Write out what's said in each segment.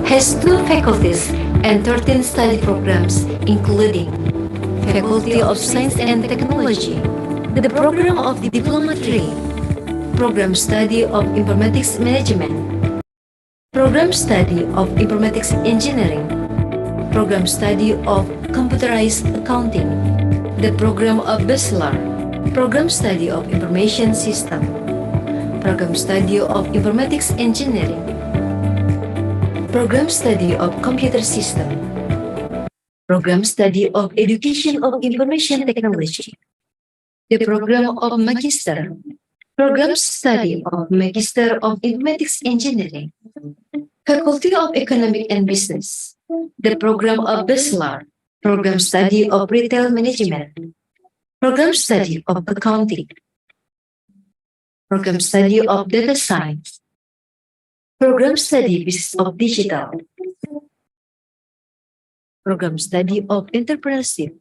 has 2 faculties and 13 study programs, including Faculty of Science and Technology, the Program of Diploma 3, Program Study of Informatics Management, Program Study of Informatics Engineering, Program Study of Computerized Accounting, the Program of Bachelor, Program Study of Information System, Program Study of Informatics Engineering, Program Study of Computer System, Program Study of Education of Information Technology, the Program of Magister, Program Study of Magister of Informatics Engineering, Faculty of Economic and Business, the Program of Bachelor, Program Study of Retail Management, Program Study of Accounting, Program Study of Data Science, Program Study Business of Digital, Program Study of Entrepreneurship.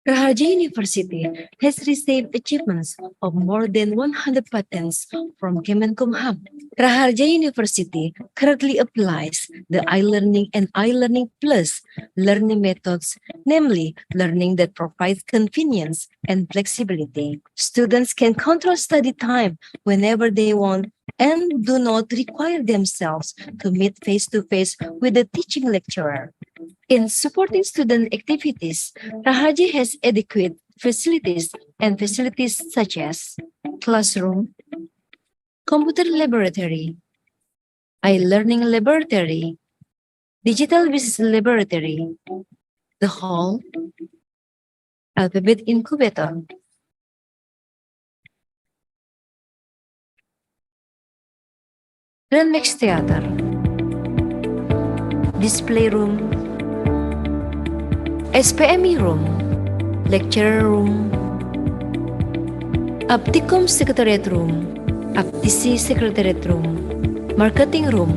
Raharja University has received achievements of more than 100 patents from Kemenkumham. Raharja University currently applies the iLearning and iLearning Plus learning methods, namely learning that provides convenience and flexibility. Students can control study time whenever they want and do not require themselves to meet face-to-face with the teaching lecturer. In supporting student activities, Raharja has adequate facilities and facilities such as classroom, computer laboratory, iLearning laboratory, digital business laboratory, the hall, alphabet incubator, Grandmax Theater, display room, SPME room, lecturer room, Apticom Secretariat room, Aptisi Secretariat room, marketing room,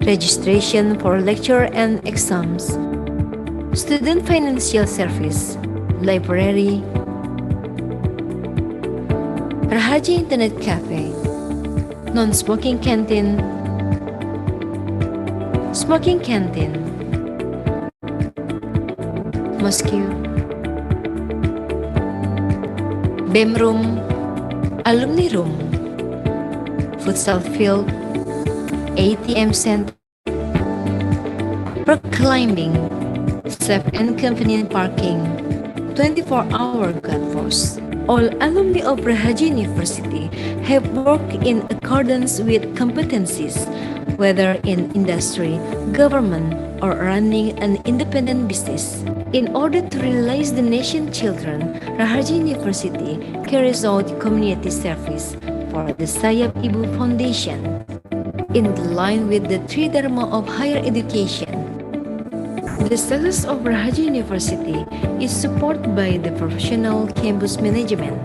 registration for lecture and exams, student financial service, library, Raharja Internet Cafe, non-smoking canteen, smoking canteen, mosque, BEM room, alumni room, futsal field, ATM center, rock climbing, safe and convenient parking, 24-hour guard force. All alumni of Raharja University have worked in accordance with competencies, whether in industry, government, or running an independent business. In order to realize the nation's children, Raharja University carries out community service for the Sayap Ibu Foundation. In line with the three dharma of higher education, the success of Raharja University is supported by the professional campus management.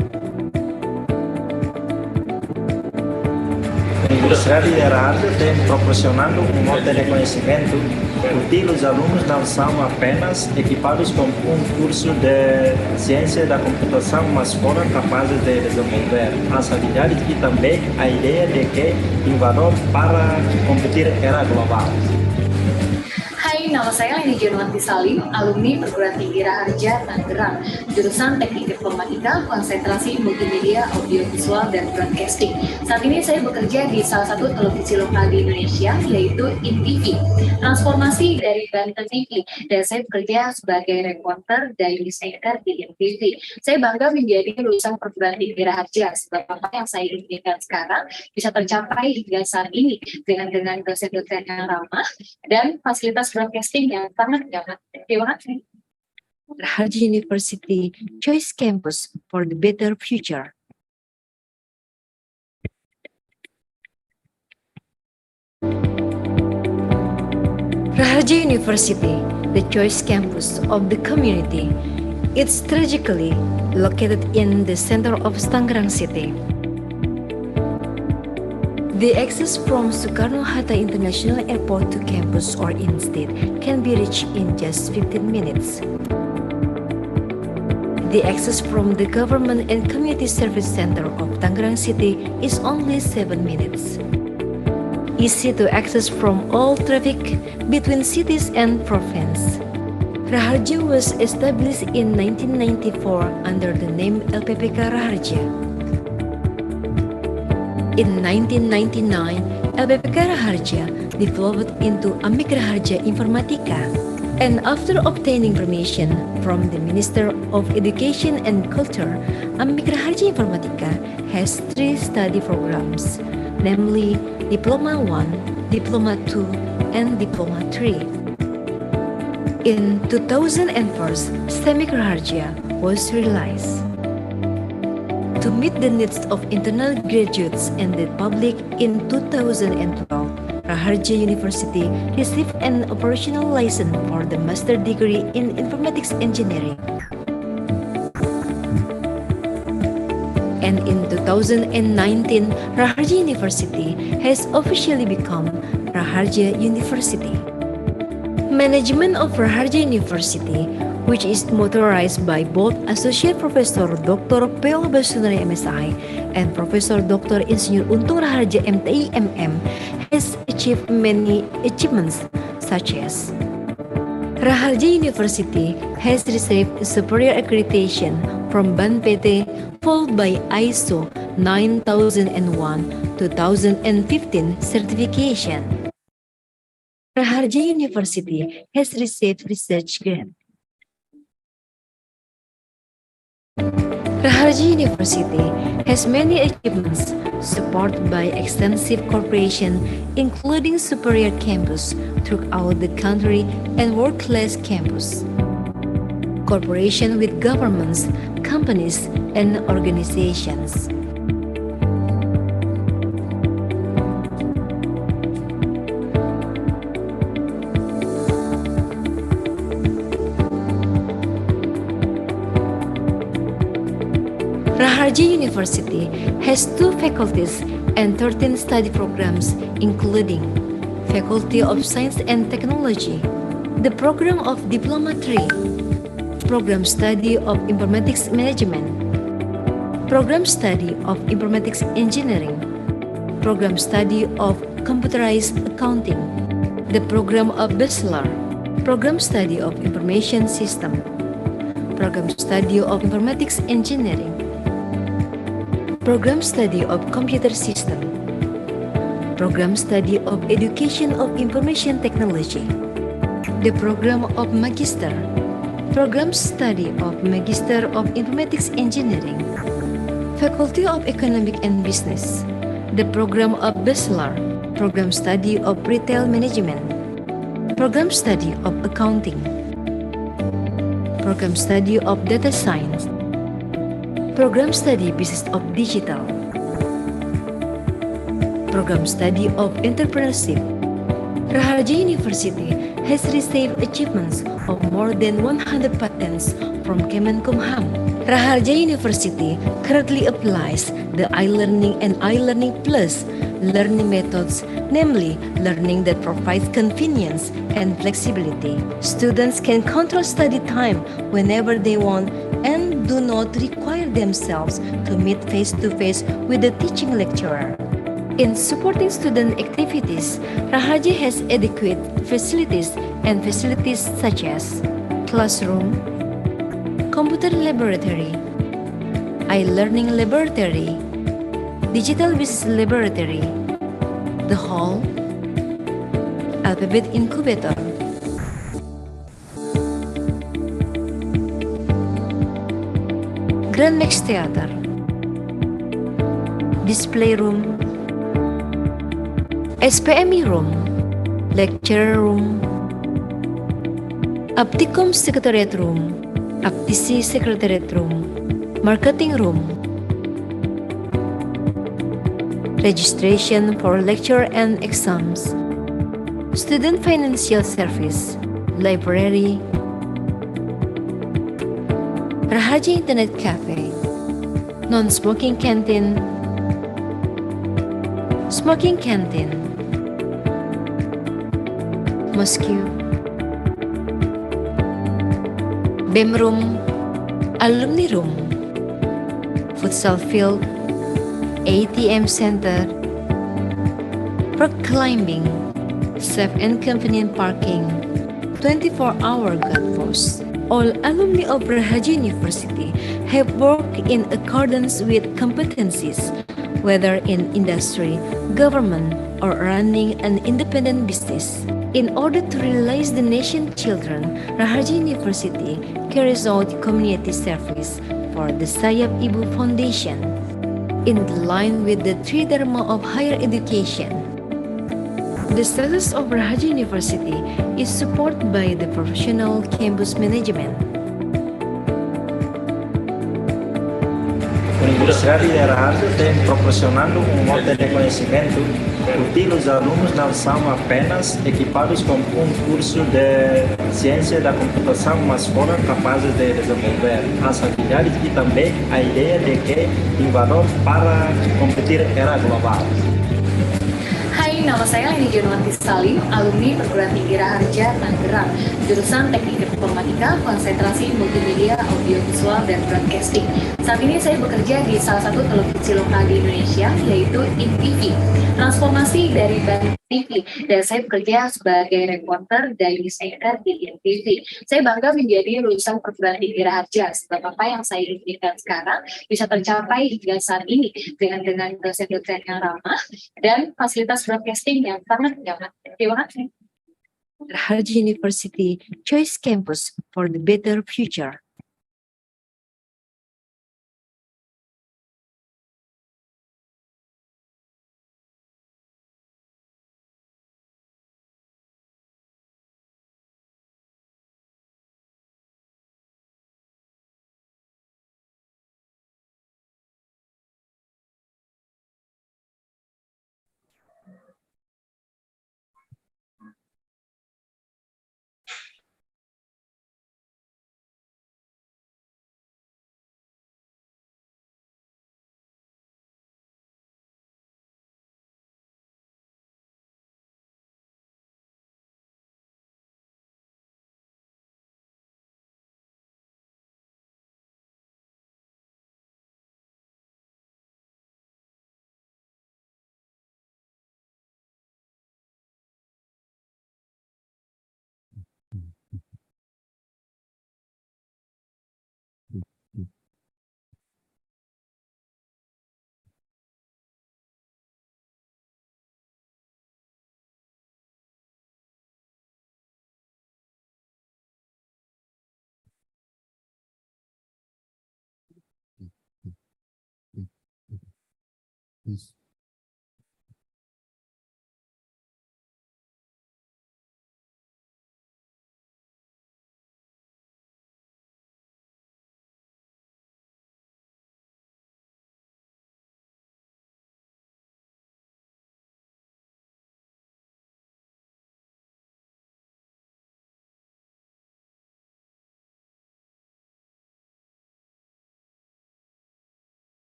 A Universidade de Raharja tem proporcionado modo de conhecimento útil. Os alunos não são apenas equipados com curso de ciência da computação, mas foram capazes de desenvolver as habilidades e também a ideia de que tem valor para competir era global. Hai, nama saya Leni Januanti Salim, alumni Perguruan Tinggi Raharja, Tangerang, jurusan Teknik Informatika, konsentrasi Multimedia, Audiovisual, dan Broadcasting. Saat ini saya bekerja di salah satu televisi lokal di Indonesia, yaitu INTV, transformasi dari Banten TV, dan saya bekerja sebagai reporter dan news anchor di INTV. Saya bangga menjadi lulusan Perguruan Tinggi Raharja, sebab apa yang saya impikan sekarang bisa tercapai hingga saat ini dengan dosen-dosen yang ramah dan fasilitas broadcasting yang sangat nyaman. Terima kasih. Raharja University Choice Campus for the Better Future. Raharja University, the choice campus of the community. It's strategically located in the center of Tangerang City. The access from Soekarno-Hatta International Airport to campus or in-state can be reached in just 15 minutes. The access from the Government and Community Service Center of Tangerang City is only 7 minutes. easy to access from all traffic between cities and province. Raharja was established in 1994 under the name LPPK Raharja. In 1999, LPPK Raharja developed into Amik Raharja Informatika, and after obtaining permission from the Minister of Education and Culture, Amik Raharja Informatika has 3 study programs, namely Diploma 1, Diploma 2, and Diploma 3. In 2001, STEMIC Raharja was realized. To meet the needs of internal graduates and the public in 2012, Raharja University received an operational license for the master degree in informatics engineering. And in 2019, Raharja University has officially become Raharja University. Management of Raharja University, which is motorized by both Associate Professor Dr. P.O. Basunari MSI and Professor Dr. Insinyur Untung Raharja MTI MM, has achieved many achievements such as Raharja University has received superior accreditation from BAN PT, followed by ISO 9001-2015 certification. Raharja University has received research grant. Raharja University has many achievements supported by extensive cooperation, including superior campus throughout the country and world-class campus. Cooperation with governments, companies, and organizations. Raharja University has 2 faculties and 13 study programs, including Faculty of Science and Technology, the program of Diploma 3, Program Study of Informatics Management, Program Study of Informatics Engineering, Program Study of Computerized Accounting, the program of Bachelor, Program Study of Information System, Program Study of Informatics Engineering, Program Study of Computer System, Program Study of Education of Information Technology, the Program of Magister, Program Study of Magister of Informatics Engineering, Faculty of Economic and Business, the Program of Bachelor, Program Study of Retail Management, Program Study of Accounting, Program Study of Data Science, Program Study Business of Digital, Program Study of Entrepreneurship. Raharja University has received achievements of more than 100 patents from Kemenkumham. Raharja University currently applies the iLearning and iLearning Plus learning methods, namely learning that provides convenience and flexibility. Students can control study time whenever they want and do not require themselves to meet face-to-face with the teaching lecturer. In supporting student activities, Raharja has adequate facilities and facilities such as classroom, computer laboratory, iLearning laboratory, digital business laboratory, the hall, alphabet incubator, Grand Max Theater, display room, SPME room, lecture room, Apticom Secretariat room, Aptisi Secretariat room, marketing room, registration for lecture and exams, student financial service, library, Raharja Internet Cafe, non-smoking canteen, smoking canteen, mosque, BEM room, alumni room, futsal field, ATM center, rock climbing, safe and convenient parking, 24-hour guard posts. All alumni of Raharja University have worked in accordance with competencies, whether in industry, government, or running an independent business. In order to realize the nation's children, Raharja University carries out community service for the Sayap Ibu Foundation. In line with the three dharma of higher education, the status of Raharja University is supported by the professional campus management. A Universidade de Raharja tem proporcionado monte de conhecimento útil. Os alunos não são apenas equipados com um curso de ciência da computação, mas foram capazes de desenvolver as habilidades e também a ideia de que tem valor para competir era global. Hai, nama saya Leni Januanti Salim, alumni Perguruan Tinggi Raharja Tangerang, jurusan Teknik Informatika, Konsentrasi Multimedia, Audiovisual, dan Broadcasting. Saat ini saya bekerja di salah satu televisi lokal di Indonesia, yaitu INTV, transformasi dari Bank TV, dan saya bekerja sebagai reporter dan news anchor di INTV. Saya bangga menjadi lulusan Perguruan Tinggi Raharja, sebab apa yang saya impikan sekarang bisa tercapai hingga saat ini dengan dosen-dosen yang ramah dan fasilitas broadcasting yang sangat nyaman. Terima kasih. Raharja University Choice Campus for the Better Future.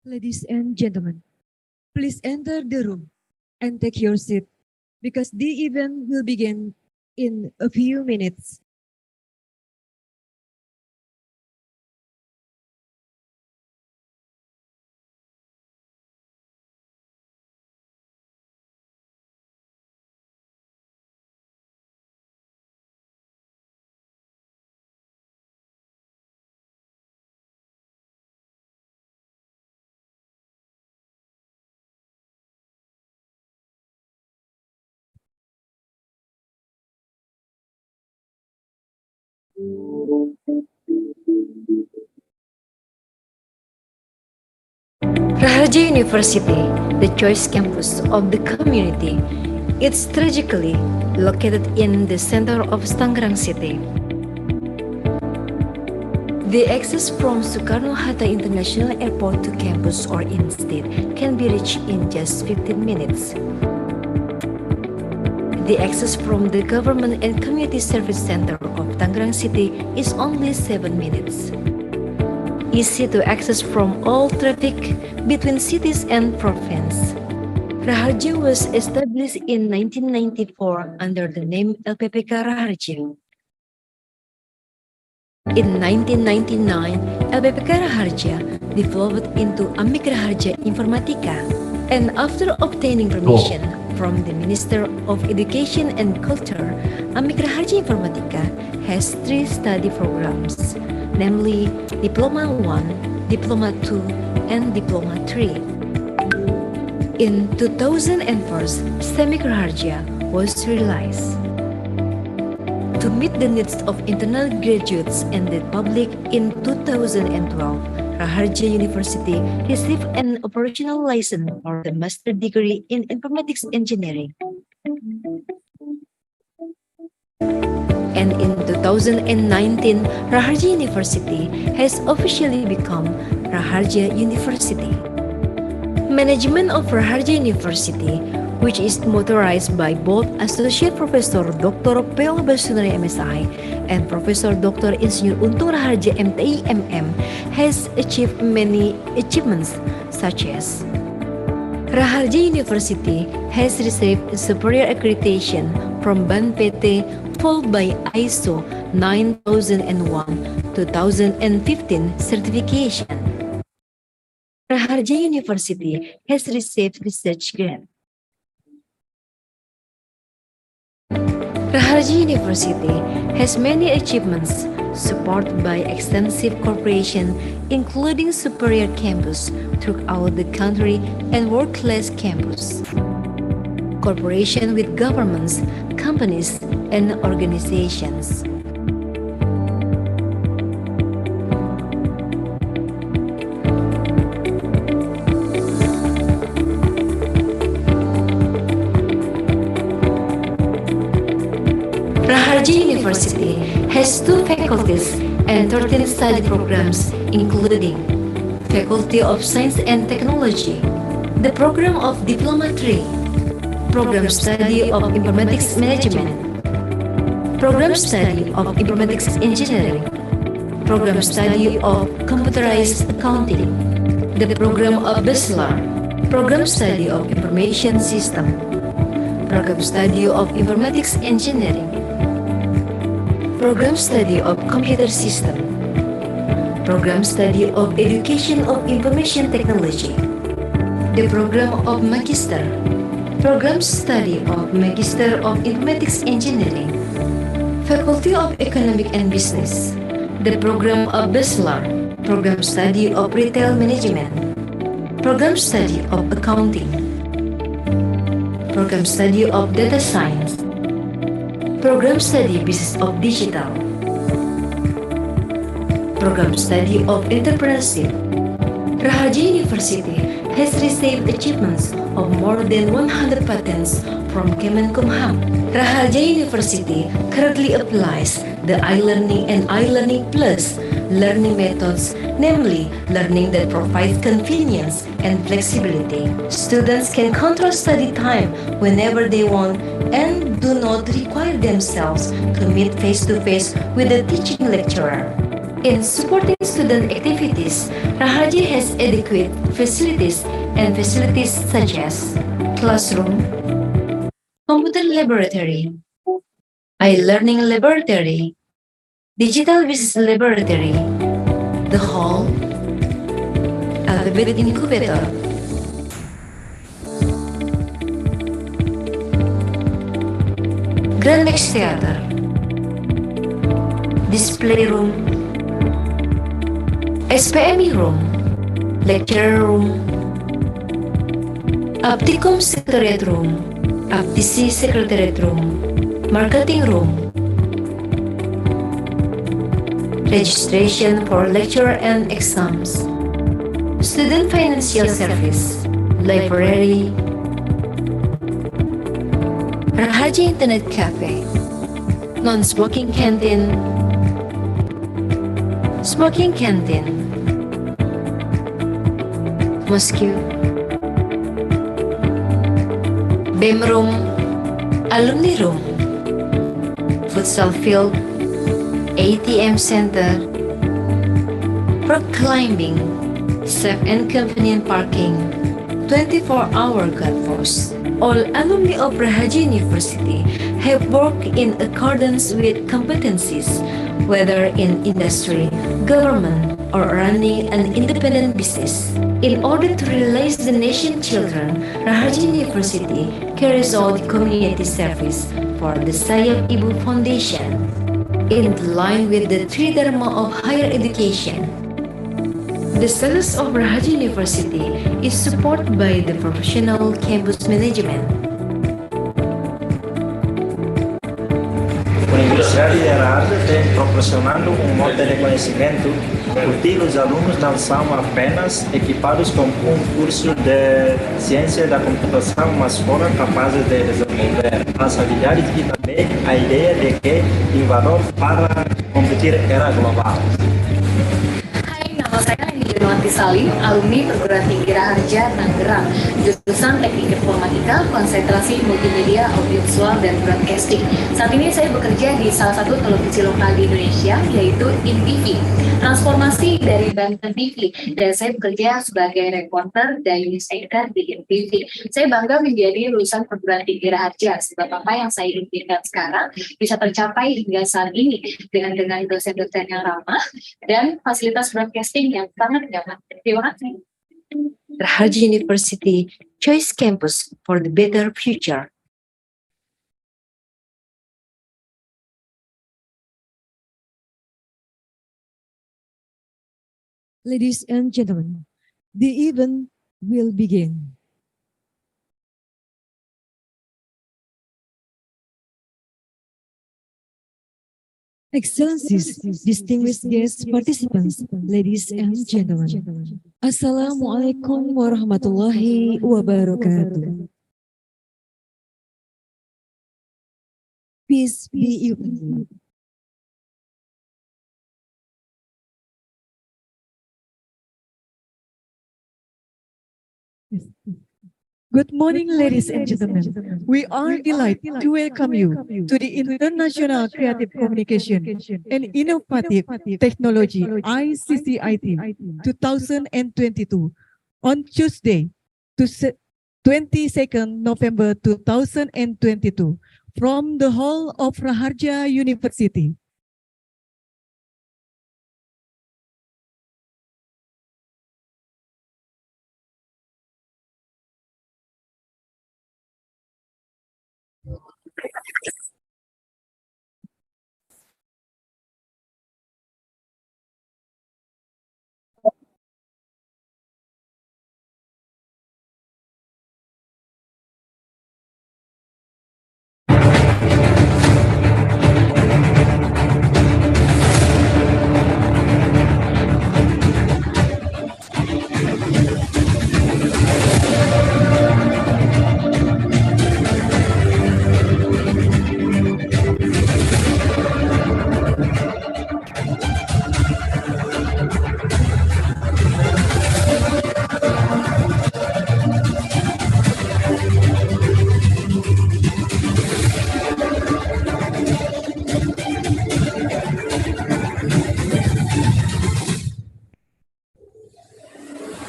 Ladies and gentlemen, please enter the room and take your seat because the event will begin in a few minutes. Raharja University, the choice campus of the community, it's strategically located in the center of Tangerang City. The access from Soekarno-Hatta International Airport to campus or in-state can be reached in just 15 minutes. The access from the Government and Community Service Center of Tangerang City is only 7 minutes. easy to access from all traffic between cities and province. Raharja was established in 1994 under the name LPPK Raharja. In 1999, LPPK Raharja developed into Amik Raharja Informatika, and after obtaining permission from the Minister of Education and Culture, Amik Raharja Informatika has 3 study programs, namely Diploma 1, Diploma 2, and Diploma 3. In 2001, STEMIC Raharja was realized. To meet the needs of internal graduates and the public in 2012, Raharja University received an operational license for the master degree in informatics engineering. And in 2019, Raharja University has officially become Raharja University. Management of Raharja University, which is motorized by both Associate Professor Dr. P.O. Basunari MSI and Professor Dr. Insinyur Untung Raharja MTI MM, has achieved many achievements such as Raharja University has received superior accreditation from BAN PT followed by ISO 9001-2015 certification. Raharja University has received research grant. Raharja University has many achievements supported by extensive cooperation, including superior campus throughout the country and world-class campus. Cooperation with governments, companies, and organizations. Raharja University has 2 faculties and 13 study programs, including Faculty of Science and Technology, the program of Diploma 3, Program Study of Informatics Management, Program Study of Informatics Engineering, Program Study of Computerized Accounting, the program of Bachelor, Program Study of Information System, Program Study of Informatics Engineering, Program Study of Computer System, Program Study of Education of Information Technology, the Program of Magister, Program Study of Magister of Informatics Engineering, Faculty of Economic and Business, the Program of Bachelor, Program Study of Retail Management, Program Study of Accounting, Program Study of Data Science, Program Study Business of Digital, Program Study of Entrepreneurship. Raharja University has received achievements of more than 100 patents from Kemenkumham. Raharja University currently applies the iLearning and iLearning Plus learning methods, namely learning that provides convenience and flexibility. Students can control study time whenever they want and do not require themselves to meet face-to-face with the teaching lecturer. In supporting student activities, Raharja has adequate facilities and facilities such as classroom, computer laboratory, iLearning laboratory, digital business laboratory, the hall, alphabet incubator, Grand Max Theater, display room, SPME room, lecture room, Apticom Secretariat room, Aptisi Secretariat room, marketing room, registration for lecture and exams, student financial service, library, Raharja Internet Cafe, non-smoking canteen, smoking canteen, mosque, BEM room, alumni room, futsal field, ATM center, rock climbing, safe and convenient parking, 24-hour guard force. All alumni of Raharja University have worked in accordance with competencies, whether in industry, government, or running an independent business. In order to realize the nation's children, Raharja University carries out community service for the Sayap Ibu Foundation. In line with the three dharma of higher education, the status of Raharja University is supported by the professional campus management. A Universidade de Raharja tem proporcionado modo de conhecimento útil. Os alunos não são apenas equipados com curso de ciência da computação, mas foram capazes de desenvolver as habilidades e também a ideia de que tem valor para competir era global. Hai, nama saya Leni Salim, alumni perguruan tinggi Raharja Tangerang, jurusan Teknik Informatika, konsentrasi multimedia, audiovisual, dan broadcasting. Saat ini saya bekerja di salah satu televisi lokal di Indonesia, yaitu INTV, transformasi dari Banten TV, dan saya bekerja sebagai reporter dan news anchor di INTV. Saya bangga menjadi lulusan perguruan tinggi Raharja, sebab apa yang saya impikan sekarang bisa tercapai hingga saat ini dengan dosen-dosen yang ramah dan fasilitas broadcasting yang sangat nyaman. Terima kasih. Raharja University Choice Campus for the better future. Ladies and gentlemen, the event will begin. Excellencies, distinguished guest participants, ladies and gentlemen. Assalamualaikum warahmatullahi wabarakatuh. Peace be with you. Good morning, ladies and gentlemen. We are delighted to welcome you to the International Creative Communication and Innovative Technology ICCIT 2022 on Tuesday, 22nd November 2022 from the hall of Raharja University.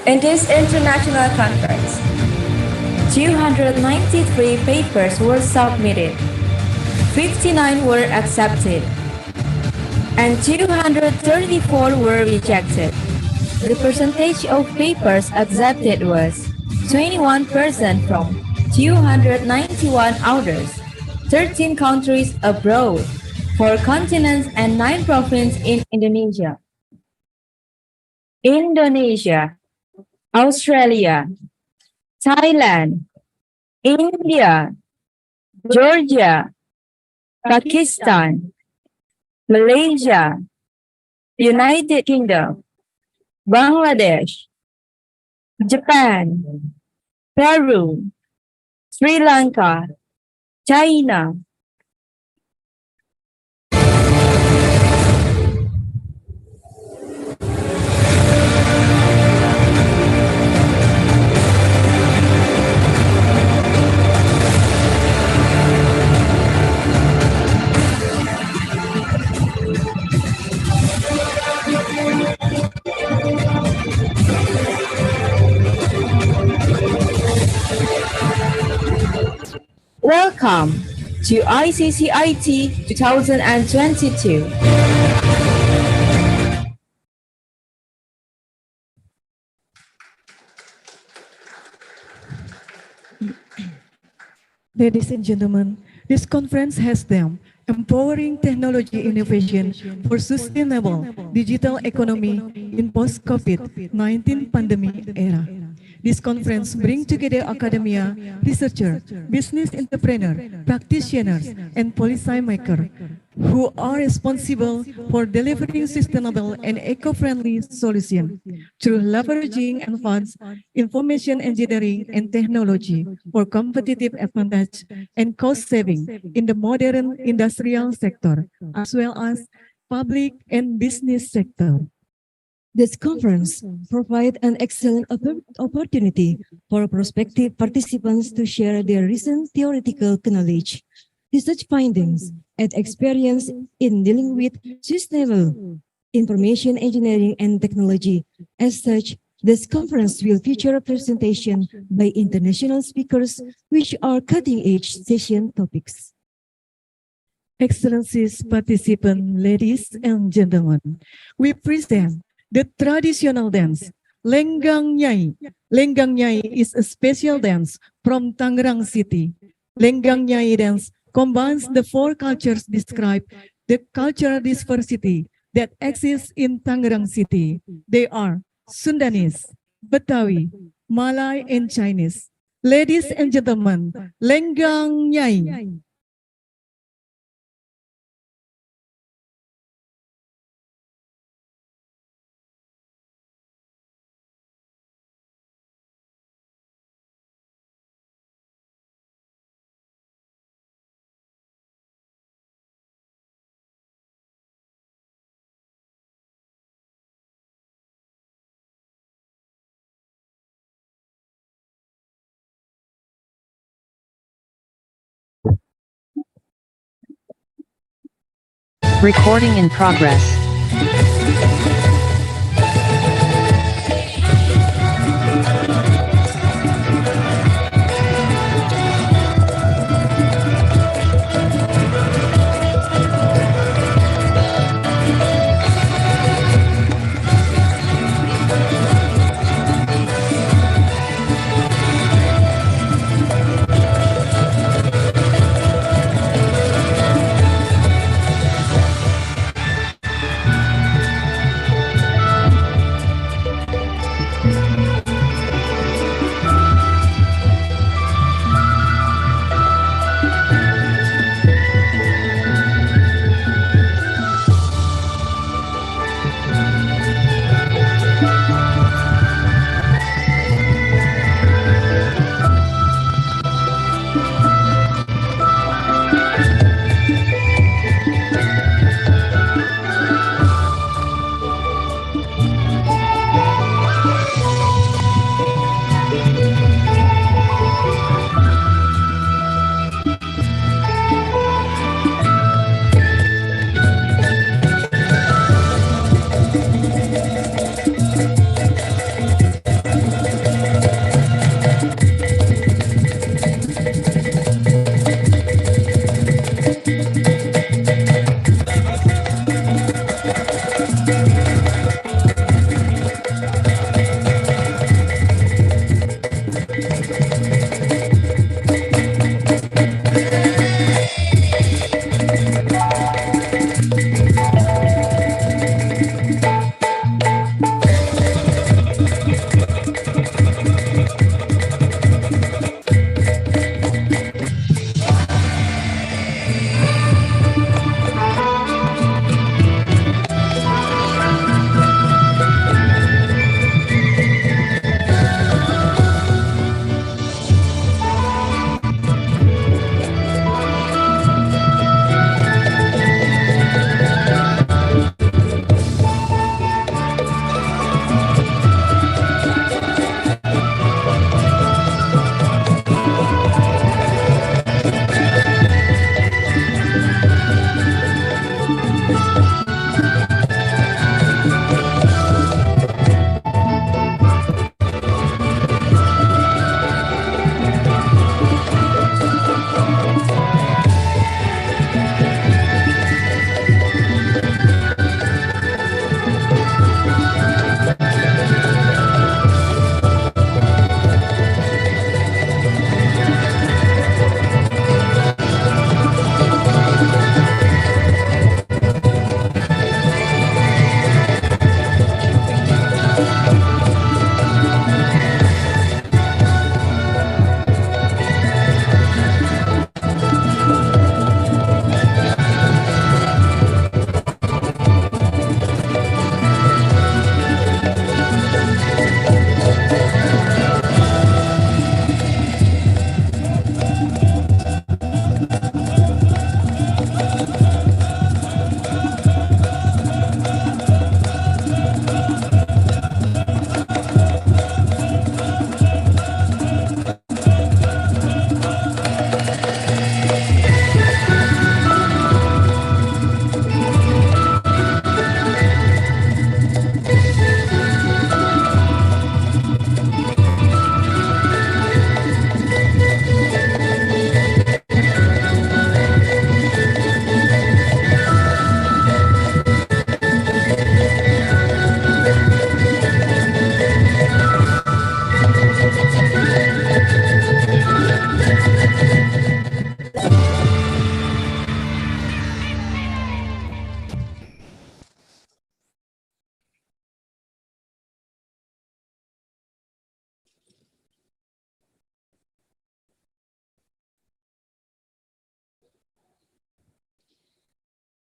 In this international conference, 293 papers were submitted, 59 were accepted, and 234 were rejected. The percentage of papers accepted was 21% from 291 others, 13 countries abroad, 4 continents, and 9 provinces in Indonesia. Indonesia, Australia, Thailand, India, Georgia, Pakistan, Malaysia, United Kingdom, Bangladesh, Japan, Peru, Sri Lanka, China, Welcome to ICCIT 2022. Ladies and gentlemen, this conference has them empowering technology innovation for sustainable digital economy in post-COVID-19 pandemic era. This conference brings together academia, researchers, business entrepreneurs, practitioners, and policymakers who are responsible for delivering sustainable and eco-friendly solutions through leveraging advanced information engineering and technology for competitive advantage and cost saving in the modern industrial sector, as well as public and business sector. This conference provides an excellent opportunity for prospective participants to share their recent theoretical knowledge, research findings, and experience in dealing with sustainable information engineering and technology. As such, this conference will feature a presentation by international speakers, which are cutting-edge session topics. Excellencies, participants, ladies and gentlemen, we present the traditional dance, Lenggang Nyai. Lenggang Nyai is a special dance from Tangerang City. Lenggang Nyai dance combines the four cultures described the cultural diversity that exists in Tangerang City. They are Sundanese, Betawi, Malay, and Chinese. Ladies and gentlemen, Lenggang Nyai. Recording in progress.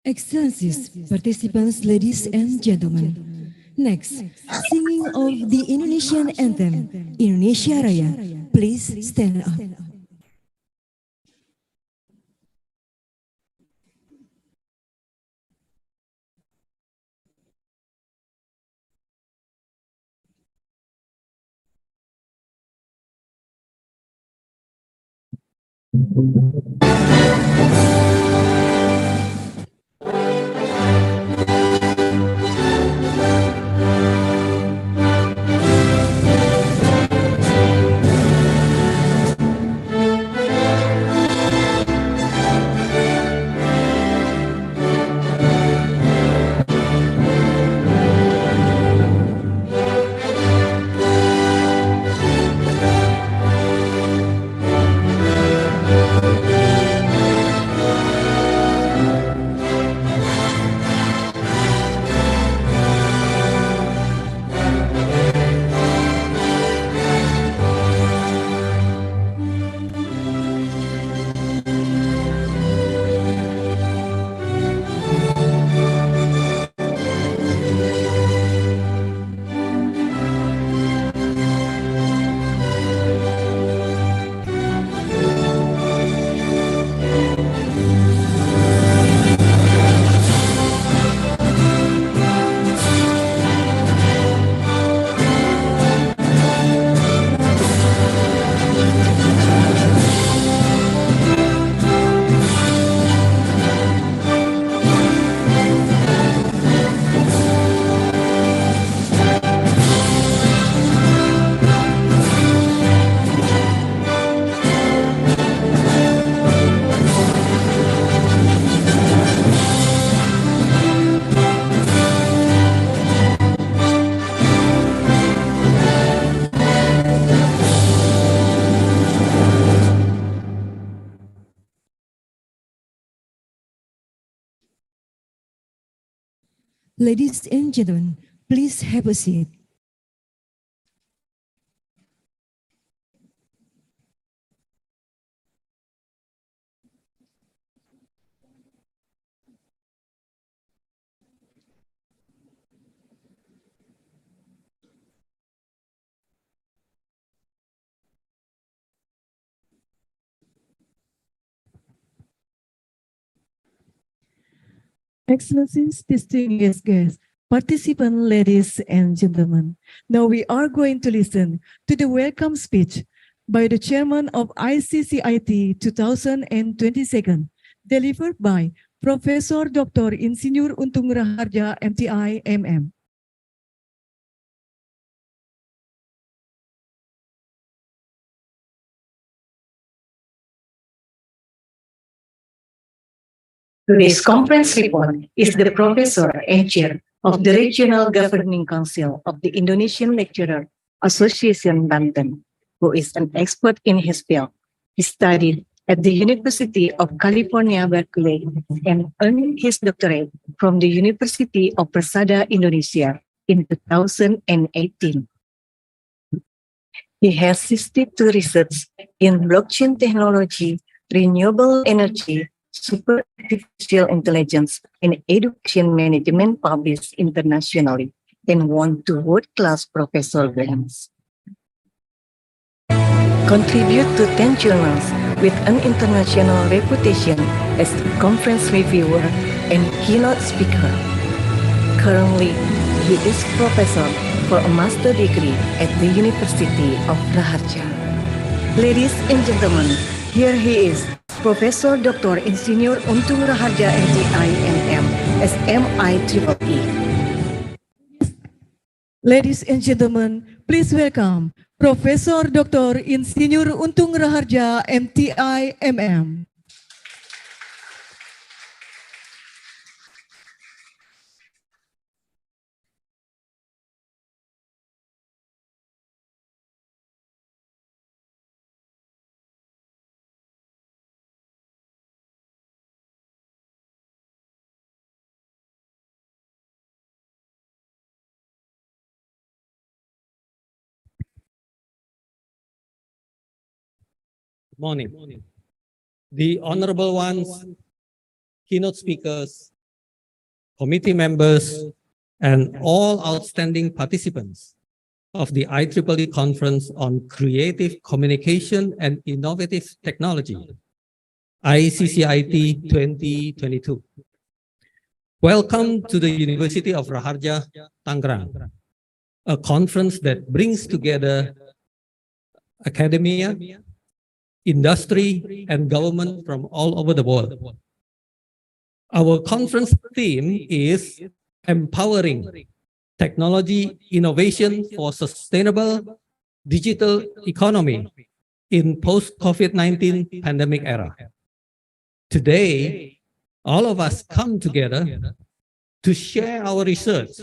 Excellencies, participants, ladies and gentlemen. Next, singing of the Indonesian anthem, Indonesia Raya. Please stand up. Ladies and gentlemen, please have a seat. Excellencies, distinguished guests, participants, ladies and gentlemen. Now we are going to listen to the welcome speech by the chairman of ICCIT 2022, delivered by Professor Dr. Insinyur Untung Raharja, MTI, MM. Today's conference report is the Professor and Chair of the Regional Governing Council of the Indonesian Lecturer Association Banten, who is an expert in his field. He studied at the University of California, Berkeley, and earned his doctorate from the University of Persada, Indonesia in 2018. He has assisted to research in blockchain technology, renewable energy, super artificial intelligence, and education management published internationally, and won two world-class professor grants. Contribute to 10 journals with an international reputation as a conference reviewer and keynote speaker. Currently, he is professor for a master degree at the University of Raharja. Ladies and gentlemen, here he is, Professor Dr. Insinyur Untung Raharja MTI MM SMIEEE. Ladies and gentlemen, please welcome Professor Dr. Insinyur Untung Raharja, MTI, MM. Morning. The honorable ones, keynote speakers, committee members, and all outstanding participants of the IEEE Conference on Creative Communication and Innovative Technology, ICCIT 2022. Welcome to the University of Raharja, Tangerang, a conference that brings together academia, industry, and government from all over the world. Our conference theme is Empowering Technology Innovation for Sustainable Digital Economy in Post-COVID-19 Pandemic Era. Today, all of us come together to share our research,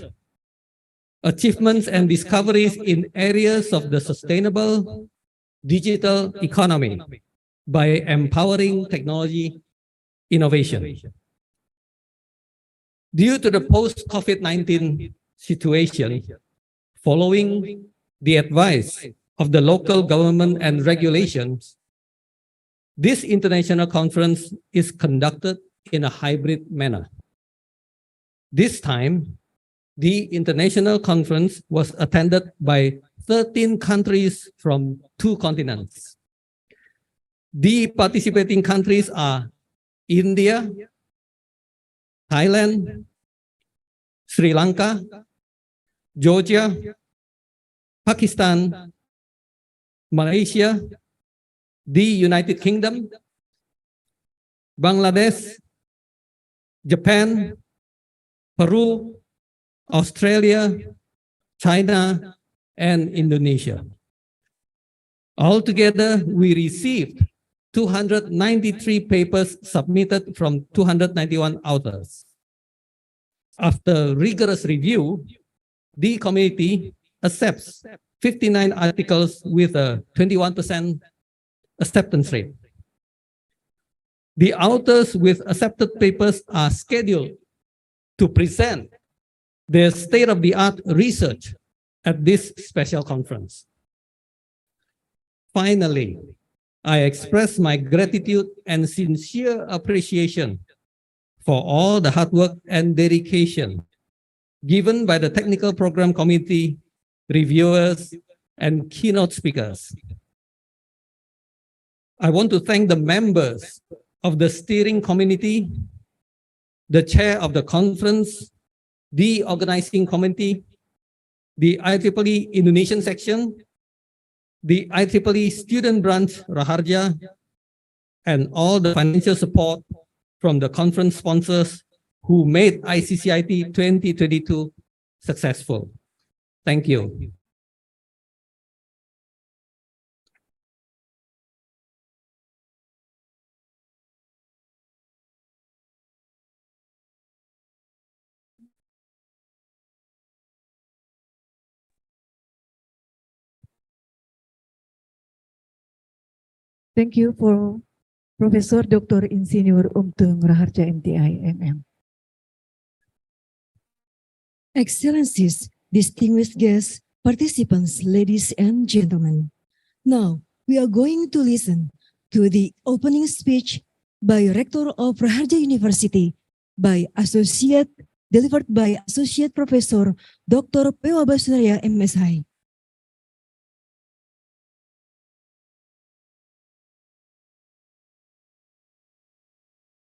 achievements, and discoveries in areas of the sustainable digital economy by empowering technology innovation. Due to the post-COVID-19 situation, following the advice of the local government and regulations, this international conference is conducted in a hybrid manner. This time, the international conference was attended by 13 countries from 2 continents. The participating countries are India, Thailand, Sri Lanka, Georgia, Pakistan, Malaysia, the United Kingdom, Bangladesh, Japan, Peru, Australia, China, and Indonesia. Altogether, we received 293 papers submitted from 291 authors. After rigorous review, the committee accepts 59 articles with a 21% acceptance rate. The authors with accepted papers are scheduled to present their state-of-the-art research at this special conference. Finally, I express my gratitude and sincere appreciation for all the hard work and dedication given by the technical program committee, reviewers, and keynote speakers. I want to thank the members of the steering committee, the chair of the conference, the organizing committee, the IEEE Indonesian section, the IEEE Student Branch Raharja, and all the financial support from the conference sponsors who made ICCIT 2022 successful. Thank you. Thank you for Professor Dr. Insinyur Umtung Raharja MTI MM. Excellencies, distinguished guests, participants, ladies and gentlemen. Now, we are going to listen to the opening speech by Rector of Raharja University delivered by Associate Professor Dr. P.W. Basunaria, MSI.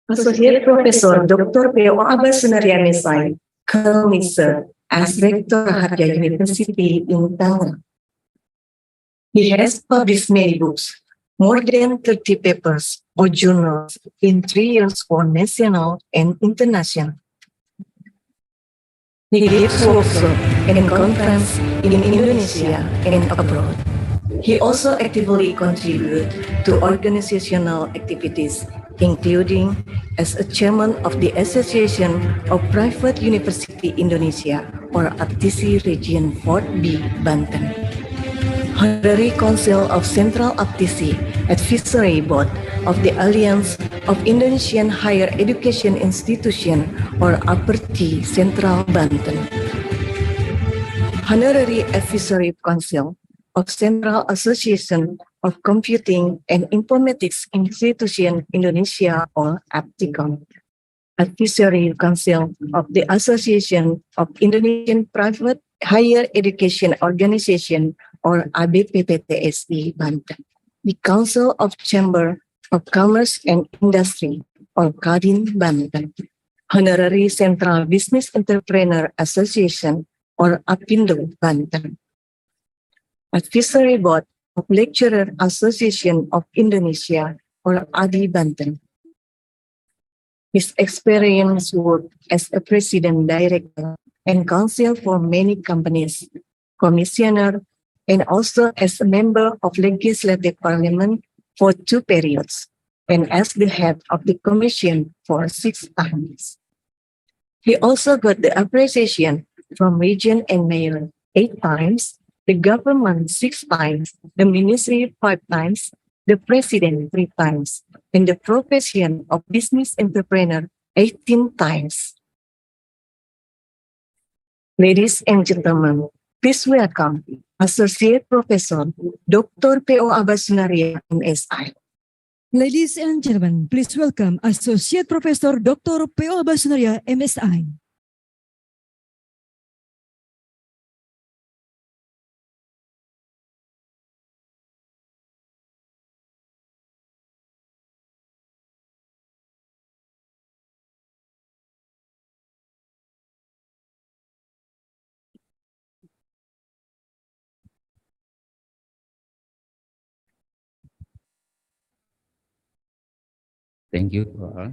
Associate Professor Dr. P.W. Basunaria, MSI, currently serves as Rector Raharja University in Tangerang. He has published many books, more than 30 papers or journals in 3 years for national and international. He gives workshops and conferences in Indonesia and abroad. He also actively contributes to organizational activities, including as a chairman of the Association of Private University Indonesia, or APTISI Region 4B, Banten. Honorary Council of Central APTISI Advisory Board of the Alliance of Indonesian Higher Education Institution, or APERTI, Central Banten. Honorary Advisory Council of Central Association of Computing and Informatics Institution Indonesia, or APTICOM. Advisory Council of the Association of Indonesian Private Higher Education Organization, or ABPPTSI Banten. The Council of Chamber of Commerce and Industry, or Kadin Banten. Honorary Central Business Entrepreneur Association, or APINDO Banten. Advisory Board of Lecturer Association of Indonesia, or ADI Banten. His experience work as a president director and counsel for many companies, commissioner, and also as a member of Legislative Parliament for 2 periods, and as the head of the commission for 6 times. He also got the appreciation from region and mayor 8 times, the government 6 times, the ministry 5 times, the president 3 times, and the profession of business entrepreneur 18 times. Ladies and gentlemen, please welcome Associate Professor Dr. P.O. Abasunaria, MSI. Ladies and gentlemen, please welcome Associate Professor Dr. P.O. Abasunaria, MSI. Thank you to all.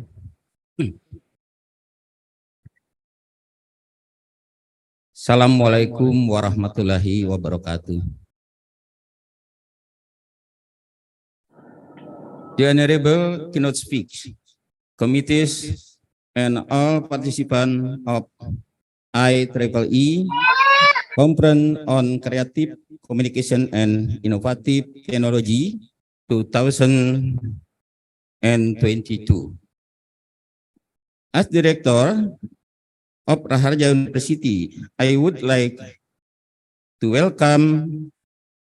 Assalamualaikum warahmatullahi wabarakatuh. The Honorable keynote speech, committees, and all participants of IEEE Conference on Creative Communication and Innovative Technology 2022. As Director of Raharja University, I would like to welcome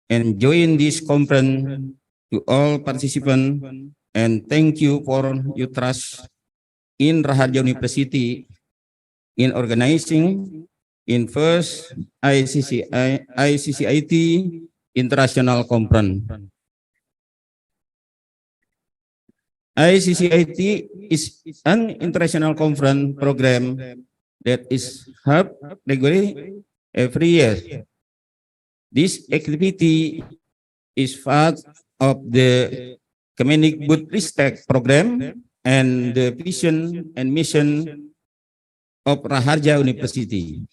and join this conference to all participants and thank you for your trust in Raharja University in organizing in first ICCIT International Conference. ICCIT is an international conference program that is held regularly every year. This activity is part of the Kemendikbud Ristek program and the vision and mission of Raharja University.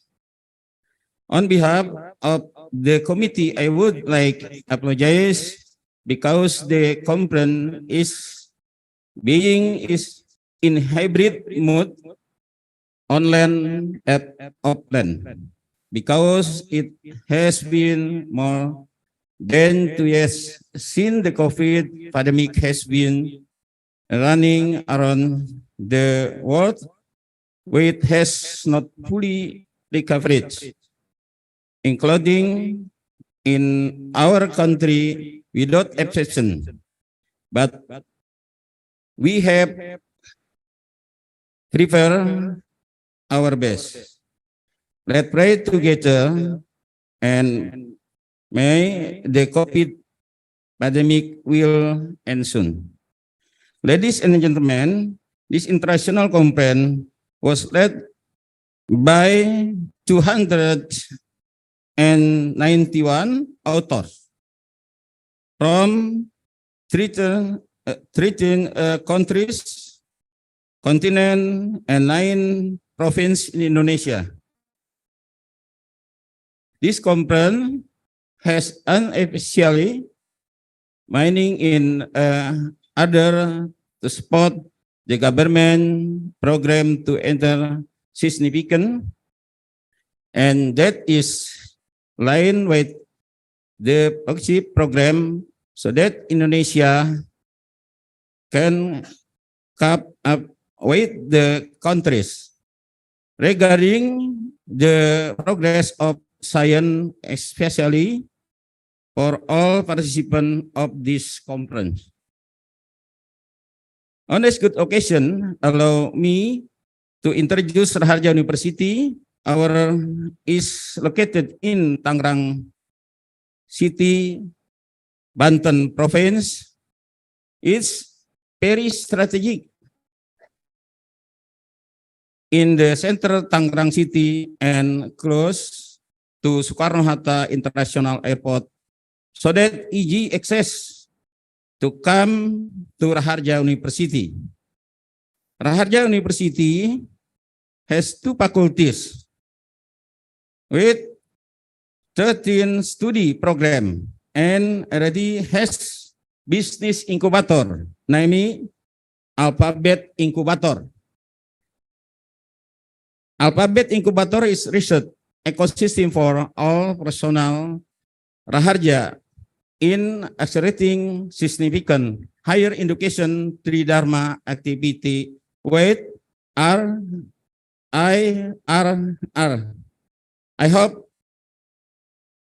On behalf of the committee, I would like to apologize because the conference is in hybrid mode, online and offline, because it has been more than 2 years since the COVID pandemic has been running around the world, which has not fully recovered, including in our country without exception. But we have prepared our best. Let's pray together and may the COVID pandemic will end soon. Ladies and gentlemen, this international conference was led by 291 authors from 13 countries, continent, and 9 provinces in Indonesia. This conference has unofficially meaning in order to support the government program to enter significant, and that is line with the flagship program so that Indonesia can keep up with the countries regarding the progress of science, especially for all participants of this conference. On this good occasion, allow me to introduce Raharja University. Our is located in Tangerang City, Banten Province. It's very strategic in the central Tangerang City and close to Soekarno-Hatta International Airport, so that easy access to come to Raharja University. Raharja University has 2 faculties with 13 study program and already has business incubator, namely Alphabet Incubator. Alphabet Incubator is research ecosystem for all personal Raharja in accelerating significant higher education Tridharma activity with RIRR. I hope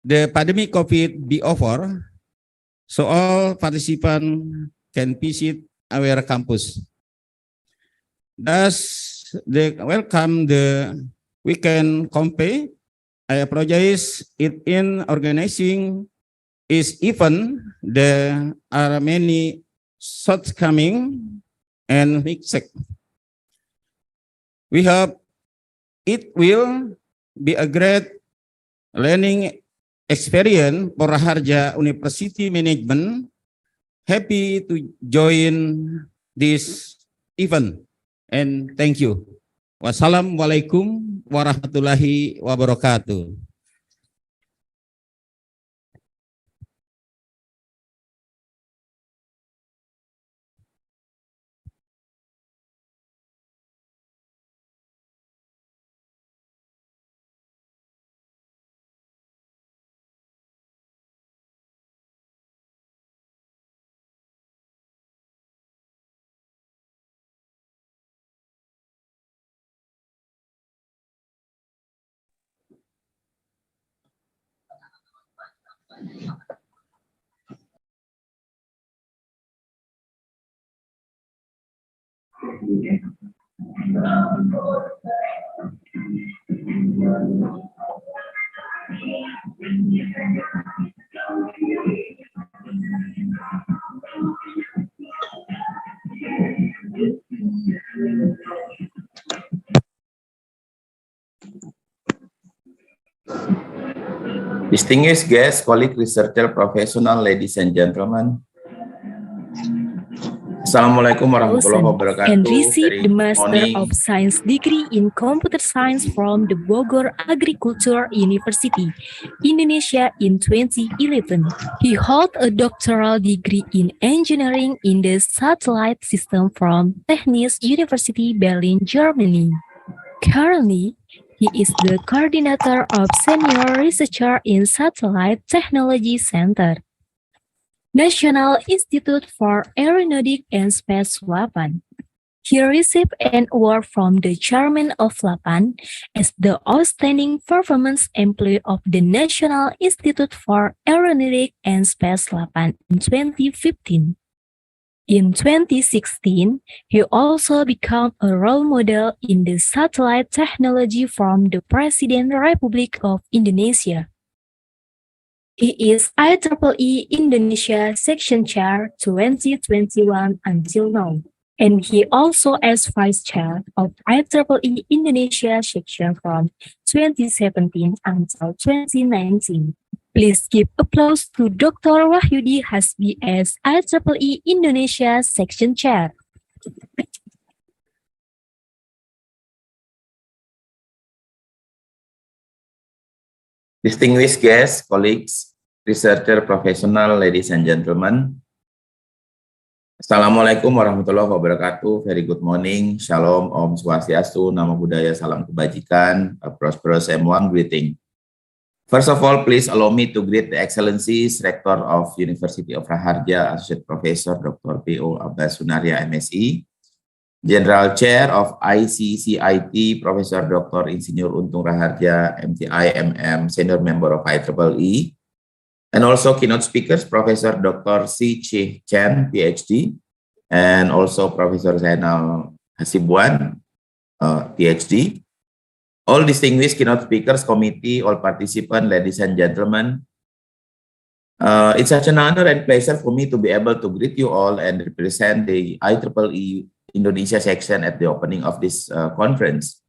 the pandemic COVID be over, so all participants can visit our campus. Thus, they welcome the weekend campaign. I apologize it in organizing is event. There are many shortcomings and mixed. We hope it will be a great learning experience for Raharja University Management. Happy to join this event and thank you. Wassalamualaikum warahmatullahi wabarakatuh. Distinguished guests, colleague, researcher, professional, ladies and gentlemen. Assalamualaikum warahmatullahi wabarakatuh. And received the Very Master morning. of Science degree in Computer Science from the Bogor Agriculture University, Indonesia in 2011. He held a doctoral degree in engineering in the satellite system from Technische University Berlin, Germany. Currently, he is the coordinator of Senior Researcher in Satellite Technology Center, National Institute for Aeronautic and Space LAPAN. He received an award from the chairman of LAPAN as the Outstanding Performance Employee of the National Institute for Aeronautic and Space LAPAN in 2015. In 2016, he also became a role model in the satellite technology from the President Republic of Indonesia. He is IEEE Indonesia Section Chair 2021 until now, and he also is Vice Chair of IEEE Indonesia Section from 2017 until 2019. Please give applause to Dr. Wahyudi Hasbi as IEEE Indonesia Section Chair. Distinguished guests, colleagues, researcher, professional, ladies and gentlemen. Assalamualaikum warahmatullahi wabarakatuh. Very good morning. Shalom, Om Swastiastu, Namo Buddhaya, Salam Kebajikan, a prosperous and warm greeting. First of all, please allow me to greet the Excellencies, Rector of University of Raharja, Associate Professor Dr. P.O. Abbas Sunaria, MSI, General Chair of ICCIT, Professor Dr. Insinyur Untung Raharja, MTI, MM, Senior Member of IEEE, and also keynote speakers, Professor Dr. C. Chi Chen, PhD, and also Professor Zainal Hasibuan, PhD. All distinguished keynote speakers, committee, all participants, ladies and gentlemen, it's such an honor and pleasure for me to be able to greet you all and represent the IEEE Indonesia section at the opening of this conference.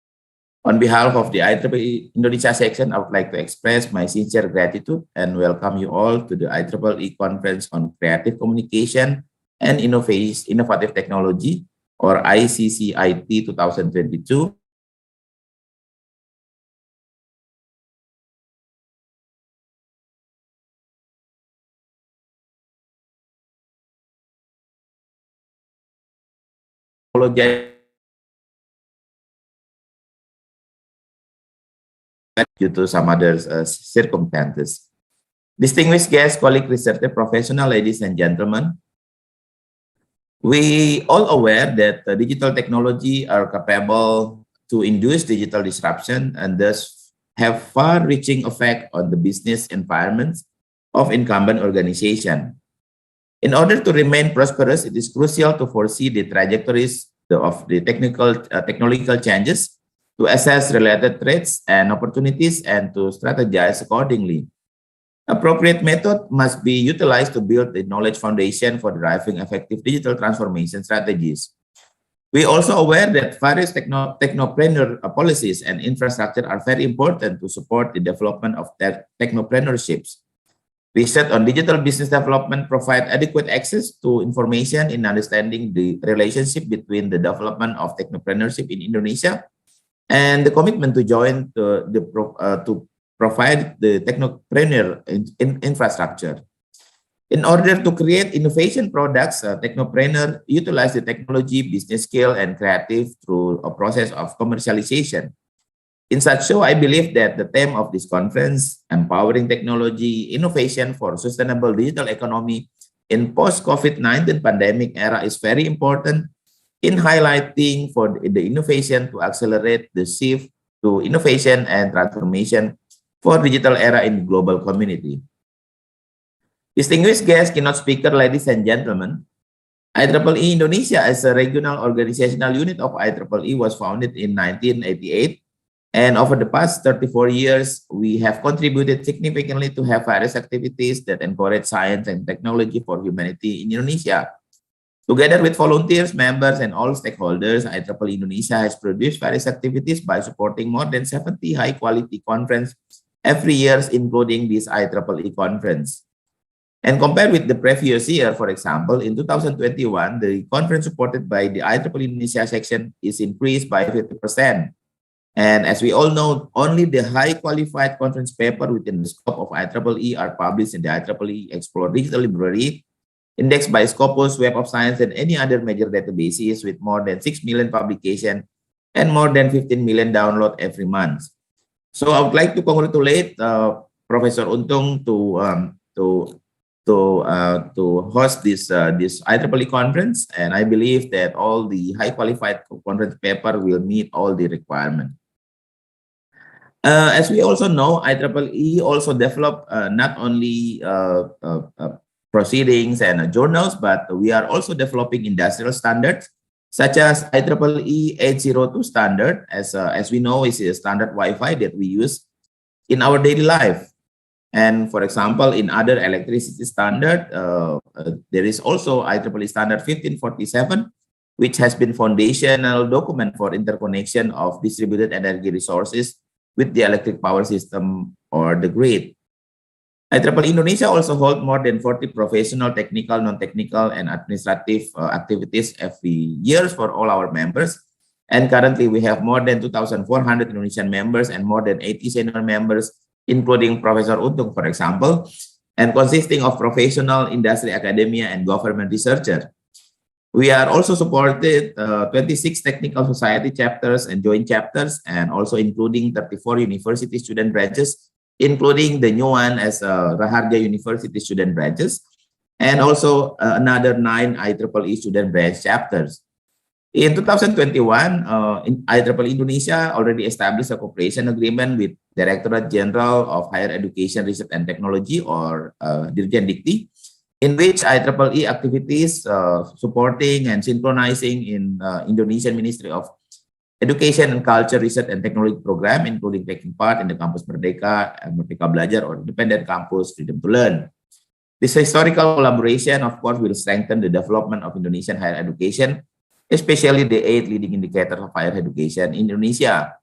On behalf of the IEEE Indonesia section, I would like to express my sincere gratitude and welcome you all to the IEEE Conference on Creative Communication and Innovative Technology, or ICCIT 2022. Due to some other circumstances. Distinguished guests, colleague, researcher, professional, ladies and gentlemen, we all aware that digital technology are capable to induce digital disruption and thus have far-reaching effect on the business environments of incumbent organization. In order to remain prosperous, it is crucial to foresee the trajectories of the technological changes, to assess related threats and opportunities, and to strategize accordingly. Appropriate method must be utilized to build the knowledge foundation for driving effective digital transformation strategies. We are also aware that various technopreneur policies and infrastructure are very important to support the development of technopreneurships. Research on digital business development provide adequate access to information in understanding the relationship between the development of technopreneurship in Indonesia and the commitment to join to provide the technopreneur infrastructure. In order to create innovation products, technopreneur utilize the technology, business skill, and creative through a process of commercialization. In such so, I believe that the theme of this conference, Empowering Technology Innovation for Sustainable Digital Economy in Post-COVID-19 Pandemic Era, is very important in highlighting for the innovation to accelerate the shift to innovation and transformation for digital era in the global community. Distinguished guests, keynote speaker, ladies and gentlemen, IEEE Indonesia as a regional organizational unit of IEEE was founded in 1988. And over the past 34 years, we have contributed significantly to have various activities that encourage science and technology for humanity in Indonesia. Together with volunteers, members, and all stakeholders, IEEE Indonesia has produced various activities by supporting more than 70 high-quality conferences every year, including this IEEE conference. And compared with the previous year, for example, in 2021, the conference supported by the IEEE Indonesia section is increased by 50%. And as we all know, only the high-qualified conference paper within the scope of IEEE are published in the IEEE Explore Digital Library, indexed by Scopus, Web of Science, and any other major databases with more than 6 million publications and more than 15 million downloads every month. So I would like to congratulate Professor Untung to host this IEEE conference, and I believe that all the high-qualified conference paper will meet all the requirements. As we also know, IEEE also developed not only proceedings and journals, but we are also developing industrial standards such as IEEE 802 standard, as we know, is a standard Wi-Fi that we use in our daily life. And for example, in other electricity standard, there is also IEEE standard 1547, which has been foundational document for interconnection of distributed energy resources with the electric power system or the grid. IEEE Indonesia also holds more than 40 professional, technical, non-technical, and administrative activities every year for all our members. And currently, we have more than 2,400 Indonesian members and more than 80 senior members, including Professor Untung, for example, and consisting of professional, industry, academia, and government researchers. We are also supported 26 technical society chapters and joint chapters, and also including 34 university student branches, including the new one as Raharja University student branches, and also another 9 IEEE student branch chapters. In 2021, IEEE Indonesia already established a cooperation agreement with Directorate General of Higher Education, Research and Technology, or Dirjen Dikti, in which IEEE activities supporting and synchronizing in Indonesian Ministry of education and culture research and technology program, including taking part in the Campus Merdeka, Merdeka Belajar, or Independent Campus Freedom to Learn. This historical collaboration, of course, will strengthen the development of Indonesian higher education, especially the 8 leading indicators of higher education in Indonesia.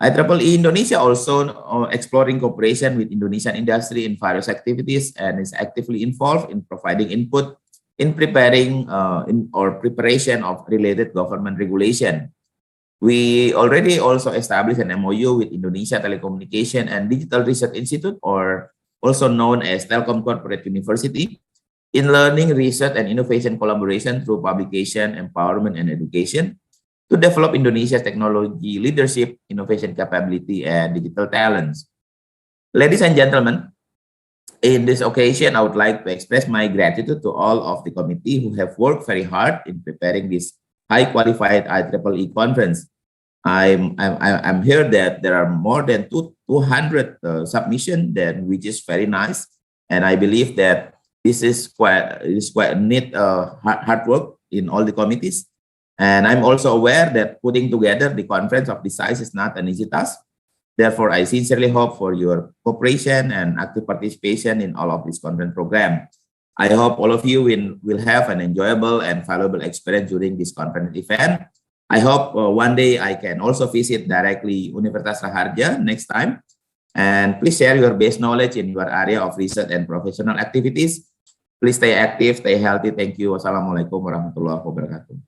IEEE Indonesia also exploring cooperation with Indonesian industry in various activities and is actively involved in providing input in preparing preparation of related government regulation. We already also established an MOU with Indonesia Telecommunication and Digital Research Institute, or also known as Telkom Corporate University, in learning, research, and innovation collaboration through publication, empowerment, and education to develop Indonesia's technology leadership, innovation capability, and digital talents. Ladies and gentlemen, in this occasion, I would like to express my gratitude to all of the committee who have worked very hard in preparing this high qualified IEEE conference. I'm here that there are more than 200 submissions, which is very nice, and I believe that this is quite neat hard work in all the committees. And I'm also aware that putting together the conference of this size is not an easy task. Therefore, I sincerely hope for your cooperation and active participation in all of this conference program. I hope all of you will have an enjoyable and valuable experience during this conference event. I hope one day I can also visit directly Universitas Raharja next time. And please share your base knowledge in your area of research and professional activities. Please stay active, stay healthy. Thank you. Wassalamualaikum warahmatullahi wabarakatuh.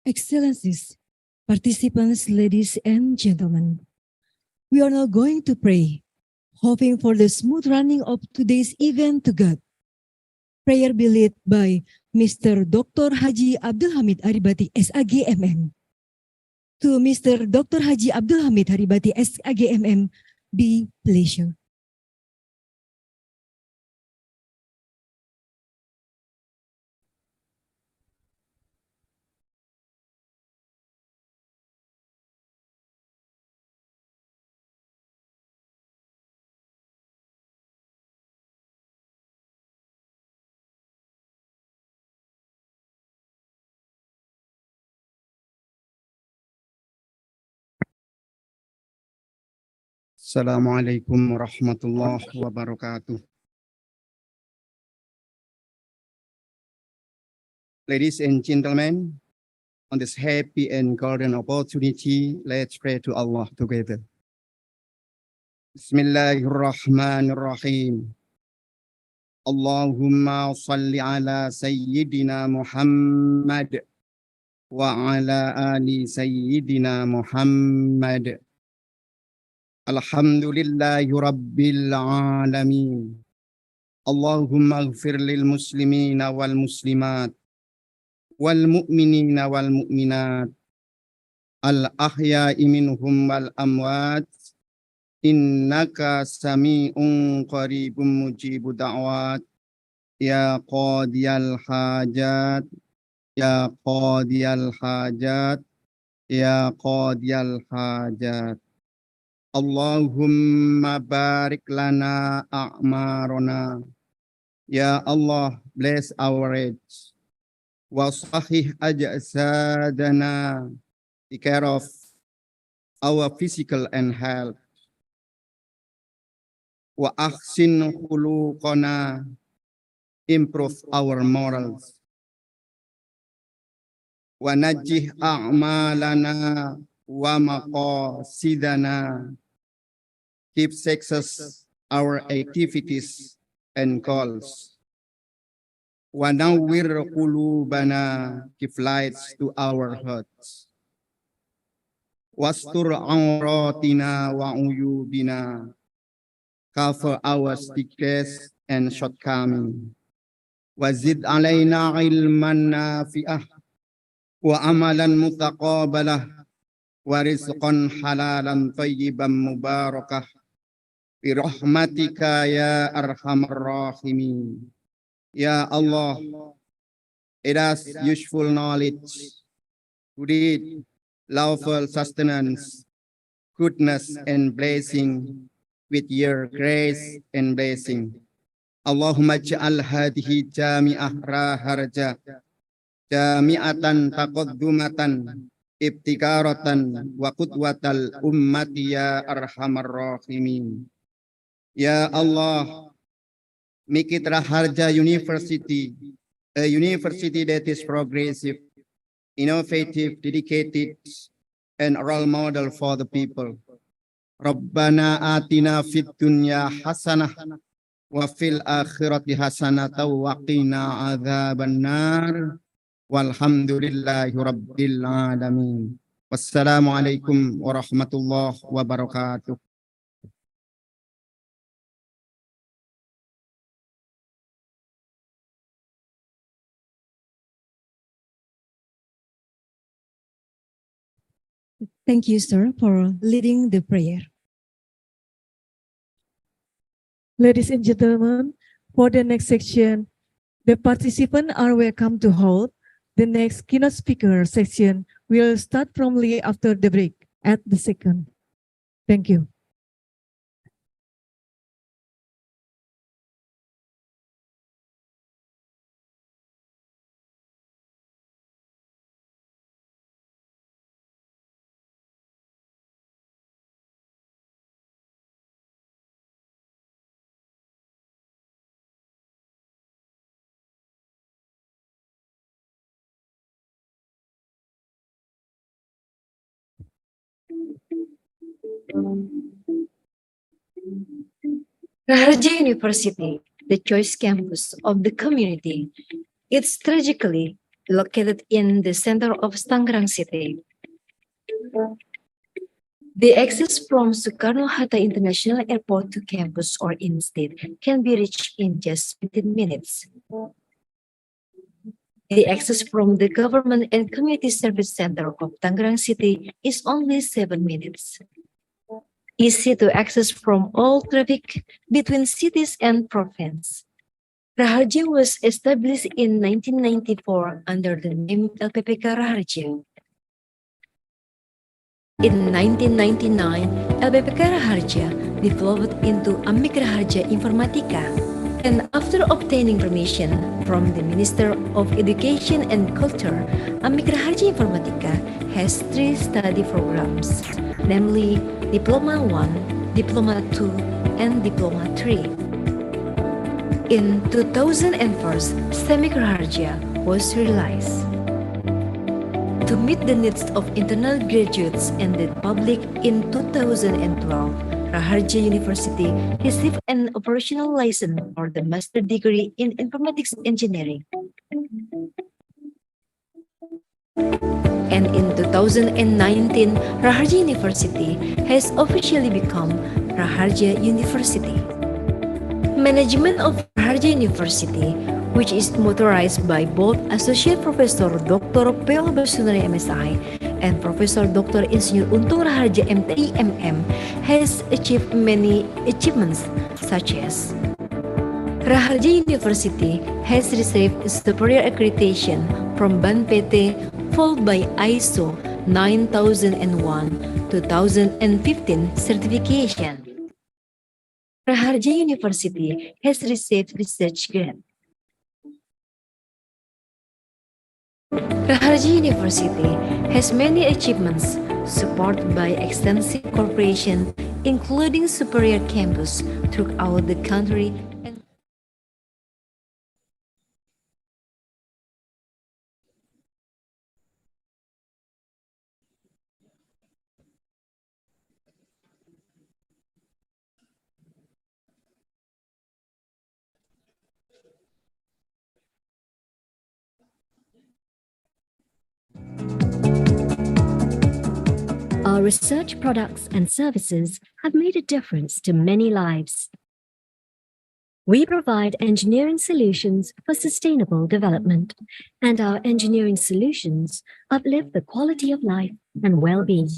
Excellencies, participants, ladies and gentlemen, we are now going to pray, hoping for the smooth running of today's event to God. Prayer be led by Mr. Dr. Haji Abdul Hamid Haribati, SAGMM. To Mr. Dr. Haji Abdul Hamid Haribati, SAGMM, be pleasure. Assalamualaikum warahmatullahi wabarakatuh. Ladies and gentlemen, on this happy and golden opportunity, let's pray to Allah together. Bismillahirrahmanirrahim. Allahumma salli ala Sayyidina Muhammad wa ala ali Sayyidina Muhammad. Alhamdulillahi Rabbil Alamin. Allahumma ighfir lil muslimina wal muslimat wal mu'minina wal mu'minat al ahya'i minhum wal amwat innaka sami'un qaribun mujibu da'wat ya qadiyal hajat ya qadiyal hajat ya qadiyal hajat. Allahumma barik lana a'marona. Ya Allah, bless our age. Wa sahih ajsadana. Take care of our physical and health. Wa ahsin khuluqana. Improve our morals. Wa najih a'malana wa maqasidana. Keep success our activities and goals. Wa nawwir qulubana, give lights to our hearts. Wastur auratina wa uyubina, cover our secrets and shortcomings. Wazid alayna ilman nafi'ah wa amalan mutaqabalah wa rizqan halalan tayyiban mubarakah. Birahmatika ya arhamar rahimin. Ya Allah, it has useful knowledge to read, lawful sustenance, goodness and blessing with your grace and blessing. Allahumma ja'al hadhihi jami'ah raharja jami'atan taqaddumatan ibtikaratan wa qudwatal ummati ya arhamar rahimin. Ya Allah, make it Raharja University, a university that is progressive, innovative, dedicated, and a role model for the people. Rabbana atina fid dunya hasanah wa fil akhirati hasanah wa qina adzaban nar. Walhamdulillahi rabbil alamin. Wassalamualaikum warahmatullahi wabarakatuh. Thank you, sir, for leading the prayer. Ladies and gentlemen, for the next section, the participants are welcome to hold. The next keynote speaker section will start promptly after the break at the second. Thank you. Raharja University, the choice campus of the community. It's strategically located in the center of Tangerang City. The access from Soekarno-Hatta International Airport to campus or in-state can be reached in just 15 minutes. The access from the Government and Community Service Center of Tangerang City is only 7 minutes. Easy to access from all traffic between cities and province. Raharja was established in 1994 under the name LPPK Raharja. In 1999, LPPK Raharja developed into Amik Raharja Informatika, and after obtaining permission from the Minister of Education and Culture, Amik Raharja Informatika has 3 study programs, namely Diploma 1, Diploma 2, and Diploma 3. In 2001, STEMIC Raharja was realized. To meet the needs of internal graduates and the public in 2012, Raharja University received an operational license for the master degree in informatics engineering. And in 2019, Raharja University has officially become Raharja University. Management of Raharja University, which is motorized by both Associate Professor Dr. P.O. Basunari MSI and Professor Dr. Insinyur Untung Raharja MTI MM, has achieved many achievements such as Raharja University has received superior accreditation from BAN PT, followed by ISO 9001-2015 certification. Raharja University has received research grant. Raharja University has many achievements supported by extensive cooperation, including superior campus throughout the country. Our research products and services have made a difference to many lives. We provide engineering solutions for sustainable development, and our engineering solutions uplift the quality of life and well-being.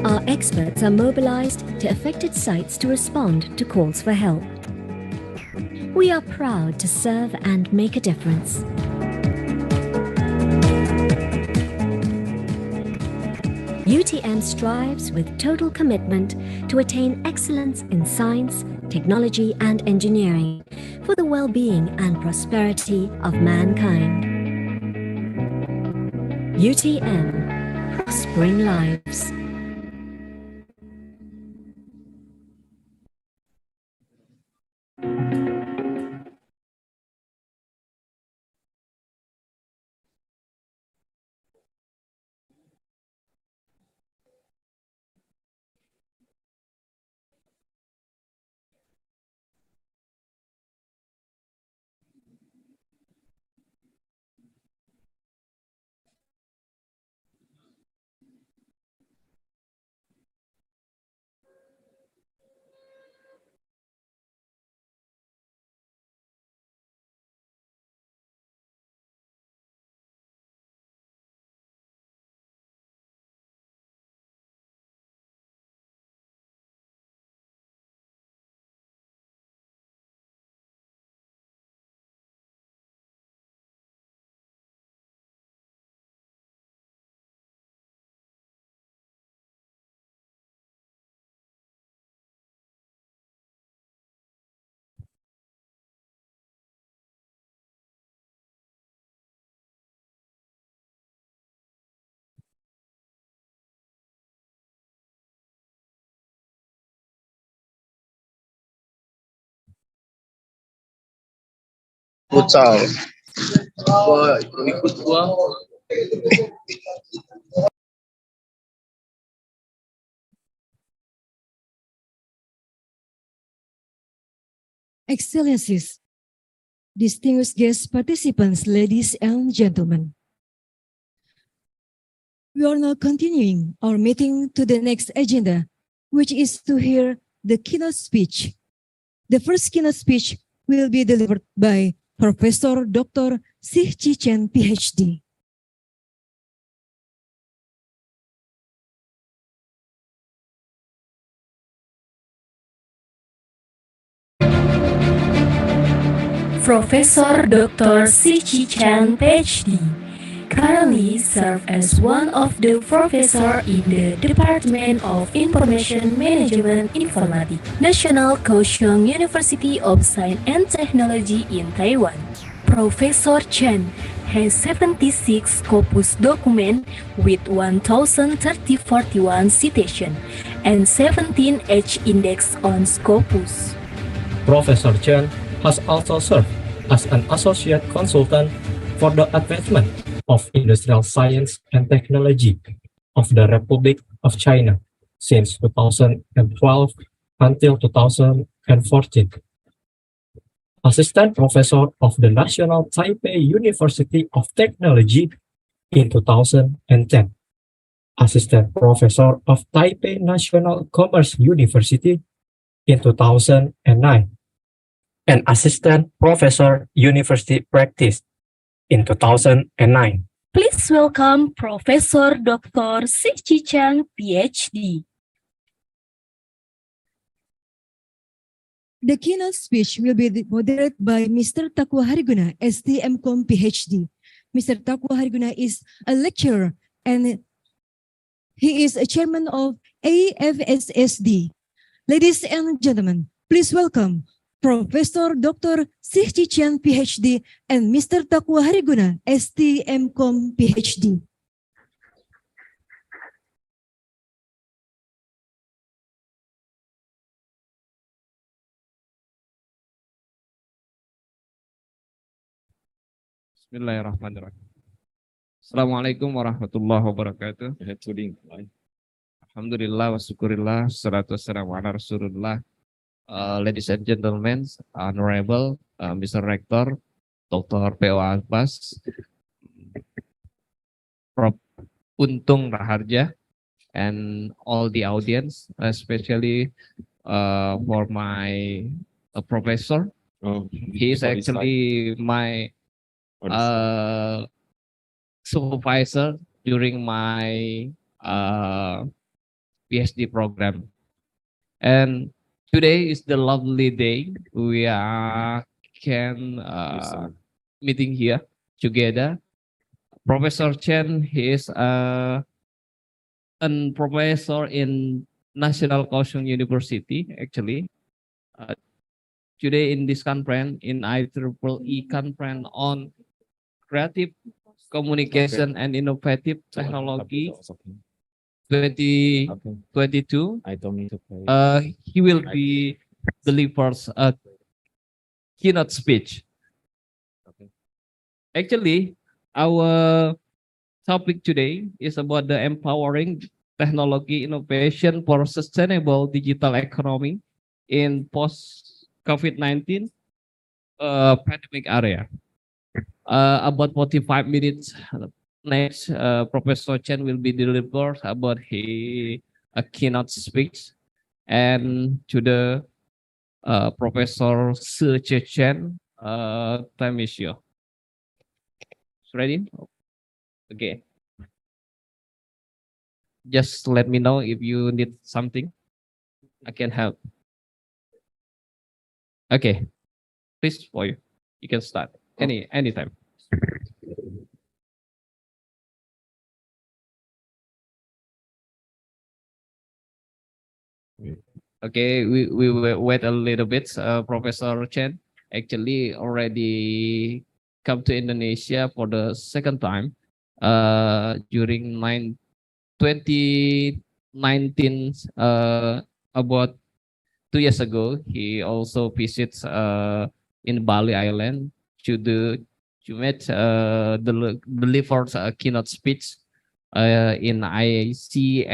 Our experts are mobilized to affected sites to respond to calls for help. We are proud to serve and make a difference. UTM strives with total commitment to attain excellence in science, technology, and engineering for the well-being and prosperity of mankind. UTM, prospering lives. Futsal. Gua ikut gua. Excellencies, distinguished guest participants, ladies and gentlemen. We are now continuing our meeting to the next agenda, which is to hear the keynote speech. The first keynote speech will be delivered by Professor Dr. Sih Chi Chen, PhD. Professor Dr. Sih Chi Chen, PhD, currently serves as one of the professors in the Department of Information Management Informatics, National Kaohsiung University of Science and Technology in Taiwan. Professor Chen has 76 Scopus documents with 1,041 citations and 17 H-index on Scopus. Professor Chen has also served as an associate consultant for the advancement of industrial science and technology of the Republic of China since 2012 until 2014. Assistant Professor of the National Taipei University of Technology in 2010. Assistant Professor of Taipei National Commerce University in 2009. And Assistant Professor University Practice in 2009. Please welcome Professor Dr. Sih Chi Chen, PhD. The keynote speech will be moderated by Mr. Takwa Hariguna, STM.Com, PhD. Mr. Takwa Hariguna is a lecturer and he is a chairman of AFSSD. Ladies and gentlemen, please welcome Professor Dr. Sih Chi Chen, PhD, and Mr. Takwa Hariguna, STM.Com, PhD. Bismillahirrahmanirrahim. Assalamualaikum warahmatullahi wabarakatuh. Alhamdulillah wa syukurillah, salatu wassalamu ala rasulullah. Ladies and gentlemen, Honorable Mr. Rector, Dr. P.O. Abbas, Prof. Untung Raharja, and all the audience, especially for my professor. He is actually my supervisor during my PhD program. And today is the lovely day. We are can meeting here together. Professor Chen, he is a professor in National Kaohsiung University, actually. Today in this conference, in IEEE conference on creative communication and innovative technology 2022, he will be delivers a keynote speech. Actually, our topic today is about the empowering technology innovation for sustainable digital economy in post-COVID-19 pandemic area. About 45 minutes next, Professor Chen will be delivered about a keynote speech, and to the Professor Shi Chen, time is yours. Ready? Okay. Just let me know if you need something. I can help. Okay. Please, for you. You can start anytime. Okay, we will wait a little bit. Professor Chen actually already come to Indonesia for the second time during 2019, about 2 years ago. He also visits in Bali Island to delivers a keynote speech in ICCIT.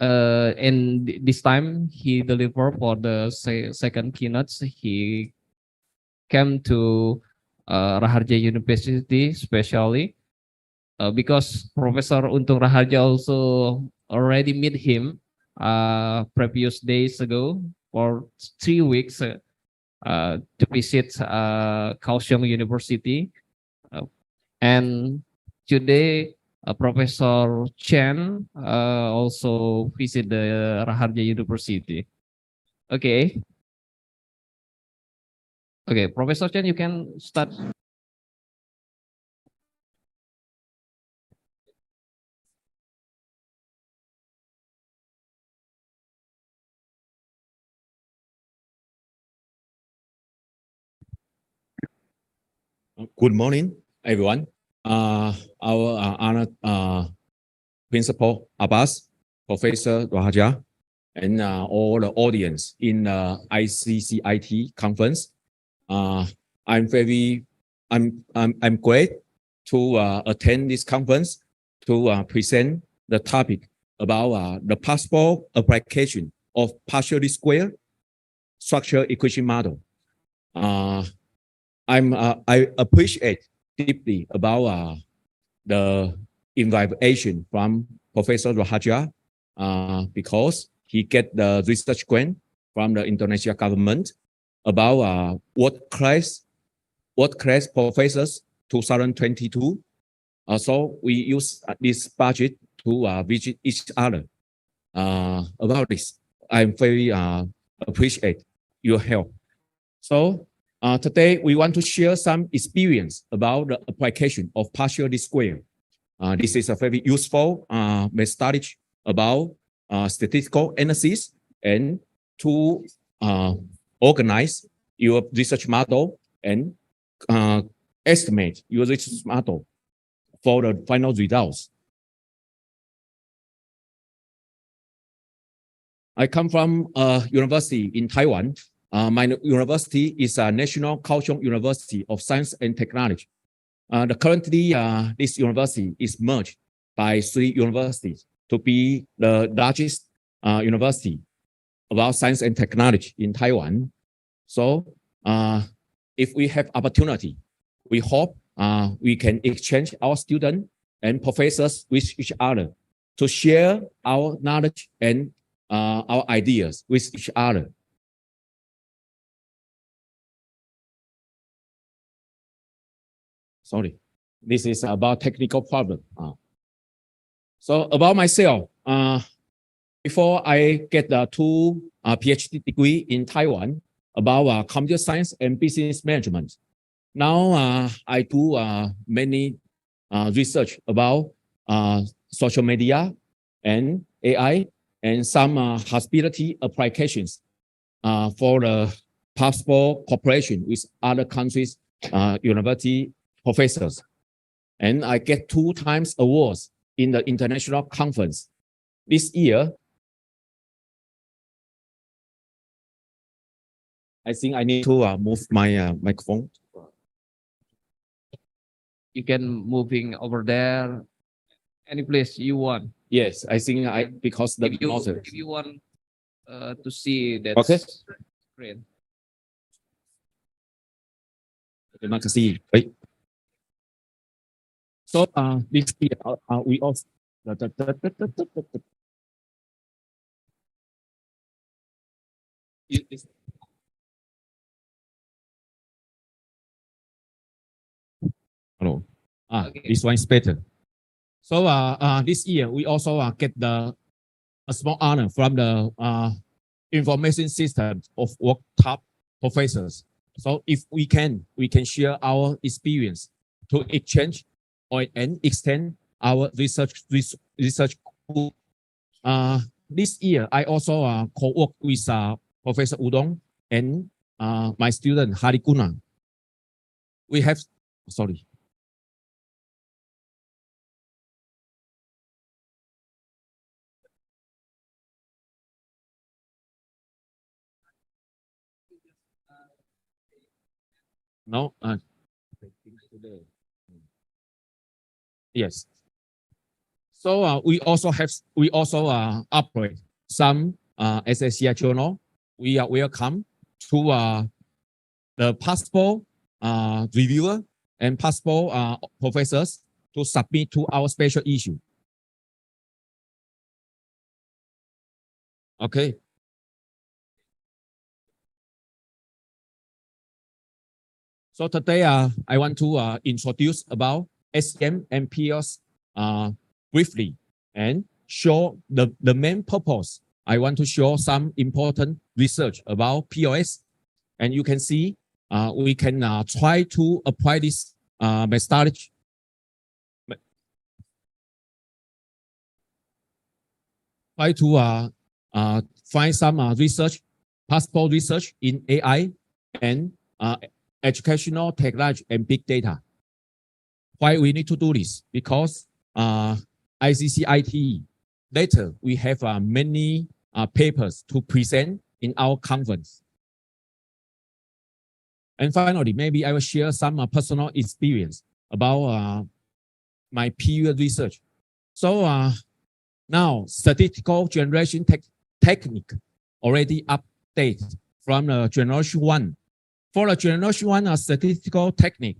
And this time he delivered for the second keynotes. He came to Raharja University especially because Professor Untung Raharja also already met him previous days ago for 3 weeks to visit Kaohsiung University. And today Professor Chen also visit the Raharja University. Okay. Okay, Professor Chen, you can start. Good morning, everyone. Our honored Principal Abbas, Professor Raharja, and all the audience in the ICCIT conference. I'm great to attend this conference to present the topic about the possible application of partially square structure equation model. I appreciate deeply about the invitation from Professor Raharja because he get the research grant from the Indonesia government about what class professors 2022. So we use this budget to visit each other about this. I'm very appreciate your help. So today we want to share some experience about the application of partially square. This is a very useful methodology about statistical analysis and to organize your research model and estimate your research model for the final results. I come from a university in Taiwan. My university is a National Kaohsiung University of Science and Technology. Currently, this university is merged by 3 universities to be the largest university about science and technology in Taiwan. So if we have opportunity, we hope we can exchange our students and professors with each other to share our knowledge and our ideas with each other. Sorry, this is about technical problem. So about myself, before I get the 2 PhD degree in Taiwan, about computer science and business management. Now I do many research about social media and AI and some hospitality applications for the possible cooperation with other countries' university professors. And I get 2 times awards in the international conference. This year, I think I need to move my microphone. You can moving over there, any place you want. Yes, I think because the if you want to see that screen. Terima kasih. Baik. So this year we also hello. This one is better. So this year we also get a small honor from the information system of work top professors. So if we can share our experience to exchange and extend our research. This year I also co-work with Professor Udong and my student Harikuna. We have sorry. No. Yes. So we also operate some SSCI journal. We are welcome to the possible reviewer and possible professors to submit to our special issue. Okay. So today I want to introduce about SEM and POS briefly and show the main purpose. I want to show some important research about POS, and you can see we can try to apply this methodology. Try to find some research, possible research in AI and educational technology and big data. Why we need to do this? Because ICCIT later we have many papers to present in our conference. And finally, maybe I will share some personal experience about my period research. So now statistical generation technique already updated from generation 1. For the generation 1 statistical technique,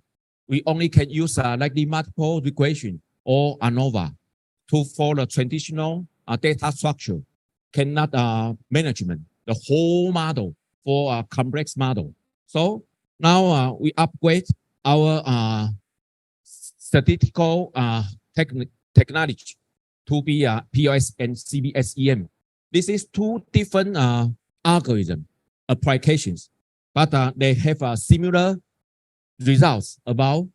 we only can use likely multiple regression or ANOVA for the traditional data structure, cannot management the whole model for a complex model. So now we upgrade our statistical technology to be POS and CBSEM. This is 2 different algorithm applications, but they have similar results about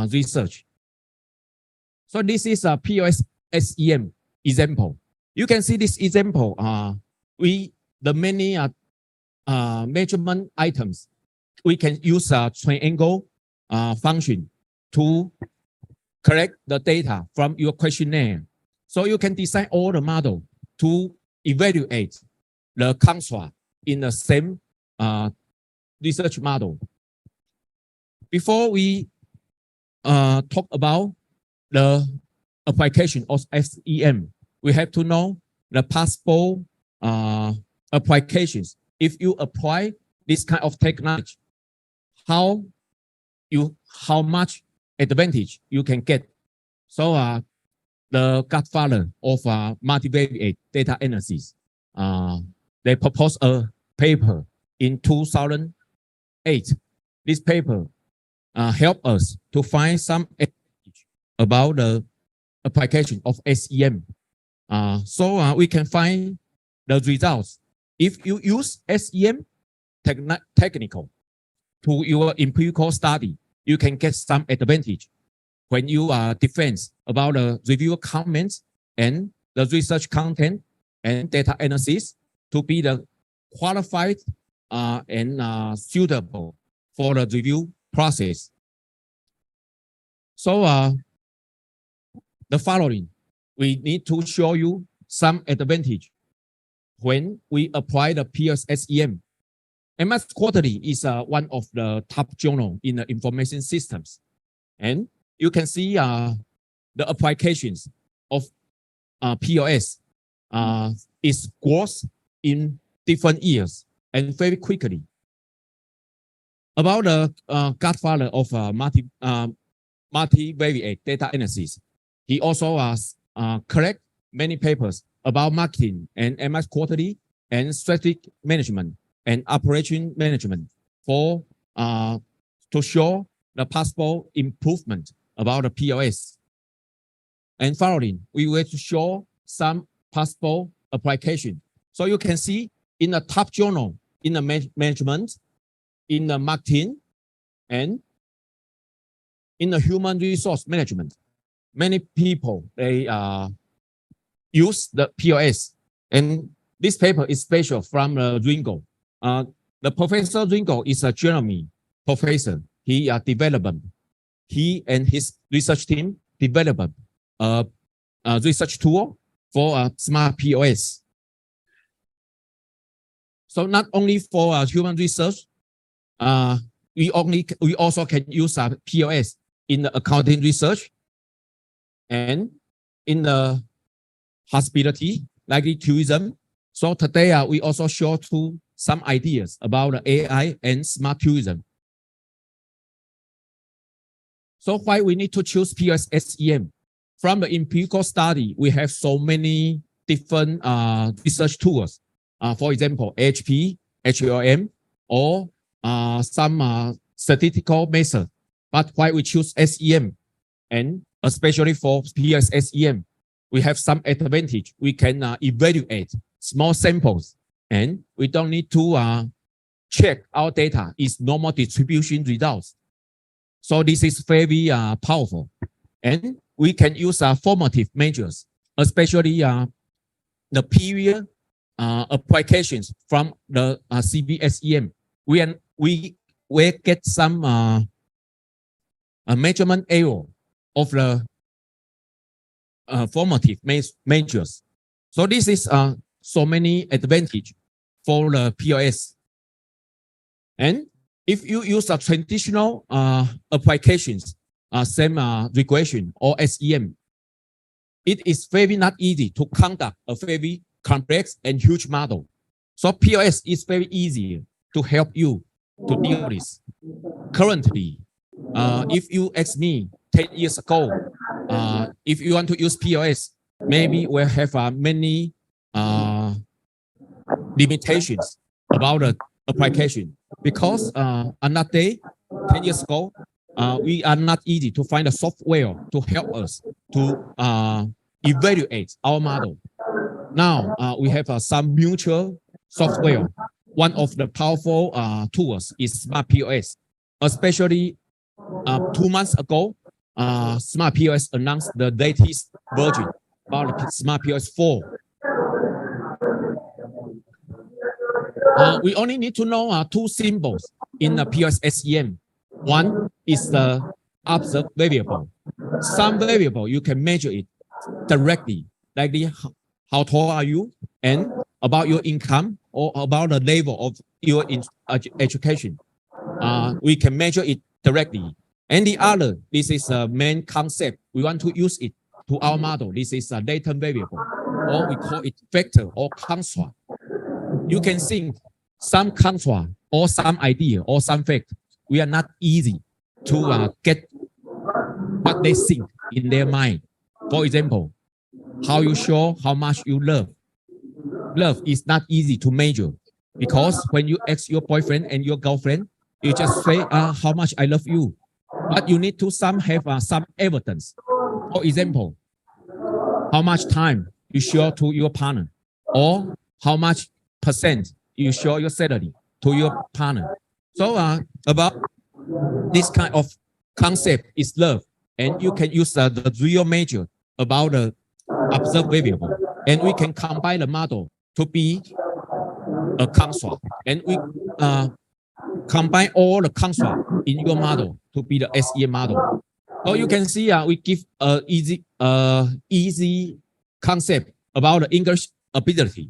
research. So this is a POS SEM example. You can see this example. The many measurement items, we can use a triangle function to collect the data from your questionnaire. So you can design all the model to evaluate the construct in the same research model. Before we talk about the application of SEM, we have to know the possible applications. If you apply this kind of technology, how much advantage you can get. So the godfather of multivariate data analysis, they proposed a paper in 2008. This paper helped us to find some advantage about the application of SEM. So we can find the results. If you use SEM, technical to your empirical study, you can get some advantage when you defense about the reviewer comments and the research content and data analysis to be the qualified and suitable for the review process. So the following, we need to show you some advantage when we apply the PSSEM. MS Quarterly is one of the top journal in the information systems. And you can see the applications of POS is grows in different years and very quickly. About the godfather of multivariate data analysis, he also collect many papers about marketing and MS Quarterly and strategic management and operation management for to show the possible improvement about the POS. And following, we will show some possible application. So you can see in the top journal, in the management, in the marketing, and in the human resource management, many people, they use the POS. And this paper is special from Ringo. The Professor Ringo is a German professor. He and his research team developed a research tool for smart POS. So not only for human research, we also can use POS in the accounting research and in the hospitality, like tourism. So today we also show some ideas about the AI and smart tourism. So why we need to choose PSSEM? From the empirical study, we have so many different research tools. For example, HP, HLM, or some statistical method. But why we choose SEM? And especially for PSSEM, we have some advantage. We can evaluate small samples, and we don't need to check our data is normal distribution results. So this is very powerful. And we can use formative measures, especially the period applications from the CBSEM. We will get some a measurement error of the formative measures. So this is so many advantage for the POS. And if you use a traditional applications, same regression or SEM, it is very not easy to conduct a very complex and huge model. So POS is very easy to help you to deal with this. Currently, if you ask me 10 years ago, if you want to use POS, maybe we'll have many limitations about the application, because on that day, 10 years ago, we are not easy to find a software to help us to evaluate our model. Now we have some mutual software. One of the powerful tools is Smart POS. Especially 2 months ago, Smart POS announced the latest version about the Smart POS 4. We only need to know 2 symbols in the POS-SEM. One is the observed variable. Some variable, you can measure it directly, like how tall are you, and about your income, or about the level of your education. We can measure it directly. And the other, this is a main concept. We want to use it to our model. This is a latent variable, or we call it vector or construct. You can think some construct or some idea or some fact. We are not easy to get what they think in their mind. For example, how you show how much you love. Love is not easy to measure, because when you ask your boyfriend and your girlfriend, you just say how much I love you. But you need to have some evidence. For example, how much time you show to your partner, or how much % you show your salary. to your partner. So about this kind of concept is love, and you can use the real measure about the observed variable, and we can combine the model to be a construct, and we combine all the construct in your model to be the SEM model. So you can see we give a easy concept about the English ability.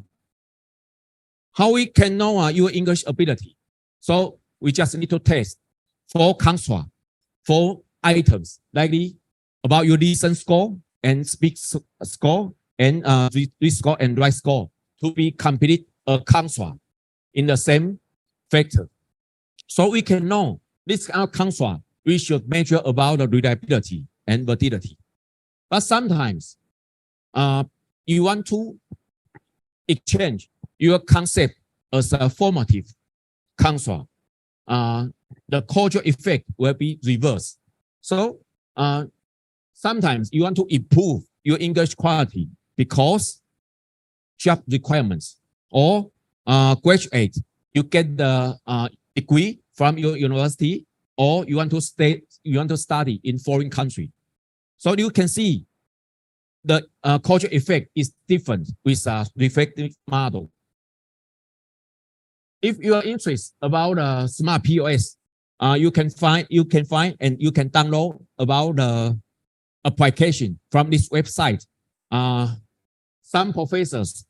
How we can know your English ability? So we just need to test 4 construct, 4 items, likely about your listen score and speak score and read score and write score to be complete a construct in the same factor. So we can know this kind of construct, we should measure about the reliability and validity. But sometimes you want to exchange your concept as a formative construct. The causal effect will be reversed. So sometimes you want to improve your English quality because job requirements or graduate, you get the degree from your university, or you want to study in foreign country. So you can see the causal effect is different with a reflective model. If you are interested about smart POS, you can find and you can download about the application from this website. Some professors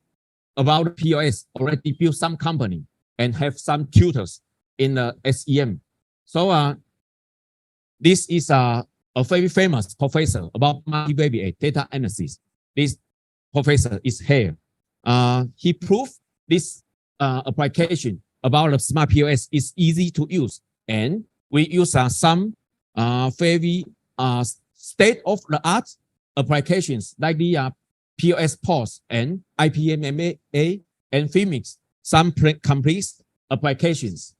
about POS already built some company and have some tutors in the SEM. So this is a very famous professor about multivariate data analysis. This professor is here. He proved this application about the smart POS is easy to use, and we use some very state-of-the-art applications like the POS POS and IPMMA and Phimix, some complete applications.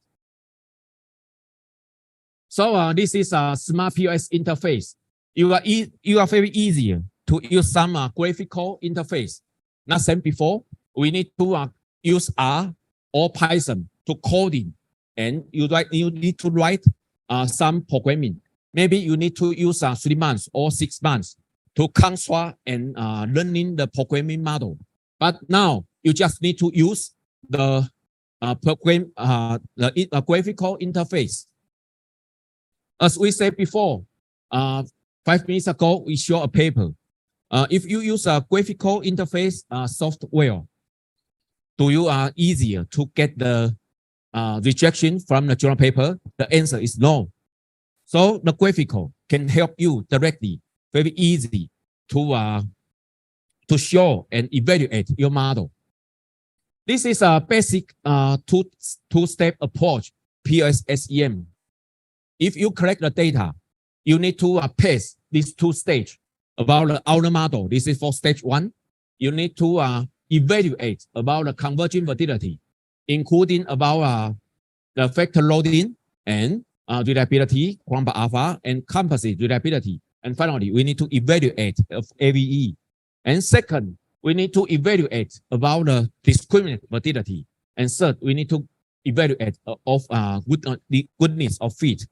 So this is a smart POS interface. You are very easier to use some graphical interface. Not same before. We need to use R or Python to coding, and you need to write some programming. Maybe you need to use 3 months or 6 months to construct and learning the programming model. But now you just need to use the graphical interface. As we said before, 5 minutes ago, we showed a paper. If you use a graphical interface software, do you easier to get the rejection from the journal paper? The answer is no. So the graphical can help you directly, very easy to show and evaluate your model. This is a basic two-step approach, POS SEM. If you collect the data, you need to pass these 2 stages about the outer model. This is for stage 1. You need to evaluate about the convergent validity, including about the factor loading and reliability, Cronbach alpha, and composite reliability. And finally, we need to evaluate of AVE. And second, we need to evaluate about the discriminant validity. And third, we need to evaluate of the goodness of fit.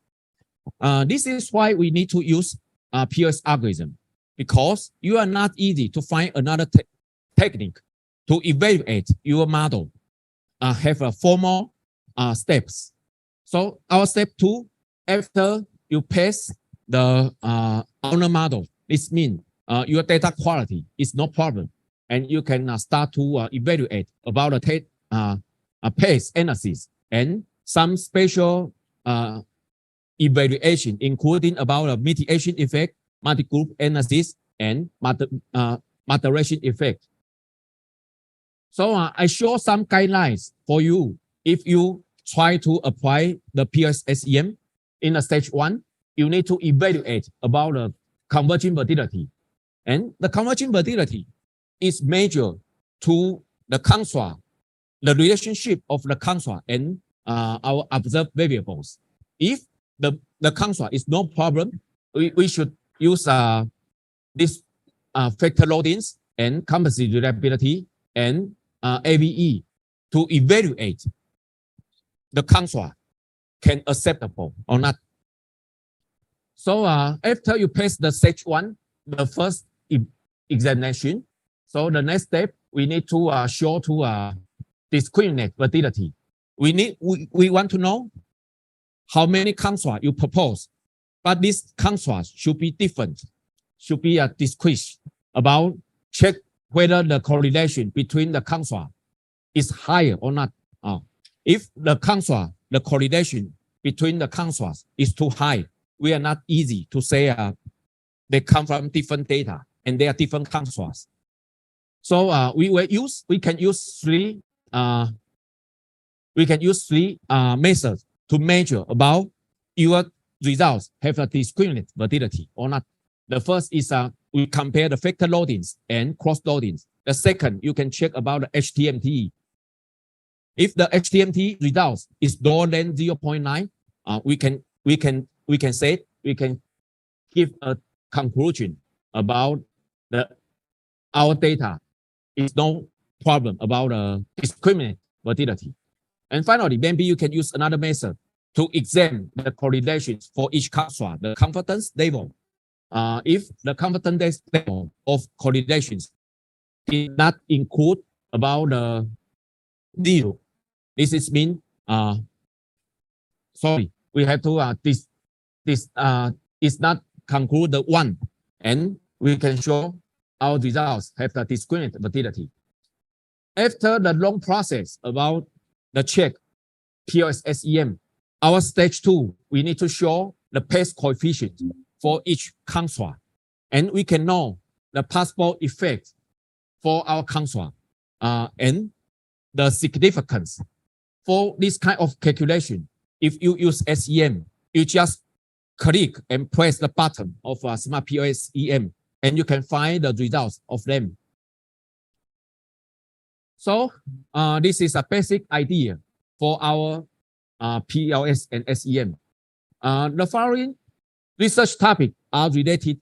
This is why we need to use POS algorithm, because you are not easy to find another technique to evaluate your model. Have a formal steps. So our step 2, after you pass the owner model, this means your data quality is no problem, and you can start to evaluate about the pace analysis and some special evaluation, including about a mitigation effect, multi-group analysis, and moderation effect. So I show some guidelines for you. If you try to apply the POS SEM in a stage 1, you need to evaluate about the convergent validity. And the convergent validity is measured to the construct, the relationship of the construct and our observed variables. If the construct is no problem, we should use this factor loadings and composite reliability and AVE to evaluate the contra can acceptable or not. So after you pass the stage 1, the first examination, so the next step, we need to show to discriminate validity. We want to know how many contra you propose, but this contra should be different, should be discrete about check whether the correlation between the contra is higher or not. If the correlation between the contrasts is too high, we are not easy to say they come from different data and they are different contrasts. So we can use three methods to measure about your results have a discriminate validity or not. The first is we compare the factor loadings and cross loadings. The second, you can check about the HTMT. If the HTMT results is lower than 0.9, we can give a conclusion about our data is no problem about discriminate validity. And finally, maybe you can use another method to examine the correlations for each contra, the confidence level. If the confidence level of correlations did not include about the 0, this is mean we have to this is not conclude the 1, and we can show our results have the discriminate validity. After the long process about the check POS SEM, our stage 2, we need to show the pace coefficient for each contra, and we can know the possible effect for our contra and the significance for this kind of calculation. If you use SEM, you just click and press the button of Smart POS EM, and you can find the results of them. So this is a basic idea for our PLS and SEM. The following research topics are related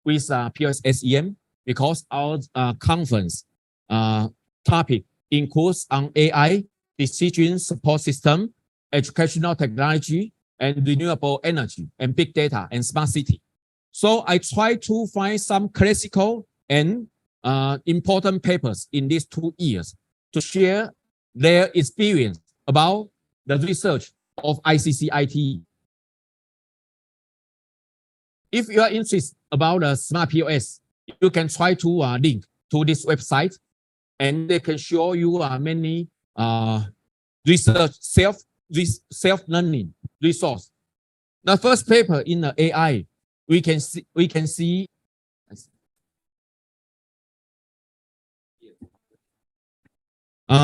with POS SEM because our conference topic includes on AI, decision support system, educational technology, and renewable energy, and big data, and smart city. So I try to find some classical and important papers in these 2 years to share their experience about the research of ICCIT. If you are interested about the smart POS, you can try to link to this website, and they can show you many research self-learning resource. The first paper in the AI, we can see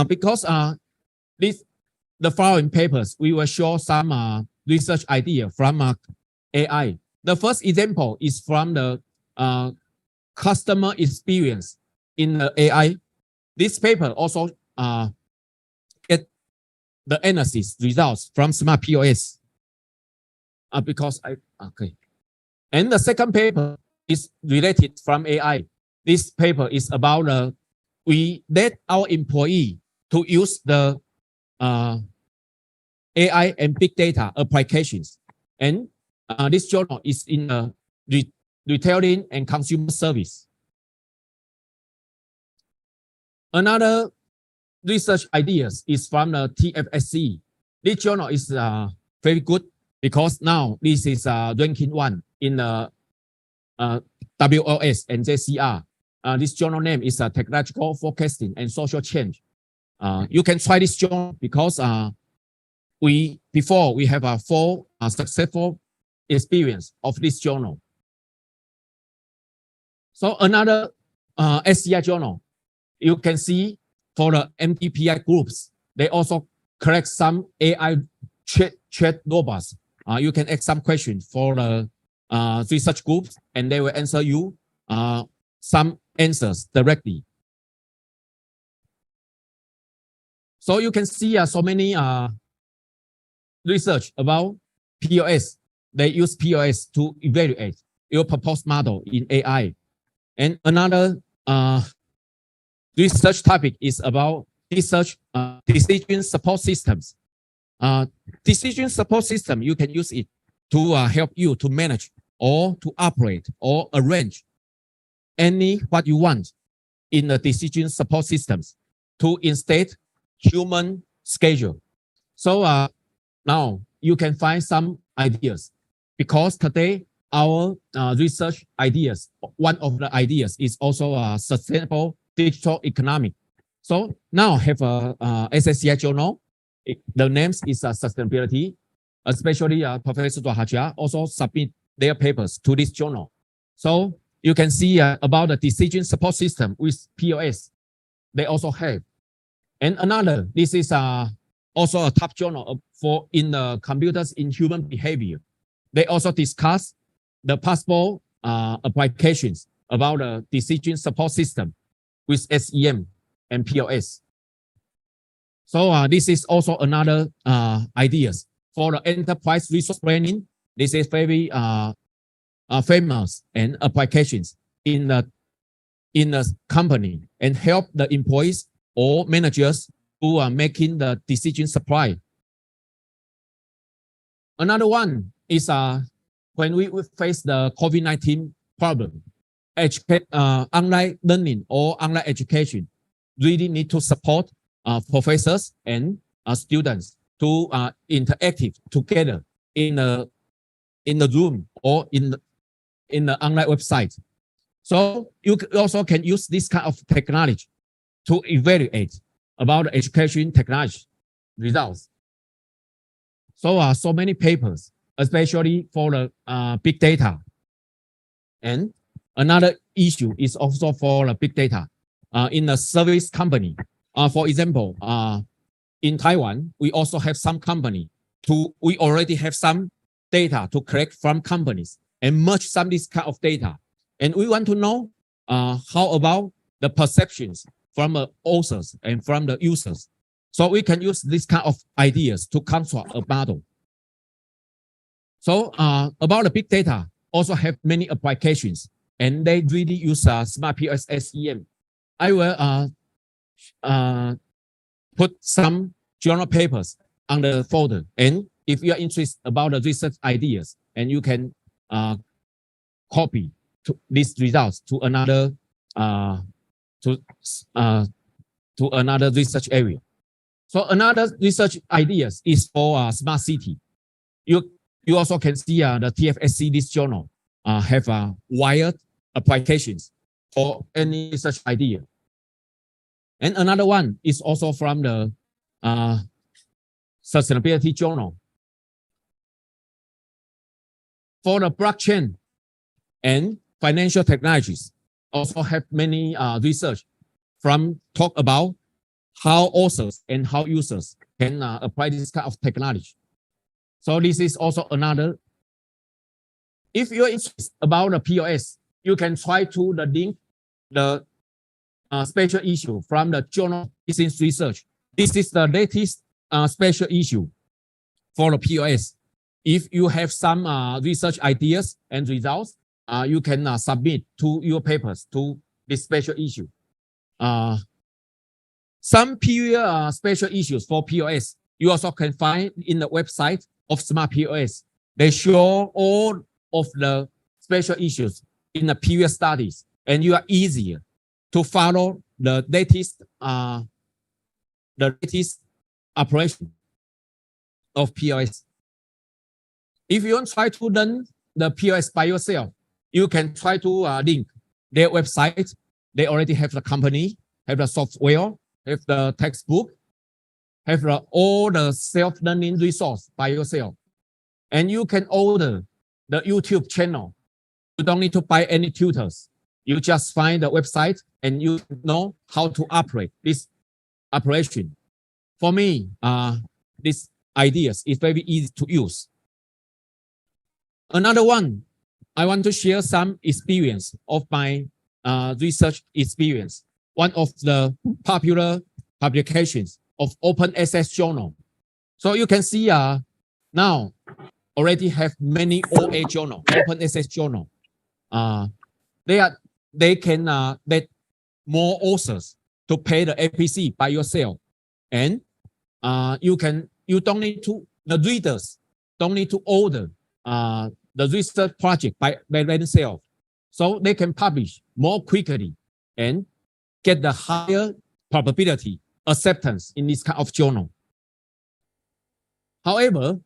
because the following papers, we will show some research idea from AI. The first example is from the customer experience in the AI. This paper also get the analysis results from Smart POS And the second paper is related from AI. This paper is about we let our employee to use the AI and big data applications. And this journal is in retailing and consumer service. Another research ideas is from the TFSC. This journal is very good because now this is ranking 1 in the WOS and JCR. This journal name is Technological Forecasting and Social Change. You can try this journal because we have 4 successful experience of this journal. So another SCI journal, you can see for the MDPI groups, they also collect some AI chat robots. You can ask some questions for the research groups, and they will answer you some answers directly. So you can see so many research about POS. They use POS to evaluate your proposed model in AI. And another research topic is about research decision support systems. Decision support system, you can use it to help you to manage or to operate or arrange any what you want in the decision support systems to instead human schedule. So now you can find some ideas because today our research ideas, one of the ideas is also sustainable digital economic. So now have a SSCI journal. The names is sustainability, especially Professor Haja also submit their papers to this journal. So you can see about the decision support system with POS. They also have. And another, this is also a top journal for in the computers in human behavior. They also discuss the possible applications about the decision support system with SEM and POS. So this is also another ideas for the enterprise resource planning. This is very famous and applications in the company and help the employees or managers who are making the decision supply. Another one is when we face the COVID-19 problem, online learning or online education really need to support professors and students to interactive together in the room or in the online website. So you also can use this kind of technology to evaluate about the education technology results. So so many papers, especially for the big data. And another issue is also for the big data in a service company. For example, in Taiwan, we also have some company we already have some data to collect from companies and merge some this kind of data. And we want to know how about the perceptions from the authors and from the users. So we can use this kind of ideas to construct a model. So about the big data, also have many applications, and they really use smart POS SEM. I will put some journal papers on the folder, and if you are interested about the research ideas, and you can copy these results to another to another research area. So another research ideas is for smart city. You also can see the TFSC, this journal, have wired applications for any research idea. And another one is also from the sustainability journal. For the blockchain and financial technologies, also have many research from talk about how authors and how users can apply this kind of technology. So this is also another. If you're interested about the POS, you can try to link the special issue from the journal Business Research. This is the latest special issue for the POS. If you have some research ideas and results, you can submit to your papers to this special issue. Some period special issues for POS, you also can find in the website of Smart POS. They show all of the special issues in the previous studies, and you are easier to follow the latest operation of POS. If you want to try to learn the POS by yourself, you can try to link their website. They already have the company, have the software, have the textbook, have all the self-learning resource by yourself. And you can order the YouTube channel. You don't need to buy any tutors. You just find the website and you know how to operate this operation. For me, these ideas is very easy to use. Another one, I want to share some experience of my research experience. One of the popular publications of Open Access Journal. So you can see now already have many OA journal, Open Access Journal. They can let more authors to pay the APC by yourself, and you can you don't need to, the readers don't need to order the research project by themselves. So they can publish more quickly and get the higher probability acceptance in this kind of journal. However,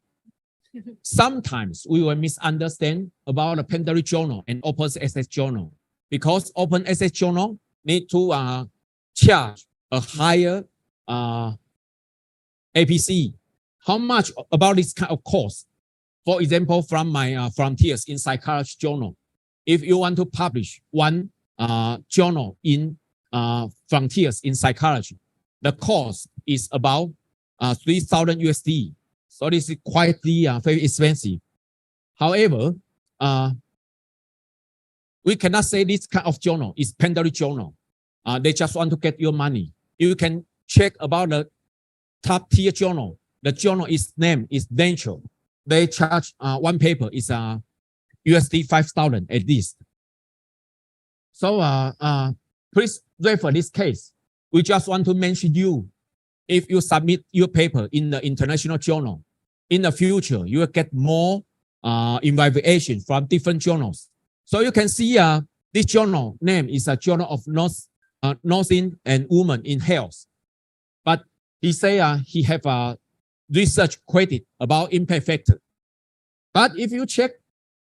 sometimes we will misunderstand about the Pandemic journal and open access journal, because open access journal need to charge a higher APC. How much about this kind of cost? For example, from my Frontiers in Psychology journal, if you want to publish one journal in Frontiers in Psychology, the cost is about 3,000 USD. So this is quite very expensive. However, we cannot say this kind of journal is Pandemic journal. They just want to get your money. You can check about the top tier journal. The journal is name is Nature. They charge one paper is USD 5,000 at least. So please refer this case. We just want to mention you. If you submit your paper in the international journal, in the future, you will get more evaluation from different journals. So you can see this journal name is a Journal of Nursing and Women in Health. But he say he have a research credit about impact factor. But if you check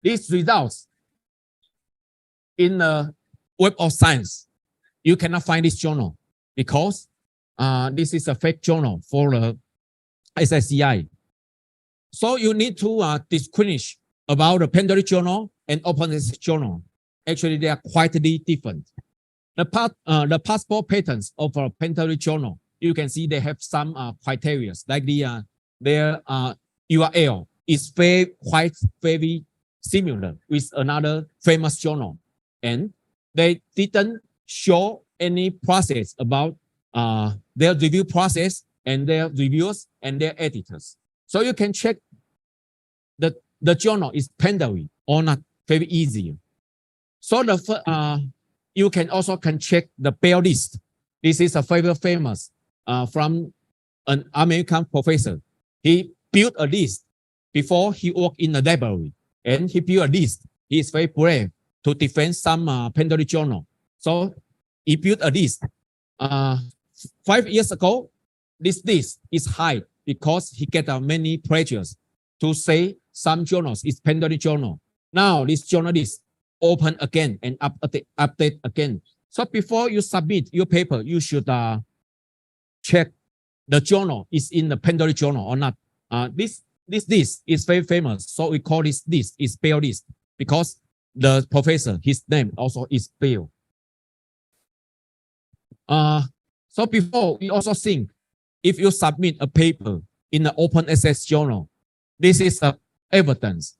these results in the Web of Science, you cannot find this journal because this is a fake journal for the ICCIT. So you need to distinguish about the Pandemic journal and open access journal. Actually, they are quite different. The passport patents of a Pandemic journal, you can see they have some criteria, like their URL is quite very similar with another famous journal, and they didn't show any process about their review process and their reviewers and their editors. So you can check that the journal is Pandemic or not, very easy. So you can also check the Bell list. This is a very famous from an American professor. He built a list before he worked in the library, and he built a list. He is very brave to defend some Pandemic journal. So he built a list. 5 years ago, this list is high because he get many pressures to say some journals is Pandemic journal. Now this journal is open again and update again. So before you submit your paper, you should check the journal is in the Pandemic journal or not. This list is very famous, so we call this list is Bell list because the professor, his name also is Bell. So before we also think, if you submit a paper in the open access journal, this is evidence.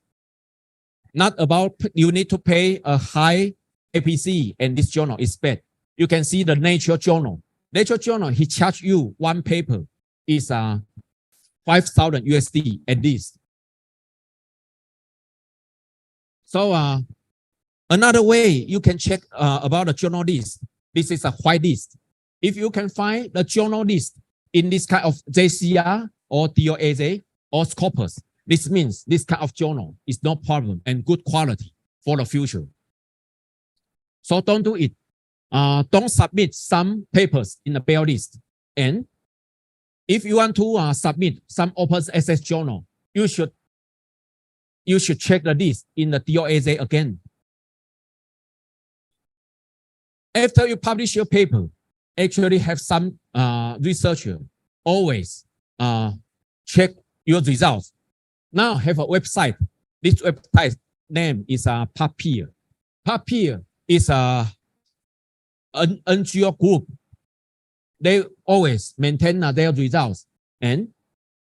Not about you need to pay a high APC and this journal is bad. You can see the Nature journal. Nature journal, he charge you one paper is 5,000 USD at least. So another way you can check about the journal list. This is a white list. If you can find the journal list in this kind of JCR or DOAJ or Scopus, this means this kind of journal is no problem and good quality for the future. So don't do it. Don't submit some papers in the Bell list. And if you want to submit some open access journal, you should check the list in the DOAJ again. After you publish your paper, actually have some researcher always check your results. Now have a website. This website name is PubPeer. PubPeer is an NGO group. They always maintain their results. And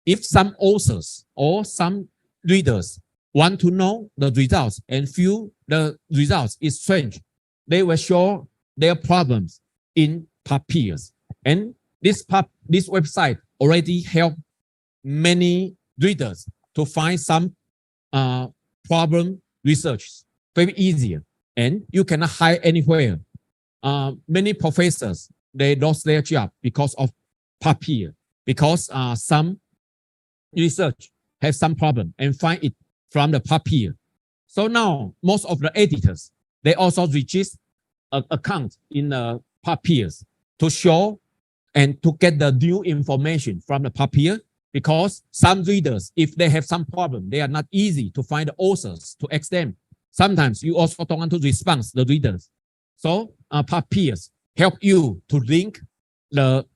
if some authors or some readers want to know the results and feel the results is strange, they will show their problems in PubPeers. And this website already helped many readers to find some problem research very easier, and you cannot hide anywhere. Many professors, they lost their job because of PubPeer, because some research have some problem and find it from the papier. So now most of the editors, they also register an account in the papiers to show and to get the new information from the papier, because some readers, if they have some problem, they are not easy to find the authors to ask them. Sometimes you also don't want to respond to the readers. So papiers help you to link the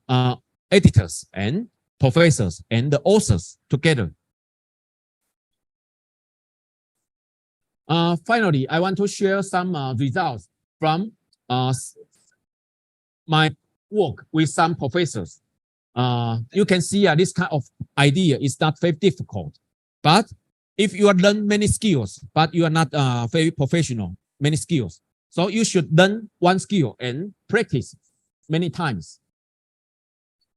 editors and professors and the authors together. Finally, I want to share some results from my work with some professors. You can see this kind of idea is not very difficult. But if you learn many skills, but you are not very professional, many skills, so you should learn one skill and practice many times.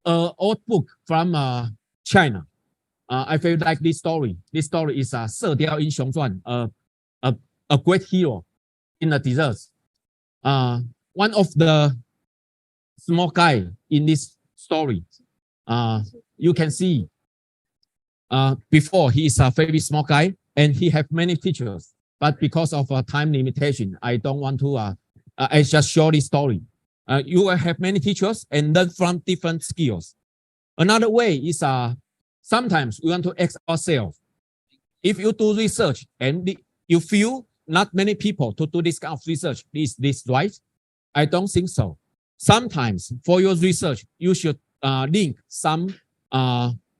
Old book from China. I very like this story. This story is 射雕英雄传, a great hero in the desert. One of the small guy in this story, you can see before he is a very small guy and he have many teachers, but because of a time limitation, I don't want to, I just show this story. You will have many teachers and learn from different skills. Another way is sometimes we want to ask ourselves, if you do research and you feel not many people to do this kind of research, is this right? I don't think so. Sometimes for your research, you should link some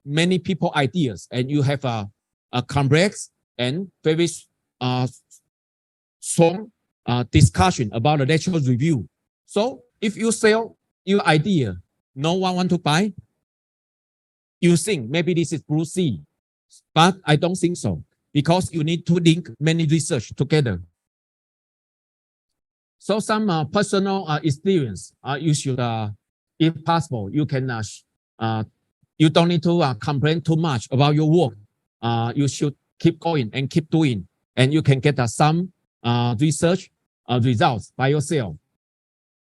many people ideas, and you have a complex and very strong discussion about the lecture review. So if you sell your idea, no one want to buy, you think maybe this is Bruce C, but I don't think so, because you need to link many research together. So some personal experience, you should, if possible, you can, you don't need to complain too much about your work. You should keep going and keep doing, and you can get some research results by yourself.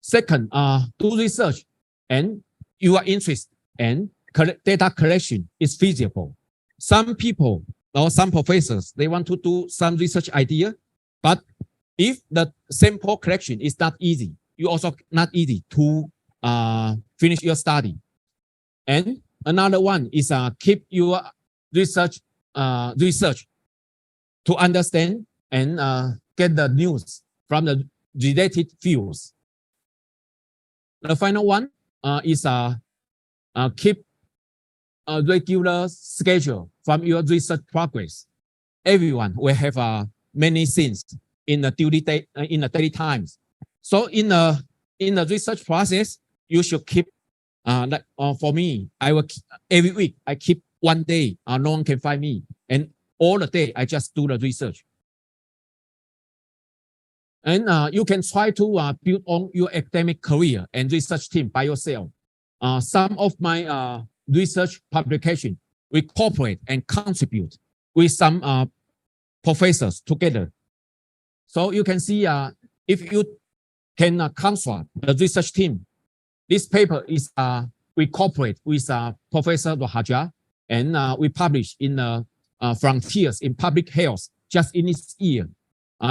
Second, do research and you are interested and data collection is feasible. Some people or some professors, they want to do some research idea, but if the sample collection is not easy, you also not easy to finish your study. And another one is keep your research to understand and get the news from the related fields. The final one is keep a regular schedule from your research progress. Everyone will have many things in the daily times. So in the research process, you should keep like for me, I will every week I keep 1 day. No one can find me, and all the day I just do the research. And you can try to build on your academic career and research team by yourself. Some of my research publication, we cooperate and contribute with some professors together. So you can see if you can construct the research team, this paper is we cooperate with Professor Rahaja, and we publish in Frontiers in Public Health just in this year.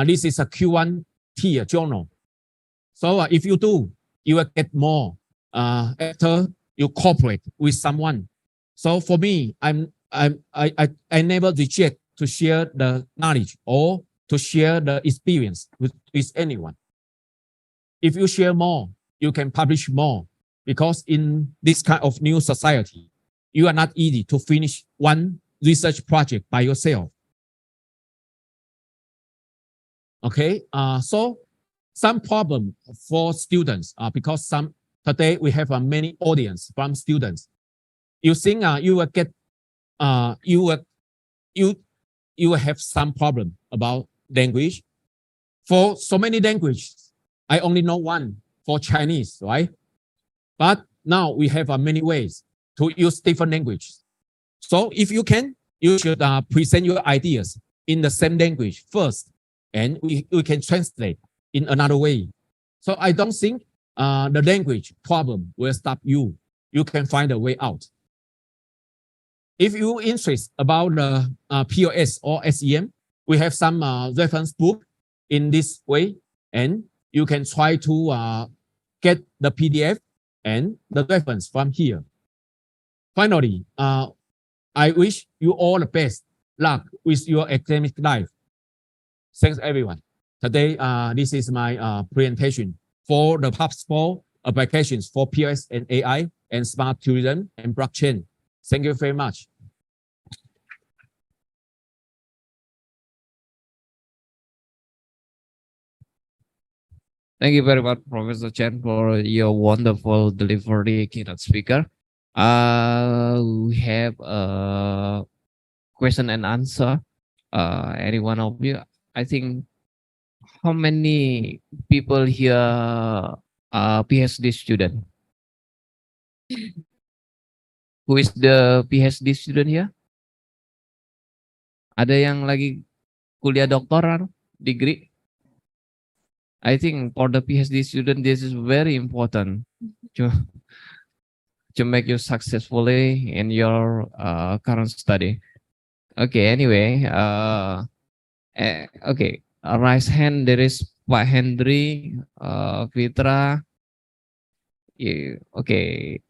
This is a Q1 tier journal. So if you do, you will get more after you cooperate with someone. So for me, I never reject to share the knowledge or to share the experience with anyone. If you share more, you can publish more, because in this kind of new society, you are not easy to finish one research project by yourself. Okay, so some problem for students, because today we have many audience from students. You think you will get, you will have some problem about language. For so many languages, I only know one for Chinese, right? But now we have many ways to use different languages. So if you can, you should present your ideas in the same language first, and we can translate in another way. So I don't think the language problem will stop you. You can find a way out. If you interest about the POS or SEM, we have some reference book in this way, and you can try to get the PDF and the reference from here. Finally, I wish you all the best luck with your academic life. Thanks, everyone. Today, this is my presentation for the PubSport applications for POS and AI and smart tourism and blockchain. Thank you very much. Thank you very much, Professor Chen, for your wonderful delivery, keynote speaker. We have a question and answer. Any one of you? I think how many people here are PhD student? Who is the PhD student here? Ada yang lagi kuliah doktoral, degree? I think for the PhD student, this is very important to make you successfully in your current study. Okay, anyway, okay, raise hand, there is Pak Hendry, Fitra. Yeah, okay.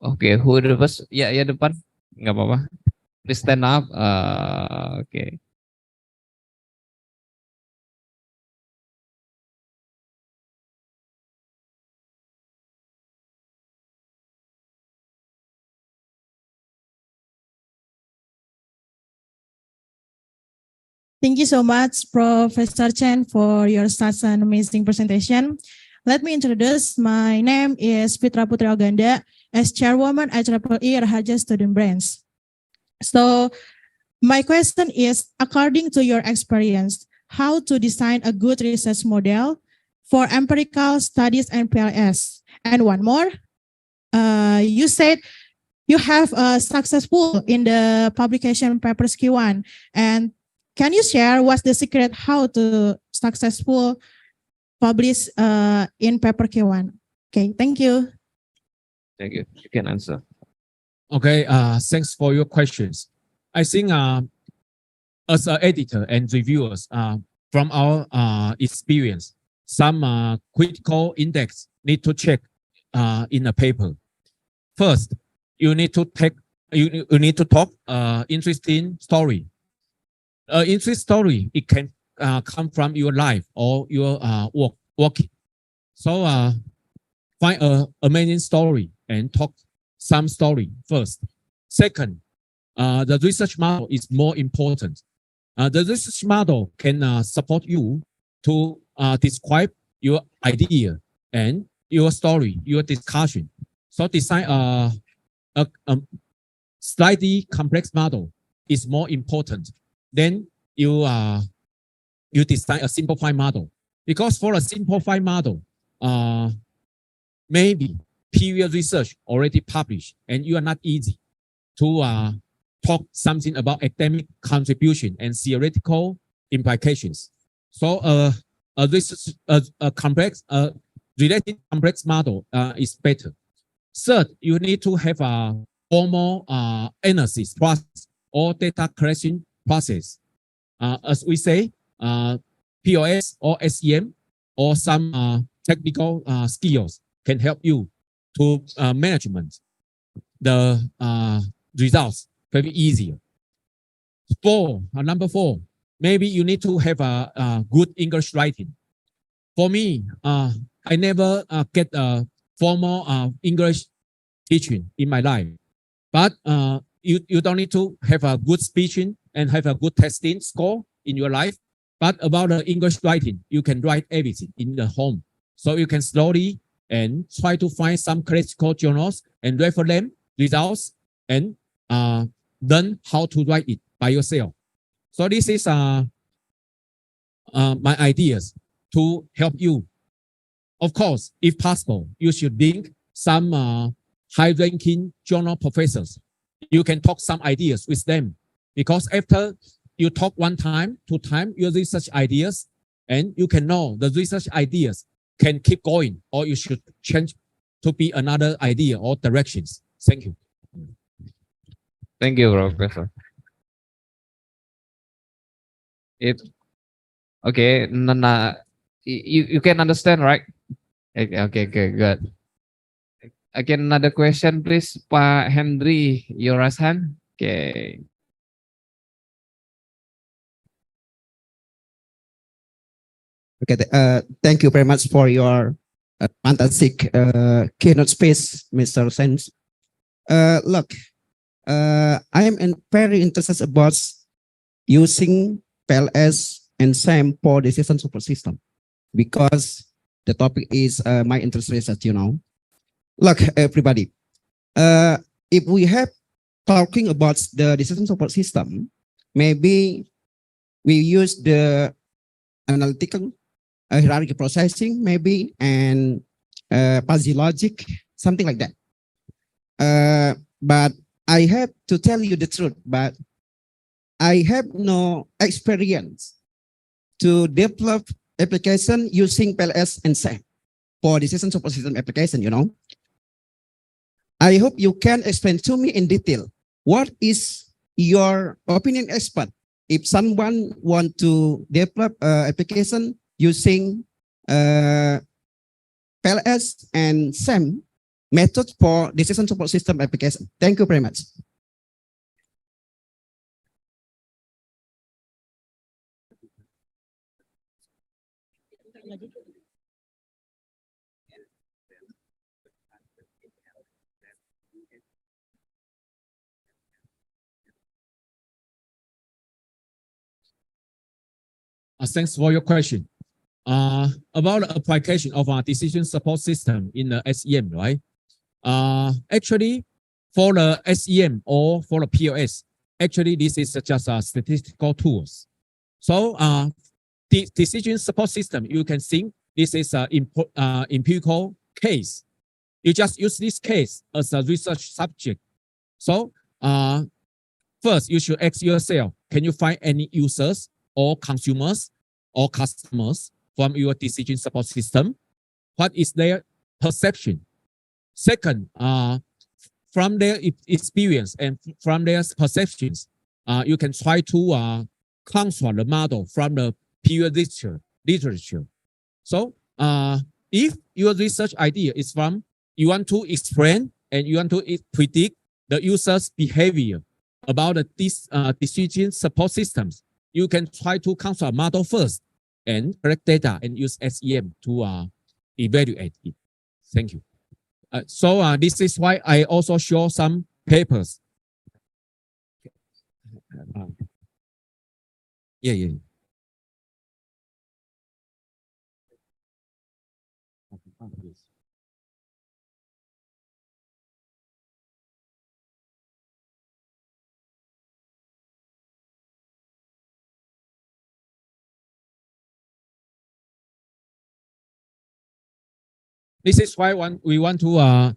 Okay, who the first? Ya, ya depan, nggak apa-apa. Please stand up. Okay. Thank you so much, Professor Chen, for your such an amazing presentation. Let me introduce. My name is Fitra Putri Oganda. As chairwoman IEEE Raharja Student Branch. So my question is, according to your experience, how to design a good research model for empirical studies and PLS? And one more, you said you have successful in the publication papers Q1, and can you share what's the secret how to successful publish in paper Q1? Okay, thank you. Thank you. You can answer. Okay, thanks for your questions. I think as an editor and reviewers, from our experience, some critical index need to check in a paper. First, you need to talk interesting story. Interesting story, it can come from your life or your work. So find an amazing story and talk some story first. Second, the research model is more important. The research model can support you to describe your idea and your story, your discussion. So design a slightly complex model is more important. Then you design a simplified model, because for a simplified model, maybe period research already published and you are not easy to talk something about academic contribution and theoretical implications. So a complex, related complex model is better. Third, you need to have a formal analysis process or data collection process. As we say, POS or SEM or some technical skills can help you to management the results very easier. Number four, maybe you need to have a good English writing. For me, I never get a formal English teaching in my life, but you don't need to have a good speaking and have a good testing score in your life. But about the English writing, you can write everything in the home. So you can slowly and try to find some classical journals and refer them results and learn how to write it by yourself. So this is my ideas to help you. Of course, if possible, you should link some high-ranking journal professors. You can talk some ideas with them, because after you talk one time, two times, your research ideas, and you can know the research ideas can keep going, or you should change to be another idea or directions. Thank you. Thank you, Professor. Okay, Nana, you can understand, right? Okay, good. Again, another question, please, Pak Henry, your raise hand. Okay. Okay, thank you very much for your fantastic keynote speech, Mr. Sens. Look, I am very interested about using PLS and SAM for decision support system because the topic is my interest research, you know. Look, everybody, if we have talking about the decision support system, maybe we use the analytical hierarchy processing, maybe, and fuzzy logic, something like that. But I have to tell you the truth, but I have no experience to develop application using PLS and SAM for decision support system application, you know. I hope you can explain to me in detail, what is your opinion expert if someone want to develop application using PLS and SAM method for decision support system application. Thank you very much. Thanks for your question. About the application of our decision support system in the SEM, right? Actually, for the SEM or for the POS, actually this is just statistical tools. So the decision support system, you can think this is an empirical case. You just use this case as a research subject. So first, you should ask yourself, can you find any users or consumers or customers from your decision support system? What is their perception? Second, from their experience and from their perceptions, you can try to construct the model from the peer literature. So if your research idea is from, you want to explain and you want to predict the user's behavior about this decision support systems, you can try to construct a model first and collect data and use SEM to evaluate it. Thank you. So this is why I also show some papers. Yeah. This is why we want to,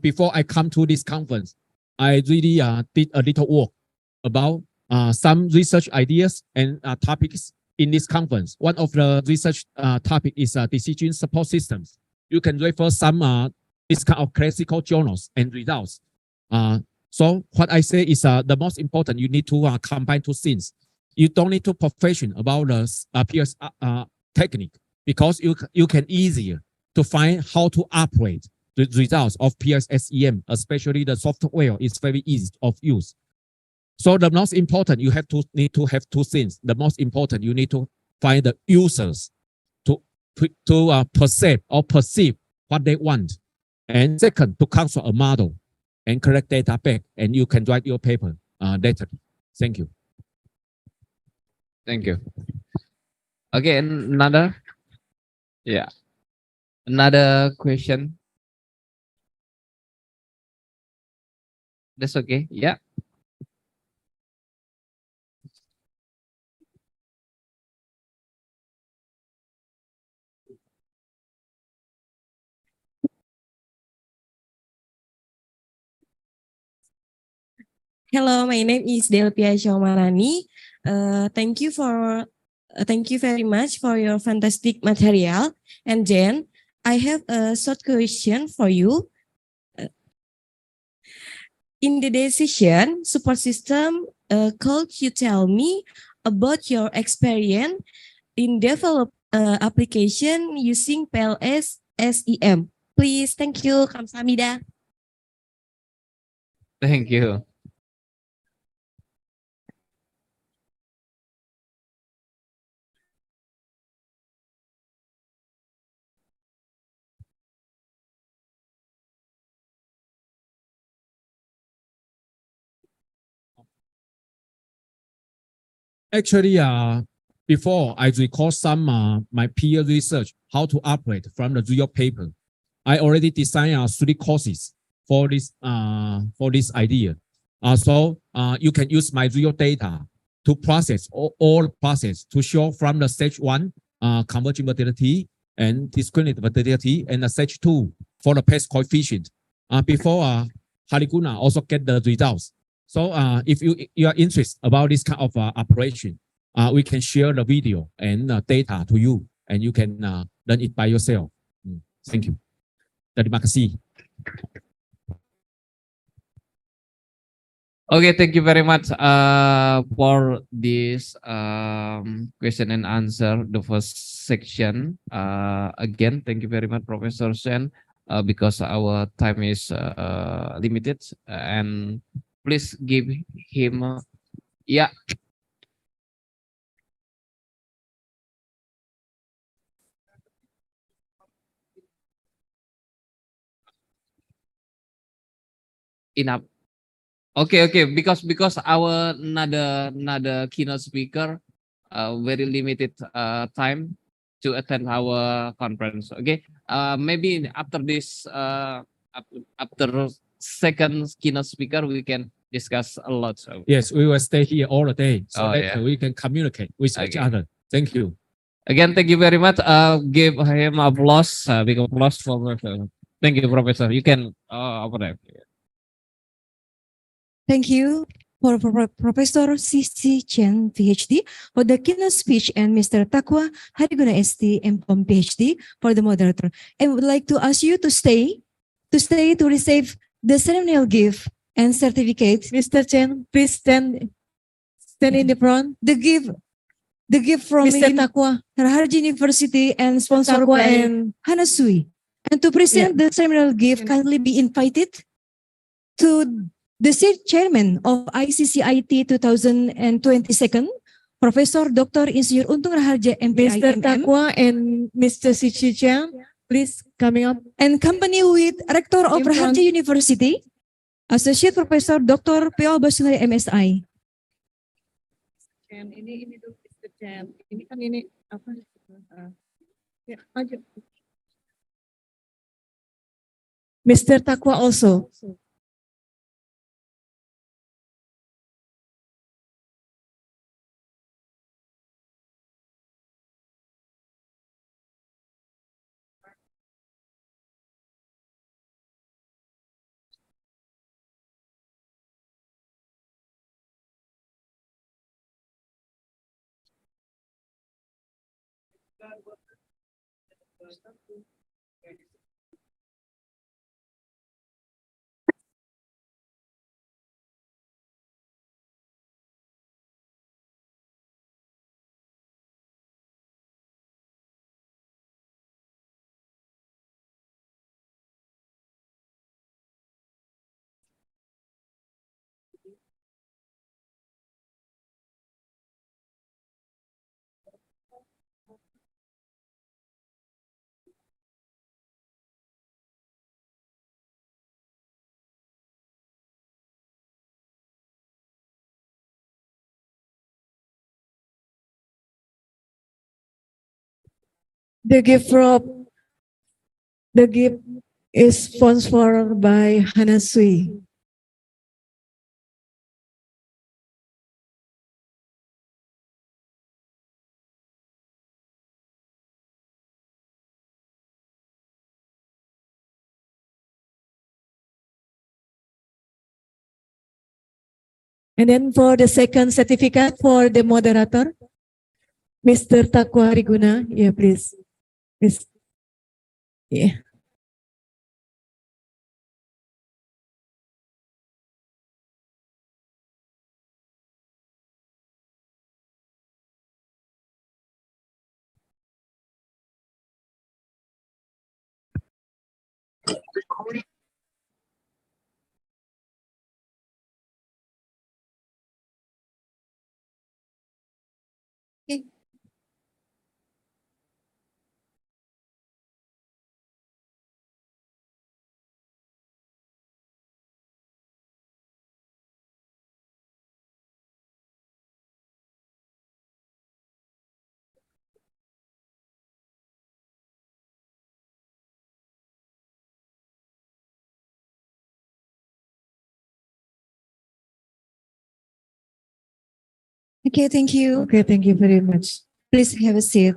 before I come to this conference, I really did a little work about some research ideas and topics in this conference. One of the research topic is decision support systems. You can refer some this kind of classical journals and results. So what I say is the most important, you need to combine two things. You don't need to profession about the PS technique because you can easier to find how to operate the results of PSSEM, especially the software is very easy of use. So the most important, you need to have two things. The most important, you need to find the users to perceive what they want. And second, to construct a model and collect data back, and you can write your paper later. Thank you. Thank you. Okay, another. Yeah. Another question. That's okay. Yeah. Hello, my name is Delpia Shomarani. Thank you very much for your fantastic material. And Jen, I have a short question for you. In the decision support system, could you tell me about your experience in develop application using PLS SEM? Please, thank you. 감사합니다. Thank you. Actually, before I record some my peer research how to operate from the real paper, I already designed 3 courses for this idea. So you can use my real data to process all process to show from the stage 1 converging validity and discriminant validity, and the stage 2 for the pace coefficient. Before Hariguna also get the results. So if you are interested about this kind of operation, we can share the video and data to you, and you can learn it by yourself. Thank you. Terima kasih. Okay, thank you very much for this question and answer, the first section. Again, thank you very much, Professor Shen, because our time is limited, and please give him, yeah. Enough. Okay, because our another keynote speaker very limited time to attend our conference. Okay, maybe after this after second keynote speaker we can discuss a lot. So. Yes, we will stay here all the day so that yeah. we can communicate with each other. Thank you. Again, thank you very much. Give him applause, big applause for Professor. Thank you, Professor. You can over there. Thank you for Professor C.C. Chen, PhD, for the keynote speech, and Mr. Takwa Hariguna, ST, MPhom, PhD, for the moderator. I would like to ask you to stay to receive the ceremonial gift and certificate. Mr. Chen, please stand in the front. The gift from Mr. Takwa, Raharja University and sponsored Takwa by and Hanasui. And to present the ceremonial gift, kindly be invited to the chairman of ICCIT 2022, Professor Dr. Insinyur Untung Raharja, MPIMM. Mr. Takwa and Mr. C.C. Chen, please coming up. And company with Rector of Raharja University, Associate Professor Dr. P.O. Basunari, MSI. Ini dulu Mr. Chen. Ini kan ini apa? Ya, maju. Mr. Takwa also. The gift is sponsored by Hanasui. And then for the second certificate for the moderator, Mr. Takwa Hariguna, yeah, please. Please. Yeah. Okay, thank you. Okay, thank you very much. Please have a seat.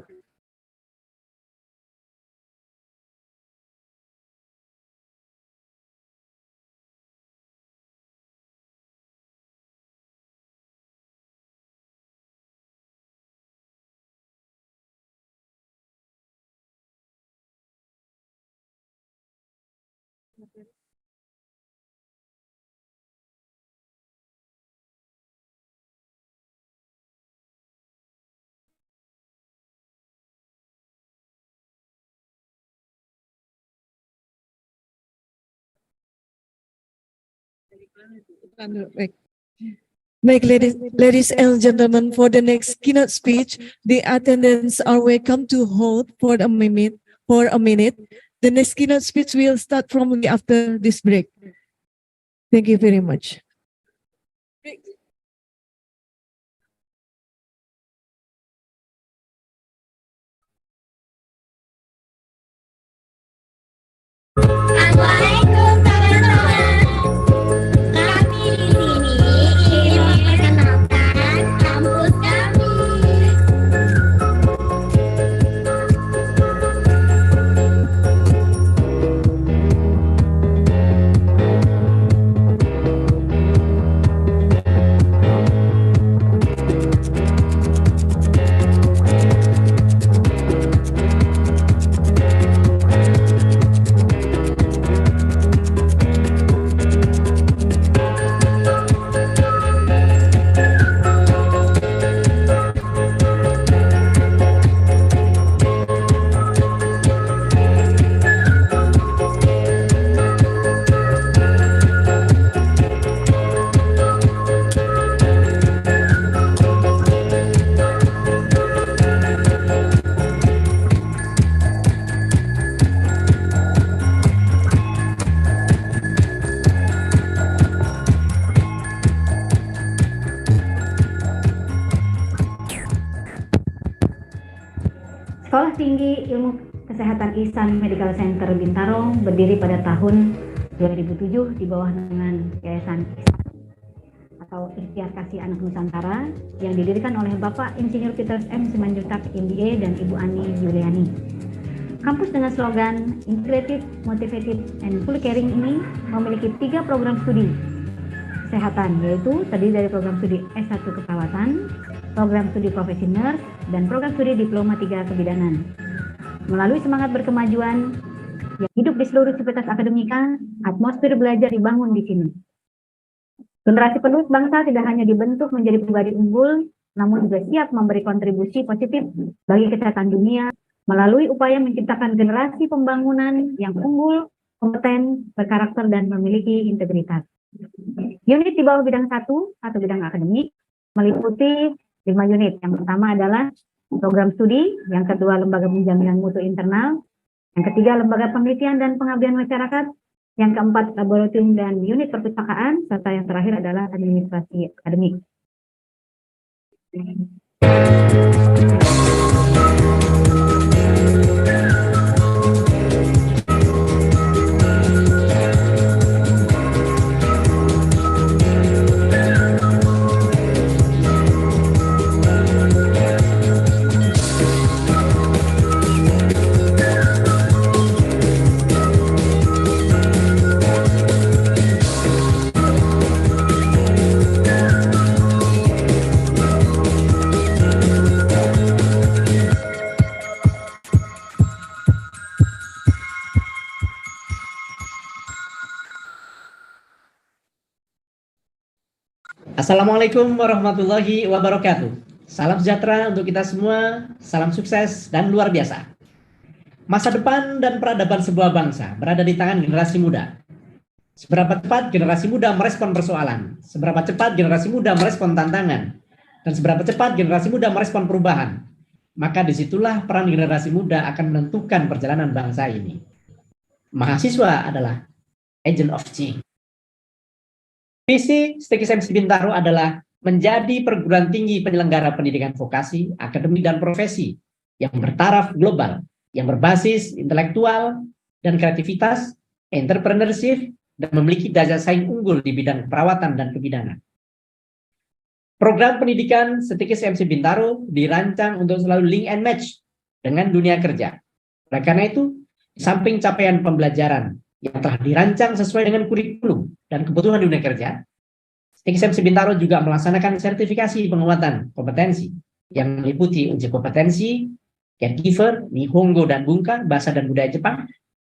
Make ladies and gentlemen, for the next keynote speech, the attendants are welcome to hold for a minute. The next keynote speech will start promptly after this break. Thank you very much. Assalamualaikum teman-teman. Kami di sini ingin memperkenalkan kampus kami. Sekolah Tinggi Ilmu Kesehatan Ihsan Medical Center Bintaro berdiri pada tahun 2007 di bawah naungan Yayasan ICCIT atau Ikhtiar Kasih Anak Nusantara yang didirikan oleh Bapak Insinyur Peter M. Simanjuntak MBA dan Ibu Ani Yuliani. Kampus dengan slogan Integrated, Motivated, and Fully Caring ini memiliki 3 program studi kesehatan, yaitu terdiri dari program studi S1 Keperawatan, program studi profesi nurse, dan program studi diploma 3 kebidanan. Melalui semangat berkemajuan yang hidup di seluruh sivitas akademika, atmosfer belajar dibangun di sini. Generasi penerus bangsa tidak hanya dibentuk menjadi pribadi unggul, namun juga siap memberi kontribusi positif bagi kesehatan dunia melalui upaya menciptakan generasi pembangunan yang unggul, kompeten, berkarakter, dan memiliki integritas. Unit di bawah bidang 1 atau bidang akademik meliputi 5 unit. Yang pertama adalah program studi, yang kedua lembaga penjaminan mutu internal, yang ketiga lembaga penelitian dan pengabdian masyarakat, yang keempat laboratorium dan unit perpustakaan, serta yang terakhir adalah administrasi akademik. Assalamualaikum warahmatullahi wabarakatuh. Salam sejahtera untuk kita semua, salam sukses dan luar biasa. Masa depan dan peradaban sebuah bangsa berada di tangan generasi muda. Seberapa cepat generasi muda merespon persoalan, seberapa cepat generasi muda merespon tantangan, dan seberapa cepat generasi muda merespon perubahan, maka disitulah peran generasi muda akan menentukan perjalanan bangsa ini. Mahasiswa adalah agent of change. Visi STIK ICCIT Bintaro adalah menjadi perguruan tinggi penyelenggara pendidikan vokasi, akademik, dan profesi yang bertaraf global, yang berbasis intelektual dan kreativitas, entrepreneurship, dan memiliki daya saing unggul di bidang perawatan dan kebidanan. Program pendidikan STIK ICCIT Bintaro dirancang untuk selalu link and match dengan dunia kerja. Oleh karena itu, di samping capaian pembelajaran yang telah dirancang sesuai dengan kurikulum dan kebutuhan dunia kerja, STIK ICCIT Bintaro juga melaksanakan sertifikasi penguatan kompetensi yang meliputi uji kompetensi, caregiver, Nihongo dan Bunka, bahasa dan budaya Jepang,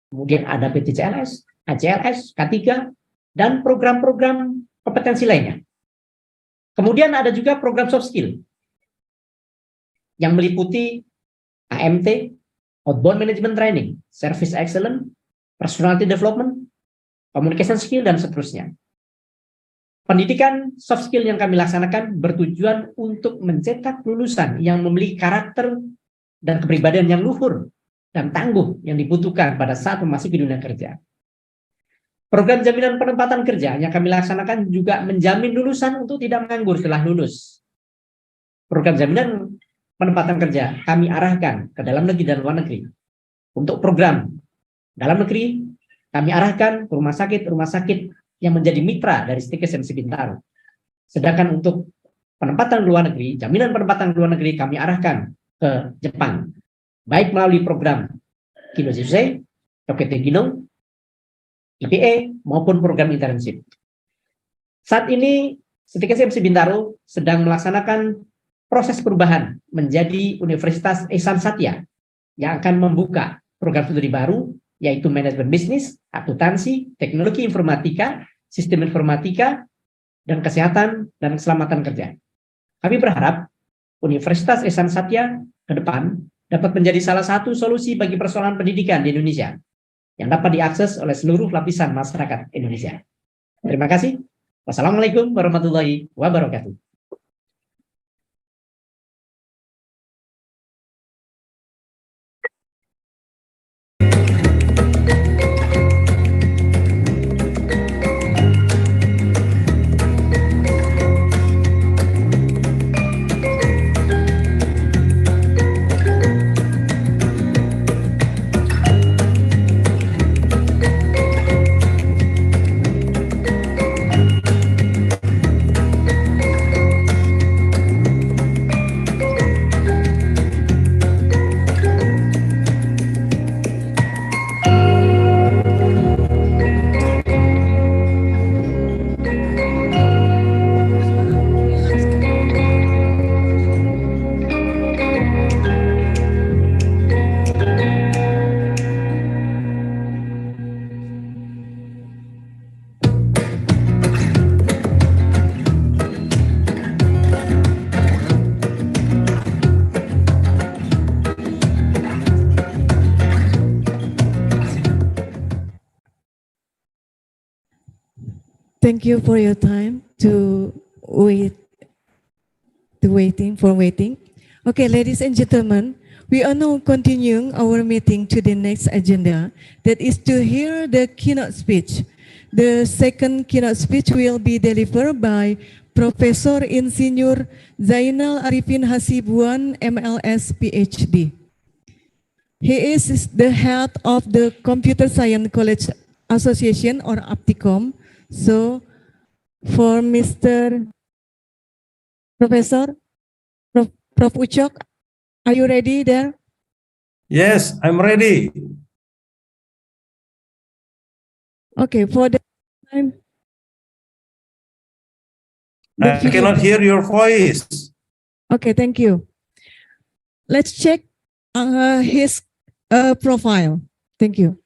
kemudian ada PTCLS, ACLS, K3, dan program-program kompetensi lainnya. Kemudian ada juga program soft skill yang meliputi AMT, Outbound Management Training, Service Excellence, Personality Development, Communication Skill, dan seterusnya. Pendidikan soft skill yang kami laksanakan bertujuan untuk mencetak lulusan yang memiliki karakter dan kepribadian yang luhur dan tangguh yang dibutuhkan pada saat memasuki dunia kerja. Program jaminan penempatan kerja yang kami laksanakan juga menjamin lulusan untuk tidak menganggur setelah lulus. Program jaminan penempatan kerja kami arahkan ke dalam negeri dan luar negeri. Untuk program dalam negeri, kami arahkan ke rumah sakit yang menjadi mitra dari STIK ICCIT Bintaro. Sedangkan untuk penempatan luar negeri, jaminan penempatan luar negeri kami arahkan ke Jepang, baik melalui program Kinojusei, Tokete Gino, IPE, maupun program internship. Saat ini, STIK ICCIT Bintaro sedang melaksanakan proses perubahan menjadi Universitas Ihsan Satya yang akan membuka program studi baru, yaitu manajemen bisnis, akuntansi, teknologi informatika, sistem informatika, dan kesehatan dan keselamatan kerja. Kami berharap Universitas Ihsan Satya ke depan dapat menjadi salah satu solusi bagi persoalan pendidikan di Indonesia yang dapat diakses oleh seluruh lapisan masyarakat Indonesia. Terima kasih. Wassalamualaikum warahmatullahi wabarakatuh. Thank you for your time to waiting. Okay, ladies and gentlemen, we are now continuing our meeting to the next agenda, that is to hear the keynote speech. The second keynote speech will be delivered by Professor Insinyur Zainal Arifin Hasibuan, MLS, PhD. He is the head of the Computer Science College Association, or APTICOM. So, for Mr. Professor, Prof. Ucok, are you ready there? Yes, I'm ready. Okay, for the time. I cannot hear your voice. Okay, thank you. Let's check his profile. Thank you.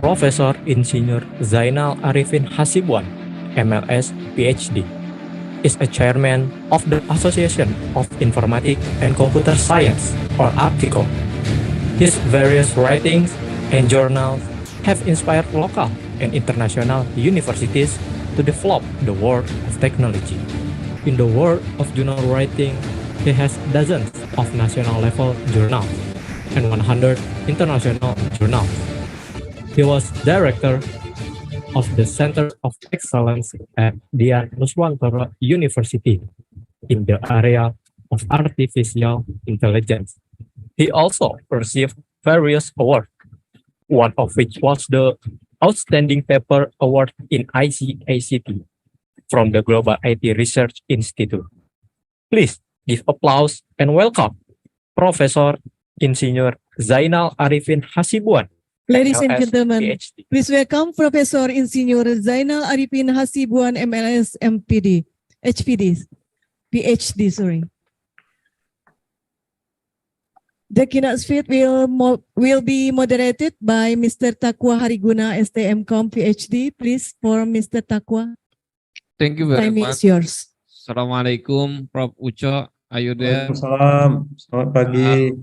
Profesor Insinyur Zainal Arifin Hasibuan, MLS, PhD. is a chairman of the Association of Informatic and Computer Science, or APTICO. His various writings and journals have inspired local and international universities to develop the world of technology. In the world of journal writing, he has dozens of national-level journals and 100 international journals. He was director of the Center of Excellence at Dian Nuswantara University in the area of artificial intelligence. He also received various awards, one of which was the Outstanding Paper Award in ICCIT from the Global IT Research Institute. Please give applause and welcome Professor Insinyur Zainal Arifin Hasibuan. Ladies and MLS, gentlemen, PhD. please welcome Professor Insinyur Zainal Arifin Hasibuan, MLS, PhD, sorry. The keynote speech will be moderated by Mr. Takwa Hariguna, STMcom, PhD. Please, for Mr. Takwa. Thank you very Time much. is yours. Assalamualaikum, Prof. Uco. Are you there? Waalaikumsalam. Selamat pagi.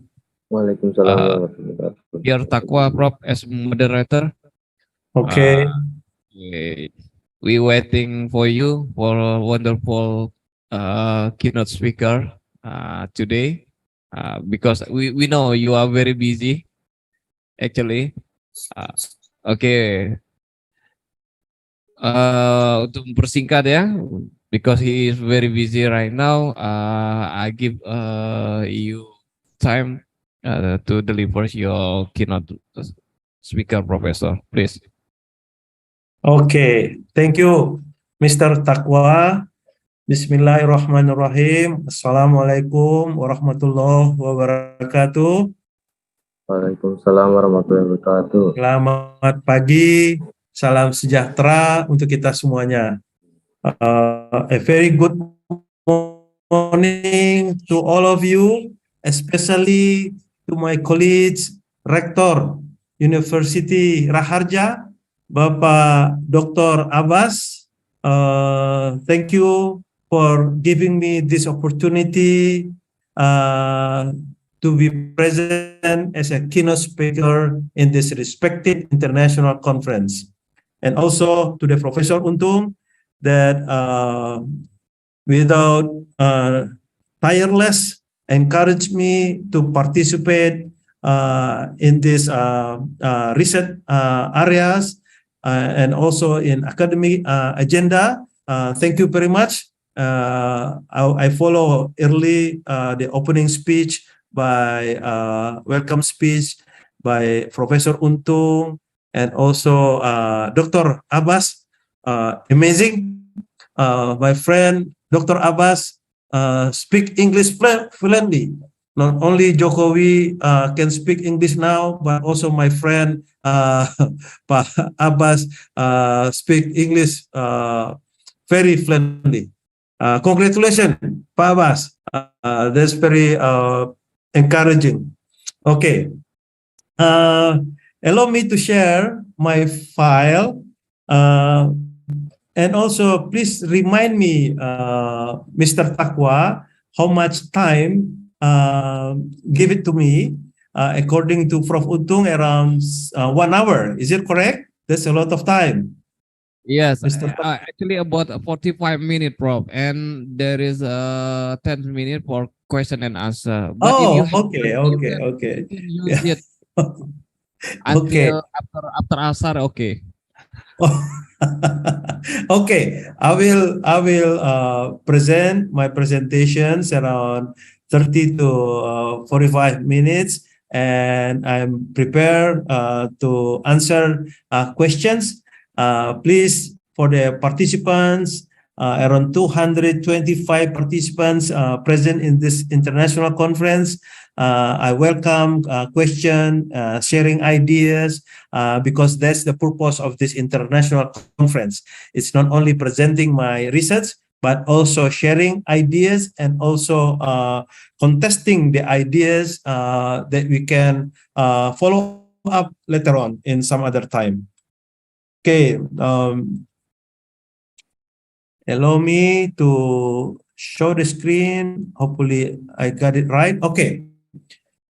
Waalaikumsalam warahmatullahi wabarakatuh. Dear Takwa, Prof, as moderator. Okay. We waiting for you for a wonderful keynote speaker today. Because we know you are very busy, actually. Okay. Untuk mempersingkat ya, because he is very busy right now, I give you time to deliver your keynote speaker, Professor, please. Okay, thank you, Mr. Takwa. Bismillahirrahmanirrahim. Assalamualaikum warahmatullahi wabarakatuh. Waalaikumsalam warahmatullahi wabarakatuh. Selamat pagi, salam sejahtera untuk kita semuanya. A very good morning to all of you, especially to my colleagues, Rektor University Raharja, Bapak Dr. Abbas. Thank you for giving me this opportunity to be present as a keynote speaker in this respected international conference. And also to the Professor Untung that without tireless encouraged me to participate in this research areas and also in academic agenda. Thank you very much. I follow early the opening speech by welcome speech by Professor Untung and also Dr. Abbas. Amazing. My friend Dr. Abbas speak English fluently. Not only Jokowi can speak English now, but also my friend Pak Abbas speak English very fluently. Congratulations, Pak Abbas. That's very encouraging. Okay. Allow me to share my file. And also, please remind me, Mr. Takwa, how much time give it to me. According to Prof. Untung, around 1 hour. Is it correct? That's a lot of time. Yes, actually about 45 minutes, Prof. And there is 10 minutes for question and answer. But if you have okay. you can use it until after asar, okay. Okay, I will present my presentations around 30 to 45 minutes, and I'm prepared to answer questions. Please, for the participants, around 225 participants present in this international conference. I welcome question, sharing ideas, because that's the purpose of this international conference. It's not only presenting my research, but also sharing ideas and also contesting the ideas that we can follow up later on in some other time. Okay. Allow me to show the screen. Hopefully I got it right. Okay.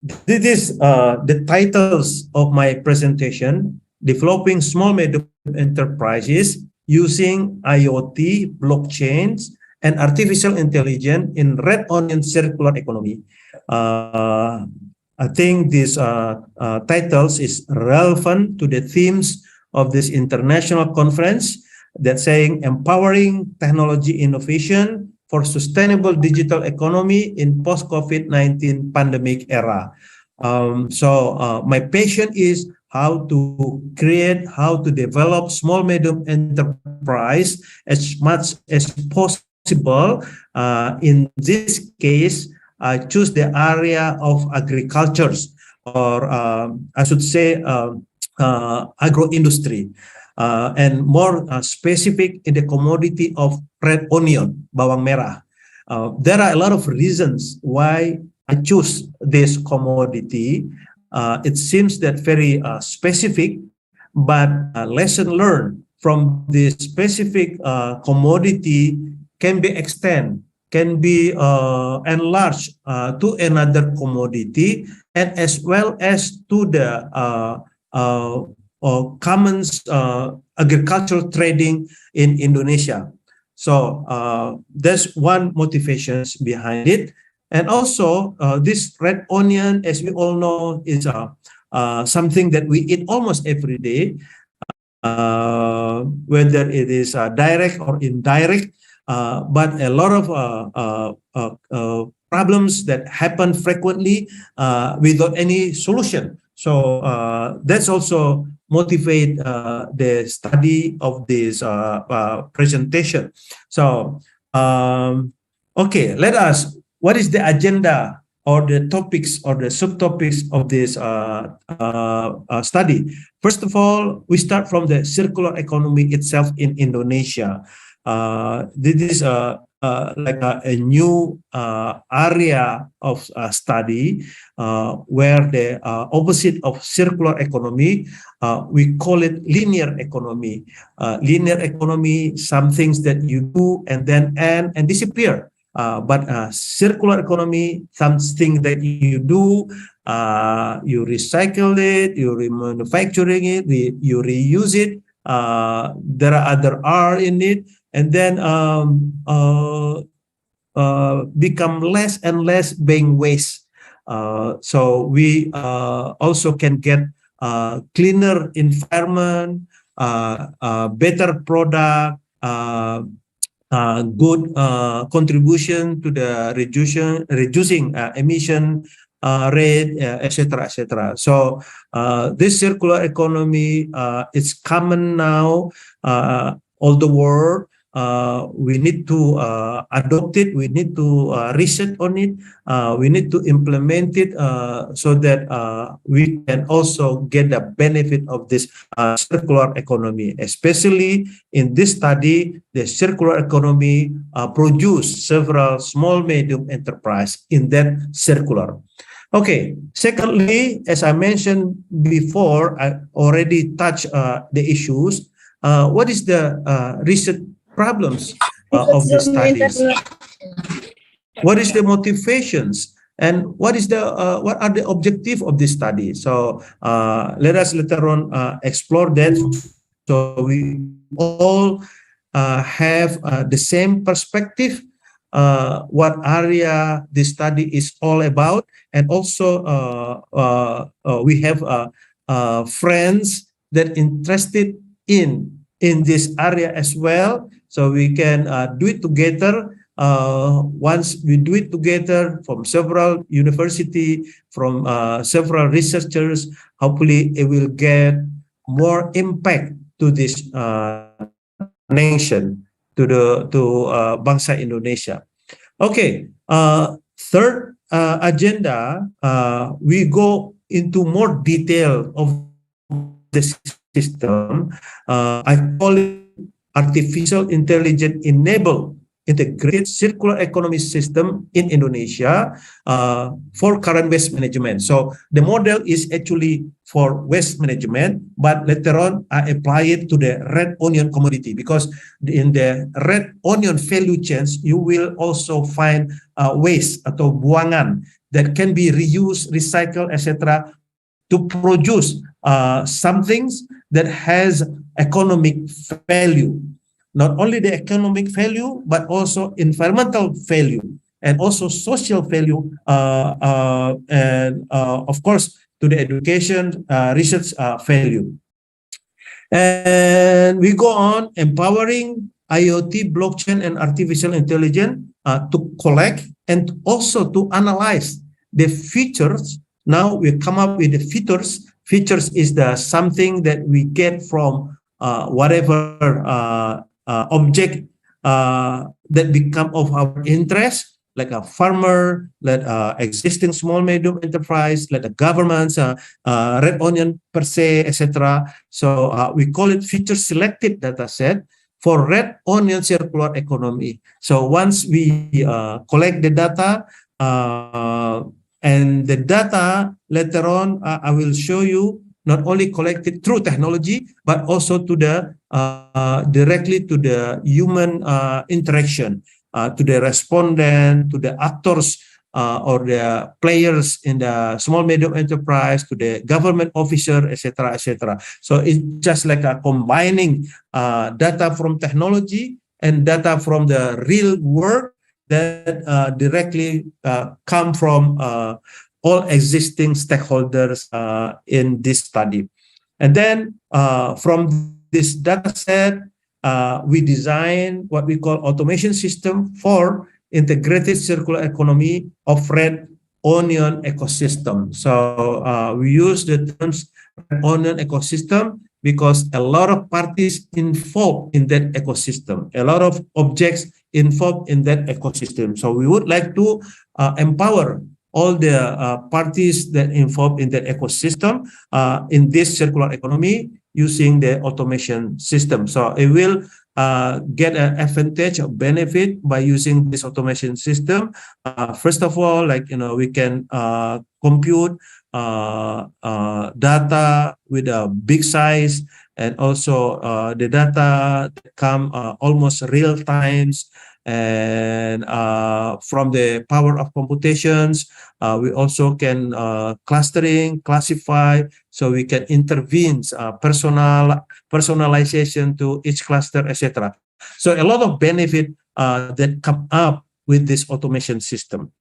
This is the titles of my presentation: Developing Small Medium Enterprises Using IoT, Blockchains, and Artificial Intelligence in Red Onion Circular Economy. I think these titles is relevant to the themes of this international conference that saying empowering technology innovation for sustainable digital economy in post-COVID-19 pandemic era. My passion is how to create, how to develop small medium enterprise as much as possible. In this case, I choose the area of agricultures, or I should say agro industry. And more specific in the commodity of red onion, bawang merah. There are a lot of reasons why I choose this commodity. It seems that very specific, but lesson learned from this specific commodity can be extended, can be enlarged to another commodity, and as well as to the common agricultural trading in Indonesia. So that's one motivations behind it. And also this red onion, as we all know, is something that we eat almost every day, whether it is direct or indirect. But a lot of problems that happen frequently without any solution. So that's also motivate the study of this presentation. So, okay, let us, what is the agenda or the topics or the subtopics of this study? First of all, we start from the circular economy itself in Indonesia. This is like a new area of study where the opposite of circular economy, we call it linear economy. Linear economy, some things that you do and then end and disappear. But circular economy, something that you do, you recycle it, you remanufacturing it, you reuse it. There are other R in it, and then become less and less being waste. So we also can get cleaner environment, better product, good contribution to the reducing emission rate, etc., etc. So this circular economy is common now all the world. We need to adopt it. We need to research on it. We need to implement it so that we can also get the benefit of this circular economy. Especially in this study, the circular economy produced several small medium enterprise in that circular. Okay. Secondly, as I mentioned before, I already touched the issues. What is the research problems of the studies? What is the motivations, and what is the what are the objective of this study? So let us later on explore that, so we all have the same perspective, what area this study is all about, and also we have friends that interested in this area as well, so we can do it together. Once we do it together from several university, from several researchers, hopefully it will get more impact to this nation, to bangsa Indonesia. Okay, third agenda, we go into more detail of the system. I call it artificial intelligence enabled integrated circular economy system in Indonesia for current waste management. So the model is actually for waste management, but later on I apply it to the red onion commodity, because in the red onion value chains, you will also find waste atau buangan that can be reused, recycled, etc., to produce some things that has economic value. Not only the economic value, but also environmental value and also social value, and of course to the education, research value. And we go on empowering IoT, blockchain, and artificial intelligence to collect and also to analyze the features. Now we come up with the features. Features is the something that we get from whatever object that become of our interest, like a farmer, like existing small medium enterprise, like the governments, red onion per se, etc. So we call it feature selected data set for red onion circular economy. So once we collect the data, and the data later on, I will show you not only collected through technology, but also to the directly to the human interaction, to the respondent, to the actors or the players in the small medium enterprise, to the government officer, etc., etc. So it's just like a combining data from technology and data from the real world that directly come from all existing stakeholders in this study. And then from this data set, we design what we call automation system for integrated circular economy of red onion ecosystem. So we use the terms red onion ecosystem because a lot of parties involved in that ecosystem, a lot of objects involved in that ecosystem. So we would like to empower all the parties that involved in that ecosystem in this circular economy using the automation system. So it will get an advantage or benefit by using this automation system. First of all, like, we can compute data with a big size, and also the data come almost real times, and from the power of computations, we also can clustering, classify, so we can intervene personalization to each cluster, etc. So a lot of benefit that come up with this automation system.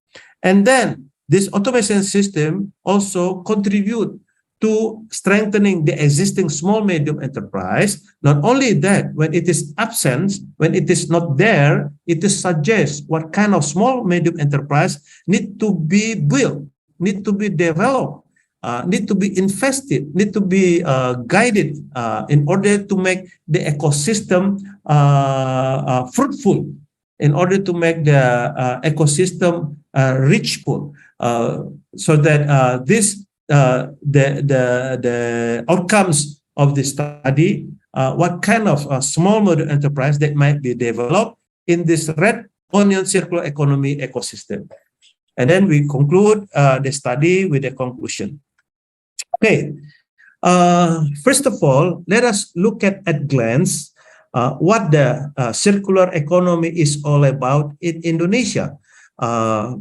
And then this automation system also contribute to strengthening the existing small medium enterprise. Not only that, when it is absent, when it is not there, it is suggests what kind of small medium enterprise need to be built, need to be developed, need to be invested, need to be guided in order to make the ecosystem fruitful, in order to make the ecosystem reachable, so that the outcomes of the study, what kind of small model enterprise that might be developed in this red onion circular economy ecosystem. And then we conclude the study with a conclusion. Okay, first of all, let us look at glance what the circular economy is all about in Indonesia.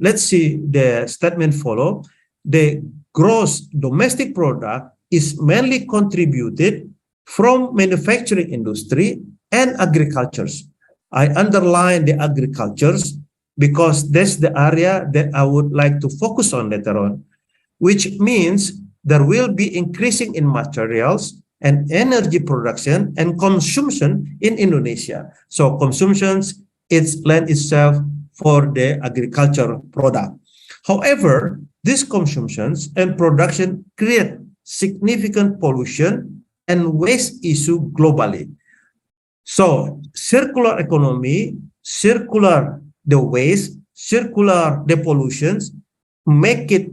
Let's see the statement follow. The gross domestic product is mainly contributed from manufacturing industry and agricultures. I underline the agricultures because that's the area that I would like to focus on later on, which means there will be increasing in materials and energy production and consumption in Indonesia. So consumptions, it's land itself for the agriculture product. However, these consumptions and production create significant pollution and waste issue globally. So circular economy, circular the waste, circular the pollutions, make it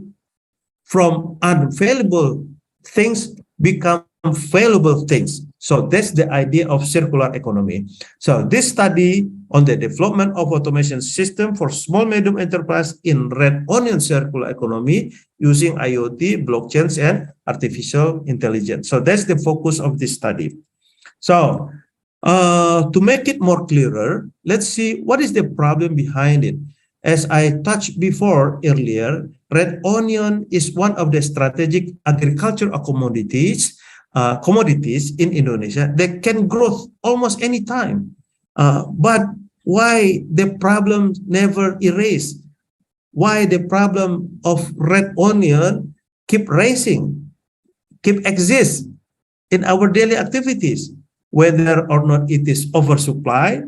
from unavailable things become valuable things. So that's the idea of circular economy. So this study on the development of automation system for small medium enterprise in red onion circular economy using IoT, blockchains, and artificial intelligence. So that's the focus of this study. So to make it more clearer, let's see what is the problem behind it. As I touched before earlier, red onion is one of the strategic agricultural commodities in Indonesia that can grow almost any time. But why the problem never erased? Why the problem of red onion keep rising, keep exist in our daily activities, whether or not it is oversupply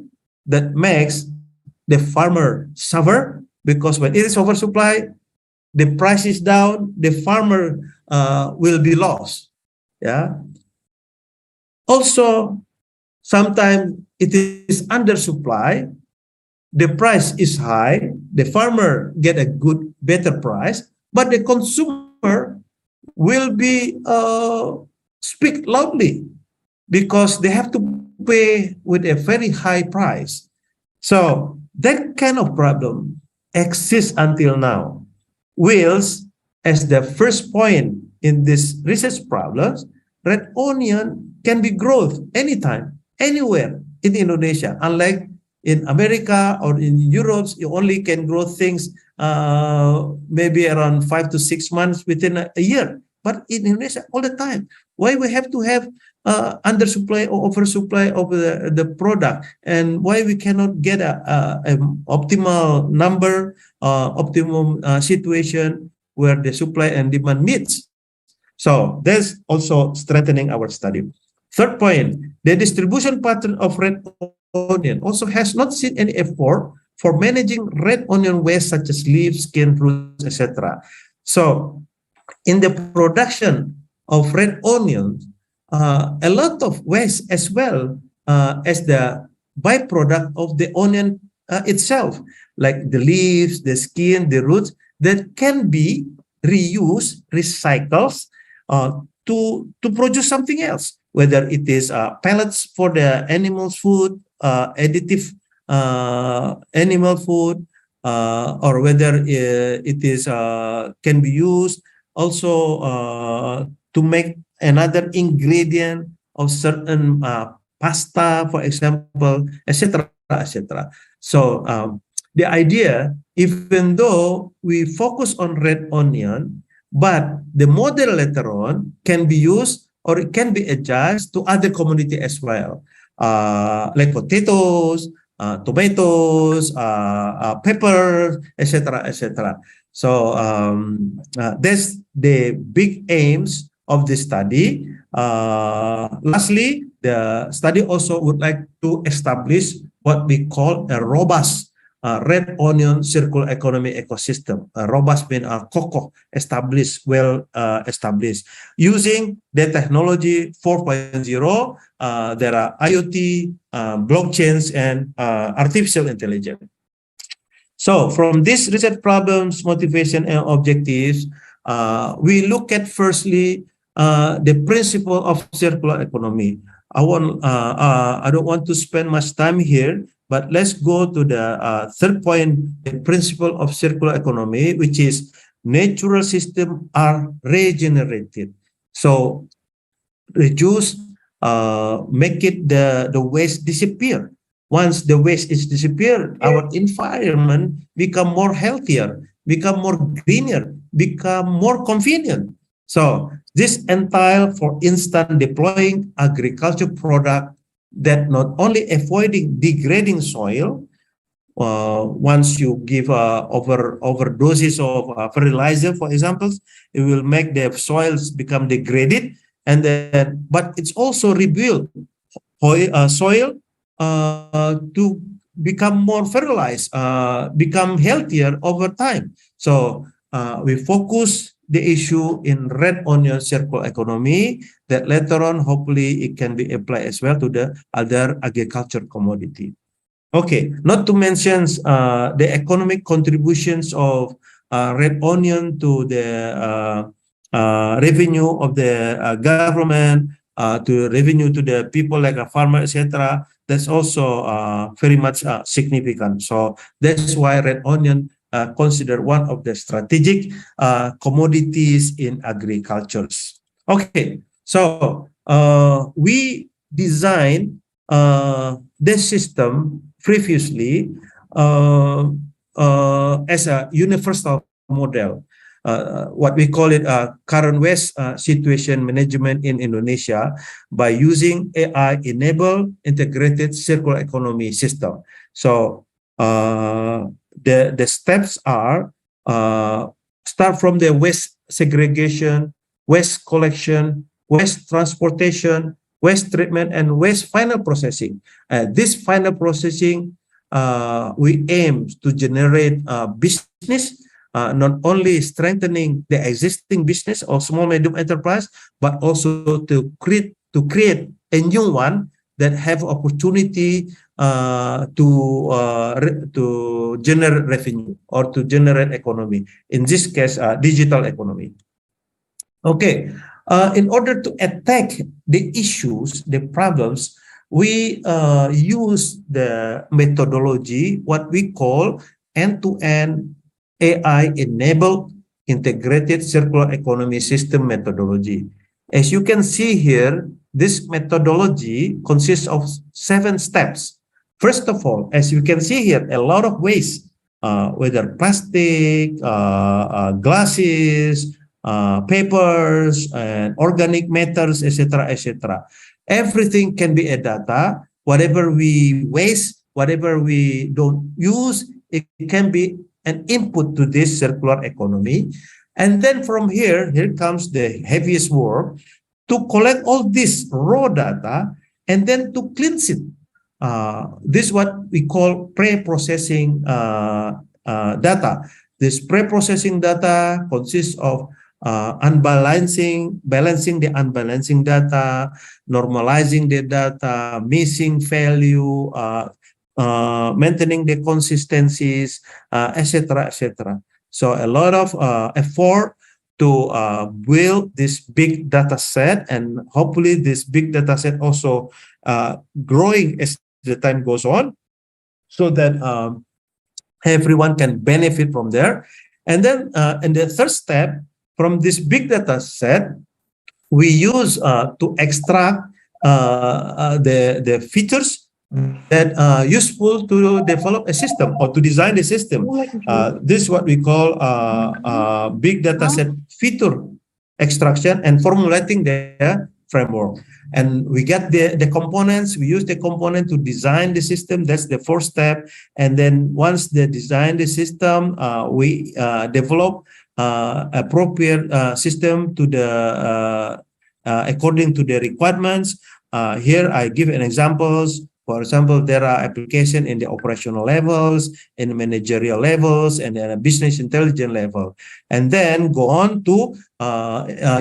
that makes the farmer suffer, because when it is oversupply, the price is down, the farmer will be lost. Yeah. Also, sometimes it is undersupply, the price is high, the farmer get a better price, but the consumer will be speak loudly because they have to pay with a very high price. So that kind of problem exists until now. Whilst, as the first point in this research problems, red onion can be growth anytime, anywhere in Indonesia. Unlike in America or in Europe, you only can grow things maybe around 5 to 6 months within a year. But in Indonesia, all the time. Why we have to have undersupply or oversupply of the product, and why we cannot get an optimal number, optimum situation where the supply and demand meets. So that's also strengthening our study. Third point, the distribution pattern of red onion also has not seen any effort for managing red onion waste such as leaves, skin, roots, etc. So in the production of red onions, a lot of waste as well as the byproduct of the onion itself, like the leaves, the skin, the roots, that can be reused, recycled to produce something else, whether it is pellets for the animal's food, additive animal food, or whether it is can be used also to make another ingredient of certain pasta, for example, etc., etc. So the idea, even though we focus on red onion, but the model later on can be used or it can be adjusted to other commodity as well, like potatoes, tomatoes, pepper, etc., etc. So that's the big aims of this study. Lastly, the study also would like to establish what we call a robust red onion circular economy ecosystem. Robust means kokoh, established, well established. Using the technology 4.0, there are IoT, blockchains, and artificial intelligence. So from these research problems, motivation, and objectives, we look at firstly the principle of circular economy. I don't want to spend much time here, but let's go to the third point, the principle of circular economy, which is natural systems are regenerated. So reduce, make it the waste disappear. Once the waste is disappeared, our environment become more healthier, become more greener, become more convenient. So this entails, for instance, deploying agriculture product that not only avoiding degrading soil. Once you give overdoses of fertilizer, for example, it will make the soils become degraded, and then but it's also rebuild soil to become more fertilized, become healthier over time. So we focus the issue in red onion circular economy that later on, hopefully, it can be applied as well to the other agriculture commodity. Okay, not to mention the economic contributions of red onion to the revenue of the government, to revenue to the people like a farmer, etc. That's also very much significant. So that's why red onion considered one of the strategic commodities in agricultures. Okay, so we designed this system previously as a universal model. What we call it current waste situation management in Indonesia by using AI-enabled integrated circular economy system. So the steps are start from the waste segregation, waste collection, waste transportation, waste treatment, and waste final processing. This final processing, we aim to generate business, not only strengthening the existing business or small medium enterprise, but also to create a new one that have opportunity to generate revenue or to generate economy. In this case, digital economy. Okay, in order to attack the issues, the problems, we use the methodology, what we call end-to-end AI-enabled integrated circular economy system methodology. As you can see here, this methodology consists of 7 steps. First of all, as you can see here, a lot of waste, whether plastic, glasses, papers, and organic matters, etc., etc. Everything can be a data. Whatever we waste, whatever we don't use, it can be an input to this circular economy. And then from here comes the heaviest work to collect all this raw data and then to cleanse it. This is what we call pre-processing data. This pre-processing data consists of balancing the unbalancing data, normalizing the data, missing value, maintaining the consistencies, etc., etc. So a lot of effort to build this big data set, and hopefully this big data set also growing as the time goes on, so that everyone can benefit from there. And then in the third step, from this big data set, we use to extract the features that are useful to develop a system or to design the system. This is what we call big data set feature extraction and formulating the framework. And we get the components, we use the component to design the system. That's the first step. And then once they design the system, we develop appropriate system to the according to the requirements. Here I give an examples. For example, there are applications in the operational levels, in the managerial levels, and then a business intelligence level. And then go on to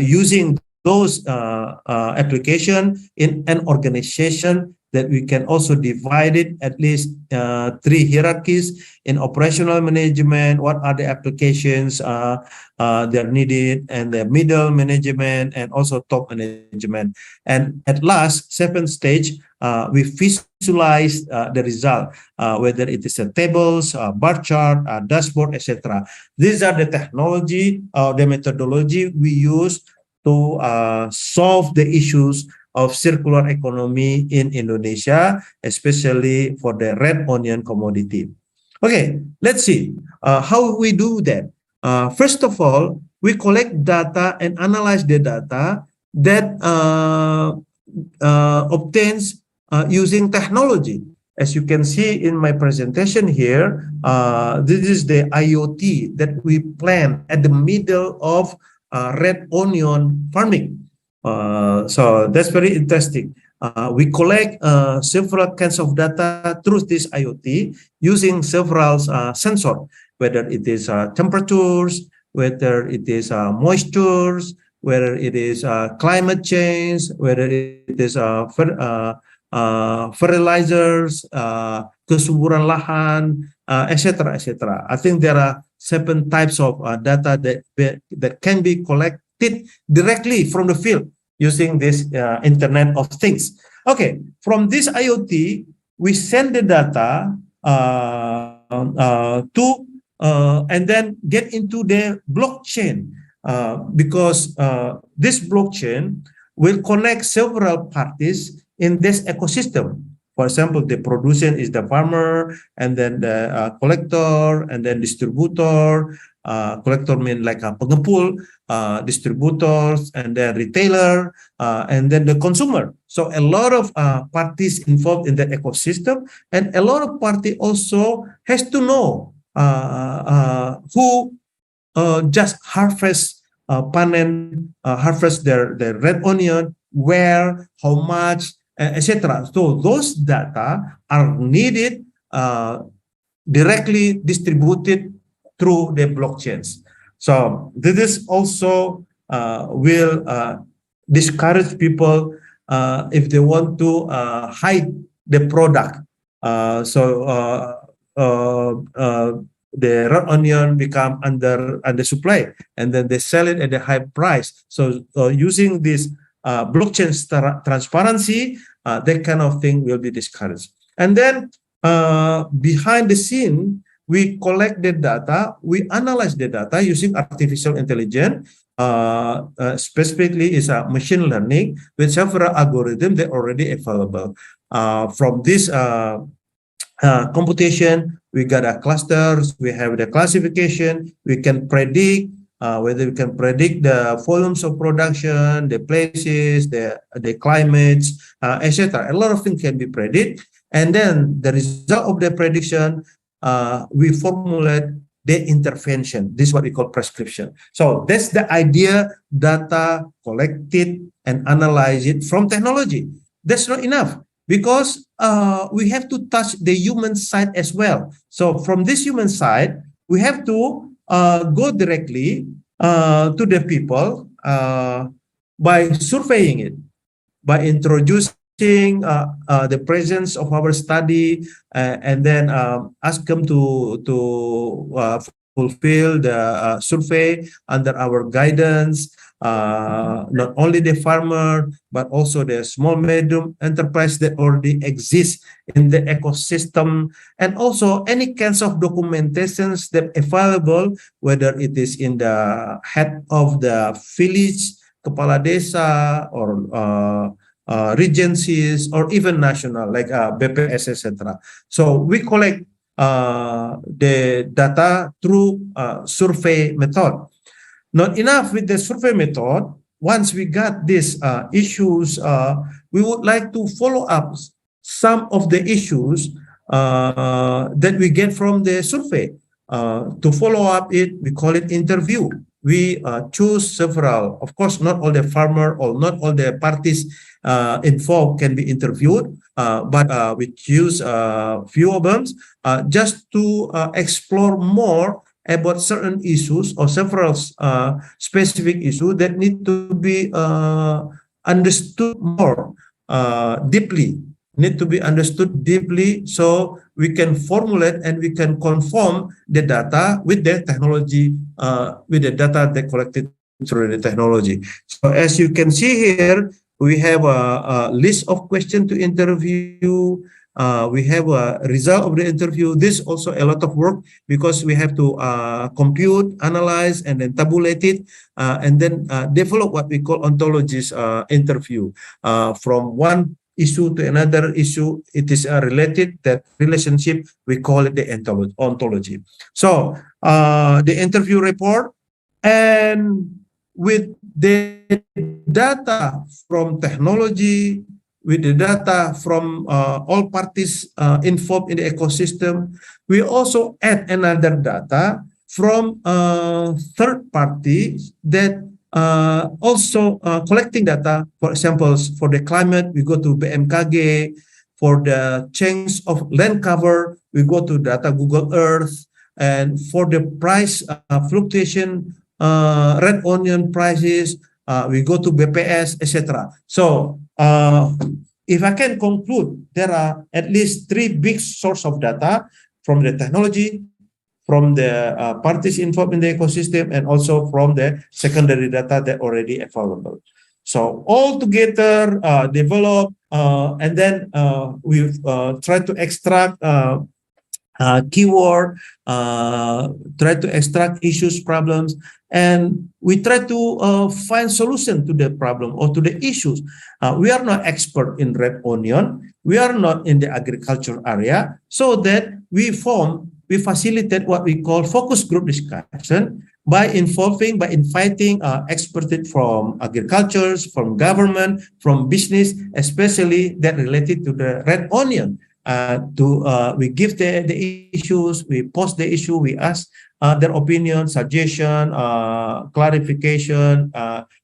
using those application in an organization that we can also divide it at least 3 hierarchies in operational management. What are the applications that are needed, and the middle management, and also top management. And at last, 7th stage, we visualize the result, whether it is a tables, a bar chart, a dashboard, etc. These are the technology, the methodology we use to solve the issues of circular economy in Indonesia, especially for the red onion commodity. Okay, let's see how we do that. First of all, we collect data and analyze the data that obtains using technology. As you can see in my presentation here, this is the IoT that we plan at the middle of red onion farming. So that's very interesting. We collect several kinds of data through this IoT using several sensors, whether it is temperatures, whether it is moistures, whether it is climate change, whether it is fertilizers, kesuburan lahan, etc., etc. I think there are 7 types of data that can be collected directly from the field. using this Internet of Things. Okay, from this IoT, we send the data and then get into the blockchain because this blockchain will connect several parties in this ecosystem. For example, the producer is the farmer, and then the collector, and then distributor. Collector mean like a pengepul, distributors, and then retailer, and then the consumer. So a lot of parties involved in that ecosystem, and a lot of party also has to know who just harvest harvest their red onion, where, how much, etc. So those data are needed directly distributed through the blockchains. So this is also will discourage people if they want to hide the product. The red onion become under supply, and then they sell it at a high price. So using this blockchain transparency, that kind of thing will be discouraged. And then behind the scene, we collect the data, we analyze the data using artificial intelligence. Specifically is a machine learning with several algorithms that are already available. From this computation, we got a clusters, we have the classification, we can predict whether we can predict the volumes of production, the places, the climates, etc. A lot of things can be predicted, and then the result of the prediction, we formulate the intervention. This is what we call prescription. So that's the idea: data collected and analyze it from technology. That's not enough, because we have to touch the human side as well. So from this human side, we have to go directly to the people by surveying it, by introducing the presence of our study, and then ask them to fulfill the survey under our guidance. Not only the farmer, but also the small medium enterprise that already exists in the ecosystem, and also any kinds of documentations that available, whether it is in the head of the village, kepala desa, or regencies, or even national like BPS, etc. So we collect the data through survey method. Not enough with the survey method. Once we got these issues, we would like to follow up some of the issues that we get from the survey. To follow up it, we call it interview. We choose several. Of course, not all the farmer or not all the parties involved can be interviewed, but we choose a few of them just to explore more about certain issues or several specific issues that need to be understood more deeply, so we can formulate and we can conform the data with the technology, with the data that collected through the technology. So as you can see here, we have a list of questions to interview. We have a result of the interview. This is also a lot of work, because we have to compute, analyze, and then tabulate it, and then develop what we call ontologist interview. From one issue to another issue, it is related, that relationship, we call it the ontology. So the interview report, and with the data from technology, with the data from all parties involved in the ecosystem, we also add another data from third parties that also collecting data. For example, for the climate, we go to BMKG. For the change of land cover, we go to data Google Earth. And for the price fluctuation, red onion prices, we go to BPS, etc. So if I can conclude, there are at least three big sources of data: from the technology, from the parties involved in the ecosystem, and also from the secondary data that already available. So all together develop, and then we try to extract keyword, try to extract issues, problems, and we try to find solution to the problem or to the issues. We are not expert in red onion. We are not in the agriculture area, so that we facilitate what we call focus group discussion by inviting experts from agriculture, from government, from business, especially that related to the red onion. We give the issues, we post the issue, we ask their opinion, suggestion, clarification,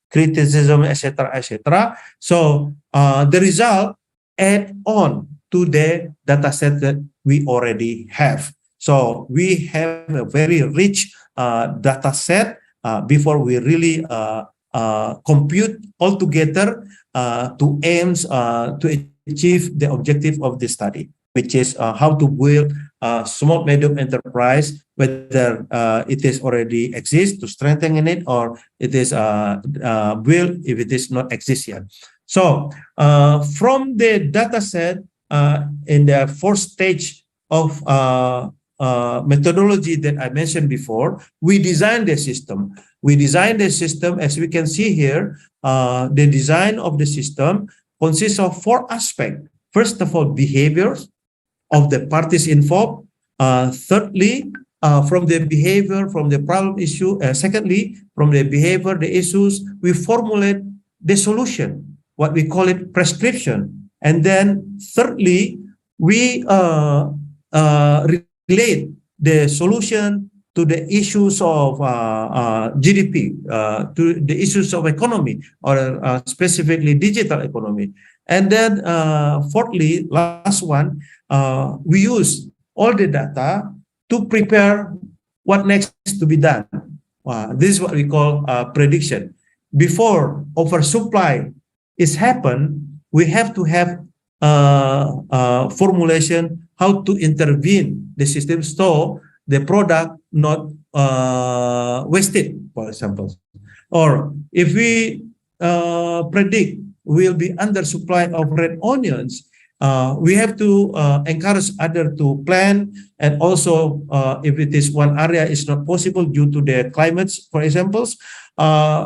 criticism, etc., etc. So the result add on to the data set that we already have. So we have a very rich data set before we really compute all together to aims to achieve the objective of the study, which is how to build a small medium enterprise, whether it is already exists, to strengthen in it, or it is built if it is not exist yet. So from the data set in the fourth stage of methodology that I mentioned before, we designed the system. We designed the system, as we can see here, the design of the system consists of 4 aspects. First of all, behaviors of the parties involved. Thirdly, from the behavior, from the problem issue. Secondly, from the behavior, the issues, we formulate the solution, what we call it prescription. And then thirdly, we relate the solution to the issues of GDP, to the issues of economy, or specifically digital economy. And then fourthly, last one, we use all the data to prepare what next to be done. This is what we call prediction. Before oversupply is happen, we have to have formulation how to intervene the system so the product not wasted, for example. Or if we predict will be under supply of red onions, we have to encourage others to plan, and also if it is one area is not possible due to the climates, for example,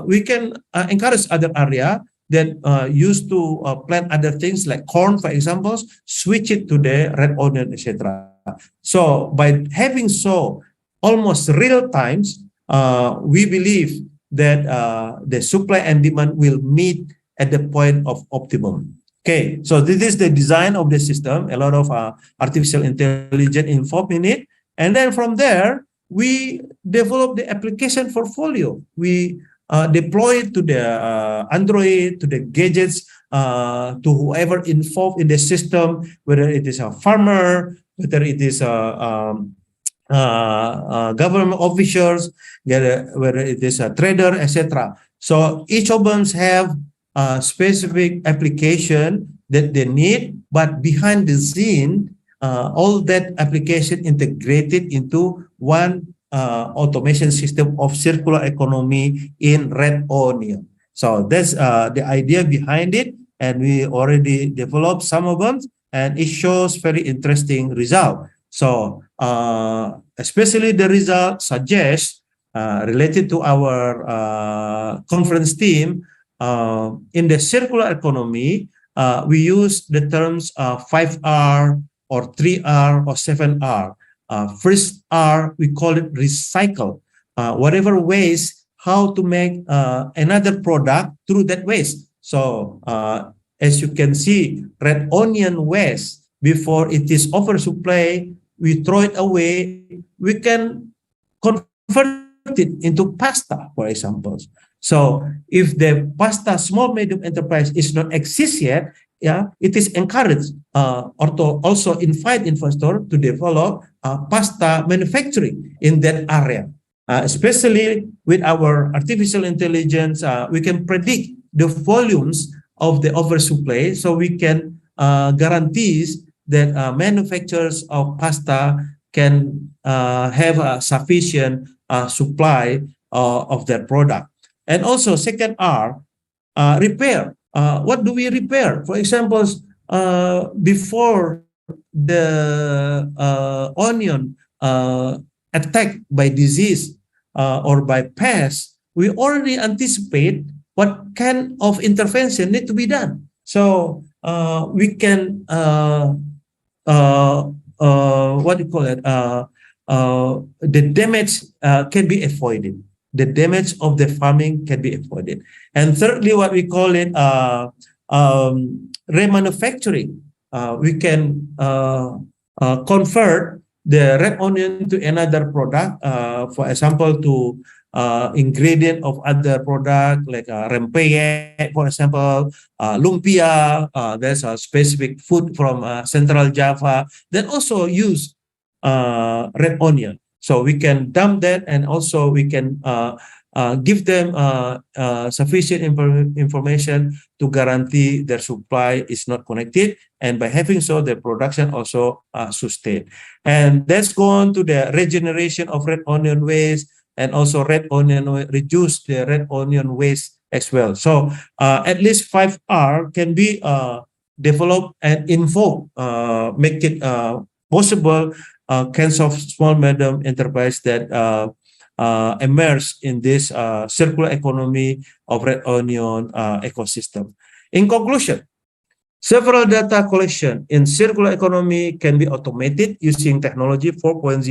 we can encourage other area that used to plant other things like corn, for example, switch it to the red onion, etc. So by having so almost real times, we believe that the supply and demand will meet at the point of optimum. Okay, so this is the design of the system, a lot of artificial intelligence involved in it. And then from there, we develop the application portfolio. We deploy it to the Android, to the gadgets, to whoever involved in the system, whether it is a farmer, whether it is government officials, whether it is a trader, etc. So each of them have a specific application that they need, but behind the scene, all that application integrated into one automation system of circular economy in red onion. So that's the idea behind it, and we already developed some of them, and it shows very interesting result. So especially the result suggests related to our conference team, in the circular economy, we use the terms 5R or 3R or 7R. First R, we call it recycle. Whatever waste, how to make another product through that waste. So as you can see, red onion waste, before it is oversupply, we throw it away, we can convert it into pasta, for example. So if the pasta small medium enterprise is not exist yet, it is encouraged or to also invite investor to develop pasta manufacturing in that area. Especially with our artificial intelligence, we can predict the volumes of the oversupply, so we can guarantees that manufacturers of pasta can have a sufficient supply of their product. And also second R, repair. What do we repair? For example, before the onion attacked by disease or by pest, we already anticipate what kind of intervention need to be done. So we can what do you call it? The damage can be avoided. The damage of the farming can be avoided. And thirdly, what we call it remanufacturing. We can convert the red onion to another product. For example, to ingredient of other product like rempeyek, for example, lumpia. There's a specific food from Central Java that also use red onion. So we can dump that, and also we can give them sufficient information to guarantee their supply is not connected, and by having so, their production also sustained. And let's go on to the regeneration of red onion waste, and also reduce the red onion waste as well. So at least 5R can be developed and invoked, make it possible kinds of small medium enterprise that emerge in this circular economy of red onion ecosystem. In conclusion, several data collection in circular economy can be automated using technology 4.0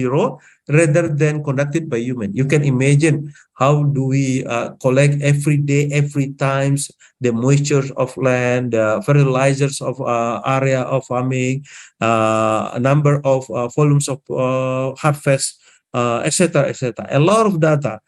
rather than conducted by human. You can imagine how do we collect every day, every times, the moisture of land, the fertilizers of area of farming, a number of volumes of harvest, etc., etc. A lot of data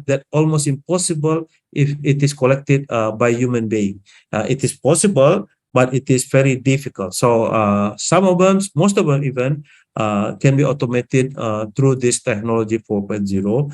that almost impossible if it is collected by human being. It is possible, but it is very difficult. So some of them, most of them even, can be automated through this technology 4.0.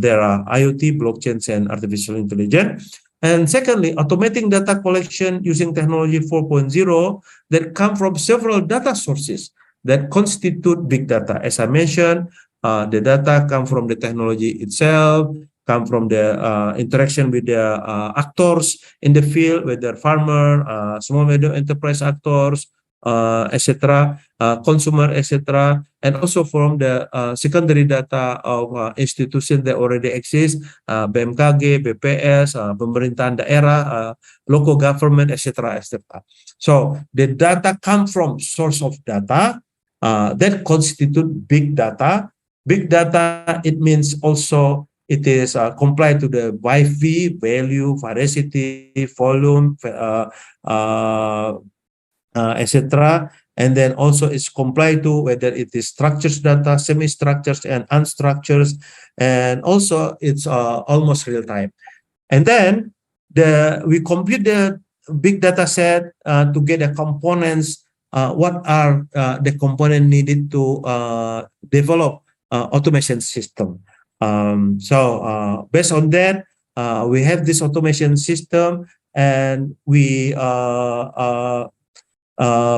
There are IoT, blockchains, and artificial intelligence. And secondly, automating data collection using technology 4.0 that come from several data sources that constitute big data. As I mentioned, the data come from the technology itself, come from the interaction with the actors in the field, whether farmer, small medium enterprise actors, etc., consumer, etc., and also from the secondary data of institutions that already exist, BMKG, BPS, pemerintahan daerah, local government, etc., etc. So the data come from source of data that constitute big data. Big data, it means also it is comply to the VIV, value, veracity, volume, etc. And then also it's comply to whether it is structures data, semi-structures, and unstructured, and also it's almost real time. And then we compute the big data set to get the components. What are the components needed to develop automation system? So based on that, we have this automation system, and we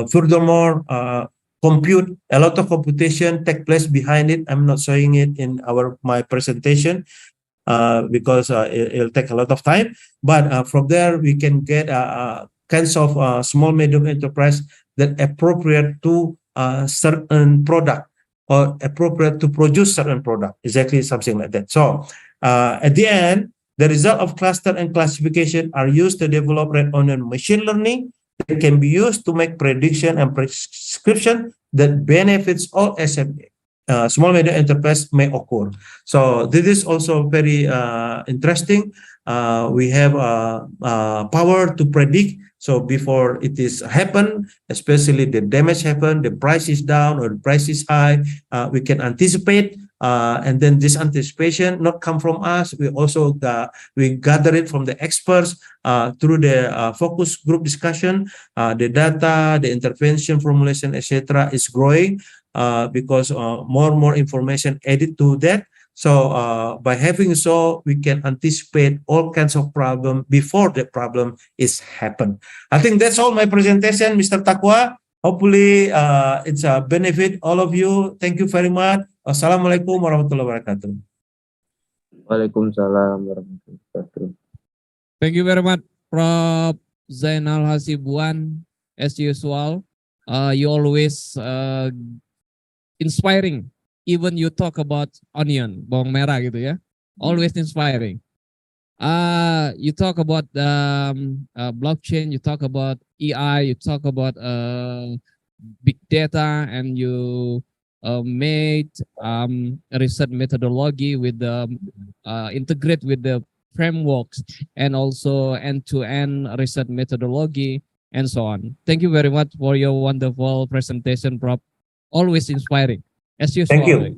furthermore compute a lot of computation take place behind it. I'm not showing it in my presentation because it'll take a lot of time. But from there, we can get kinds of small medium enterprise that appropriate to certain product, or appropriate to produce certain product, exactly something like that. So at the end, the result of cluster and classification are used to develop red onion machine learning that can be used to make prediction and prescription that benefits all SME, small medium enterprise may occur. So this is also very interesting. We have power to predict. So before it is happen, especially the damage happen, the price is down or the price is high, we can anticipate. And then this anticipation not come from us. We also we gather it from the experts through the focus group discussion. The data, the intervention formulation, etc., is growing because more and more information added to that. So by having so, we can anticipate all kinds of problem before the problem is happen. I think that's all my presentation, Mr. Takwa. Hopefully it's a benefit all of you. Thank you very much. Assalamualaikum warahmatullahi wabarakatuh. Waalaikumsalam warahmatullahi wabarakatuh. Thank you very much, Prof. Zainal Hasibuan. As usual, you always inspiring. Even you talk about onion, bawang merah gitu ya. Always inspiring. You talk about blockchain, you talk about AI, you talk about big data, and you made research methodology with the integrate with the frameworks and also end-to-end research methodology and so on. Thank you very much for your wonderful presentation, Prof. Always inspiring, as usual. Thank you.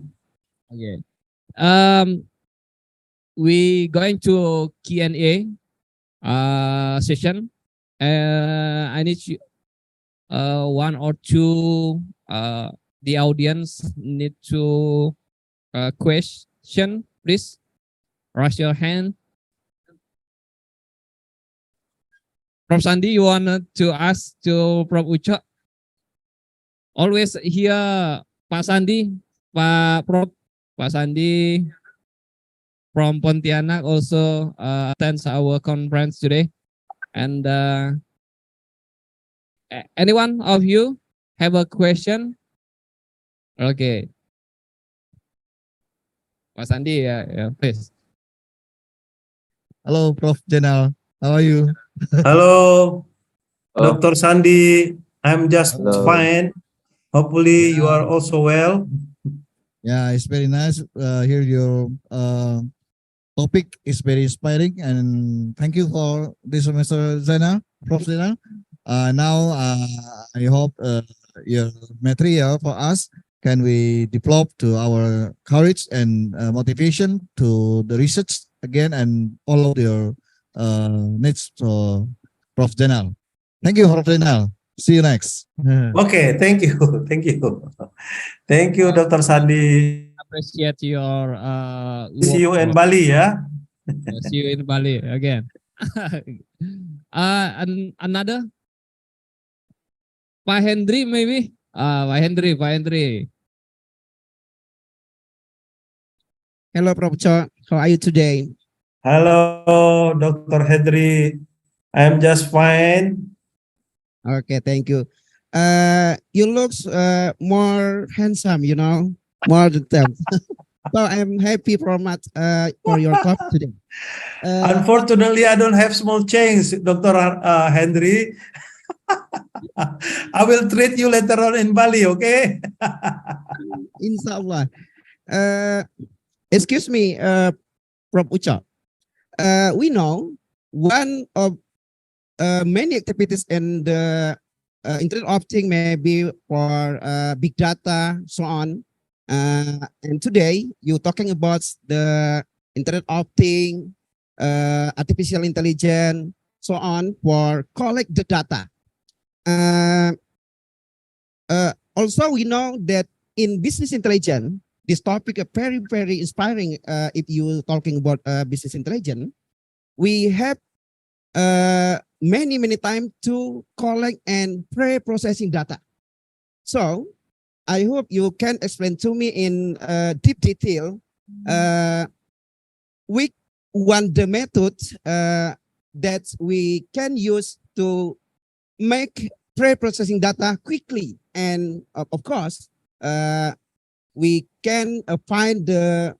Okay. We going to Q&A session. I need you, one or two the audience need to question, please raise your hand. Prof. Sandi, you want to ask to Prof. Uco? Always here, Pak Sandi, Pak Prof. Pak Sandi from Pontianak also attends our conference today. And anyone of you have a question? Okay. Pak Sandi, please. Hello, Prof. Jenal. How are you? Hello, Dr. Sandi. I'm just fine. Hopefully you are also well. Yeah, it's very nice. Hear your topic is very inspiring, and thank you for this, Mr. Zainal, Prof. Zainal. Now I hope your material for us can we develop to our courage and motivation to the research again and follow your needs to Prof. Zainal. Thank you, Prof. Zainal. See you next. Okay, thank you. Thank you. Thank you, Dr. Sandi. Appreciate your See you in Bali, yeah? See you in Bali again. And another? Pak Hendry, maybe? Pak Hendry. Hello, Prof. Cho. How are you today? Hello, Dr. Hendry. I'm just fine. Okay, thank you. You look more handsome, you know, more than them. So I'm happy for much for your talk today. Unfortunately, I don't have small change, Dr. Hendry. I will treat you later on in Bali, okay? Inshallah. Excuse me, Prof. Uco. We know one of many activities in the Internet of Things may be for big data, so on. And today you're talking about the Internet of Things, artificial intelligence, so on, for collect the data. Also, we know that in business intelligence, this topic is very, very inspiring. If you're talking about business intelligence, we have many time to collect and pre-processing data. So I hope you can explain to me in deep detail which one the method that we can use to make pre-processing data quickly, and of course we can find the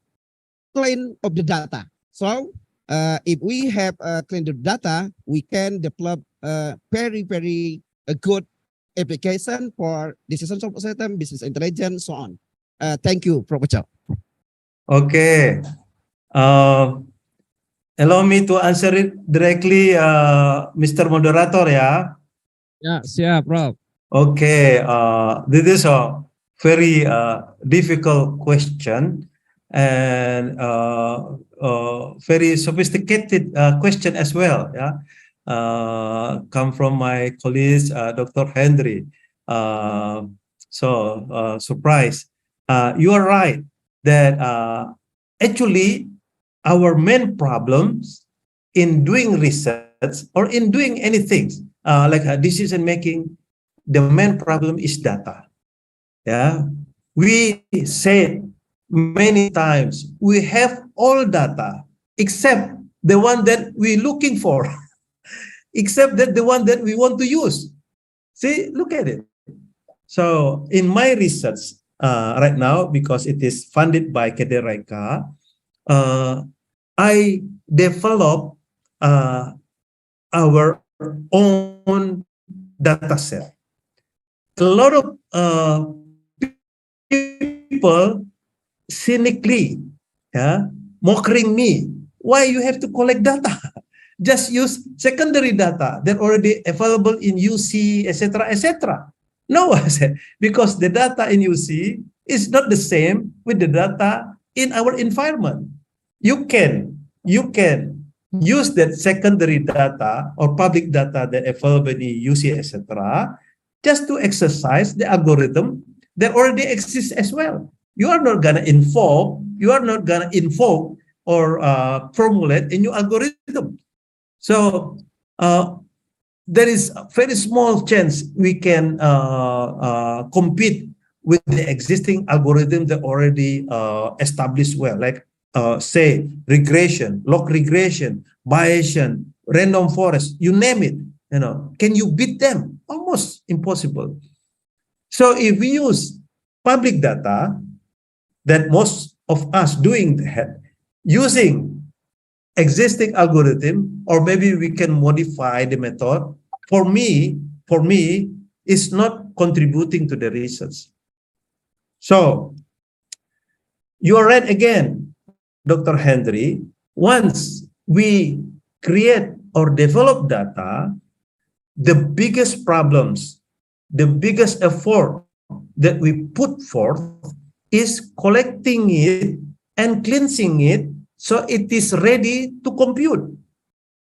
clean of the data. So if we have clean the data, we can develop a very good application for decision support system, business intelligence, so on. Thank you, Professor. Okay. Allow me to answer it directly, Mr. Moderator, ya. Yeah, siap, Prof. Okay. This is a very difficult question and very sophisticated question as well. Yeah, come from my colleague, Dr. Hendry. Surprise. You are right that actually our main problems in doing research or in doing anything like decision making, the main problem is data. Yeah, we said many times we have all data except the one that we're looking for, except that the one that we want to use. See, look at it. So in my research right now, because it is funded by Kedereka, I develop our own data set. A lot of people cynically, mocking me. Why you have to collect data? Just use secondary data that already available in UC, etc., etc. No, I said, because the data in UC is not the same with the data in our environment. You can use that secondary data or public data that available in UC, etc., just to exercise the algorithm that already exists as well. You are not gonna invoke or formulate a new algorithm. So there is a very small chance we can compete with the existing algorithm that already established well, like say regression, log regression, Bayesian, random forest, you name it. Can you beat them? Almost impossible. So if we use public data, that most of us doing that, using existing algorithm, or maybe we can modify the method, for me, it's not contributing to the research. So you are right again, Dr. Henry. Once we create or develop data, the biggest problems, the biggest effort that we put forth is collecting it and cleansing it so it is ready to compute.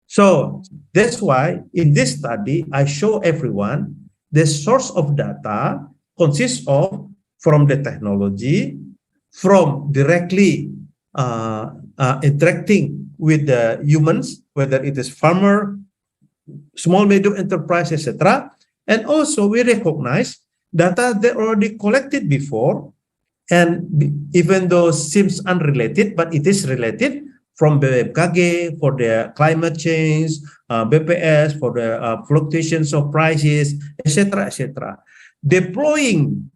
So that's why in this study, I show everyone the source of data consists of from the technology, from directly interacting with the humans, whether it is farmer, small, medium enterprise, etc. And also we recognize data that already collected before, and even though seems unrelated, but it is related, from BMKG for the climate change, BPS for the fluctuations of prices, etc., etc. Deploying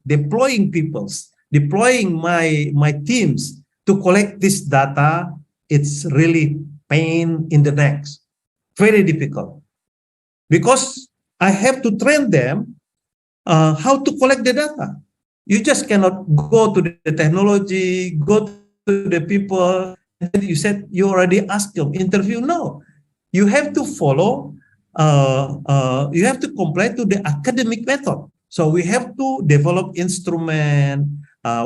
my teams to collect this data, it's really pain in the neck, very difficult, because I have to train them how to collect the data. You just cannot go to the technology, go to the people, and you said you already asked them, interview. No, you have to follow, you have to comply to the academic method. So we have to develop instrument,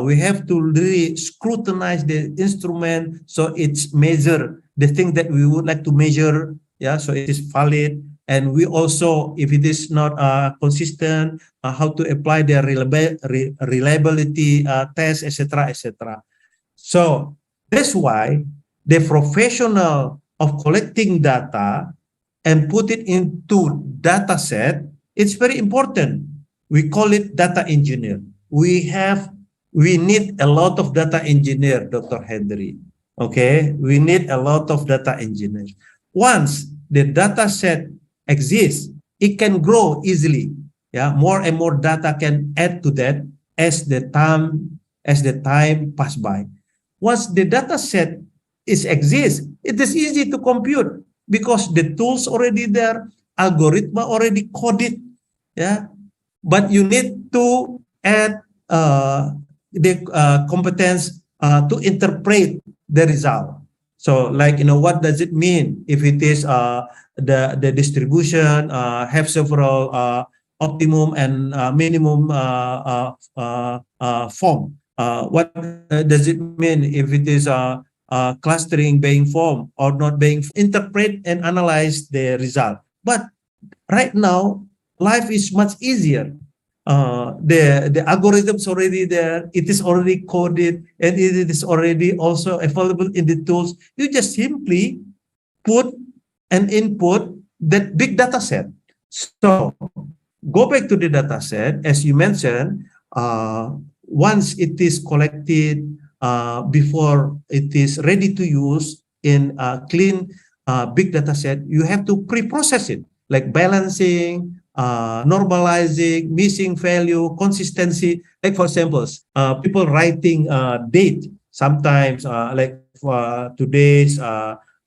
we have to really scrutinize the instrument so it's measure the thing that we would like to measure, so it is valid. And we also, if it is not consistent, how to apply the reliability test, etc., etc. So that's why the professional of collecting data and put it into data set, it's very important. We call it data engineer. We need a lot of data engineer, Dr. Henry. Okay, we need a lot of data engineers. Once the data set exists, it can grow easily. More and more data can add to that as the time pass by. Once the data set exists, it is easy to compute because the tools already there, algorithm already coded. But you need to add the competence to interpret the result. So, like, what does it mean if it is the distribution have several optimum and minimum form? What does it mean if it is clustering being formed or not being? Interpret and analyze the result. But right now, life is much easier. The algorithms already there, it is already coded, and it is already also available in the tools. You just simply put and input that big data set. So go back to the data set, as you mentioned, once it is collected, before it is ready to use in a clean big data set, you have to pre-process it, like balancing, normalizing, missing value, consistency. Like for examples, people writing date, sometimes like today's,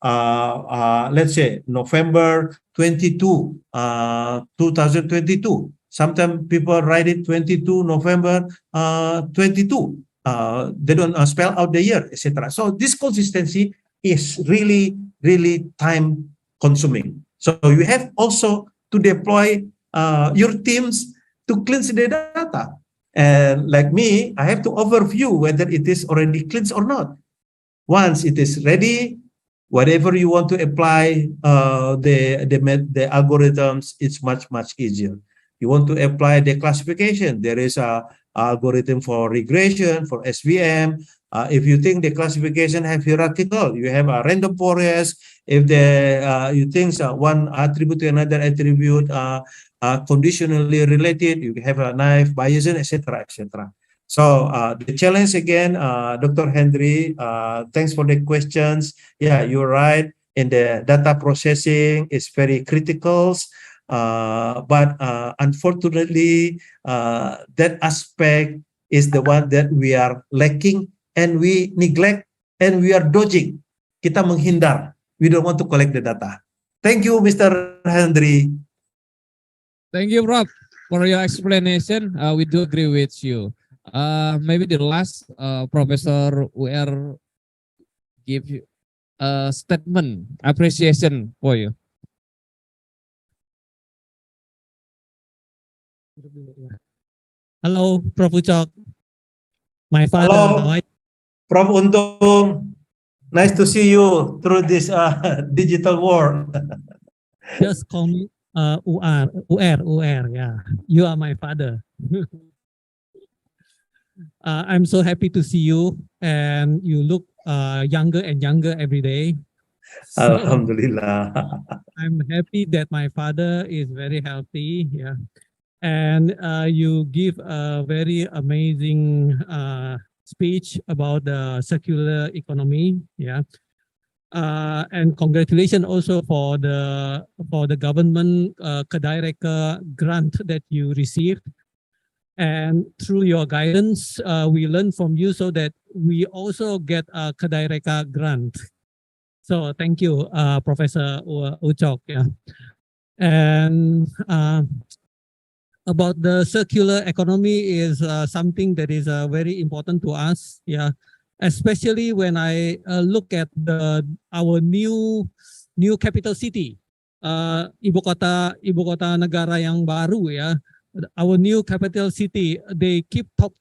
let's say November 22, 2022. Sometimes people write it 22 November 22. They don't spell out the year, etc. So this consistency is really, really time consuming. So you have also to deploy your teams to cleanse the data. And like me, I have to overview whether it is already cleansed or not. Once it is ready, whatever you want to apply the algorithms, it's much easier. You want to apply the classification, there is a algorithm for regression, for SVM. If you think the classification have hierarchical, you have a random forest. If you think one attribute to another attribute conditionally related, you have a naive Bayesian, etc., etc. So the challenge again, Dr. Henry, thanks for the questions. Yeah, you're right. In the data processing, it's very critical. But unfortunately, that aspect is the one that we are lacking and we neglect and we are dodging. Kita menghindar. We don't want to collect the data. Thank you, Mr. Henry. Thank you, Rob, for your explanation. We do agree with you. Maybe the last Professor UR give you a statement appreciation for you. Hello, Prof. Ucok. My father. Hello, Prof. Untung. Nice to see you through this digital world. Just call me UR. Yeah, you are my father. I'm so happy to see you, and you look younger and younger every day. So, Alhamdulillah. I'm happy that my father is very healthy. Yeah, and you give a very amazing speech about the circular economy. Yeah. And congratulations also for the government Kedaireka grant that you received. And through your guidance, we learn from you so that we also get a Kedaireka grant. So thank you, Professor Ucok. Yeah. And about the circular economy is something that is very important to us. Yeah. Especially when I look at our new capital city, ibu kota negara yang baru ya, our new capital city, they keep talking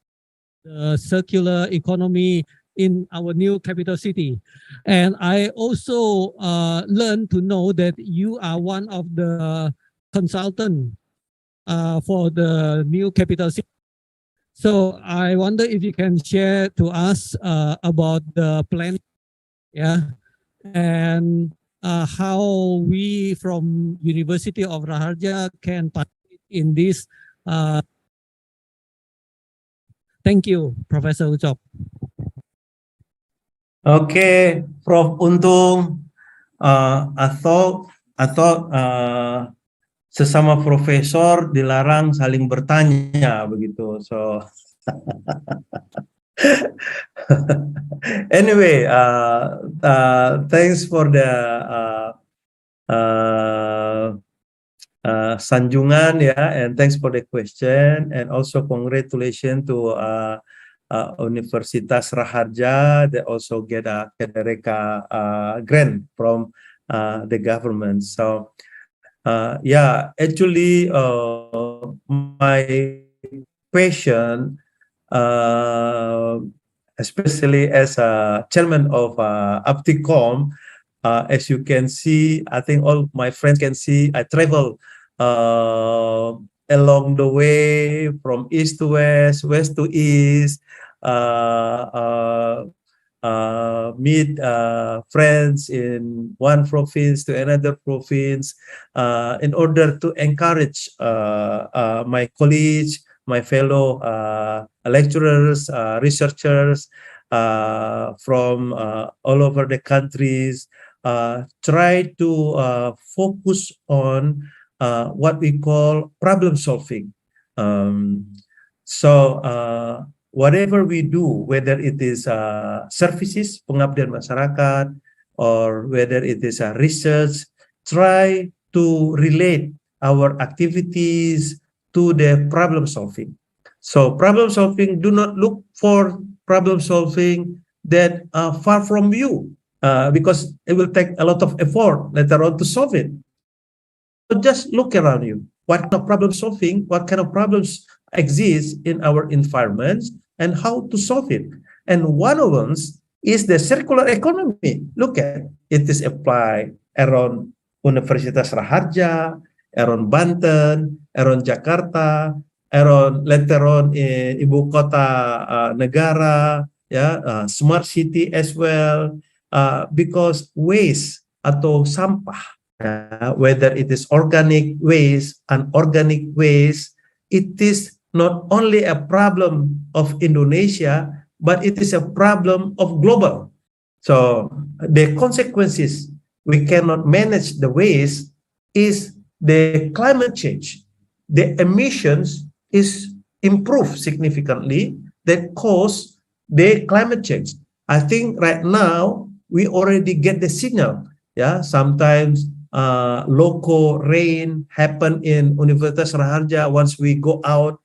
the circular economy in our new capital city, and I also learned to know that you are one of the consultants for the new capital city. So I wonder if you can share to us about the plan, yeah, and how we from University of Raharja can participate in this. Thank you, Professor Ucok. Okay, Prof. Untung. I thought sesama profesor dilarang saling bertanya begitu. So anyway, thanks for the sanjungan ya, and thanks for the question, and also congratulations to Universitas Raharja that also get a Kedaireka grant from the government. So yeah, actually, my passion, especially as a chairman of Apticom, as you can see, I think all my friends can see, I travel along the way from east to west, west to east, meet friends in one province to another province in order to encourage my colleagues, my fellow lecturers, researchers from all over the countries, try to focus on what we call problem solving. So whatever we do, whether it is services, pengabdian masyarakat, or whether it is research, try to relate our activities to the problem solving. So problem solving, do not look for problem solving that are far from you, because it will take a lot of effort later on to solve it. So just look around you. What kind of problem solving, what kind of problems exist in our environments, and how to solve it. And one of them is the circular economy. Look at it is applied around Universitas Raharja, around Banten, around Jakarta, around later on in Ibu Kota Negara, smart city as well, because waste atau sampah, whether it is organic waste, unorganic waste, it is not only a problem of Indonesia, but it is a problem of global. So the consequences, we cannot manage the waste, is the climate change. The emissions is improved significantly that cause the climate change. I think right now we already get the signal. Sometimes local rain happen in Universitas Raharja. Once we go out,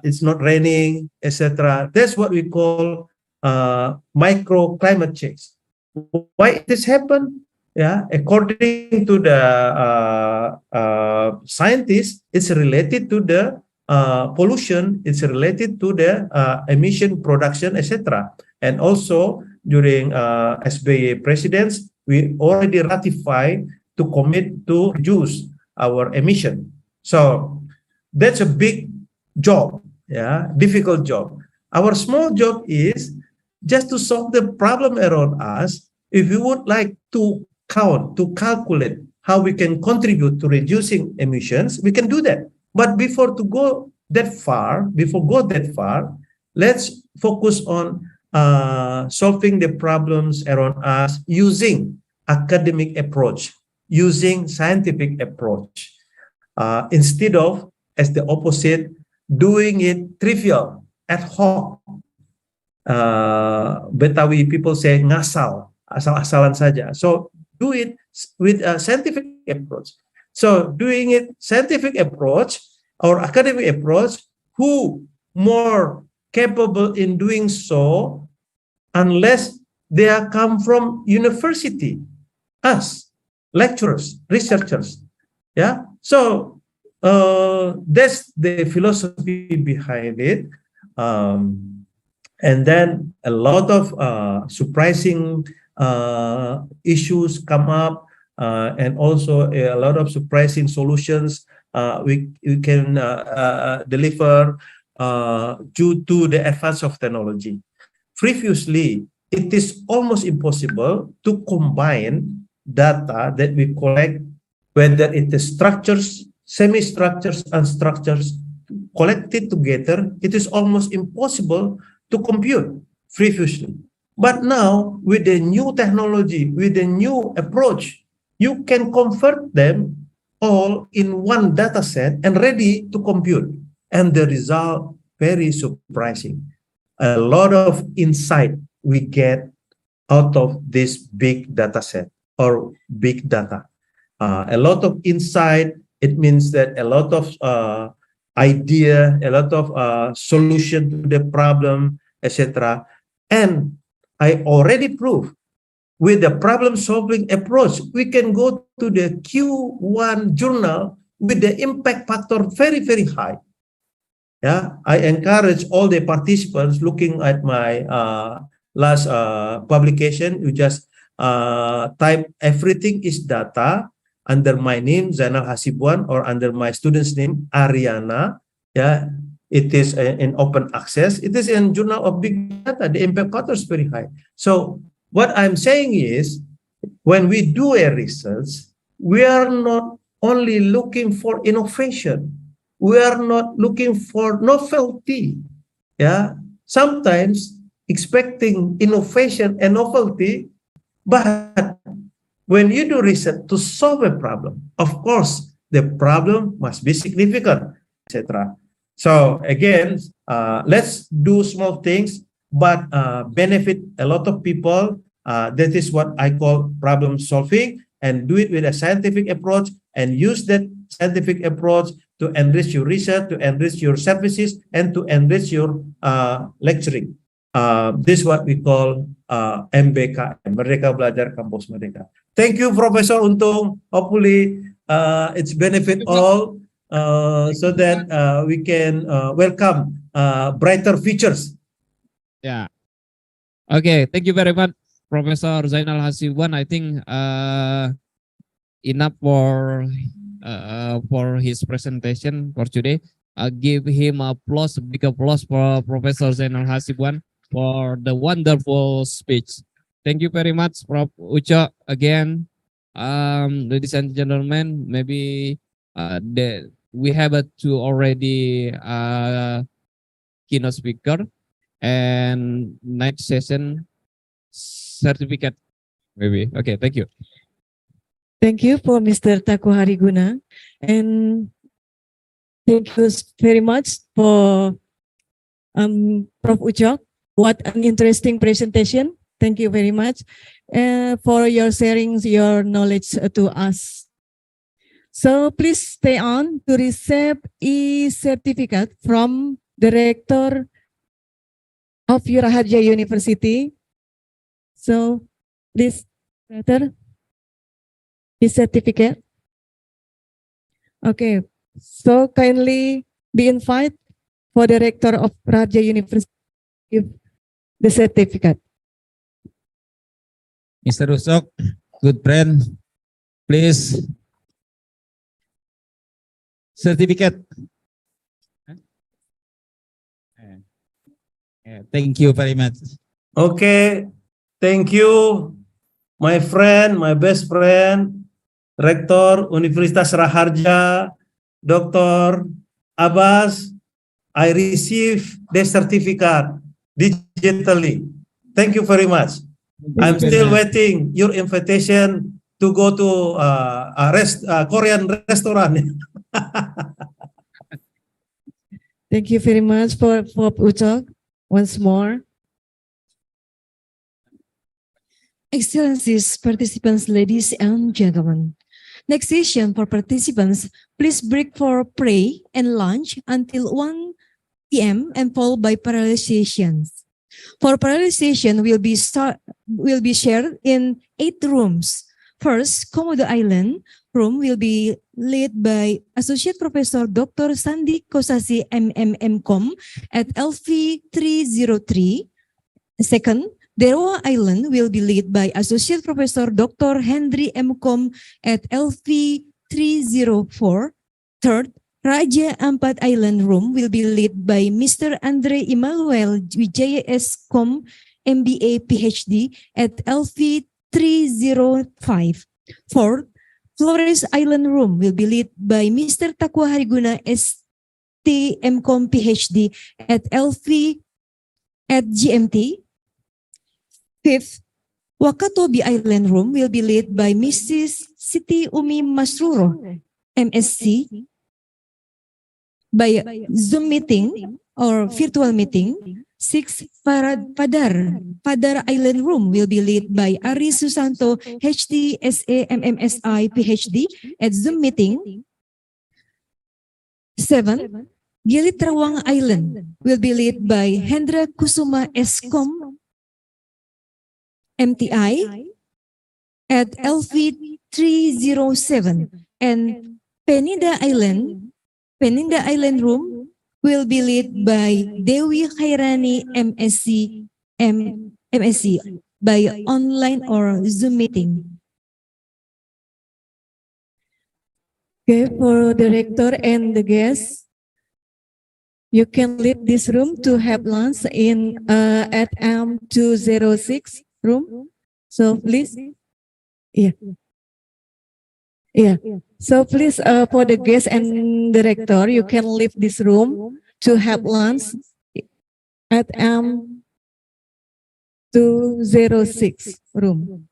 it's not raining, etc. That's what we call micro climate change. Why this happen? According to the scientists, it's related to the pollution, it's related to the emission production, etc. And also during SBY presidents, we already ratified to commit to reduce our emission. So that's a big job, difficult job. Our small job is just to solve the problem around us. If we would like to count, to calculate how we can contribute to reducing emissions, we can do that. But before go that far, let's focus on solving the problems around us using academic approach, using scientific approach, instead of, as the opposite, doing it trivial, ad hoc. Betawi people say ngasal, asal-asalan saja. So do it with a scientific approach. So doing it scientific approach or academic approach, who more capable in doing so unless they are come from university, us, lecturers, researchers. So that's the philosophy behind it. And then a lot of surprising issues come up, and also a lot of surprising solutions we can deliver due to the advance of technology. Previously, it is almost impossible to combine data that we collect, whether it is structures, semi-structures, and structures collected together. It is almost impossible to compute previously. But now, with the new technology, with the new approach, you can convert them all in one data set and ready to compute. And the result, very surprising. A lot of insight we get out of this big data set or big data. A lot of insight, it means that a lot of idea, a lot of solution to the problem, etc. And I already proved with the problem-solving approach, we can go to the Q1 journal with the impact factor very, very high. I encourage all the participants looking at my last publication, you just type everything is data under my name, Zainal Hasibuan, or under my student's name, Ariana. It is in open access. It is in Journal of Big Data. The impact factor is very high. So what I'm saying is, when we do a research, we are not only looking for innovation. We are not looking for novelty. Sometimes expecting innovation and novelty, but when you do research to solve a problem, of course, the problem must be significant, etc. So again, let's do small things, but benefit a lot of people. That is what I call problem solving, and do it with a scientific approach, and use that scientific approach to enrich your research, to enrich your services, and to enrich your lecturing. This is what we call MBKM, Merdeka Belajar Kampus Merdeka. Thank you, Professor Untung. Hopefully, it's benefit all, so that we can welcome brighter futures. Yeah. Okay. Thank you very much, Professor Zainal Hasibuan. I think enough for his presentation for today. Give him applause, big applause for Professor Zainal Hasibuan for the wonderful speech. Thank you very much, Prof. Uco. Again, ladies and gentlemen, maybe we have two already keynote speaker, and next session certificate maybe. Okay, thank you. Thank you for Mr. Taku Hariguna, and thank you very much for Prof. Ucok. What an interesting presentation. Thank you very much for your sharing your knowledge to us. So please stay on to receive e-certificate from the rector of Raharja University. So please, rector, e-certificate. Okay, so kindly be invited for the rector of Raharja University to give the certificate. Mr. Usok, good friend, please. Certificate. Thank you very much. Okay, thank you, my friend, my best friend, Rektor Universitas Raharja, Dr. Abbas. I received the certificate digitally. Thank you very much. I'm still waiting your invitation to go to a Korean restaurant. Thank you very much for Ucok once more. Excellencies, participants, ladies and gentlemen. Next session for participants, please break for pray and lunch until 1 p.m. and followed by parallel sessions. For parallel session will be shared in 8 rooms. First, Komodo Island room will be led by Associate Professor Dr. Sandi Kosasi MMM.Com at LV 303. Second, Deroa Island will be led by Associate Professor Dr. Hendry M.Com at LV 304. Third, Raja Ampat Island room will be led by Mr. Andre Emmanuel Wijaya S.Com MBA PhD at LV 305. Fourth, Flores Island room will be led by Mr. Takwa Hariguna ST M.Com PhD at LV at GMT. Fifth, Wakatobi Island room will be led by Mrs. Siti Umi Masruro MSc by Zoom meeting or virtual meeting. Sixth, Padar Island room will be led by Ari Susanto HD SA MMSI PhD at Zoom meeting. Seven, Gili Trawang Island will be led by Hendra Kusuma Eskom MTI at LV 307, and Peninda Island room will be led by Dewi Khairani MSc by online or Zoom meeting. Okay, for the rector and the guests, you can leave this room to have lunch in at M206 room. So please, yeah. So please, for the guests and the rector, you can leave this room to have lunch at 206 room.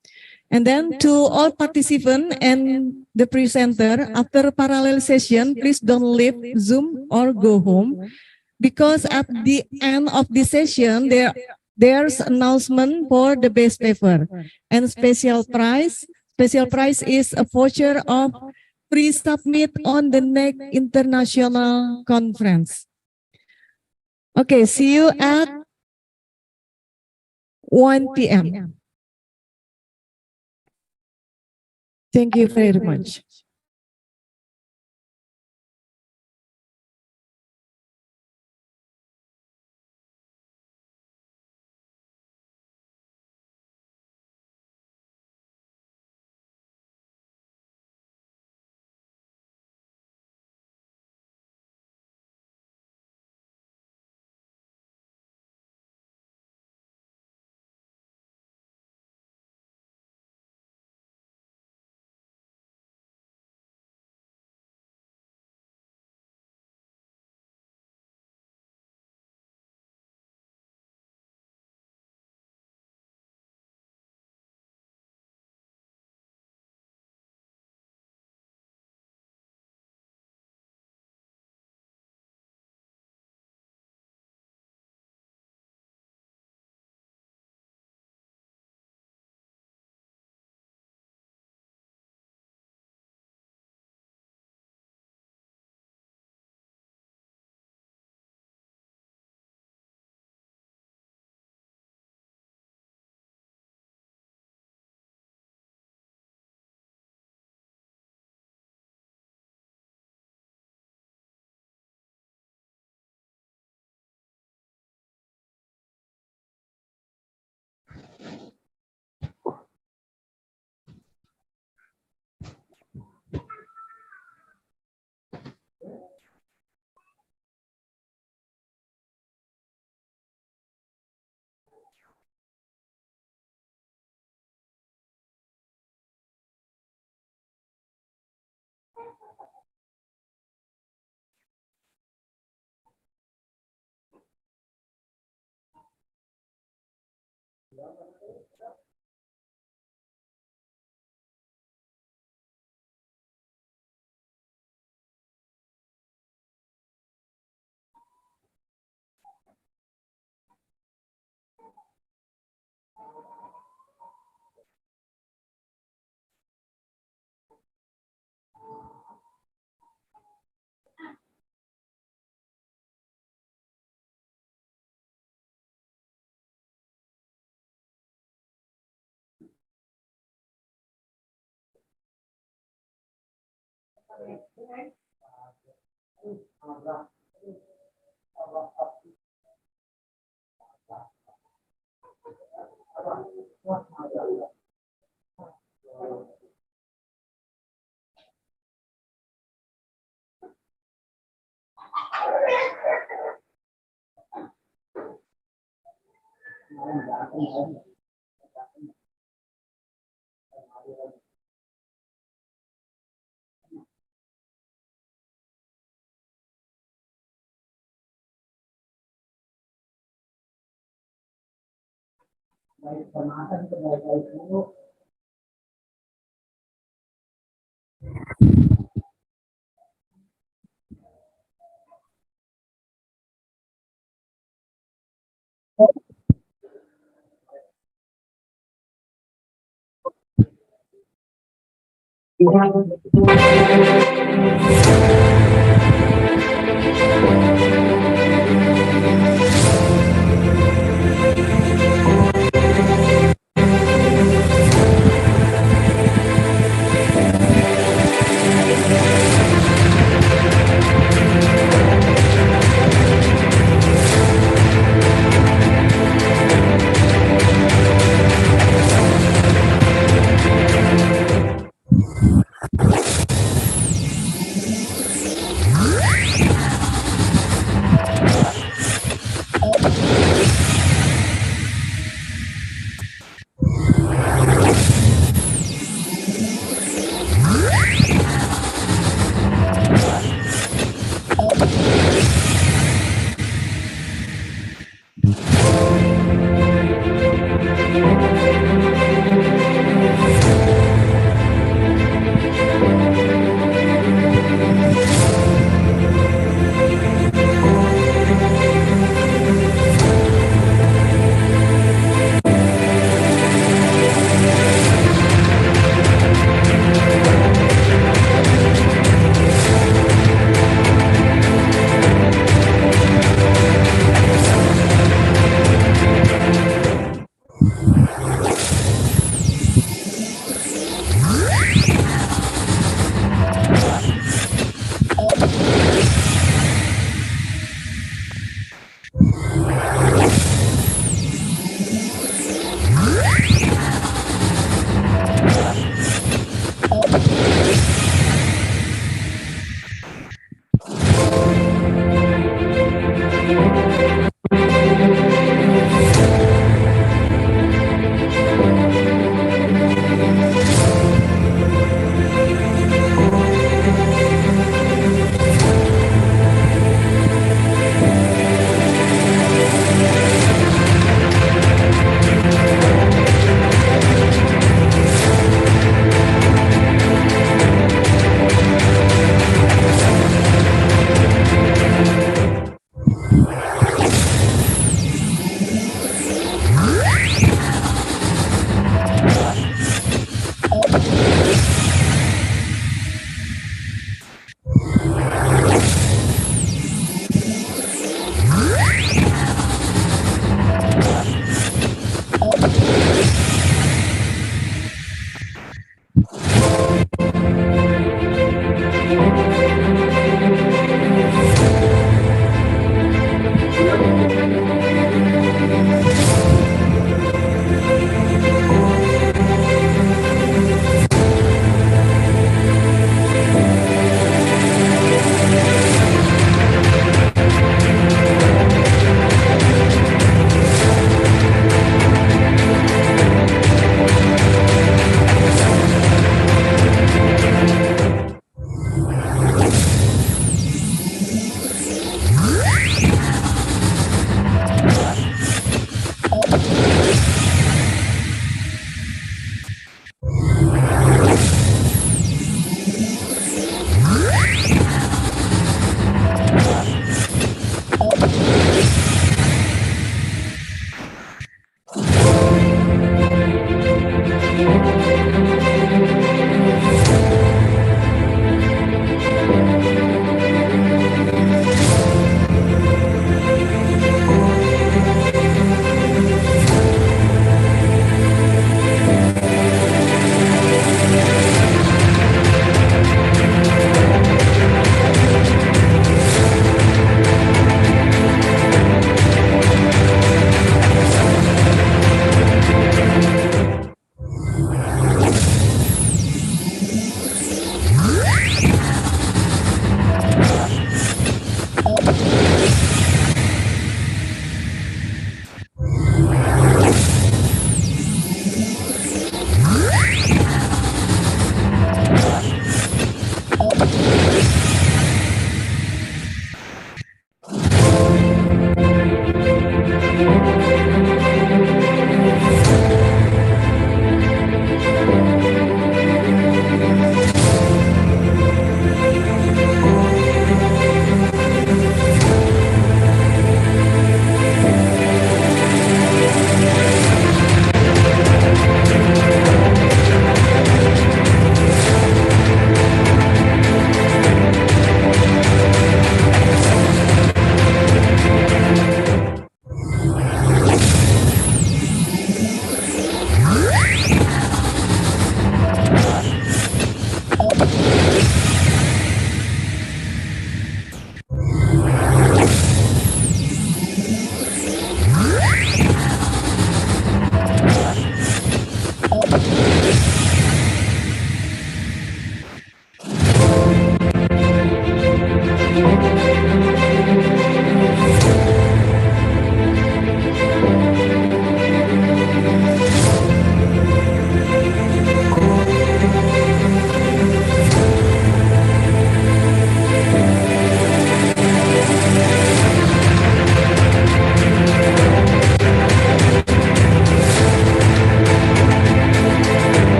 And then to all participants and the presenter, after parallel session, please don't leave Zoom or go home, because at the end of the session, there's announcement for the best paper and special prize. Special prize is a voucher of free submit on the next international conference. Okay, see you at 1 p.m. Thank you very much.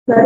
Check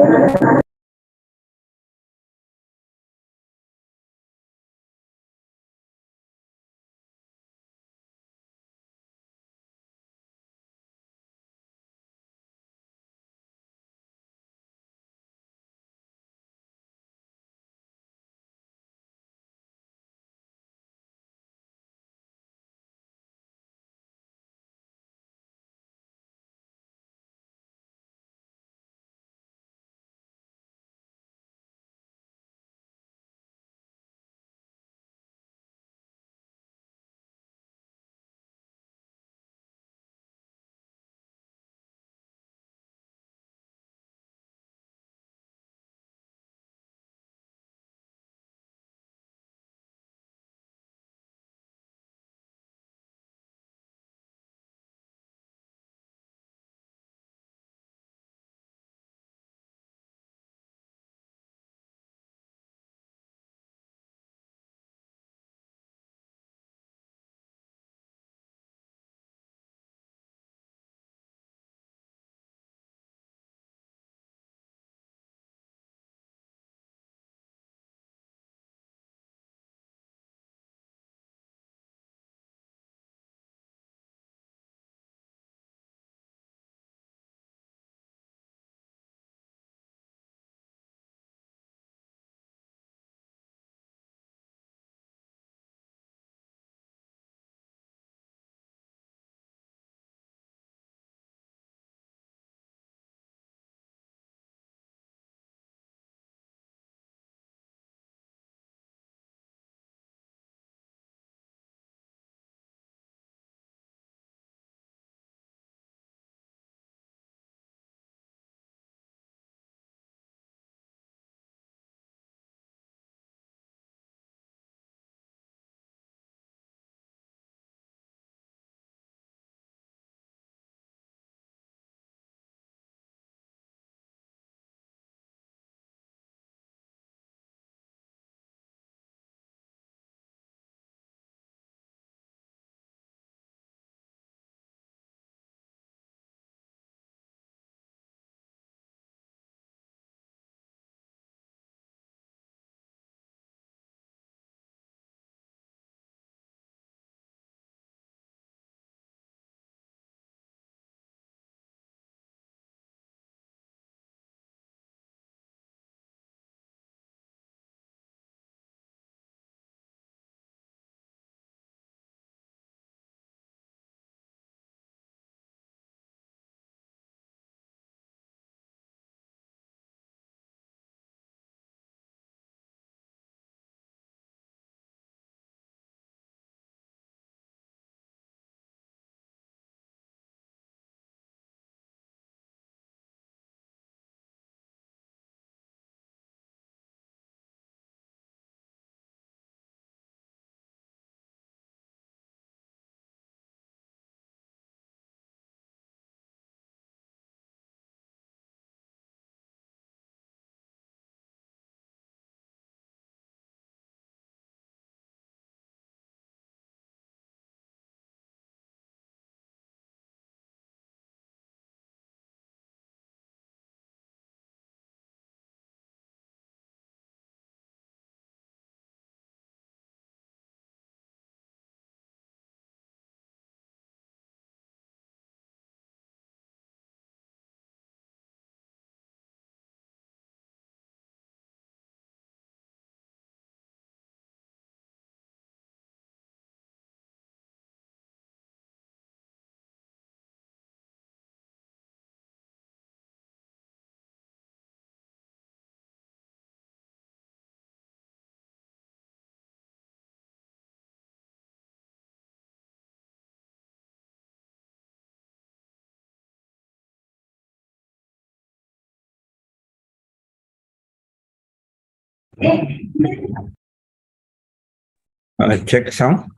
sound.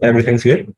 Everything's good.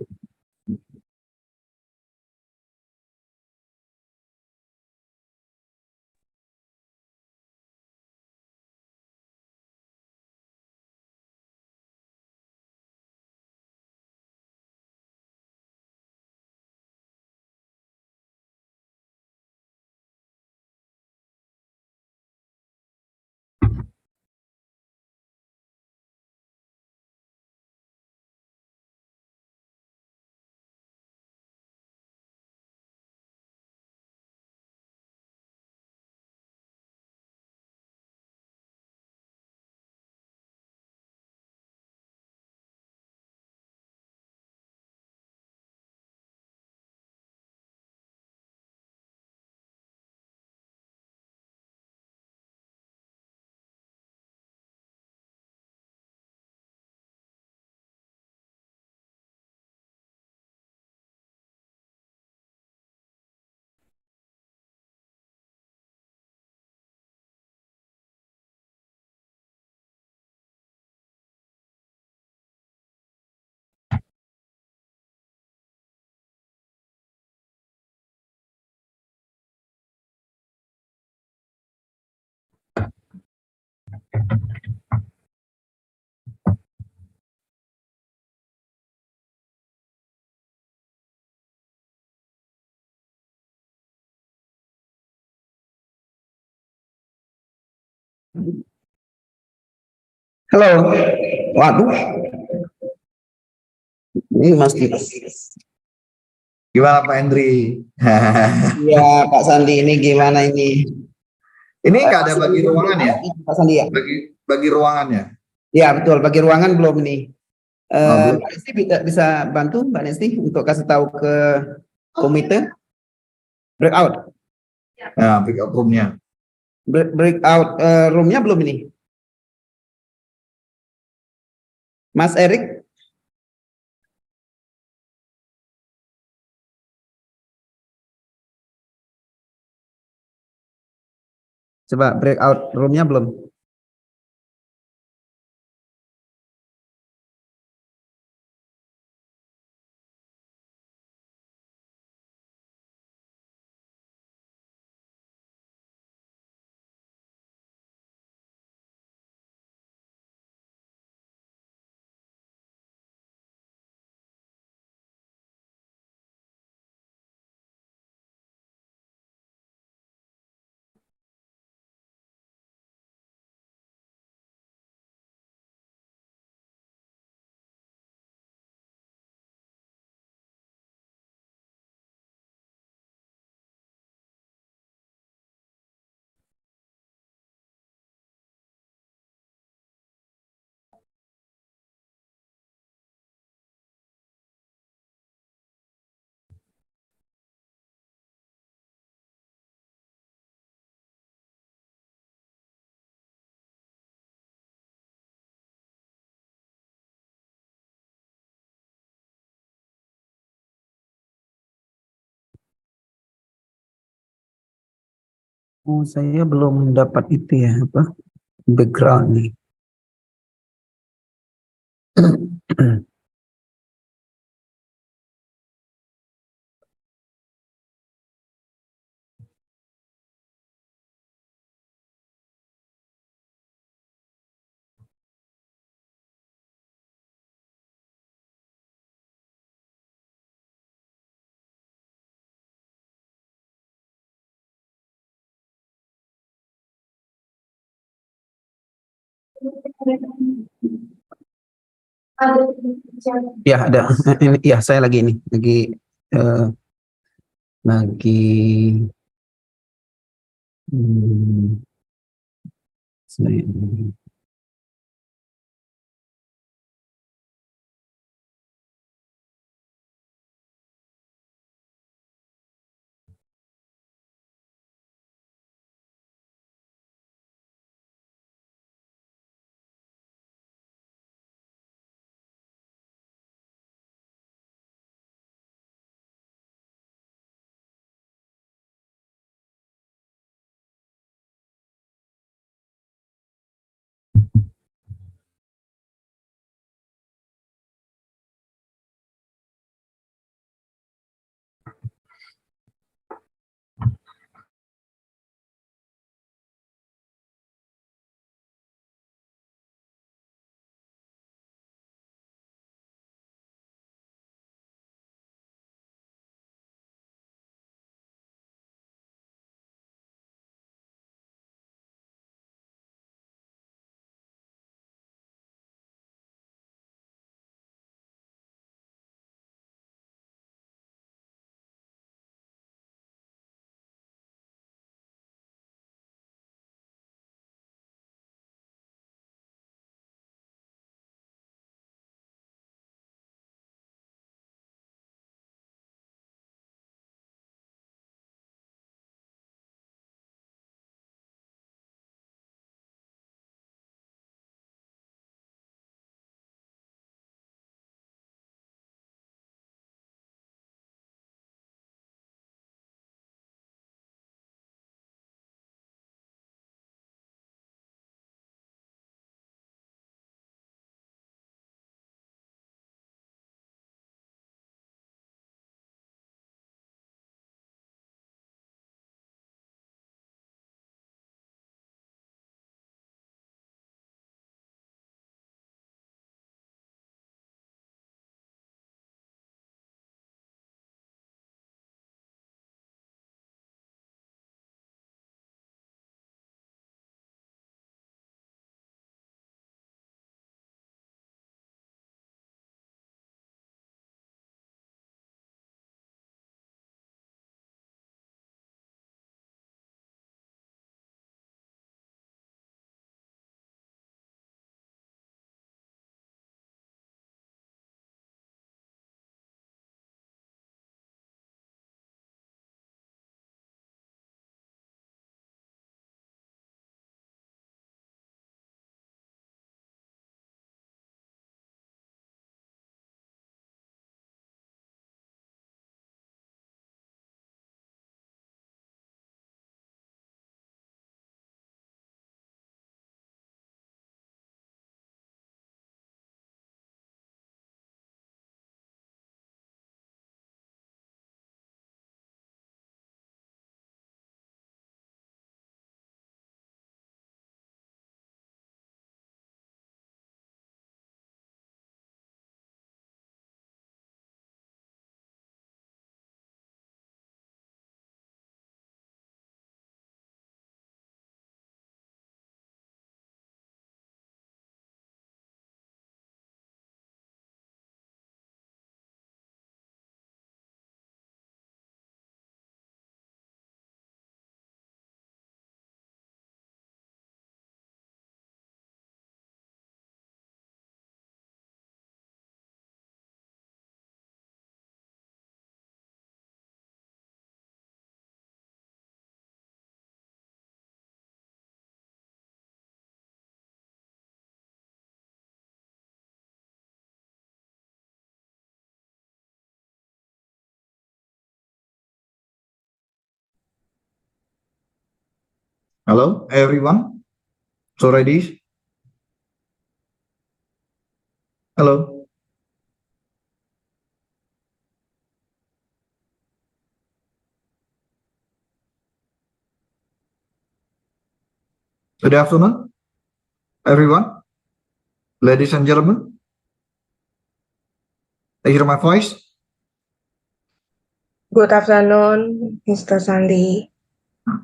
Halo. Waduh. Ini Mas Tito. Gimana Pak Hendri? Iya Pak Sandi, ini gimana ini? Ini nggak ada bagi ruangan ya? Pak Sandi ya? Bagi ruangannya? Iya betul, bagi ruangan belum ini. Belum. Mbak Nesti bisa bantu Mbak Nesti untuk kasih tahu ke komite breakout. Ya, breakout roomnya. Breakout roomnya belum ini. Mas Erik. Coba breakout roomnya belum. Oh, saya belum dapat itu ya, apa? Background nih. Ya ada. Ini, ya saya lagi ini, eh, lagi saya Hello, everyone. So ready? Hello. Good afternoon, everyone. Ladies and gentlemen. You hear my voice? Good afternoon, Mr. Sandy.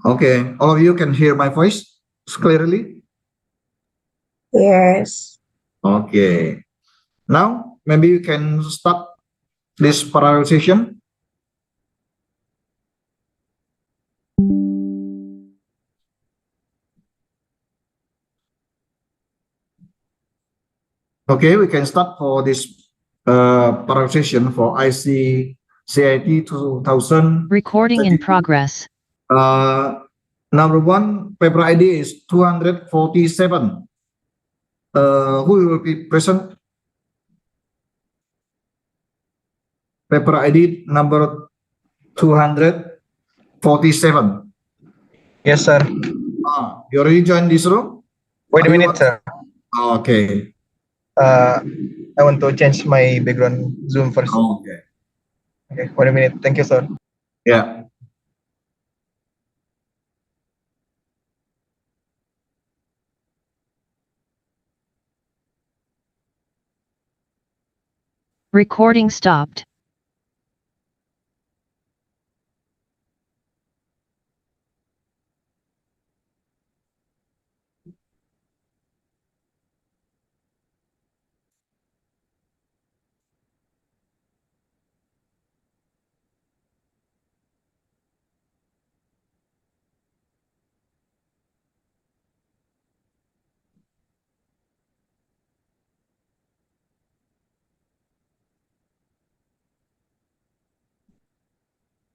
Okay, all of you can hear my voice clearly? Yes. Okay. Now, maybe you can start this parallel session. Okay, we can start for this parallel session for ICCIT 2000. Recording in progress. Number one, paper ID is 247. Who will be present? Paper ID number 247. Yes, sir. You already joined this room? Wait a minute, sir. Okay. I want to change my background Zoom first. Okay. Okay, wait a minute. Thank you, sir. Yeah. Recording stopped.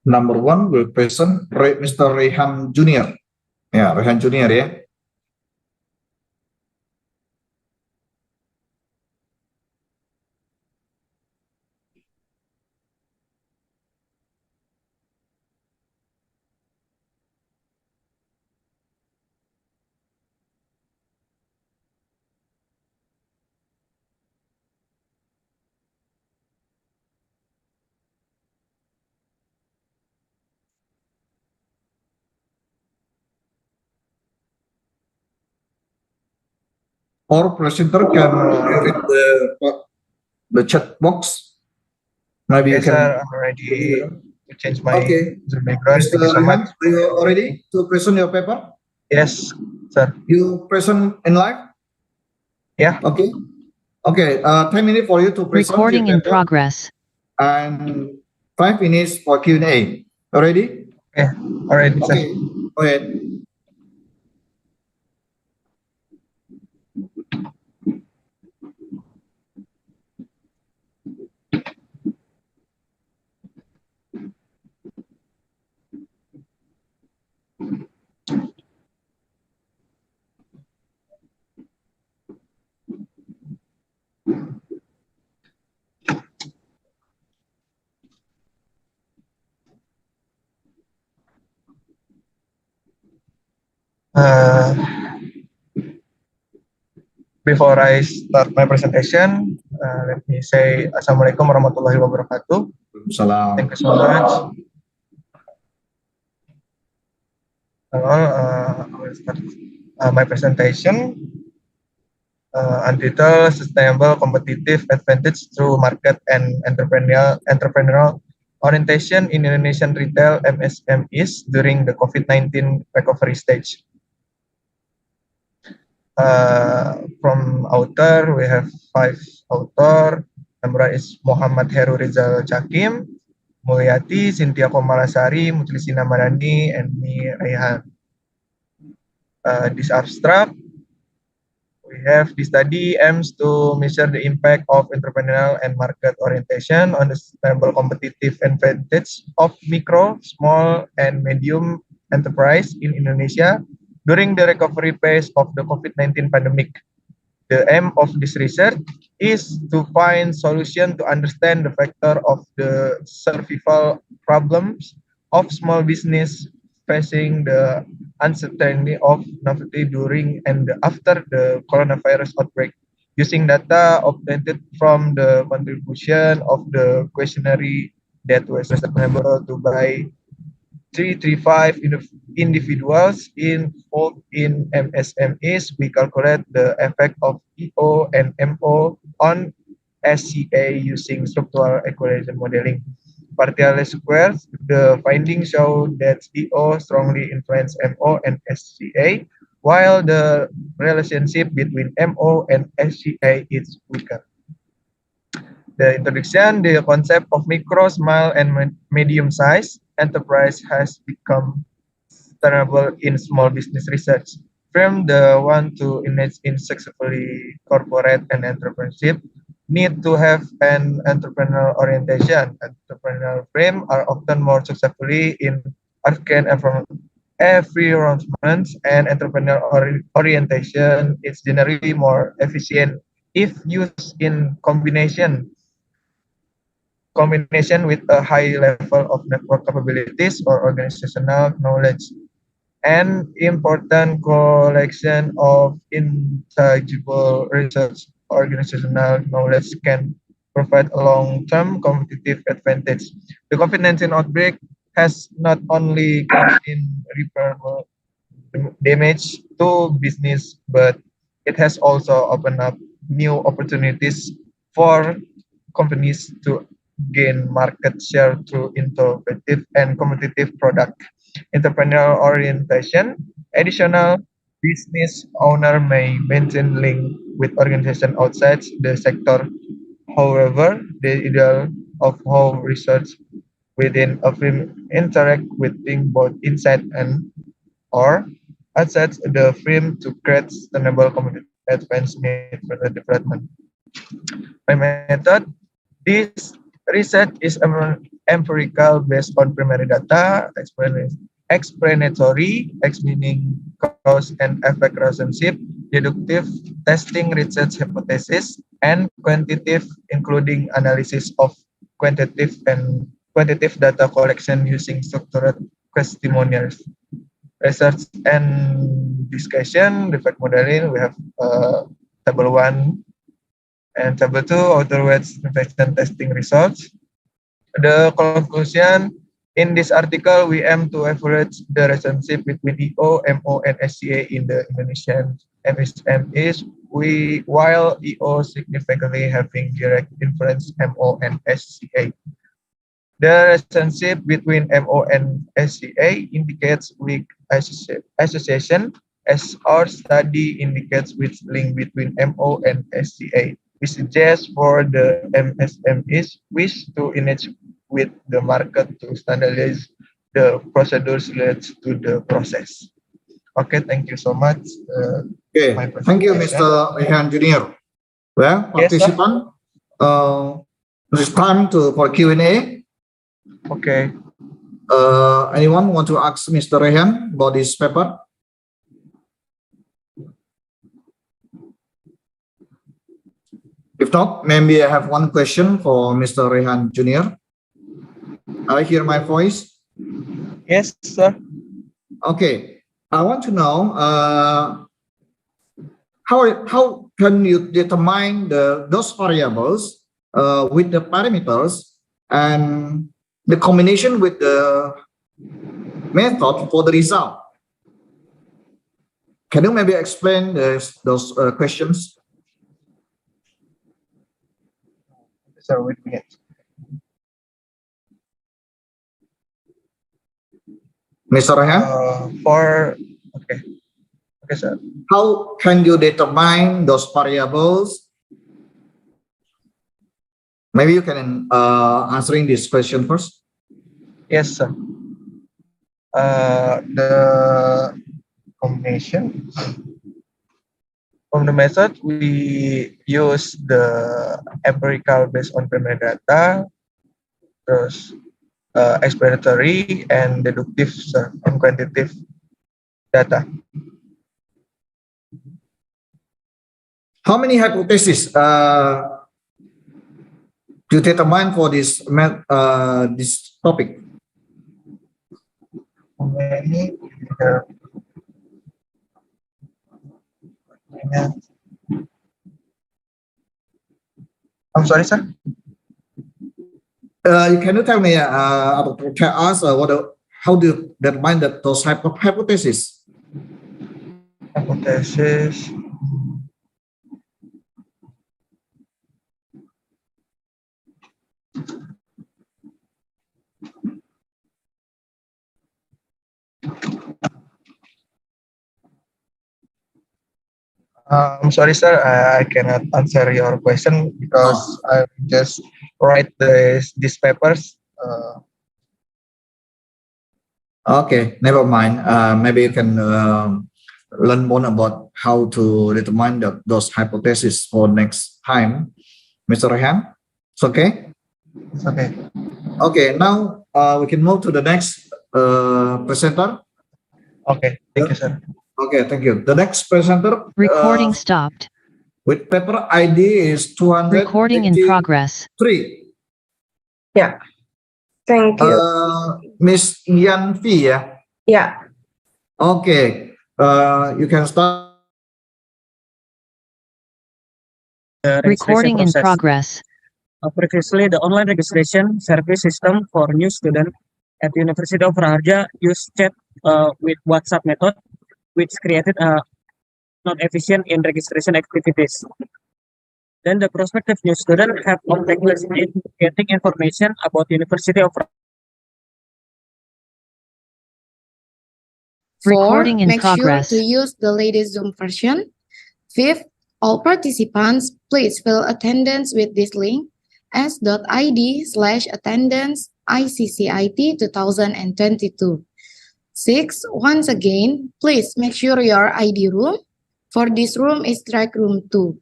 Number one will present Mr. Rehan Junior. Ya, Rehan Junior ya. Or presenter can read the chat box. Maybe Okay, you can. sir. I'm ready to change my Zoom background. Mr. Thank you so Rehan, much. are you ready to present your paper? Yes, sir. You present in live? Yeah. Okay. Okay. 10 minutes for you to present Recording your in paper, progress. and 5 minutes for Q&A. Ready? Okay. All right, sir. Okay. Go ahead. Before I start my presentation, let me say Assalamualaikum warahmatullahi wabarakatuh. Salam. Thank you so much. I will start my presentation entitled Sustainable Competitive Advantage Through Market and Entrepreneurial Orientation in Indonesian Retail MSMEs during the COVID-19 recovery stage. From author, we have 5 author. Number 1 is Muhammad Heru Rizal Chakim, Mulyati, Cynthia Komalasari, Mutlisina Madani, and me, Raihan. This abstract, we have the study aims to measure the impact of entrepreneurial and market orientation on the sustainable competitive advantage of micro, small, and medium enterprise in Indonesia during the recovery phase of the COVID-19 pandemic. The aim of this research is to find solution to understand the factor of the survival problems of small business facing the uncertainty of novelty during and after the coronavirus outbreak, using data obtained from the contribution of the questionnaire that was able to by 335 individuals involved in MSMEs. We calculate the effect of EO and MO on SCA using structural equation modeling. Partially squared, the findings show that EO strongly influence MO and SCA, while the relationship between MO and SCA is weaker. The introduction, the concept of micro, small, and medium size enterprise has become sustainable in small business research. From the one to engage in successfully corporate and entrepreneurship need to have an entrepreneurial orientation. Entrepreneurial frame are often more successfully in arcane environments, and entrepreneurial orientation is generally more efficient if used in combination with a high level of network capabilities or organizational knowledge. An important collection of intangible research organizational knowledge can provide a long-term competitive advantage. The COVID-19 outbreak has not only caused irreparable damage to business, but it has also opened up new opportunities for companies to gain market share through innovative and competitive product. Entrepreneurial orientation. Additional business owner may maintain link with organization outside the sector. However, the ideal of how research within a firm interact with things both inside and or outside the firm to create sustainable competitive advance made for the development. My method, this research is empirical based on primary data, explanatory, meaning cause and effect relationship, deductive, testing research hypothesis, and quantitative, including analysis of quantitative data collection using structured questionnaires. Research and discussion, defect modeling, we have table 1 and table 2, outer weights infection testing results. The conclusion, in this article, we aim to evaluate the relationship between EO, MO, and SCA in the Indonesian MSMEs, while EO significantly having direct influence MO and SCA. The relationship between MO and SCA indicates weak association, as our study indicates which link between MO and SCA. We suggest for the MSMEs wish to engage with the market to standardize the procedures related to the process. Okay, thank you so much. Okay, thank you, Mr. Rehan Junior. Well, participant, it's time for Q&A. Okay. Anyone want to ask Mr. Rehan about this paper? If not, maybe I have one question for Mr. Rehan Junior. I hear my voice? Yes, sir. Okay, I want to know how can you determine those variables with the parameters and the combination with the method for the result? Can you maybe explain those questions? So wait a minute. Mr. Rehan? Okay, sir. How can you determine those variables? Maybe you can answering this question first. Yes, sir. The combination from the method, we use the empirical based on primary data, terus explanatory and deductive and quantitative data. How many hypotheses to determine for this topic? Many, Yeah. I'm sorry, sir. Can you tell me, tell us how do you determine those hypotheses? Hypothesis. I'm sorry, sir. I cannot answer your question because I just write these papers. Okay, never mind. Maybe you can learn more about how to determine those hypotheses for next time, Mr. Rehan. It's okay? It's okay. Okay, now we can move to the next presenter. Okay, thank you, sir. Okay, thank you. The next presenter Recording stopped. with paper ID is 283. Recording in progress. Yeah. Thank you. Miss Yanfi, ya? Yeah. Okay, you can start. Recording in progress. Previously, the online registration service system for new students at the University of Raharja used chat with WhatsApp method, which created a not efficient in registration activities. Then the prospective new student have obstacles in getting information about University of Recording in Make progress. sure to use the latest Zoom version. 5th, all participants, please fill attendance with this link s.id/attendance ICCIT 2022. 6, once again, please make sure your ID room for this room is track room 2.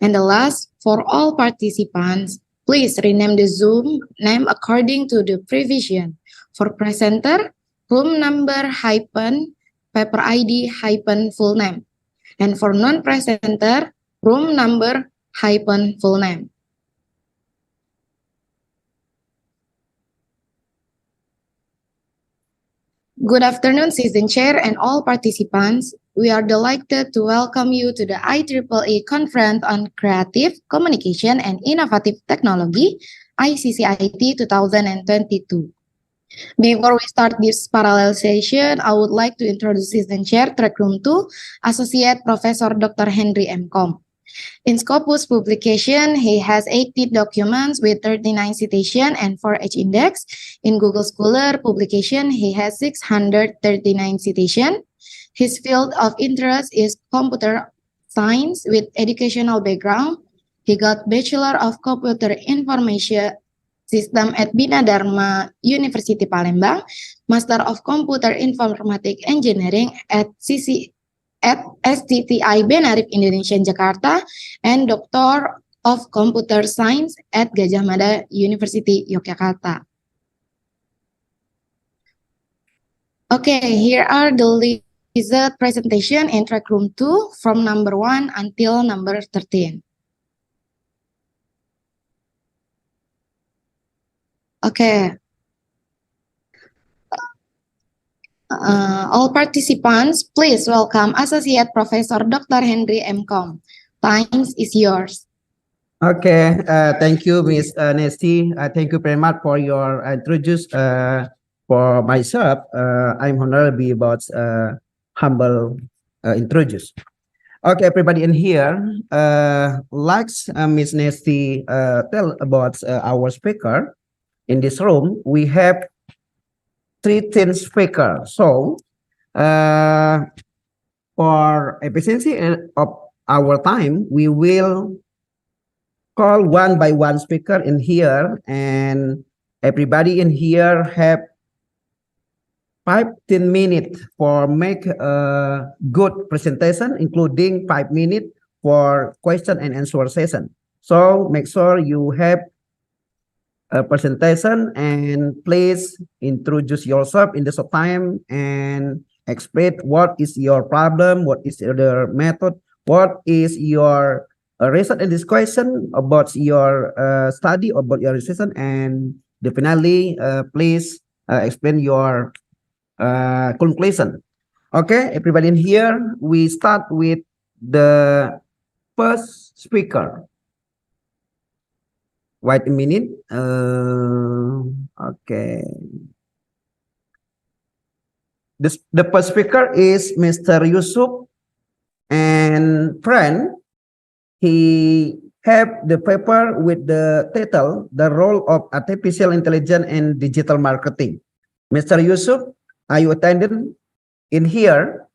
And the last, for all participants, please rename the Zoom name according to the provision. For presenter, room number hyphen paper ID hyphen full name. And for non-presenter, room number hyphen full name. Good afternoon, Season Chair and all participants. We are delighted to welcome you to the IEEE Conference on Creative Communication and Innovative Technology, ICCIT 2022. Before we start this parallel session, I would like to introduce Season Chair, Track Room 2, Associate Professor Dr. Henry M. Com. In Scopus publication, he has 80 documents with 39 citation and 4 H-index. In Google Scholar publication, he has 639 citation. His field of interest is computer science with educational background. He got Bachelor of Computer Information System at Bina Dharma University Palembang, Master of Computer Informatic Engineering at STTI Benarif Indonesia Jakarta, and Doctor of Computer Science at Gajah Mada University Yogyakarta. Okay, here are the result presentation in track room 2 from number 1 until number 13. Okay. All participants, please welcome Associate Professor Dr. Henry M. Com. Time is yours. Okay, thank you, Ms. Nesty. Thank you very much for your introduction. For myself, I'm honored to be about humble introduce. Okay, everybody in here, like Ms. Nesty tell about our speaker in this room, we have 13 speakers. So, for efficiency of our time, we will call one by one speaker in here, and everybody in here have 15 minutes for make a good presentation, including 5 minutes for question and answer session. So make sure you have a presentation and please introduce yourself in the short time and explain what is your problem, what is the method, what is your reason in this question about your study, about your research, and definitely please explain your conclusion. Okay, everybody in here, we start with the first speaker. Wait a minute. Okay. The first speaker is Mr. Yusuf, and friend, he have the paper with the title, The Role of Artificial Intelligence in Digital Marketing. Mr. Yusuf, are you attending in here?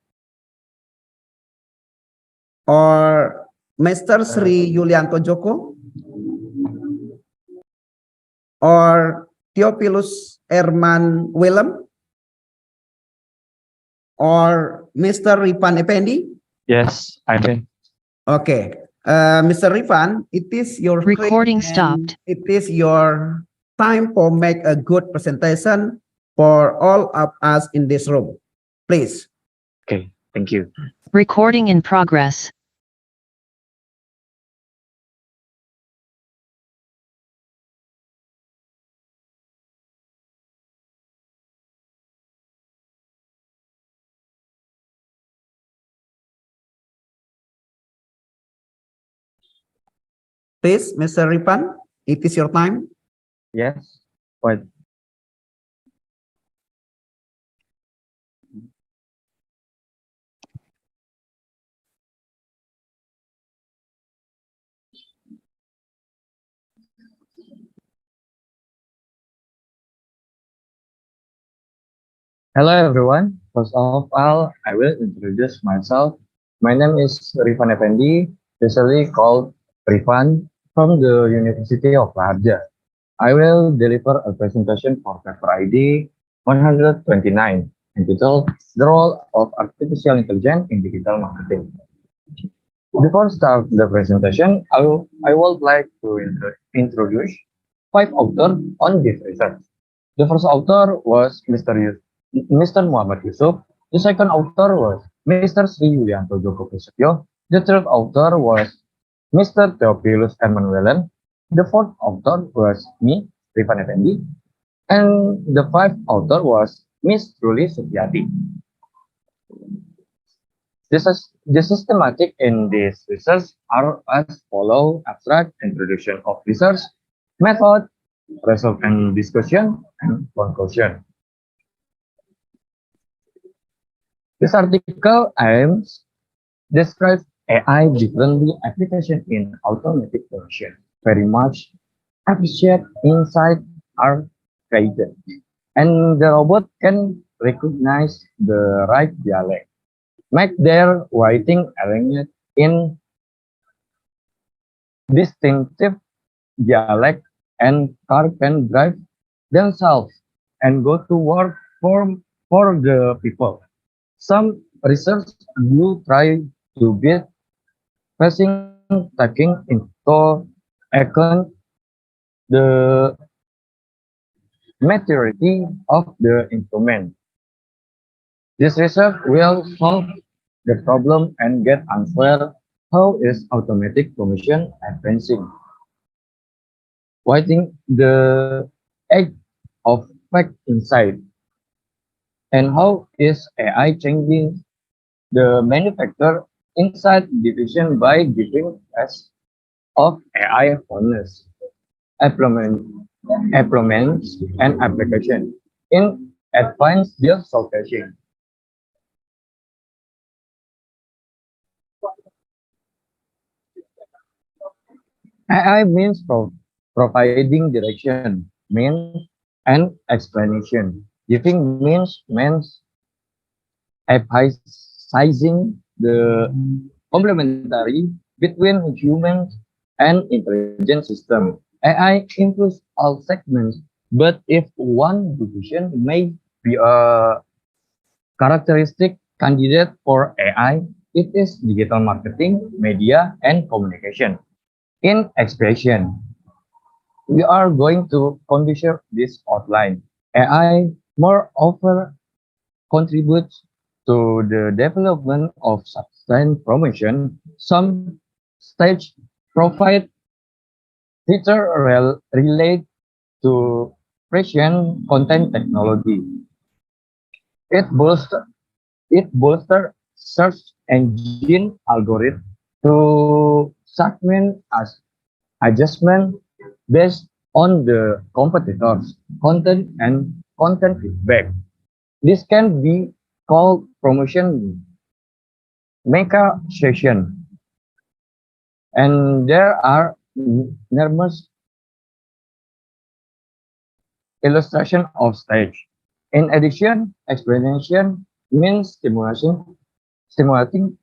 Or Mr. Sri Yulianto Joko? Or Theophilus Herman Willem? Or Mr. Rifan Effendi? Yes, I'm in. Okay. Mr. Rifan, it is your Recording click and stopped. it is your time for make a good presentation for all of us in this room. Please. Okay, thank you. Recording in progress. Please, Mr. Rifan, it is your time. Yes, what? Hello everyone. First of all, I will introduce myself. My name is Rifan Effendi, usually called Rifan from the University of Raja. I will deliver a presentation for paper ID 129 entitled The Role of Artificial Intelligence in Digital Marketing. Before start the presentation, I would like to introduce 5 authors on this research. The first author was Mr. Muhammad Yusuf. The second author was Mr. Sri Yulianto Joko Prasetyo. The third author was Mr. Theophilus Herman. The fourth author was me, Rifan Effendi. And the fifth author was Miss Truly Sutyati. The systematic in this research are as follow: abstract, introduction of research, method, result and discussion, and conclusion. This article aims describes AI differently application in automatic function. Very much appreciate insight are created, and the robot can recognize the right dialect, make their writing arranged in distinctive dialect, and car can drive themselves and go to work for the people. Some research will try to beat passing taking into account the maturity of the instrument. This research will solve the problem and get answer how is automatic commission advancing. Writing the edge of fact inside, and how is AI changing the manufacturer inside division by giving us of AI honors, implements and application in advanced deal solving. AI means providing direction, means and explanation. Giving means emphasizing the complementary between humans and intelligent system. AI improves all segments, but if one division may be a characteristic candidate for AI, it is digital marketing, media, and communication. In expression, we are going to consider this outline. AI moreover contributes to the development of sustained promotion. Some stage provide feature relate to present content technology. It bolsters search engine algorithm to segment as adjustment based on the competitors' content and content feedback. This can be called promotion mecha session, and there are numerous illustration of stage. In addition, explanation means stimulating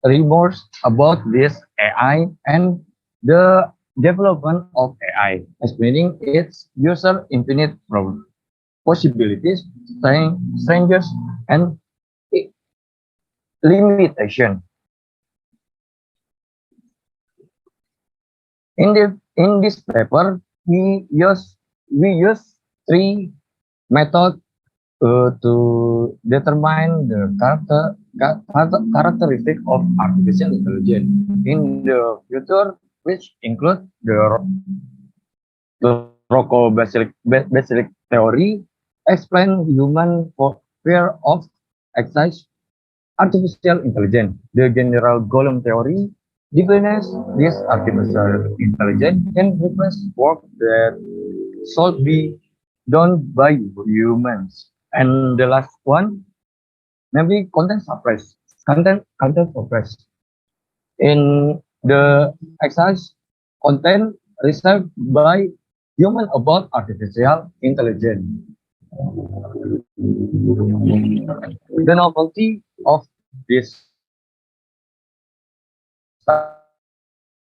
remorse about this AI and the development of AI, explaining its user infinite possibilities, strangers, and limitation. In this paper, we use three methods to determine the characteristic of artificial intelligence in the future, which include the Rocco-Basilic theory, explain human fear of excess artificial intelligence. The general Golem theory defines this artificial intelligence can replace work that should be done by humans. And the last one, maybe content suppress. In the exercise content research by human about artificial intelligence. The novelty of this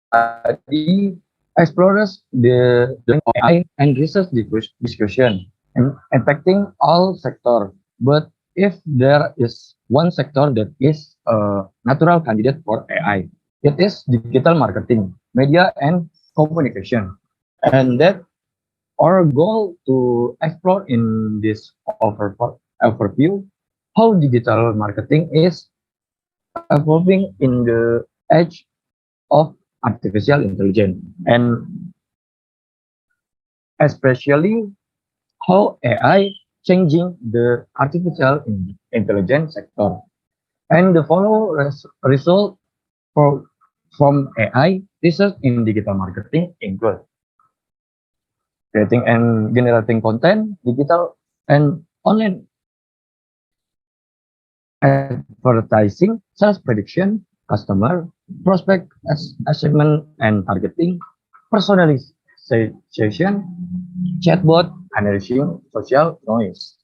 study explores the AI and research discussion impacting all sectors. But if there is one sector that is a natural candidate for AI, it is digital marketing, media, and communication. And that our goal to explore in this overview how digital marketing is evolving in the age of artificial intelligence, and especially how AI changing the artificial intelligence sector. And the follow result from AI research in digital marketing include creating and generating content, digital and online advertising, sales prediction, customer, prospect assessment and targeting, personalization, chatbot, analyzing social noise.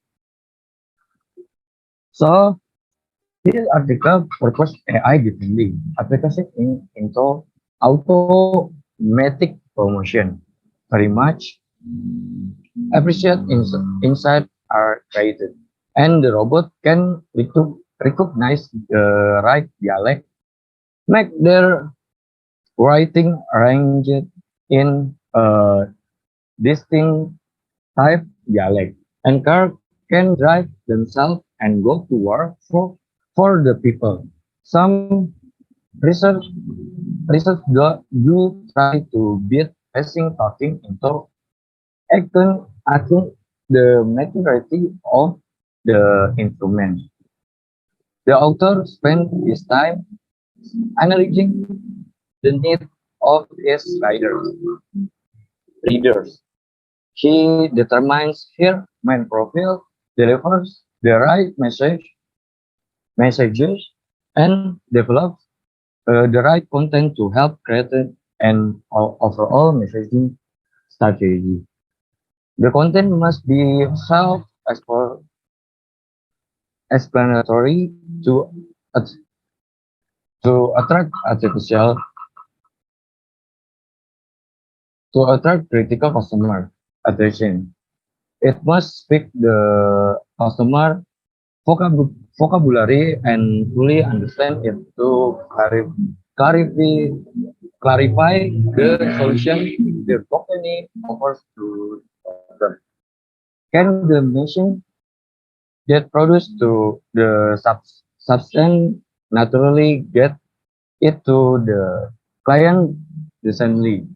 So this article proposes AI differently, application into automatic promotion. Very much appreciate insight are created, and the robot can recognize the right dialect, make their writing arranged in a distinct type dialect, and car can drive themselves and go to work for the people. Some research do try to beat passing talking into acting the maturity of the instrument. The author spent his time analyzing the need of his readers. He determines her main profile, delivers the right messages, and develops the right content to help create an overall messaging strategy. The content must be self-explanatory to attract critical customer attention. It must speak the customer vocabulary and fully understand it to clarify the solution the company offers to them. Can the machine get produced to the substance naturally get it to the client decently?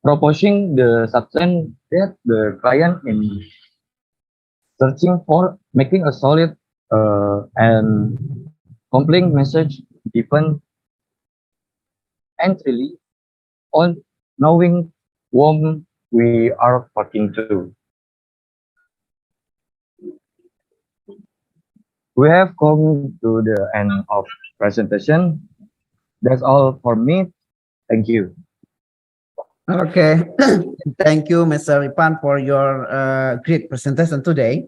Proposing the substance that the client is searching for, making a solid and complete message given entirely on knowing whom we are talking to. We have come to the end of presentation. That's all for me. Thank you. Okay, thank you, Mr. Ripan, for your great presentation today.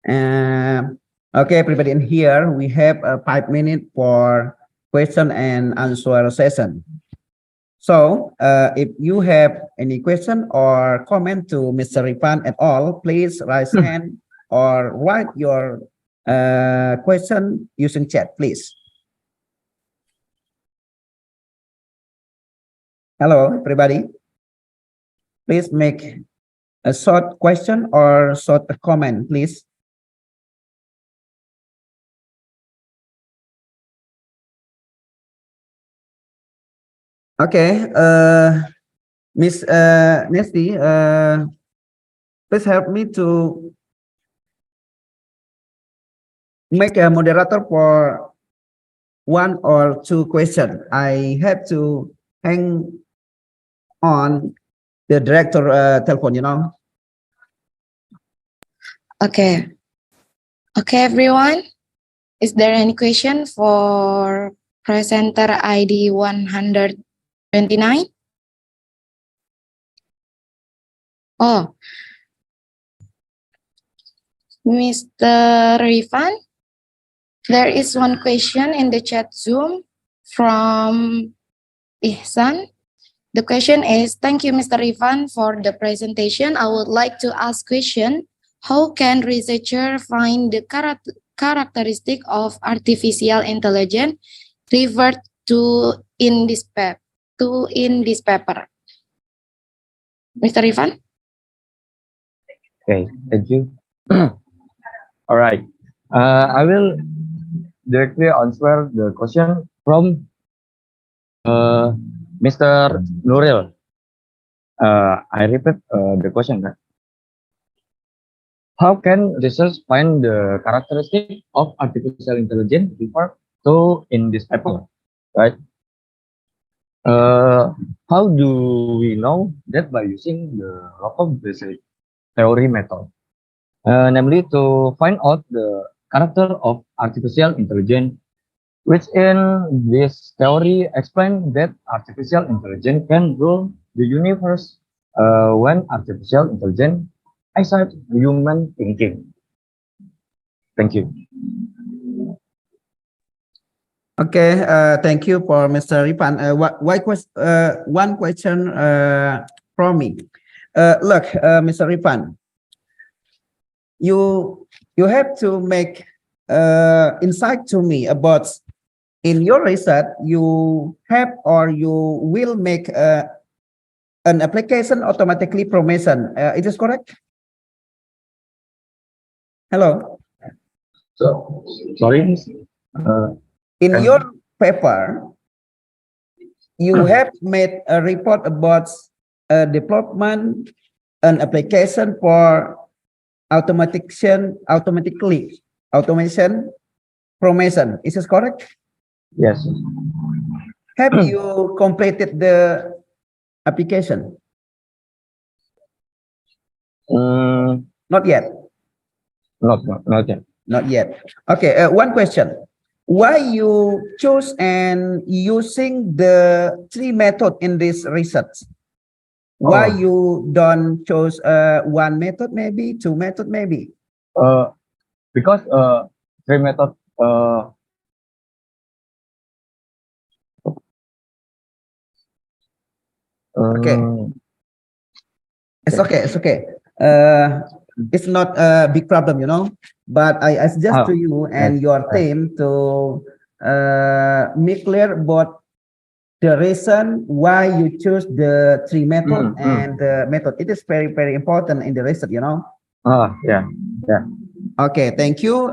Okay, everybody in here, we have 5 minutes for question and answer session. So, if you have any question or comment to Mr. Ripan at all, please raise hand or write your question using chat, please. Hello, everybody. Please make a short question or short comment, please. Okay, Miss Nesty, please help me to make a moderator for 1 or 2 questions. I have to hang on the director telephone, you know. Okay. Okay, everyone. Is there any question for presenter ID 129? Oh, Mr. Rifan, there is one question in the chat Zoom from Ihsan. The question is, thank you, Mr. Rifan, for the presentation. I would like to ask question, how can researcher find the characteristic of artificial intelligence referred to in this paper? Mr. Rifan? Okay, thank you. All right. I will directly answer the question from Mr. Nuril. I repeat the question. How can research find the characteristic of artificial intelligence referred to in this paper, right? How do we know that? By using the local basic theory method, namely to find out the character of artificial intelligence, which in this theory explain that artificial intelligence can rule the universe when artificial intelligence except human thinking. Thank you. Okay, thank you for Mr. Ripan. One question from me. Look, Mr. Ripan, you have to make insight to me about in your research you have or you will make an application automatically promotion. It is correct? Hello. So sorry. In your paper, you have made a report about development an application for automation promotion. Is this correct? Yes. Have you completed the application? Not yet. Not yet. Not yet. Okay. One question. Why you choose and using the 3 method in this research? Why you don't choose one method, maybe 2 method, maybe? Because 3 method. Okay. It's okay. It's okay. It's not a big problem, you know. But I suggest to you and your team to make clear about the reason why you choose the 3 method and the method. It is very, very important in the research, you know. Yeah. Okay, thank you.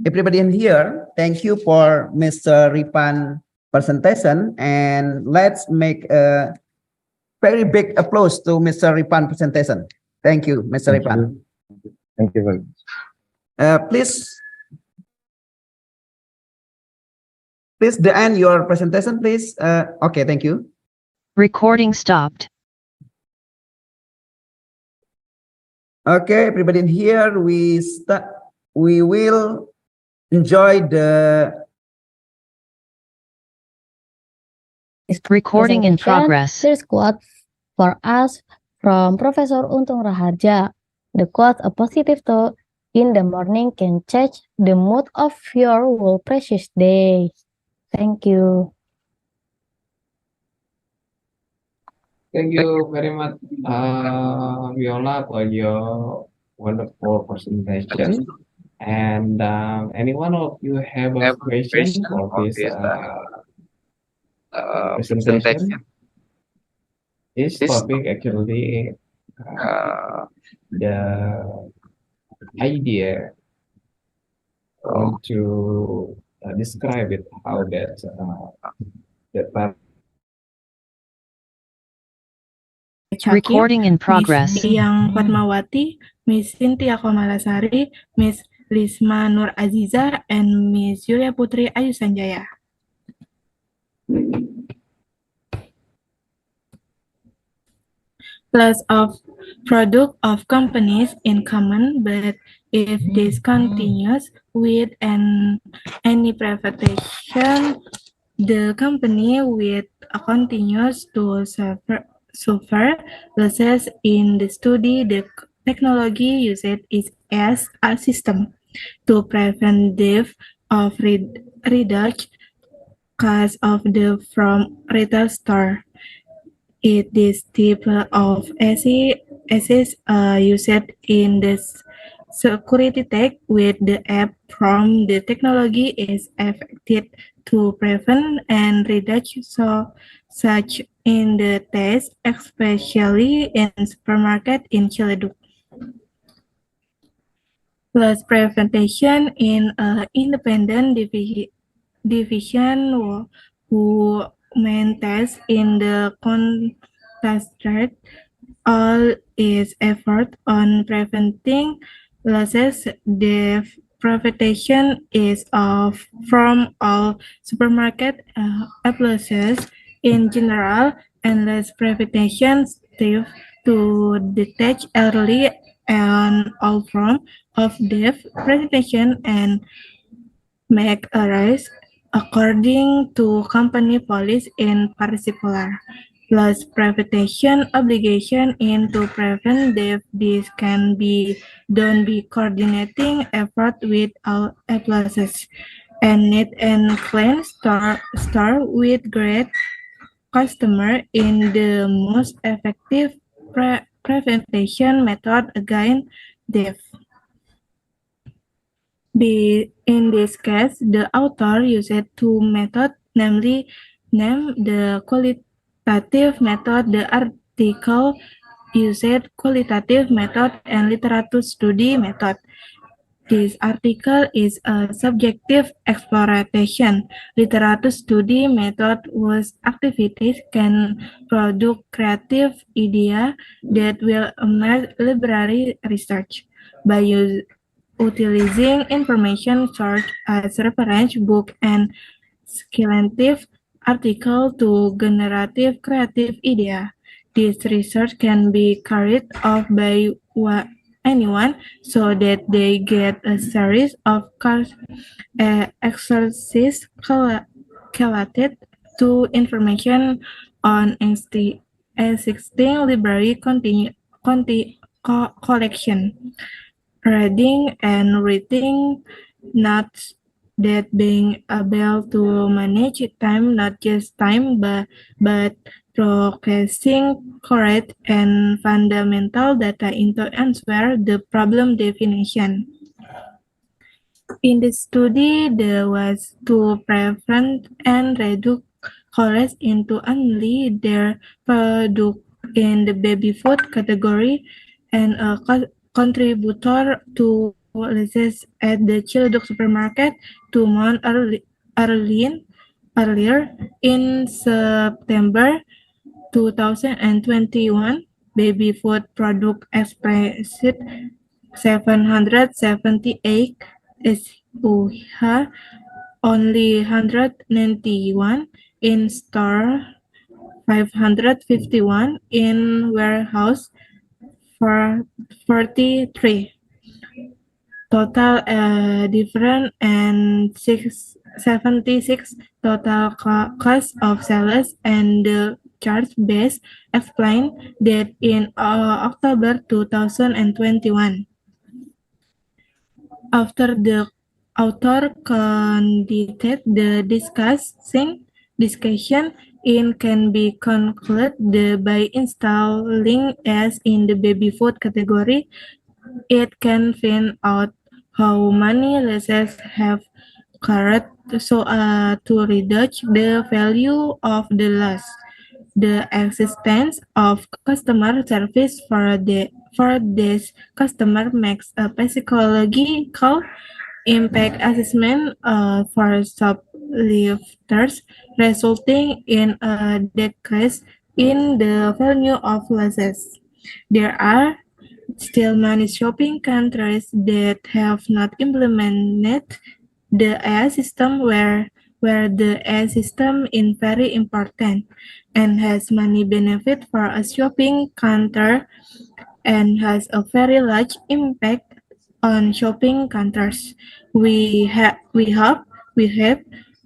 Everybody in here, thank you for Mr. Ripan presentation, and let's make a very big applause to Mr. Ripan presentation. Thank you, Mr. Ripan. Thank you very much. Please Please, the end your presentation, please. Okay, thank you. Recording stopped. Okay, everybody in here, we will enjoy the Recording in progress. Here's quote for us from Professor Untung Raharja. The quote, a positive thought in the morning can change the mood of your whole precious day. Thank you. Thank you very much, Viola, for your wonderful presentation. And any one of you have a question for this presentation? This topic actually the idea I want to describe it how that Recording in progress. Miss Yang Fatmawati, Miss Cynthia Komalasari, Miss Lisma Nur Aziza, and Miss Yulia Putri Ayu Sanjaya. Plus of product of companies in common, but if this continues with any privatization, the company with continues to suffer losses. In the study, the technology used is as a system to prevent theft of reduced cost of the from retail store. This type of assets used in the security tech with the app from the technology is effective to prevent and reduce such in the test, especially in supermarket in Ciledug. Plus prevention in independent division who maintains in the concentrate all its effort on preventing losses. The prevention is from all supermarket appliances in general, and less prevention still to detect early and all form of theft, prevention, and make a rise according to company policy in particular. Plus prevention obligation in to prevent theft. This can be done by coordinating effort with all appliances and neat and clean store with great customer in the most effective prevention method against theft. In this case, the author used two methods, namely the qualitative method. The article used qualitative method and literature study method. This article is a subjective exploration. Literature study method was activities can produce creative idea that will emerge library research by utilizing information source as reference book and speculative article to generative creative idea. This research can be carried out by anyone so that they get a series of exercises collated to information on existing library collection. Reading and writing notes that being able to manage time, not just time, but processing correct and fundamental data into answer the problem definition. In the study, there was to prevent and reduce cholesterol into only their product in the baby food category and a contributor to losses at the Ciledug supermarket 2 months earlier. In September 2021, baby food product expressed 778 SUH only 191 in store, 551 in warehouse, for 43 total different, and 76 total cost of sales, and the charge base explained that in October 2021. After the author conducted the discussion, it can be concluded by installing as in the baby food category. It can find out how many losses have occurred so to reduce the value of the loss. The existence of customer service for this customer makes a psychological impact assessment for shoplifters, resulting in a decrease in the value of losses. There are still many shopping countries that have not implemented the AI system, where the AI system is very important and has many benefits for a shopping counter and has a very large impact on shopping counters. We hope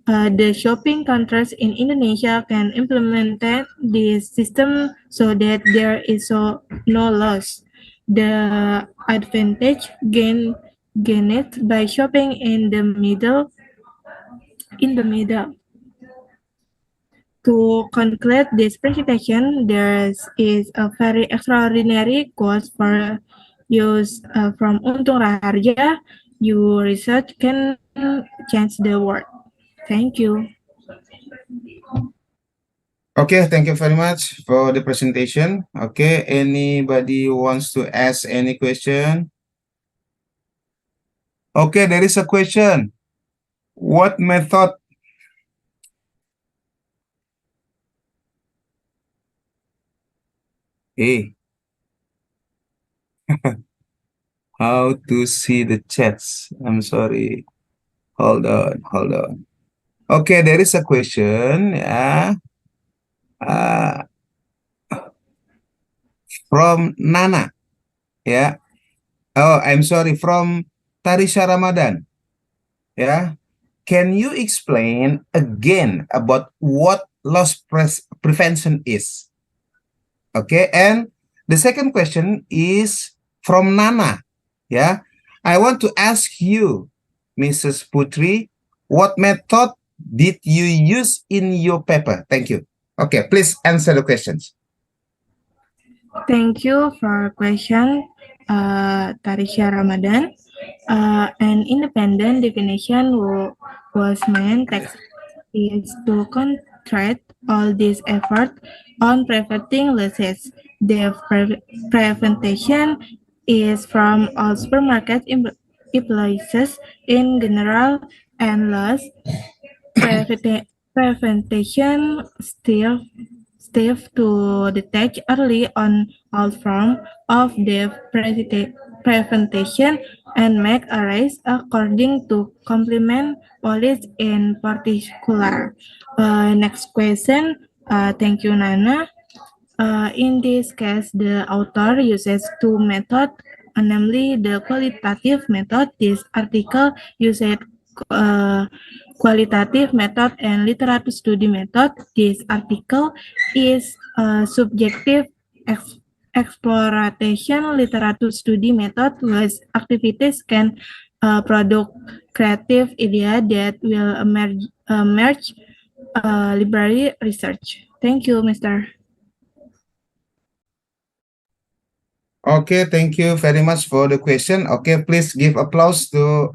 the shopping counters in Indonesia can implement this system so that there is no loss. The advantage gained by shopping in the middle. To conclude this presentation, there is a very extraordinary quote for use from Untung Raharja. Your research can change the world. Thank you. Okay, thank you very much for the presentation. Okay, anybody wants to ask any question? Okay, there is a question. What method? Hey. How to see the chats? I'm sorry. Hold on. Okay, there is a question. From Nana. Yeah. Oh, I'm sorry. From Tarisha Ramadan. Yeah. Can you explain again about what loss prevention is? Okay. And the second question is from Nana. Yeah. I want to ask you, Mrs. Putri, what method did you use in your paper? Thank you. Okay, please answer the questions. Thank you for question, Tarisha Ramadan. An independent definition was meant is to concentrate all this effort on preventing losses. The prevention is from all supermarket employees in general, and loss prevention still to detect early on all forms of the prevention and make arrests according to complement police in particular. Next question. Thank you, Nana. In this case, the author uses two methods, namely the qualitative method. This article uses qualitative method and literature study method. This article is subjective exploration literature study method, whose activities can produce creative idea that will emerge library research. Thank you, Mr. Okay, thank you very much for the question. Okay, please give applause to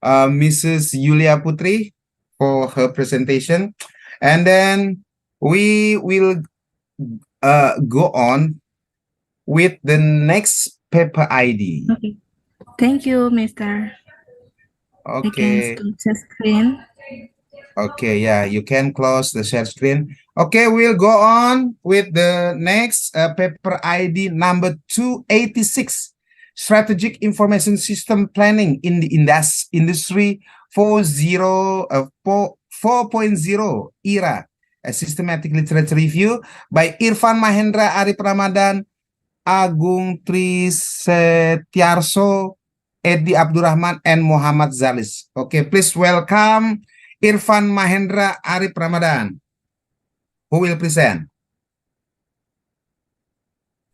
Mrs. Yulia Putri for her presentation. And then we will go on with the next paper ID. Okay. Thank you, Mr. Okay. I can share screen. Okay, yeah, you can close the share screen. Okay, we'll go on with the next paper ID number 286. strategic information system planning in the industry 4.0 era, a systematic literature review by Irfan Mahendra, Arif Ramadan, Agung Trisetiarso, Edi Abdurrahman, and Muhammad Zalis. Okay, please welcome Irfan Mahendra, Arif Ramadan, who will present.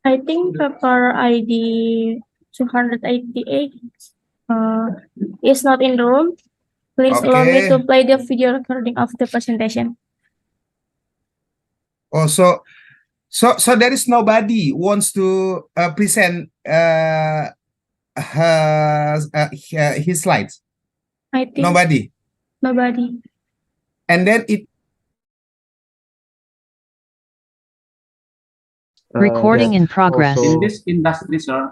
I think paper ID 288 is not in the room. Please allow me to play the video recording of the presentation. Oh, so there is nobody wants to present his slides. I think Nobody. And then it. Recording in progress. In this industry, sir,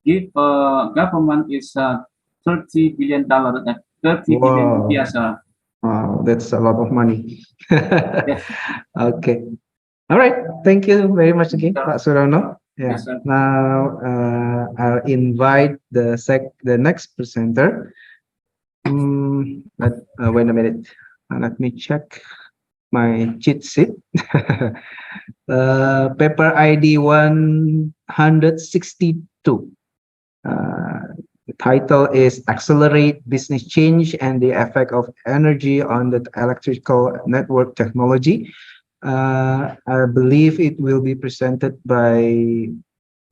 if government is $30 billion, 30 billion rupiah, sir. Wow, that's a lot of money. Okay. All right. Thank you very much again, Pak Surono. Yeah. Yes, sir. Now I'll invite the next presenter. Wait a minute. Let me check my cheat sheet. Paper ID 162. The title is Accelerate Business Change and the Effect of Energy on the Electrical Network Technology. I believe it will be presented by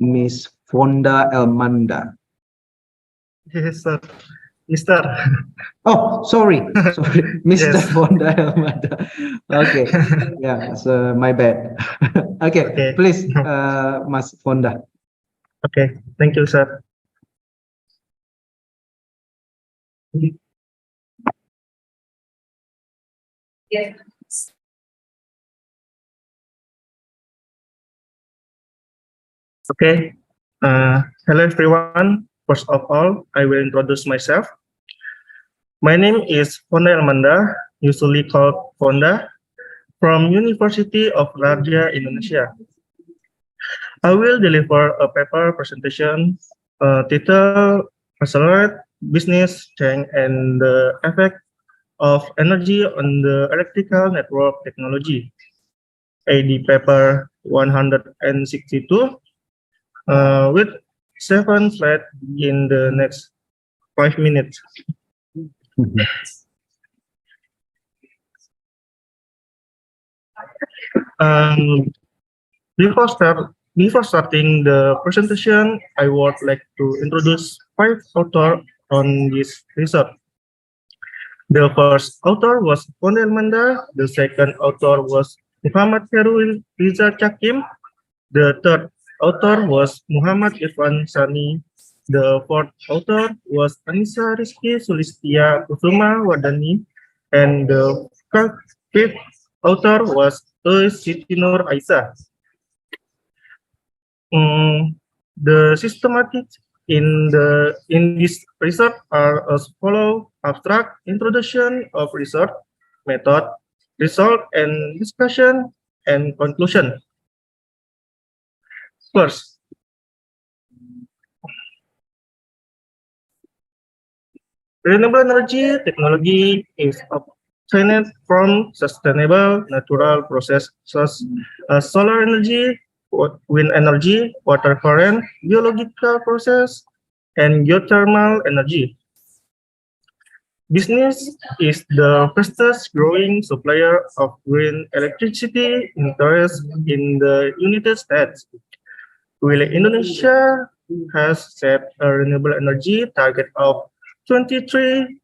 Miss Fonda Elmanda. Yes, sir. Mr. Oh, sorry, Mr. Yes. Fonda Elmanda. Okay, yeah, so my bad. Okay, please, Mas Fonda. Okay, thank you, sir. Yes. Okay. Hello, everyone. First of all, I will introduce myself. My name is Fonda Elmanda, usually called Fonda, from University of Raja, Indonesia. I will deliver a paper presentation titled Accelerate Business Change and the Effect of Energy on the Electrical Network Technology, AD paper 162, with 7 slides in the next 5 minutes. Before starting the presentation, I would like to introduce 5 authors on this research. The first author was Fonda Elmanda. The second author was Muhammad Heru Riza Chakim. The third author was Muhammad Irfan Sani. The fourth author was Anissa Rizky Sulistia Kusuma Wadani. And the fifth author was Siti Nur Aisyah. The systematics in this research are as follow: abstract, introduction of research, method, result and discussion, and conclusion. First, renewable energy technology is obtained from sustainable natural processes such as solar energy, wind energy, water current, biological process, and geothermal energy. Business is the fastest growing supplier of green electricity interest in the United States. While Indonesia has set a renewable energy target of 23%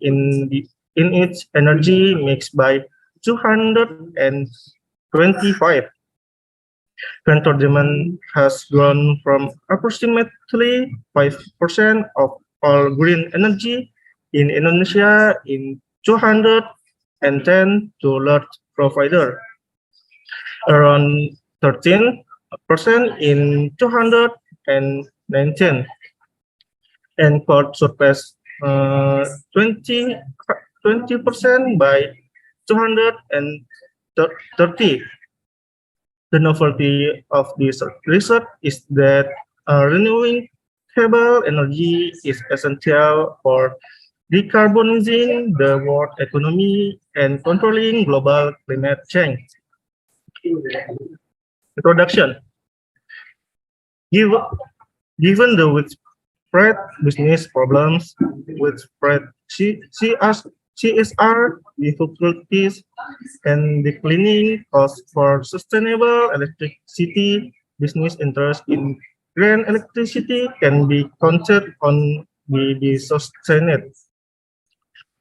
in its energy mix by 225. Control demand has grown from approximately 5% of all green energy in Indonesia in 210 to large provider, around 13% in 219, and could surpass 20% by 230. The novelty of this research is that renewable energy is essential for decarbonizing the world economy and controlling global climate change. Introduction. Given the widespread business problems, widespread CSR difficulties, and declining costs for sustainable electricity, business interest in green electricity can be counted on be sustained.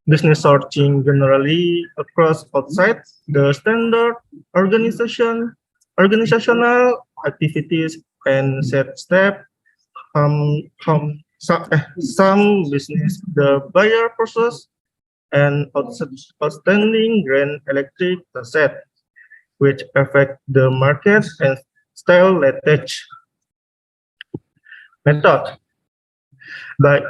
Business sourcing generally across outside the standard organizational activities and set step some business the buyer process and outstanding green electric asset which affect the market and style leakage. Method. By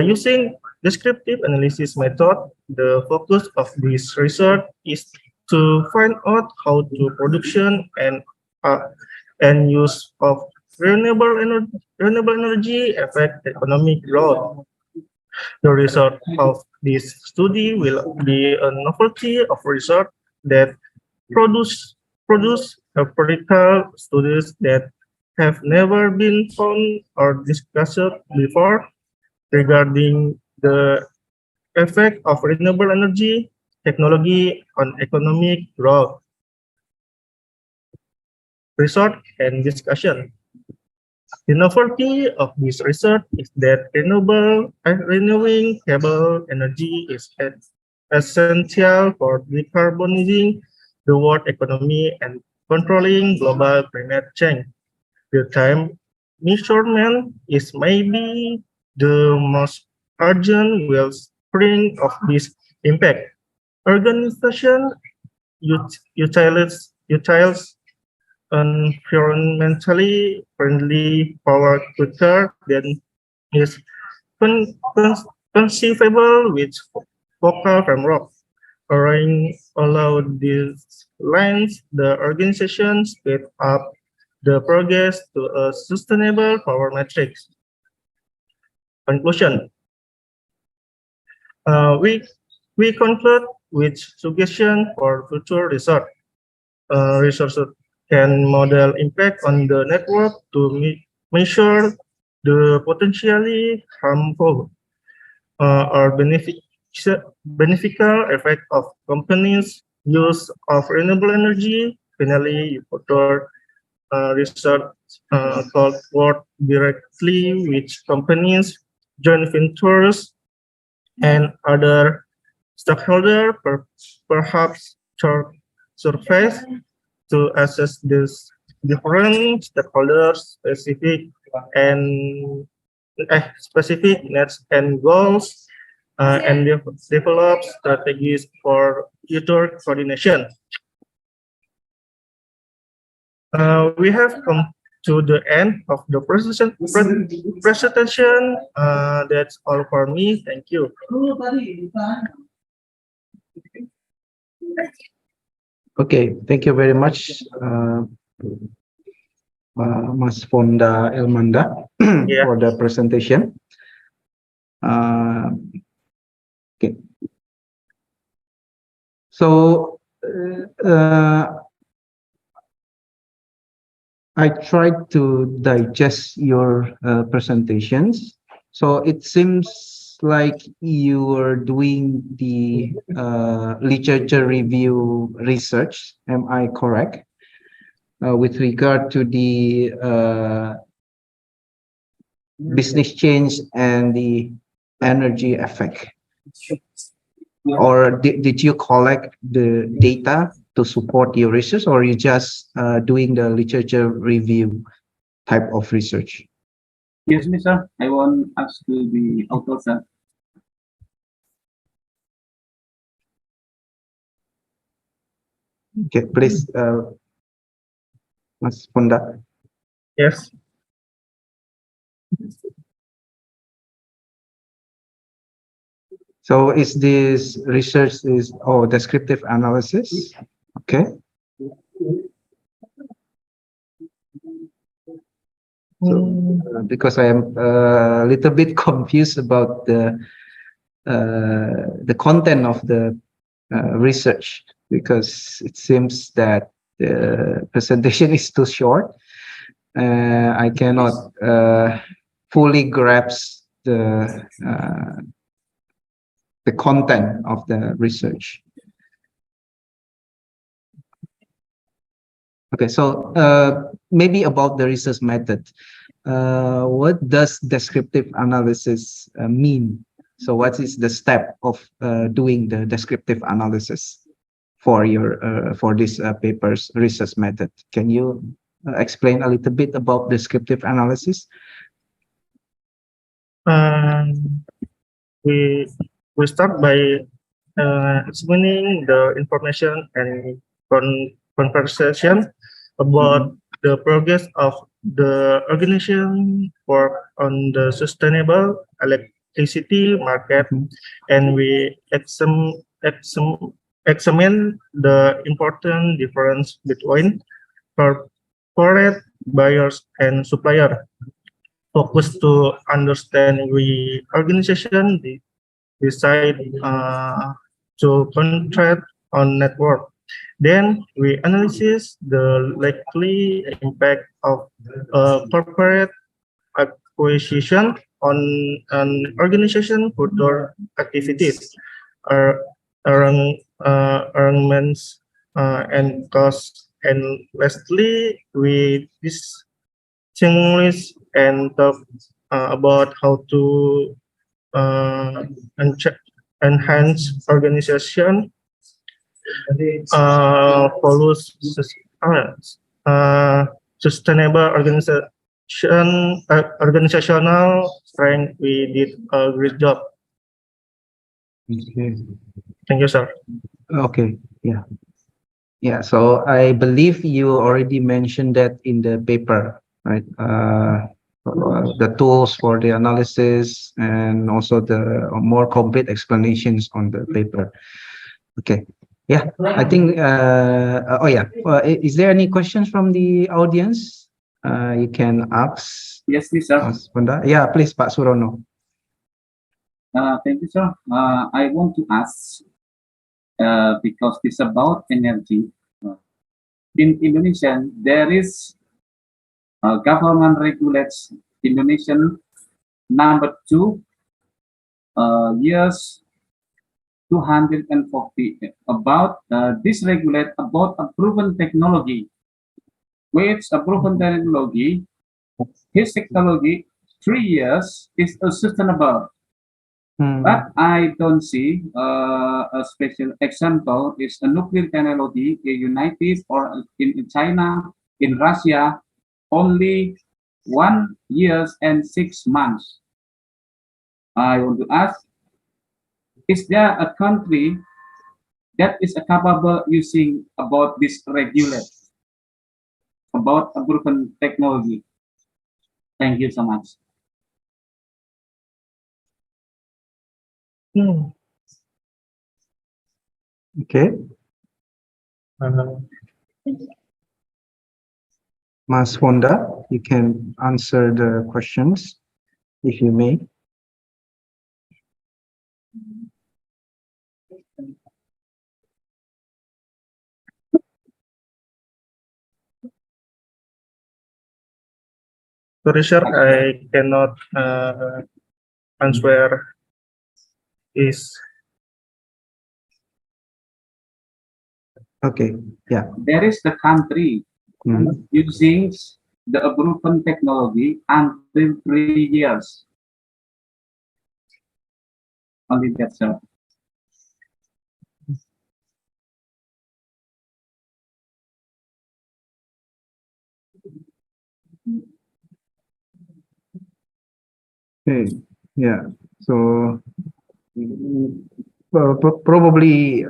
using descriptive analysis method, the focus of this research is to find out how to production and use of renewable energy affect economic growth. The result of this study will be a novelty of research that produce empirical studies that have never been found or discussed before regarding the effect of renewable energy technology on economic growth. Research and discussion. The novelty of this research is that renewing cable energy is essential for decarbonizing the world economy and controlling global climate change. The time measurement is maybe the most urgent wellspring of this impact. Organization utilize environmentally friendly power quicker than is conceivable with focal framework. Allow these lines the organization speed up the progress to a sustainable power matrix. Conclusion. We conclude with suggestion for future research. Researchers can model impact on the network to measure the potentially harmful or beneficial effect of companies' use of renewable energy. Finally, further research called work directly with companies, joint ventures, and other stakeholders, perhaps surface to assess this different stakeholders specific needs and goals and develop strategies for future coordination. We have come to the end of the presentation. That's all for me. Thank you. Okay, thank you very much, Mas Fonda Elmanda, for the presentation. Okay. So I tried to digest your presentations. So it seems like you were doing the literature review research. Am I correct? With regard to the business change and the energy effect? Or did you collect the data to support your research, or you just doing the literature review type of research? Yes, sir. I want us to be author, sir. Okay, please, Mas Fonda. Yes. So is this research descriptive analysis? Okay. So because I am a little bit confused about the content of the research, because it seems that the presentation is too short. I cannot fully grasp the content of the research. Okay, so maybe about the research method. What does descriptive analysis mean? So what is the step of doing the descriptive analysis for your for this paper's research method? Can you explain a little bit about descriptive analysis? We start by explaining the information and conversation about the progress of the organization work on the sustainable electricity market, and we examine the important difference between corporate buyers and supplier. Focus to understand we organization decide to contract on network. Then we analyze the likely impact of corporate acquisition on an organization future activities, arrangements, and costs. And lastly, we distinguish and talk about how to enhance organization follows sustainable organizational strength. We did a great job. Okay. Thank you, sir. Okay, yeah. Yeah, so I believe you already mentioned that in the paper, right? The tools for the analysis and also the more complete explanations on the paper. Okay, yeah, I think, oh yeah, is there any questions from the audience? You can ask. Yes, please, sir. Yeah, please, Pak Surono. Thank you, sir. I want to ask, because it's about energy. In Indonesia, there is government regulates Indonesian number 2 years 240 about this regulate about a proven technology, which a proven technology, his technology 3 years is sustainable. But I don't see a special example is a nuclear technology in United or in China, in Russia, only 1 year and 6 months. I want to ask, is there a country that is capable using about this regulate, about a proven technology? Thank you so much. Okay. Mas Honda, you can answer the questions if you may. Sorry, sir, I cannot answer is. Okay, yeah. There is the country using the proven technology until 3 years. Only that, sir. Okay, yeah. So probably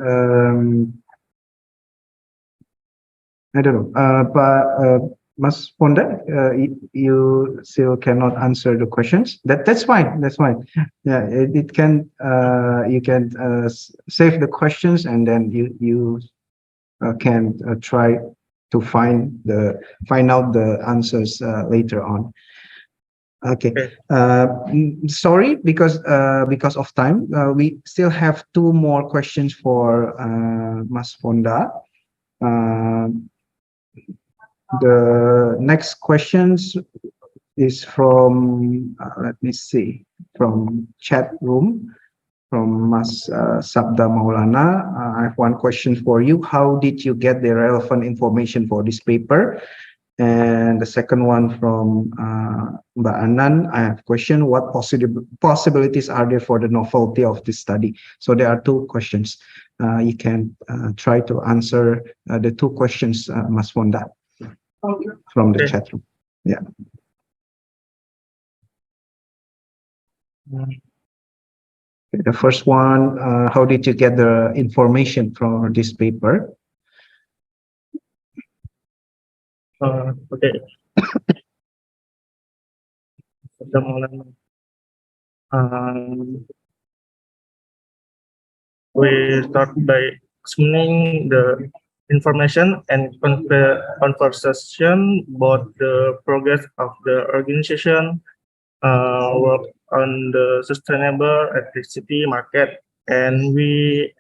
I don't know, but Mas Ponda, you still cannot answer the questions. That's fine. That's fine. Yeah, it can. You can save the questions, and then you can try to find out the answers later on. Okay. Sorry, because of time, we still have two more questions for Mas Fonda. The next questions is from let me see, from chat room, from Mas Sabda Maulana. I have one question for you. How did you get the relevant information for this paper? And the second one from Mbak Anan, I have a question. What possibilities are there for the novelty of this study? So there are two questions. You can try to answer the two questions, Mas Fonda, from the chat room. Yeah. Okay, the first one, how did you get the information from this paper? Okay. We start by examining the information and conversation about the progress of the organization, work on the sustainable electricity market, and we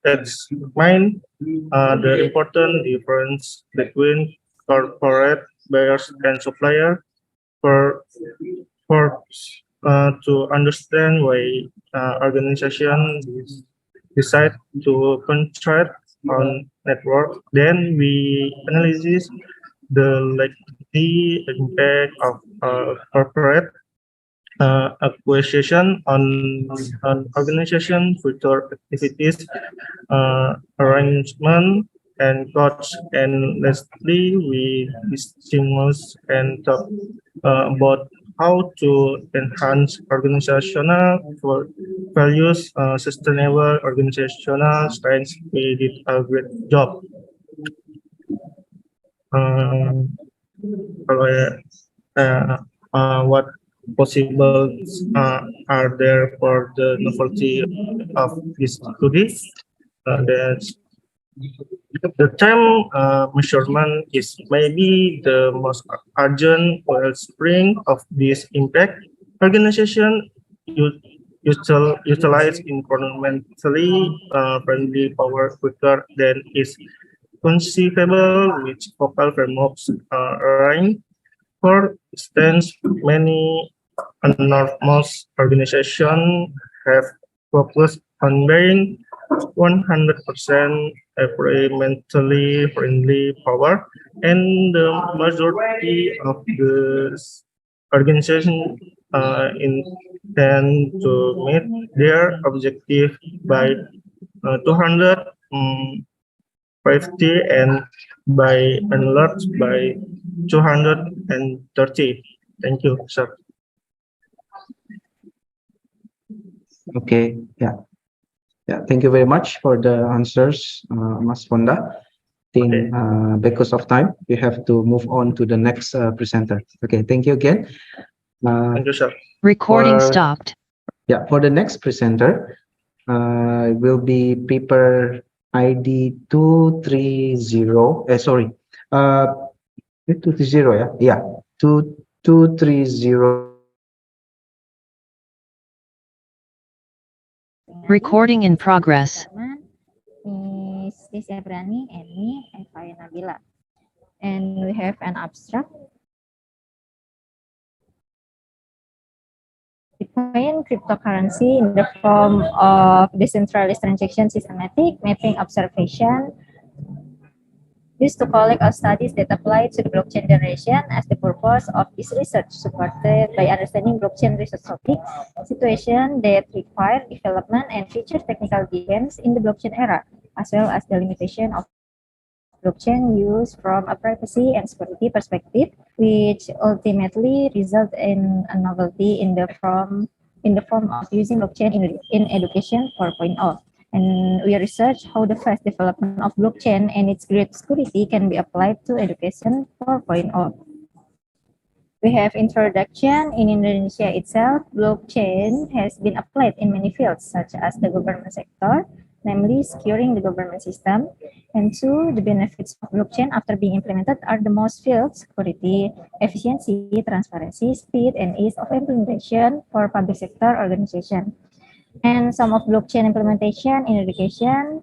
examine the important difference between corporate buyers and supplier for to understand why organizations decide to contract on network. Then we analyze the impact of corporate acquisition on organization future activities, arrangement and costs. And lastly, we distinguish and talk about how to enhance organizational values, sustainable organizational strengths. We did a great job. What possibles are there for the novelty of this study? That's the term measurement is maybe the most urgent wellspring of this impact. Organization utilize environmentally friendly power quicker than is conceivable, which focal frameworks range. For instance, many enormous organizations have focused on being 100% environmentally friendly power, and the majority of the organizations intend to meet their objective by 250 and by enlarge by 230. Thank you, sir. Okay, yeah. Yeah, thank you very much for the answers, Mas Fonda. I think because of time, we have to move on to the next presenter. Okay, thank you again. Thank you, sir. Recording stopped. Yeah, for the next presenter, will be paper ID 230. Sorry, 230, yeah? Yeah, 230. Recording in progress. Miss Desya Brani, and me, Eva Nabila. And we have an abstract. Bitcoin cryptocurrency in the form of decentralized transaction systematic mapping observation used to collect all studies that apply to the blockchain generation as the purpose of this research, supported by understanding blockchain research topic, situation that require development and future technical defense in the blockchain era, as well as the limitation of blockchain use from a privacy and security perspective, which ultimately result in a novelty in the form of using blockchain in education 4.0. And we research how the fast development of blockchain and its great security can be applied to education 4.0. We have introduction. In Indonesia itself, blockchain has been applied in many fields such as the government sector, namely securing the government system. And two, the benefits of blockchain after being implemented are the most field security, efficiency, transparency, speed, and ease of implementation for public sector organization. And some of blockchain implementation in education,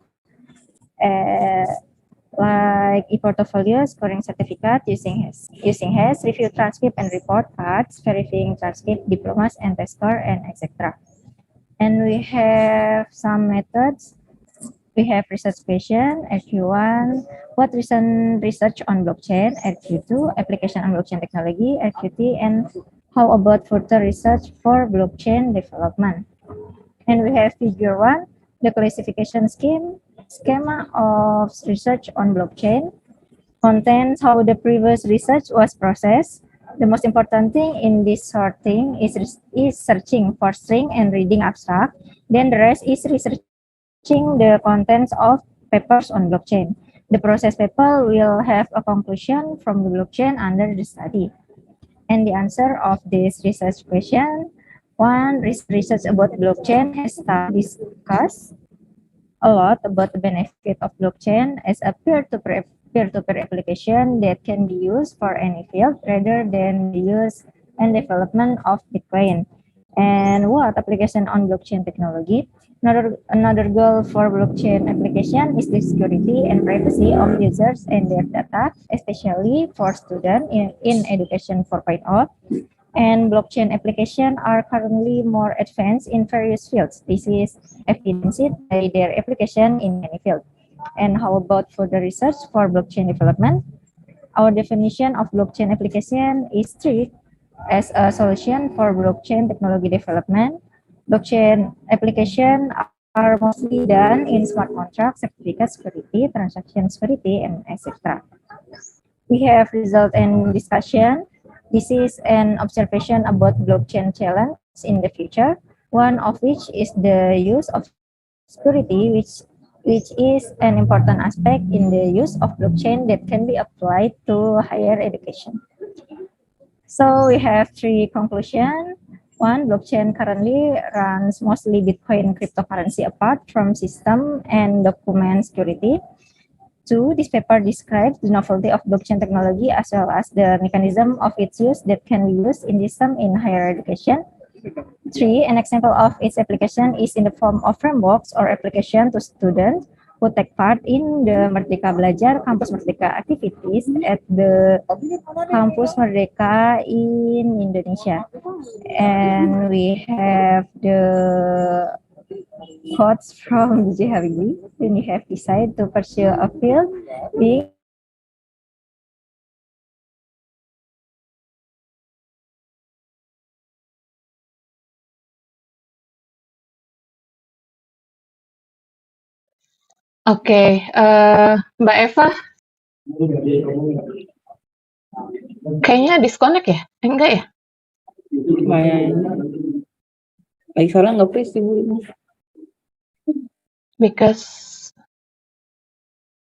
like e-portfolio, scoring certificate using HAS, review transcript and report cards, verifying transcript, diplomas, and test score, and etc. And we have some methods. We have research question, FQ1, what recent research on blockchain, FQ2, application on blockchain technology, FQ3, and how about further research for blockchain development. And we have figure 1, the classification schema of research on blockchain, contains how the previous research was processed. The most important thing in this sorting is searching for string and reading abstract. Then the rest is researching the contents of papers on blockchain. The process paper will have a conclusion from the blockchain under the study. And the answer of this research question, one, research about blockchain has discussed a lot about the benefit of blockchain as a peer-to-peer application that can be used for any field rather than the use and development of Bitcoin. And what application on blockchain technology? Another goal for blockchain application is the security and privacy of users and their data, especially for students in Education 4.0. And blockchain applications are currently more advanced in various fields. This is evidenced by their application in many fields. And how about further research for blockchain development? Our definition of blockchain application is strict as a solution for blockchain technology development. Blockchain applications are mostly done in smart contracts, certificate security, transaction security, and etc. We have result and discussion. This is an observation about blockchain challenge in the future, one of which is the use of security, which is an important aspect in the use of blockchain that can be applied to higher education. So we have three conclusions. One, blockchain currently runs mostly Bitcoin cryptocurrency apart from system and document security. Two, this paper describes the novelty of blockchain technology as well as the mechanism of its use that can be used in system in higher education. Three, an example of its application is in the form of frameworks or application to students who take part in the Merdeka Belajar Kampus Merdeka activities at the Kampus Merdeka in Indonesia. And we have the quotes from J. Habibie when you have decided to pursue a field being Oke, Mbak Eva, kayaknya disconnect ya? Enggak ya? Lagi salah nggak please ibu? Because,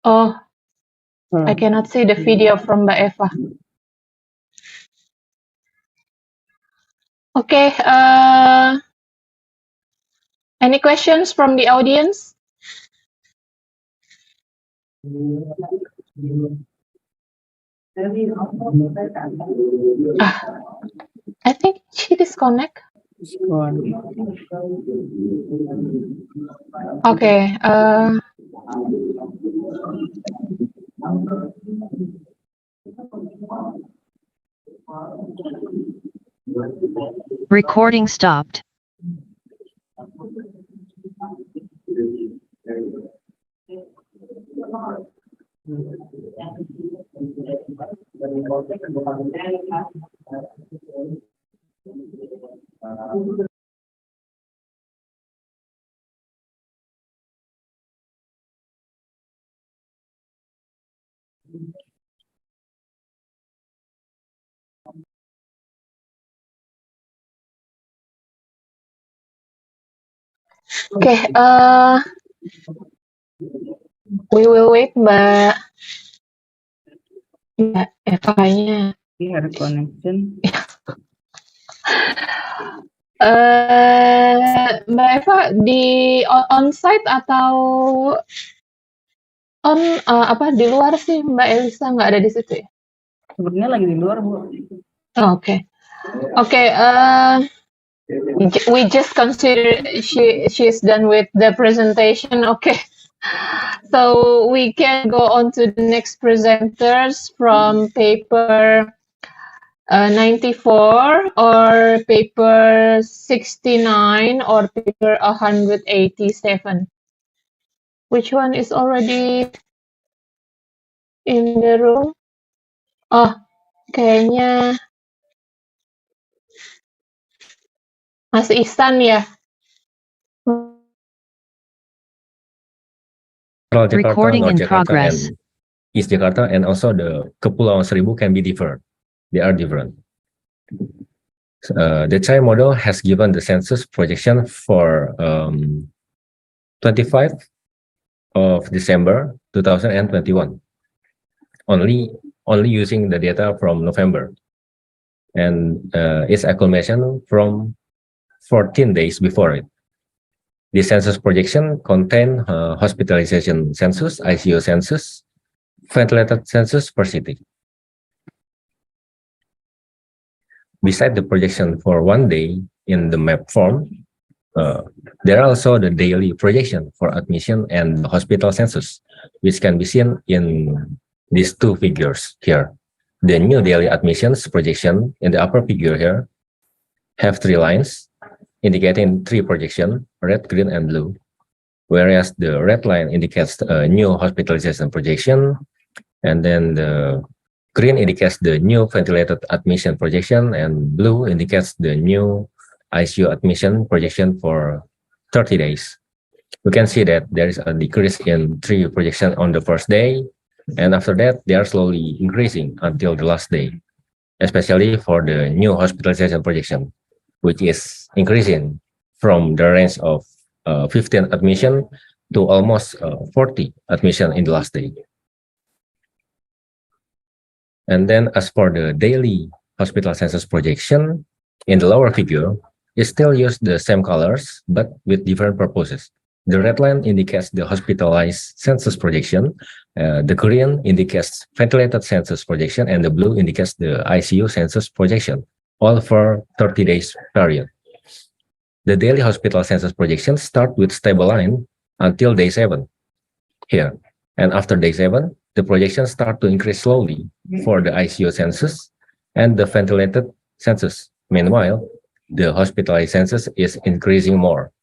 I cannot see the video from Mbak Eva. Okay, any questions from the audience? I think she disconnect. Okay. Recording stopped. Okay, we will wait Mbak Eva kayaknya. Ada connection. Mbak Eva di on-site atau di luar sih Mbak Elisa nggak ada di situ ya? Sebenarnya lagi di luar, Bu. Oke. We just consider she's done with the presentation. Okay. So we can go on to the next presenters from paper 94 or paper 69 or paper 187. Which one is already in the room? Oh, kayaknya Mas Ihsan ya. Recording Jakarta, in North Jakarta, progress. and East Jakarta, and also the Kepulauan Seribu can be different. They are different. The CHAI model has given the census projection for 25 of December 2021. Only using the data from November, and its accumulation from 14 days before it. The census projection contain hospitalization census, ICU census, ventilated census per city. Beside the projection for 1 day in the map form, there are also the daily projection for admission and hospital census, which can be seen in these two figures here. The new daily admissions projection in the upper figure here have 3 lines indicating 3 projection, red, green, and blue, whereas the red line indicates a new hospitalization projection, and then the green indicates the new ventilated admission projection, and blue indicates the new ICU admission projection for 30 days. We can see that there is a decrease in 3 projection on the first day, and after that, they are slowly increasing until the last day, especially for the new hospitalization projection, which is increasing from the range of 15 admission to almost 40 admission in the last day. And then as for the daily hospital census projection, in the lower figure, it still use the same colors, but with different purposes. The red line indicates the hospitalized census projection, the green indicates ventilated census projection, and the blue indicates the ICU census projection, all for 30 days period. The daily hospital census projection start with stable line until day 7 here. And after day 7, the projections start to increase slowly for the ICU census and the ventilated census. Meanwhile, the hospitalized census is increasing more.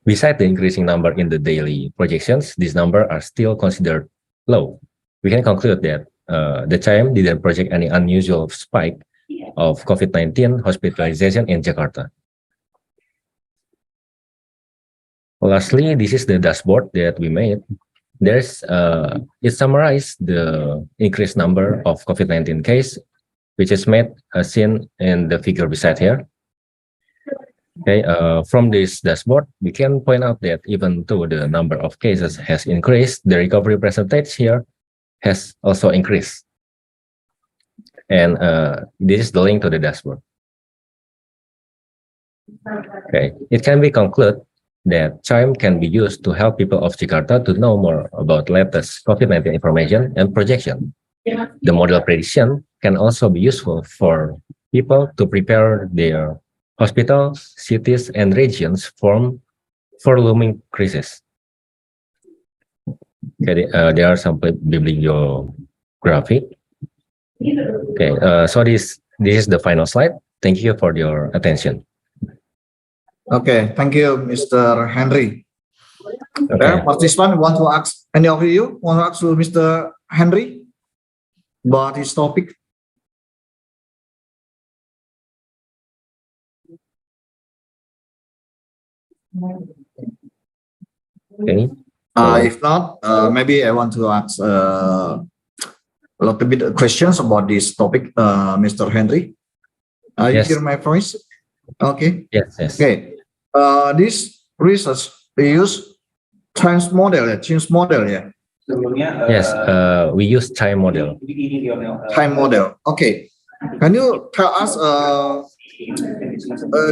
Besides the increasing number in the daily projections, these numbers are still considered low. We can conclude that the CHAI didn't project any unusual spike of COVID-19 hospitalization in Jakarta. Lastly, this is the dashboard that we made. It summarized the increased number of COVID-19 case, which is made seen in the figure beside here. Okay, from this dashboard, we can point out that even though the number of cases has increased, the recovery percentage here has also increased. And this is the link to the dashboard. Okay, it can be concluded that CHAI can be used to help people of Jakarta to know more about latest COVID-19 information and projection. The model prediction can also be useful for people to prepare their hospitals, cities, and regions for looming crisis. Okay, there are some bibliography. Okay, so this is the final slide. Thank you for your attention. Okay, thank you, Mr. Henry. Okay. Participant want to ask, any of you want to ask to Mr. Henry about his topic? Okay. If not, maybe I want to ask a little bit of questions about this topic, Mr. Henry. You Yes. hear my voice? Okay. Yes, yes. Okay. This research use change model, yeah. Yes, we use CHAI model. Time model. Okay. Can you tell us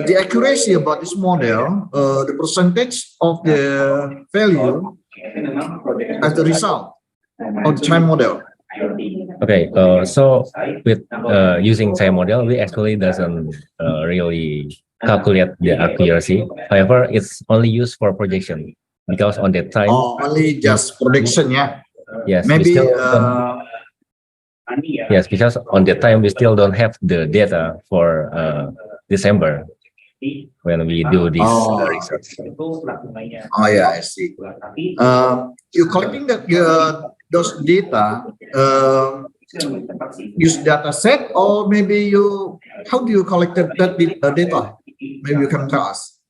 the accuracy about this model, the percentage of the value as the result of the time model. Okay, so with using time model, we actually doesn't really calculate the accuracy. However, it's only used for projection because on that time. Oh, only just prediction, yeah. Yes, maybe. Yes, because on that time we still don't have the data for December when we do this research. Oh yeah, I see. You're collecting that those data. Use data set, or maybe how do you collect that data? Maybe you can tell us.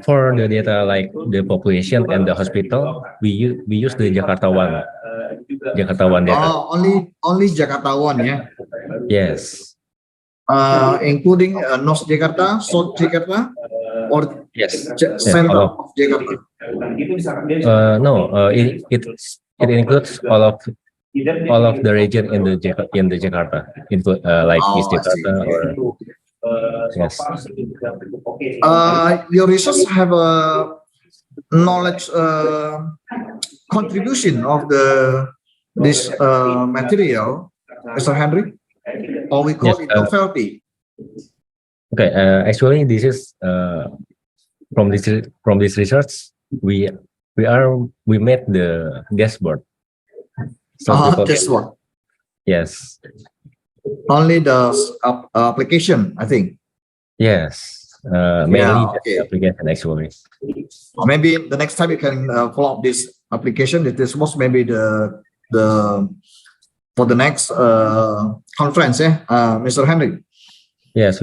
For the data like the population and the hospital, we use the Jakarta one. Jakarta one data. Oh, only Jakarta one, yeah. Yes. Including North Jakarta, South Jakarta, or yes, center of Jakarta. No, it includes all of the region in the Jakarta, include like East Jakarta or yes. Your research have a knowledge contribution of this material, Mr. Henry, or we call it novelty. Okay, actually, this is from this research we made the dashboard. So dashboard. Yes. Only the application, I think. Yes, mainly the application actually. Maybe the next time you can follow up this application. This was maybe the for the next conference, Mr. Henry. Yes,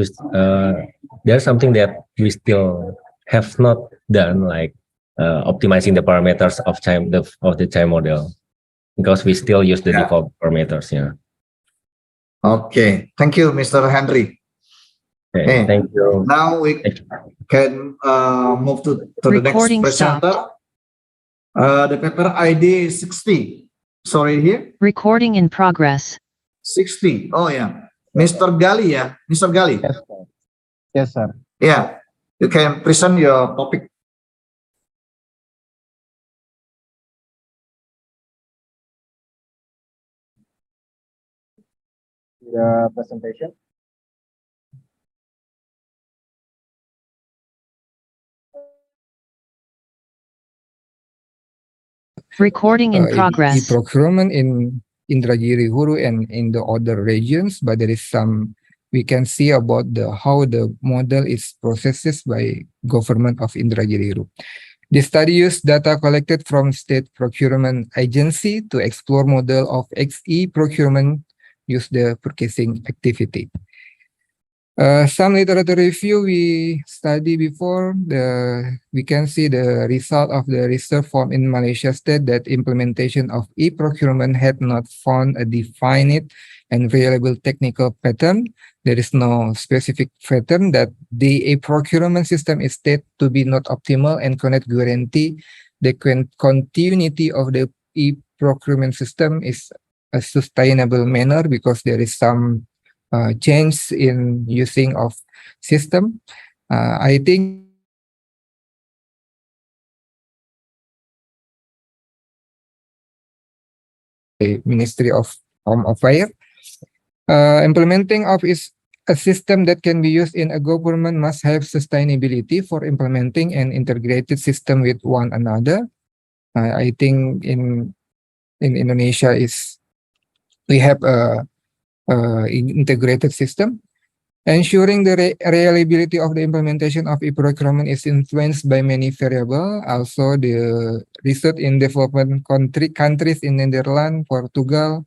there's something that we still have not done, like optimizing the parameters of the time model, because we still use the default parameters. Yeah. Okay, thank you, Mr. Henry. Okay, thank you. Now we can move to the next presenter. The paper ID 60. Sorry, here. Recording in progress. 60. Oh yeah, Mr. Gali, yeah, Mr. Gali. Yes, sir. Yes, sir. Yeah, you can present your topic. The presentation. Recording in progress. E-procurement in Indragiri Huru and in the other regions, but there is some we can see about how the model is processed by government of Indragiri Huru. The study used data collected from state procurement agency to explore model of e-procurement use the purchasing activity. Some literature review we study before, we can see the result of the research form in Malaysia state that implementation of e-procurement had not found a defined and reliable technical pattern. There is no specific pattern that the e-procurement system is stated to be not optimal and cannot guarantee the continuity of the e-procurement system is a sustainable manner because there is some change in using of system. I think the Ministry of Home Affairs implementing of is a system that can be used in a government must have sustainability for implementing an integrated system with one another. I think in Indonesia we have a integrated system. Ensuring the reliability of the implementation of e-procurement is influenced by many variables. Also, the research in development countries in Netherlands, Portugal,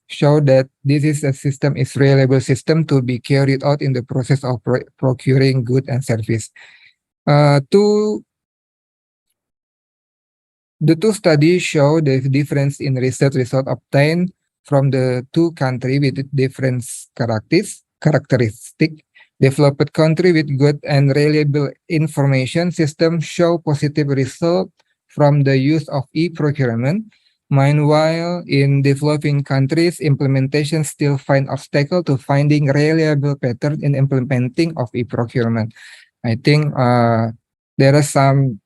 show that this is a system is reliable system to be carried out in the process of procuring goods and service. The two studies show the difference in research result obtained from the two countries with different characteristic. Developed country with good and reliable information system show positive result from the use of e-procurement. Meanwhile, in developing countries, implementation still find obstacle to finding reliable pattern in implementing of e-procurement. I think there are some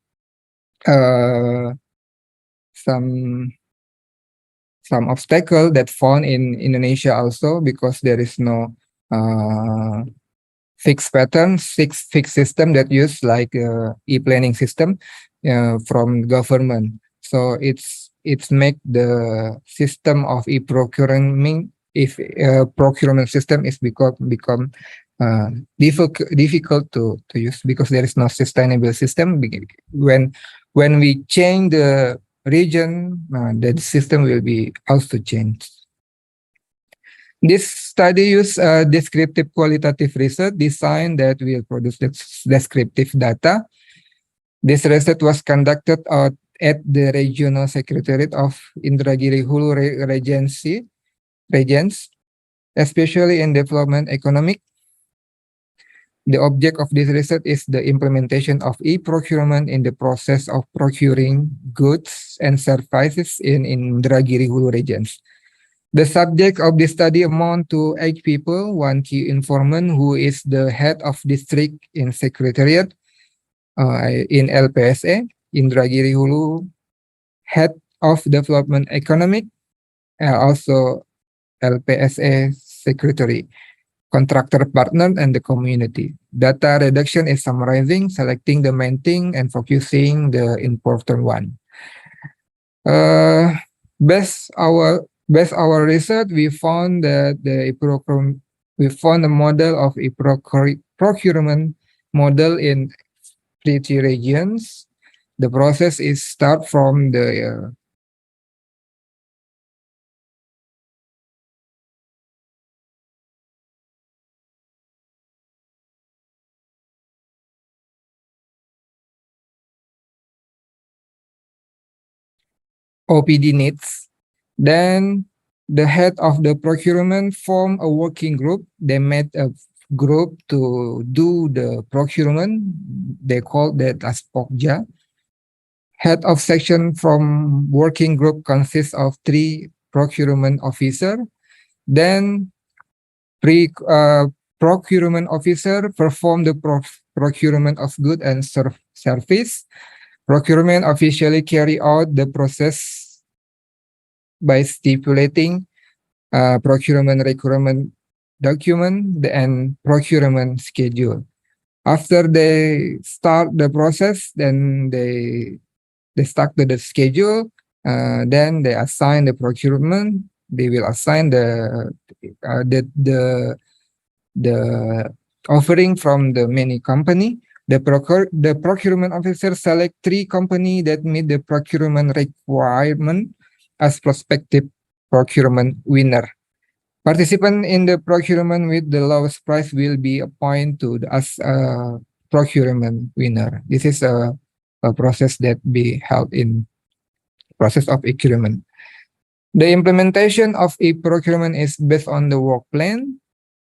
obstacle that found in Indonesia also, because there is no fixed pattern, fixed system that use like e-planning system from government. So it's make the system of e-procurement, if procurement system is become difficult to use, because there is no sustainable system. When we change the region, the system will be also changed. This study use descriptive qualitative research design that will produce descriptive data. This research was conducted at the Regional Secretariat of Indragiri Hulu Regions, especially in development economic. The object of this research is the implementation of e-procurement in the process of procuring goods and services in Indragiri Hulu regions. The subject of the study amount to 8 people, 1 key informant who is the head of district in Secretariat in LPSA, Indragiri Hulu, head of development economic, also LPSA secretary, contractor partner, and the community. Data reduction is summarizing, selecting the main thing, and focusing the important one. Based our research, we found that a model of a procurement model in 3 regions. The process is start from the OPD needs. Then the head of the procurement formed a working group. They made a group to do the procurement. They called that as POKJA. Head of section from working group consists of 3 procurement officer. Then procurement officer perform the procurement of good and service. Procurement officially carry out the process by stipulating procurement requirement document and procurement schedule. After they start the process, then they start the schedule. Then they assign the procurement. They will assign the offering from the many company. The procurement officer select 3 company that meet the procurement requirement as prospective procurement winner. Participant in the procurement with the lowest price will be appointed as a procurement winner. This is a process that be held in process of procurement. The implementation of e-procurement is based on the work plan,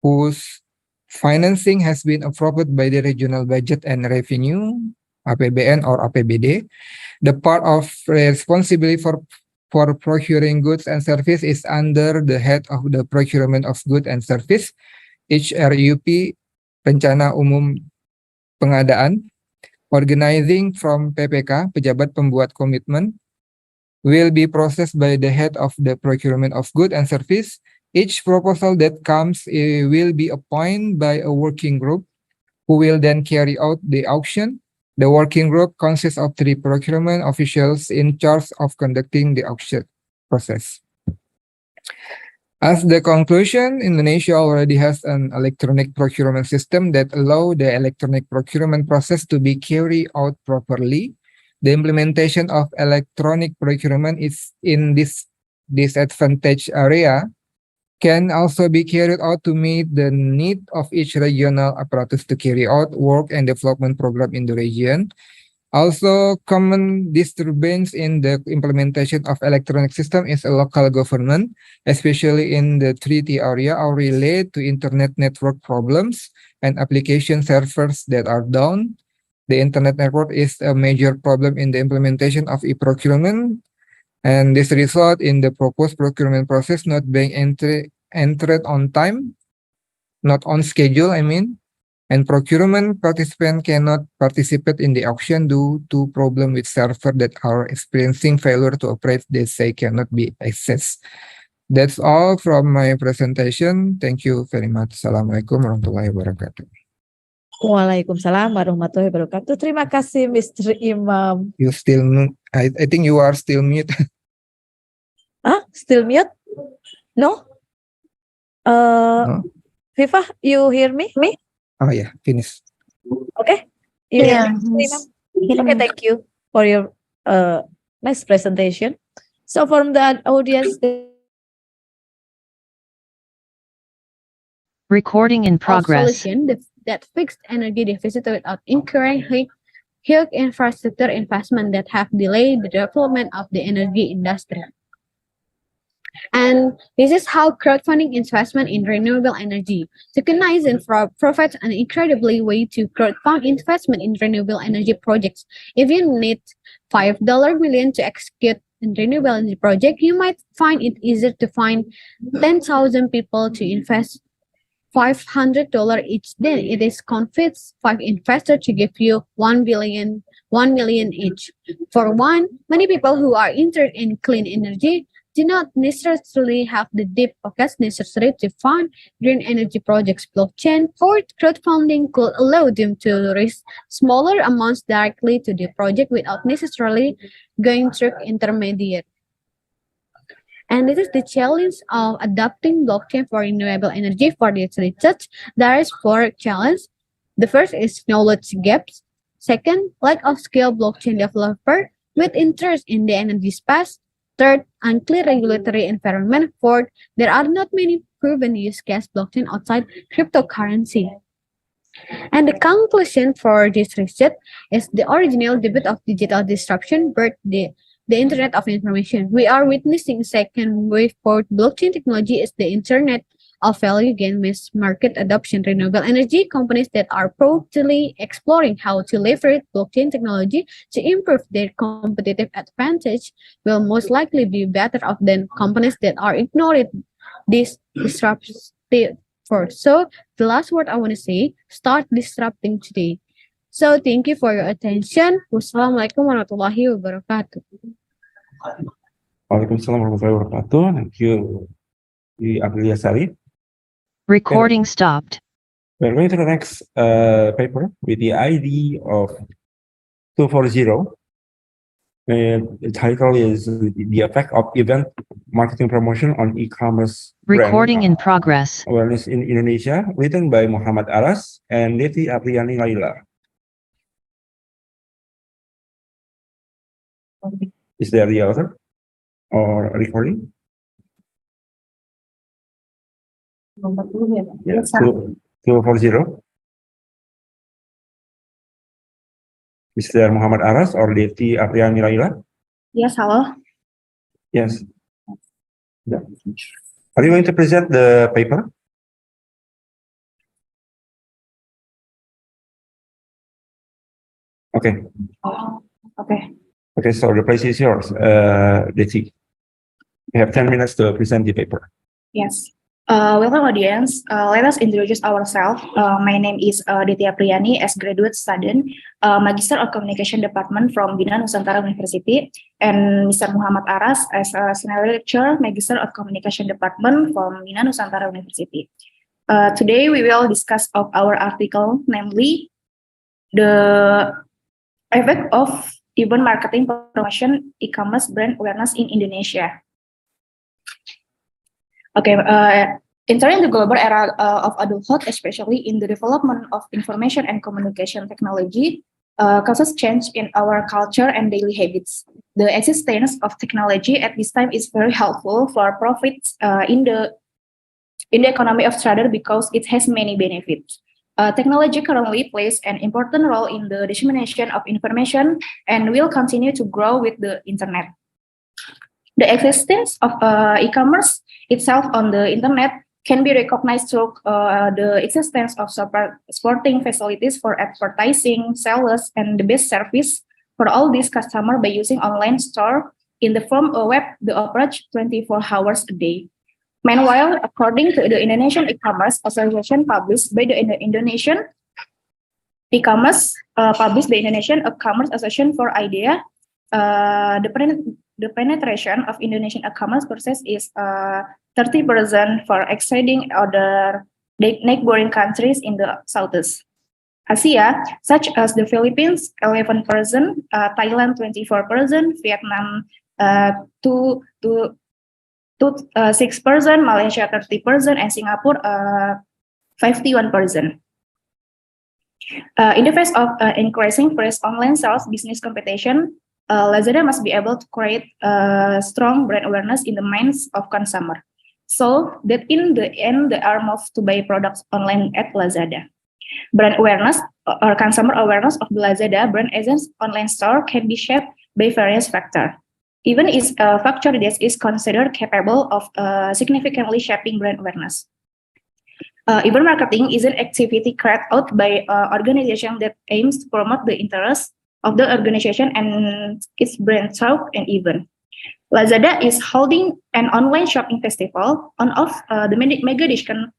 whose financing has been approved by the regional budget and revenue, APBN or APBD. The part of responsibility for procuring goods and service is under the head of the procurement of goods and service, HRUP, Rencana Umum Pengadaan. Organizing from PPK, Pejabat Pembuat Komitmen, will be processed by the head of the procurement of goods and service. Each proposal that comes will be appointed by a working group who will then carry out the auction. The working group consists of 3 procurement officials in charge of conducting the auction process. As the conclusion, Indonesia already has an electronic procurement system that allows the electronic procurement process to be carried out properly. The implementation of electronic procurement is in this disadvantaged area can also be carried out to meet the need of each regional apparatus to carry out work and development program in the region. Also, common disturbance in the implementation of electronic system is a local government, especially in the treaty area, are related to internet network problems and application servers that are down. The internet network is a major problem in the implementation of e-procurement. And this result in the proposed procurement process not being entered on time, not on schedule, I mean, and procurement participant cannot participate in the auction due to problem with server that are experiencing failure to operate. They say cannot be accessed. That's all from my presentation. Thank you very much. Assalamualaikum warahmatullahi wabarakatuh. Waalaikumsalam warahmatullahi wabarakatuh. Terima kasih, Mr. Imam. You still, I think you are still mute. Still mute? No? No? Viva, you hear me? Oh yeah, finish. Okay. You hear Yeah, me, Imam? Okay, thank you for your nice presentation. So from the audience, Recording in of progress. solution that fixed energy deficit without incurring huge infrastructure investment that have delayed the development of the energy industry. And this is how crowdfunding investment in renewable energy. Tokenizing provides an incredibly way to crowdfund investment in renewable energy projects. If you need $5 million to execute a renewable energy project, you might find it easier to find 10,000 people to invest $500 each. Then it is convince 5 investors to give you $1 million each. For one, many people who are interested in clean energy do not necessarily have the deep pockets necessary to fund green energy projects. Blockchain for crowdfunding could allow them to raise smaller amounts directly to the project without necessarily going through intermediate. And this is the challenge of adopting blockchain for renewable energy for this research. There is 4 challenges. The first is knowledge gaps. Second, lack of skilled blockchain developer with interest in the energy space. Third, unclear regulatory environment. Fourth, there are not many proven use case blockchain outside cryptocurrency. And the conclusion for this research is the original debate of digital disruption birthed the Internet of Information. We are witnessing second wave for blockchain technology as the Internet of Value gain mass market adoption. Renewable energy companies that are proactively exploring how to leverage blockchain technology to improve their competitive advantage will most likely be better off than companies that are ignoring this disruptive force. So the last word I want to say, start disrupting today. So thank you for your attention. Wassalamualaikum warahmatullahi wabarakatuh. Waalaikumsalam warahmatullahi wabarakatuh. Thank you, Aprilia Sari. Recording stopped. We're going to the next paper with the ID of 240. The title is The Effect of Event Marketing Promotion on E-Commerce Recording in progress. Awareness in Indonesia, written by Muhammad Aras and Neti Apriani Laila. Is there the author or recording? Yes, 240. Mr. Muhammad Aras or Neti Apriani Laila? Yes, hello. Yes. Yeah. Are you going to present the paper? Okay. Okay. Okay, so the place is yours, Desi. You have 10 minutes to present the paper. Yes. Welcome audience. Let us introduce ourselves. My name is Ditya Priyani as graduate student, Magister of Communication Department from Bina Nusantara University, and Mr. Muhammad Aras as a senior lecturer, Magister of Communication Department from Bina Nusantara University. Today we will discuss of our article, namely the effect of event marketing promotion e-commerce brand awareness in Indonesia. Okay, entering the global era of adulthood, especially in the development of information and communication technology, causes change in our culture and daily habits. The existence of technology at this time is very helpful for profits in the economy of trader because it has many benefits. Technology currently plays an important role in the dissemination of information and will continue to grow with the internet. The existence of e-commerce itself on the internet can be recognized through the existence of supporting facilities for advertising, sellers, and the best service for all these customers by using online store in the form of web that operates 24 hours a day. Meanwhile, according to the Indonesian E-commerce Association published by the Indonesian E-commerce E-commerce Association for IDEA, the penetration of Indonesian e-commerce process is 30% for exceeding other neighboring countries in the Southeast Asia, such as the Philippines 11%, Thailand 24%, Vietnam 6%, Malaysia 30%, and Singapore 51%. In the face of increasing fresh online sales business competition, Lazada must be able to create strong brand awareness in the minds of consumer, so that in the end they are moved to buy products online at Lazada. Brand awareness or consumer awareness of the Lazada brand as an online store can be shaped by various factors. Even is a factor that is considered capable of significantly shaping brand awareness. Even marketing is an activity carried out by an organization that aims to promote the interests of the organization and its brand through an event. Lazada is holding an online shopping festival. On of the mega discount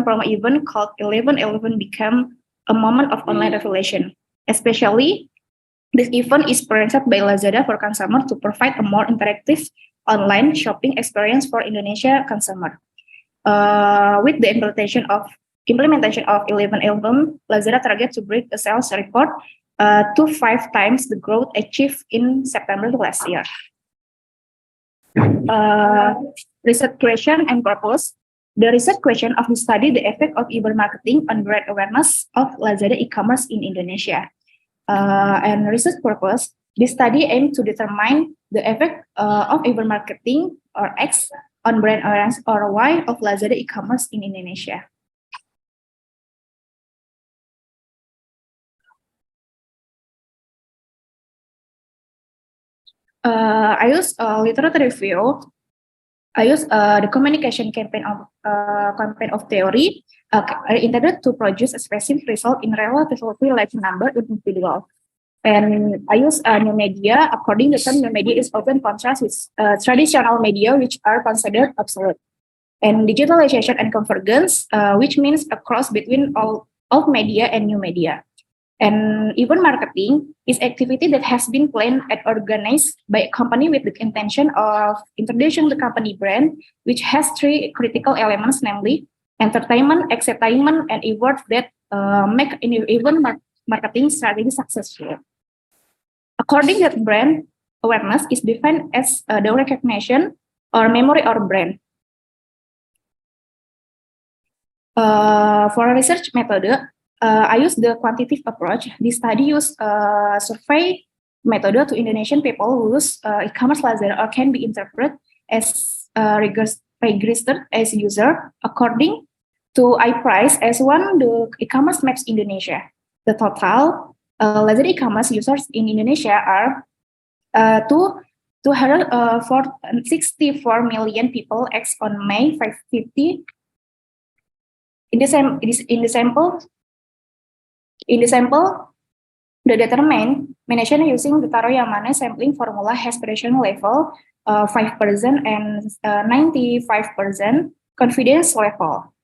promo event called 11/11 became a moment of online revelation. Especially, this event is presented by Lazada for consumers to provide a more interactive online shopping experience for Indonesia consumer. With the implementation of 11/11, Lazada target to break the sales record to 5 times the growth achieved in September last year. Research question and purpose. The research question of the study the effect of e-marketing on brand awareness of Lazada e-commerce in Indonesia. And research purpose, this study aimed to determine the effect of e-marketing or X on brand awareness or Y of Lazada e-commerce in Indonesia. I use literature review. I use the communication campaign of theory intended to produce a specific result in relatively large number of individuals. And I use new media. According to some, new media is often contrast with traditional media, which are considered obsolete. And digitalization and convergence, which means a cross between old media and new media. And even marketing is activity that has been planned and organized by a company with the intention of introducing the company brand, which has 3 critical elements, namely entertainment, excitement, and efforts that make even marketing strategy successful. According to brand awareness is defined as the recognition or memory of brand. For a research method, I use the quantitative approach. This study used a survey method to Indonesian people who use e-commerce Lazada or can be interpreted as registered as user according to iPrice as one the e-commerce maps Indonesia. The total Lazada e-commerce users in Indonesia are 264 million people as on May 550. In the sample, the determined mention using the Taro Yamane sampling formula has precision level 5% and 95% confidence level.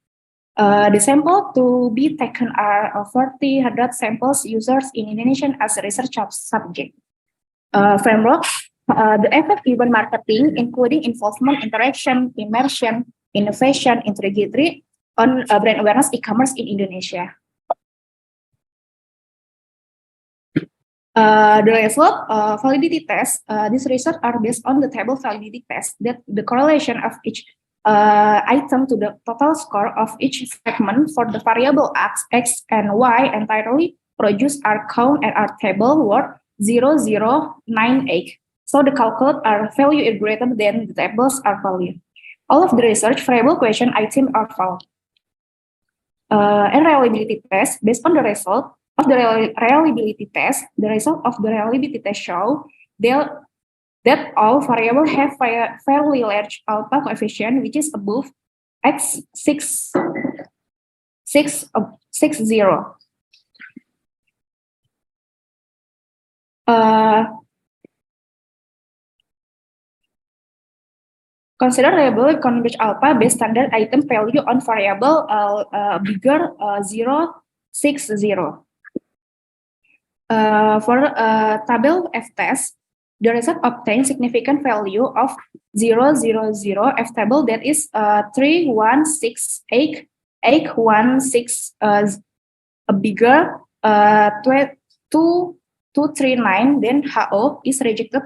The sample to be taken are 400 samples users in Indonesian as a research subject. Framework, the effective marketing, including involvement, interaction, immersion, innovation, integrity on brand awareness e-commerce in Indonesia. The result validity test. These results are based on the table validity test that the correlation of each item to the total score of each segment for the variable x and y entirely produced are count and are table worth 0098. So the calculate are value is greater than the tables are value. All of the research variable question items are found. And reliability test based on the result of the reliability test, the result of the reliability test show that all variables have fairly large alpha coefficient, which is above x660. Consider label Cambridge alpha based standard item value on variable bigger 0, 6, 0. For table F test, the result obtains significant value of 0, 0, 0 F table that is 3, 1, 6, 8, 8, 1, 6 bigger 2, 2, 3, 9, then HO is rejected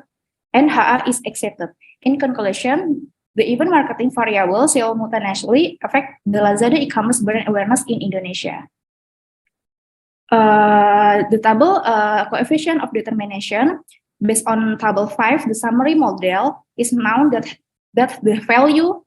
and HA is accepted. In conclusion, the event marketing variable simultaneously affect the Lazada e-commerce brand awareness in Indonesia. The table coefficient of determination based on table 5, the summary model is known that the value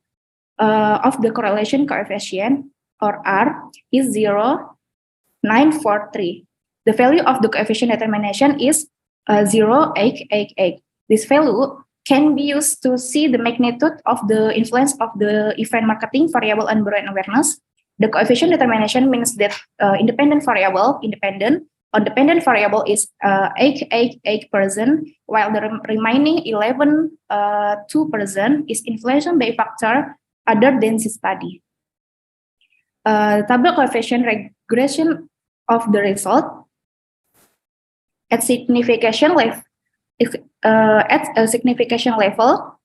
of the correlation coefficient or R is 0.943. The value of the coefficient determination is 0.888. This value can be used to see the magnitude of the influence of the event marketing variable and brand awareness. The coefficient determination means that independent variable is 8.88%, while the remaining 11.2% is influenced by factor other than the study. Table coefficient regression of the result at signification level. At a signification level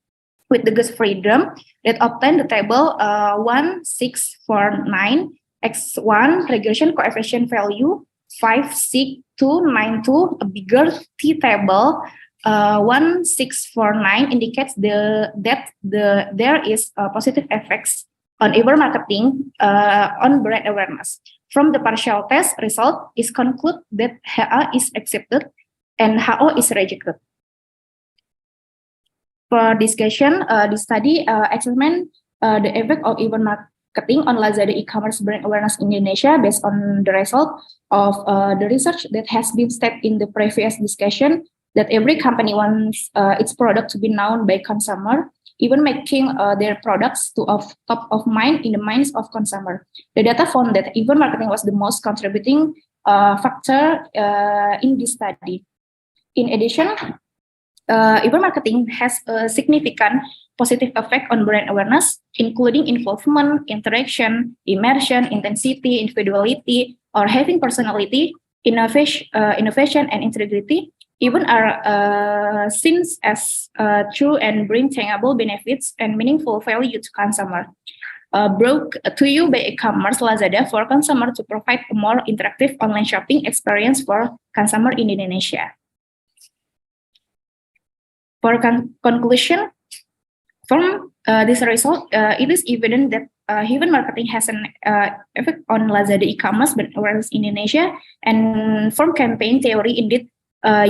with the Gauss freedom that obtain the table 1649 x1 regression coefficient value 56292, a bigger T table 1649 indicates that there is positive effects on ever marketing on brand awareness. From the partial test result is conclude that HA is accepted and HO is rejected. For discussion, the study examines the effect of event marketing on Lazada e-commerce brand awareness in Indonesia based on the result of the research that has been stated in the previous discussion that every company wants its product to be known by consumer, even making their products to top of mind in the minds of consumer. The data found that event marketing was the most contributing factor in this study. In addition, event marketing has a significant positive effect on brand awareness, including involvement, interaction, immersion, intensity, individuality, or having personality, innovation, and integrity. Even are seen as true and bring tangible benefits and meaningful value to consumer. Brought to you by e-commerce Lazada for consumer to provide a more interactive online shopping experience for consumer in Indonesia. For conclusion, from this result, it is evident that event marketing has an effect on Lazada e-commerce brand awareness in Indonesia, and from campaign theory indeed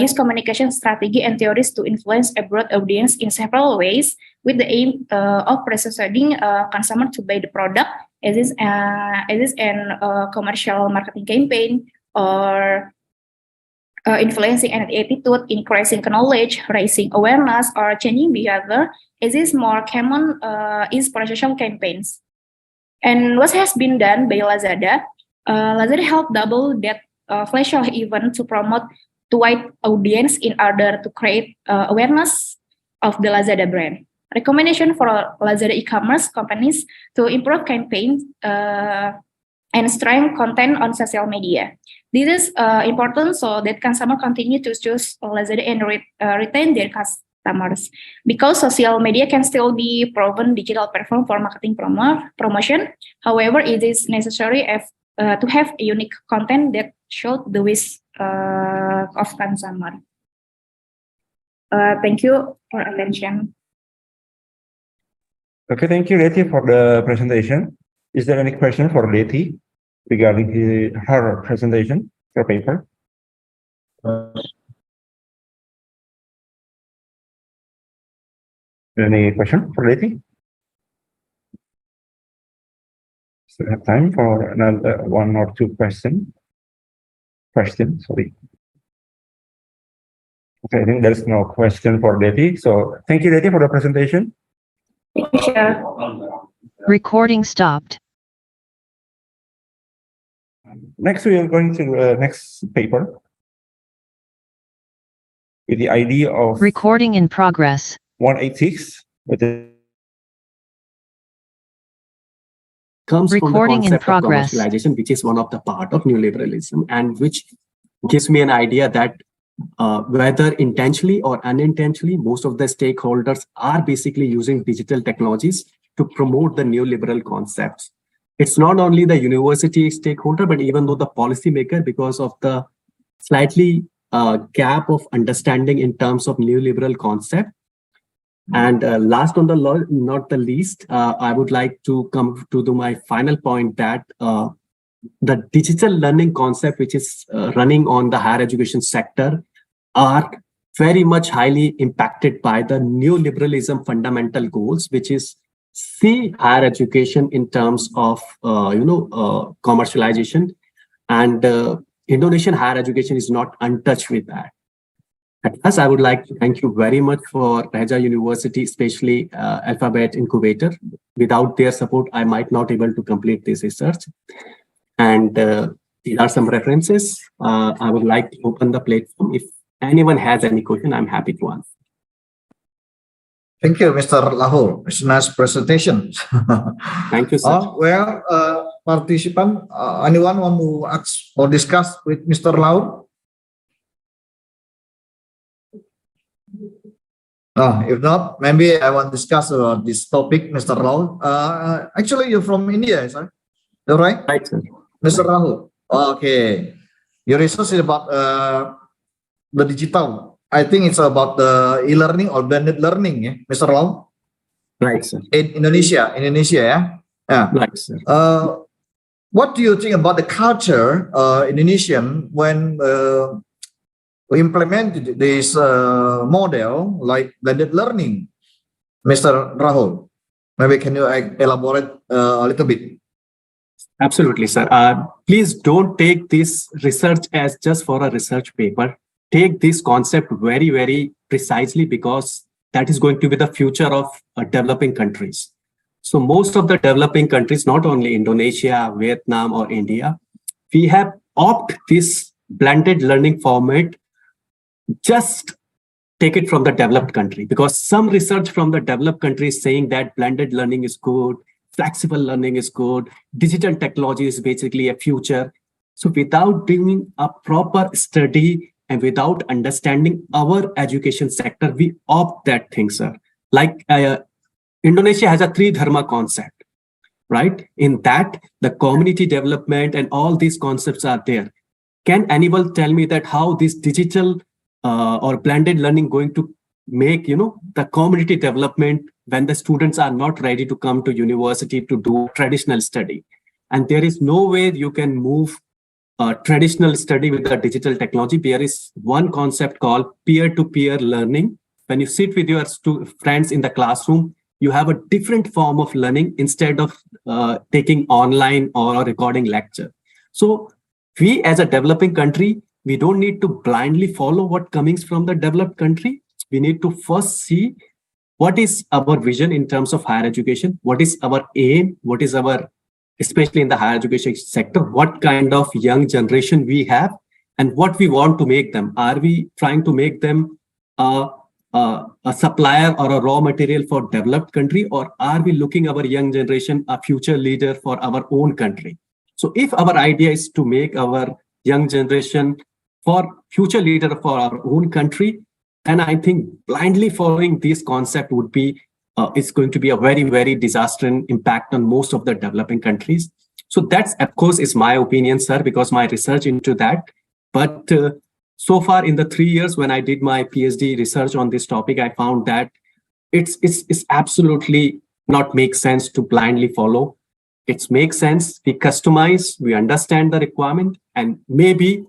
use communication strategy and theories to influence a broad audience in several ways with the aim of persuading consumer to buy the product as is an commercial marketing campaign or influencing an attitude, increasing knowledge, raising awareness, or changing behavior, as is more common in promotional campaigns. And what has been done by Lazada, Lazada helped double that flash sale event to promote to wide audience in order to create awareness of the Lazada brand. Recommendation for Lazada e-commerce companies to improve campaigns and strengthen content on social media. This is important so that consumers continue to choose Lazada and retain their customers. Because social media can still be proven digital platform for marketing promotion. However, it is necessary to have a unique content that shows the wish of consumer. Thank you for attention. Okay, thank you, Leti, for the presentation. Is there any question for Leti regarding her presentation, her paper? Any question for Leti? Still have time for another one or two questions. Sorry. Okay, I think there's no question for Leti. So thank you, Leti, for the presentation. Recording stopped. Next, we are going to the next paper with the ID of recording in progress 186 with the comes from the Recording in concept of progress. commercialization, which is one of the part of neoliberalism, and which gives me an idea that whether intentionally or unintentionally, most of the stakeholders are basically using digital technologies to promote the neoliberal concepts. It's not only the university stakeholder, but even though the policymaker, because of the slightly gap of understanding in terms of neoliberal concept. And last on the not the least, I would like to come to my final point that the digital learning concept, which is running on the higher education sector, are very much highly impacted by the neoliberalism fundamental goals, which is see higher education in terms of commercialization, and Indonesian higher education is not untouched with that. At last, I would like to thank you very much for Raja University, especially Alphabet Incubator. Without their support, I might not able to complete this research. And these are some references. I would like to open the platform. If anyone has any question, I'm happy to answer. Thank you, Mr. Lahul. It's a nice presentation. Thank you, sir. Participant, anyone want to ask or discuss with Mr. Lahul? If not, maybe I want to discuss about this topic, Mr. Rahul. Actually, you're from India, is that right? Right, sir. Mr. Rahul. Okay. Your research is about the digital. I think it's about the e-learning or blended learning, yeah, Mr. Rahul? Right, sir. In Indonesia, yeah? Right, sir. What do you think about the culture Indonesian when we implemented this model like blended learning, Mr. Rahul? Maybe can you elaborate a little bit? Absolutely, sir. Please don't take this research as just for a research paper. Take this concept very, very precisely, because that is going to be the future of developing countries. So most of the developing countries, not only Indonesia, Vietnam, or India, we have opted this blended learning format. Just take it from the developed country, because some research from the developed country is saying that blended learning is good, flexible learning is good, digital technology is basically a future. So without doing a proper study and without understanding our education sector, we opt that thing, sir. Like Indonesia has a three dharma concept, right? In that, the community development and all these concepts are there. Can anyone tell me that how this digital or blended learning going to make the community development when the students are not ready to come to university to do traditional study? And there is no way you can move traditional study with the digital technology. There is one concept called peer-to-peer learning. When you sit with your friends in the classroom, you have a different form of learning instead of taking online or recording lecture. So we as a developing country, we don't need to blindly follow what comes from the developed country. We need to first see what is our vision in terms of higher education, what is our aim, what is our, especially in the higher education sector, what kind of young generation we have and what we want to make them. Are we trying to make them a supplier or a raw material for developed country, or are we looking our young generation a future leader for our own country? So if our idea is to make our young generation for future leader for our own country, then I think blindly following this concept would be is going to be a very, very disastrous impact on most of the developing countries. So that's, of course, is my opinion, sir, because my research into that. But so far in the 3 years when I did my PhD research on this topic, I found that it's absolutely not make sense to blindly follow. It makes sense. We customize, we understand the requirement, and maybe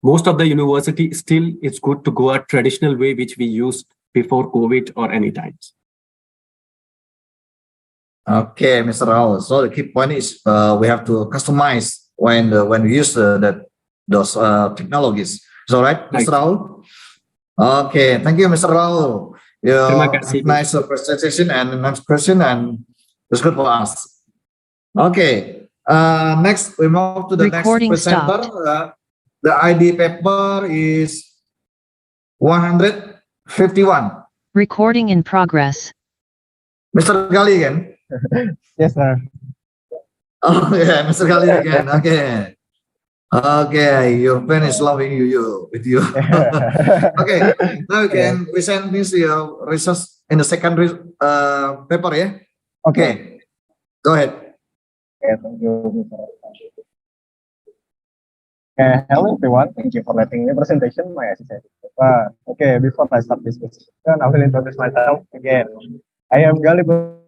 most of the university still it's good to go a traditional way, which we used before COVID or any times. Okay, Mr. Rahul. So the key point is we have to customize when we use those technologies. Is all right, Mr. Rahul? Okay, thank you, Mr. Rahul. Your nice presentation and nice question, and it's good for us. Okay, next we move to the Recording next presenter. The ID paper is 151. Recording in progress. Mr. Gali again. Yes, sir. Oh yeah, Mr. Khalid again. Okay. Okay, your pen is loving you with you. Okay, now you can present this your research in the second paper, yeah? Okay, go ahead. Okay, thank you, Mr. Hello everyone, thank you for letting me presentation my ICCIT. Okay, before I start this presentation, I will introduce myself again. I am Galib.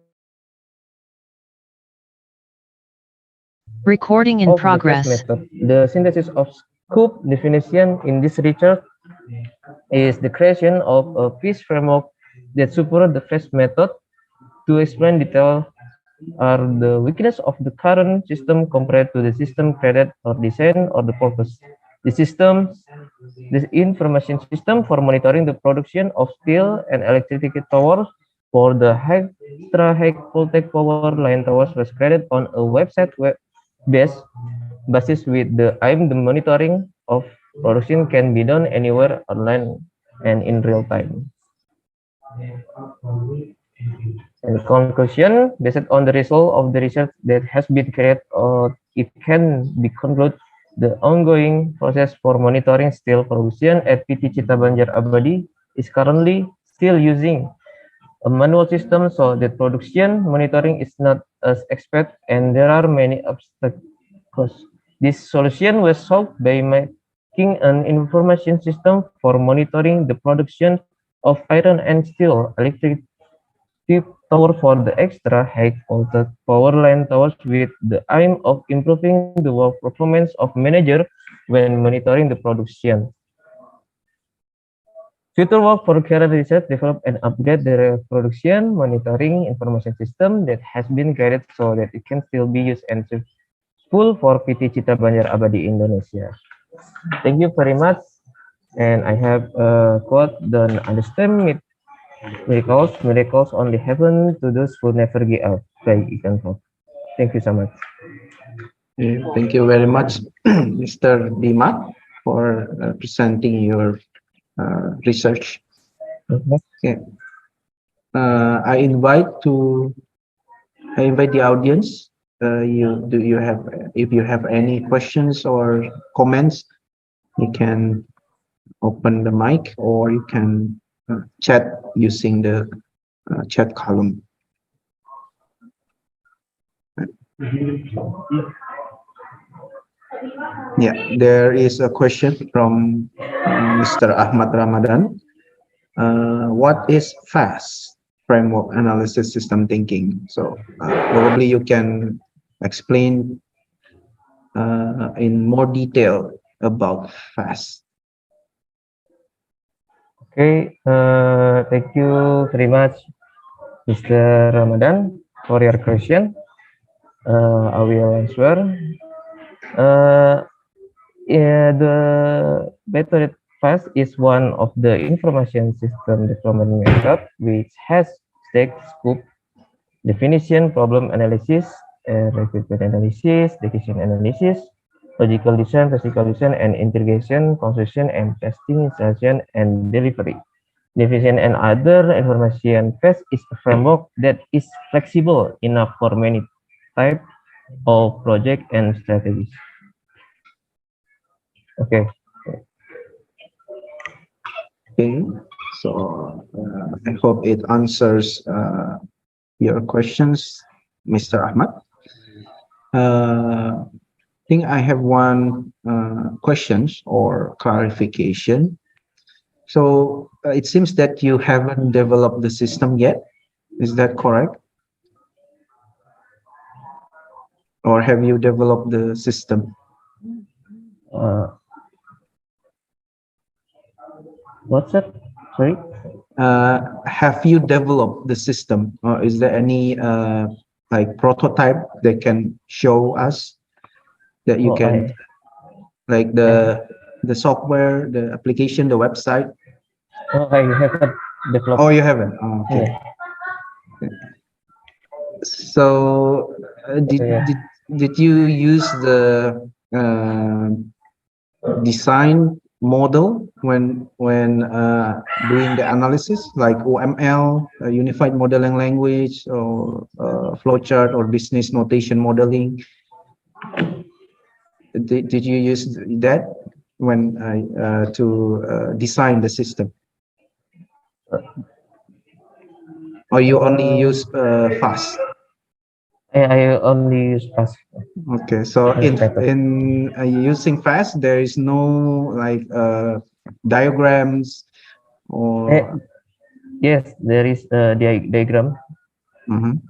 Recording in Of the phase progress. method. The synthesis of scope definition in this research is the creation of a phase framework that supports the phase method. To explain detail are the weakness of the current system compared to the system created or designed or the purpose. The information system for monitoring the production of steel and electricity towers for the extra high voltage power line towers was created on a website based basis with the aim the monitoring of production can be done anywhere online and in real time. In conclusion, based on the result of the research that has been created, it can be concluded the ongoing process for monitoring steel production at PT Cita Banjar Abadi is currently still using a manual system, so that production monitoring is not as expected and there are many obstacles. This solution was solved by making an information system for monitoring the production of iron and steel electric tower for the extra high voltage power line towers with the aim of improving the work performance of manager when monitoring the production. Future work for current research develop and upgrade the production monitoring information system that has been created so that it can still be used and useful for PT Cita Banjar Abadi Indonesia. Thank you very much. And I have a quote, don't understand miracles only happen to those who never give up. By Ethan Hawke. Thank you so much. Thank you very much, Mr. Dimat, for presenting your research. Okay. I invite the audience. If you have any questions or comments, you can open the mic or you can chat using the chat column. Yeah, there is a question from Mr. Ahmad Ramadan. What is FAST, framework analysis system thinking? So probably you can explain in more detail about FAST. Okay, thank you very much, Mr. Ramadan, for your question. I will answer. The method FAST is one of the information system development method which has scope, definition, problem analysis, requirement analysis, decision analysis, logical design, physical design, and integration, construction, and testing, installation, and delivery. Definition and other information FAST is a framework that is flexible enough for many types of project and strategies. Okay. Okay, so I hope it answers your questions, Mr. Ahmad. I think I have one questions or clarification. So it seems that you haven't developed the system yet. Is that correct? Or have you developed the system? What's that? Sorry? Have you developed the system? Or is there any like prototype that can show us that you can, like the software, the application, the website? Oh, I haven't developed. Oh, you haven't? Oh, okay. Yeah. So did you use the design model when doing the analysis, like OML, Unified Modeling Language, or flowchart or business notation modeling? Did you use that when to design the system? Or you only use fast? I only use fast. Okay, so Fast paper. in using fast, there is no like diagrams or Yes, there is a diagram. Mhm.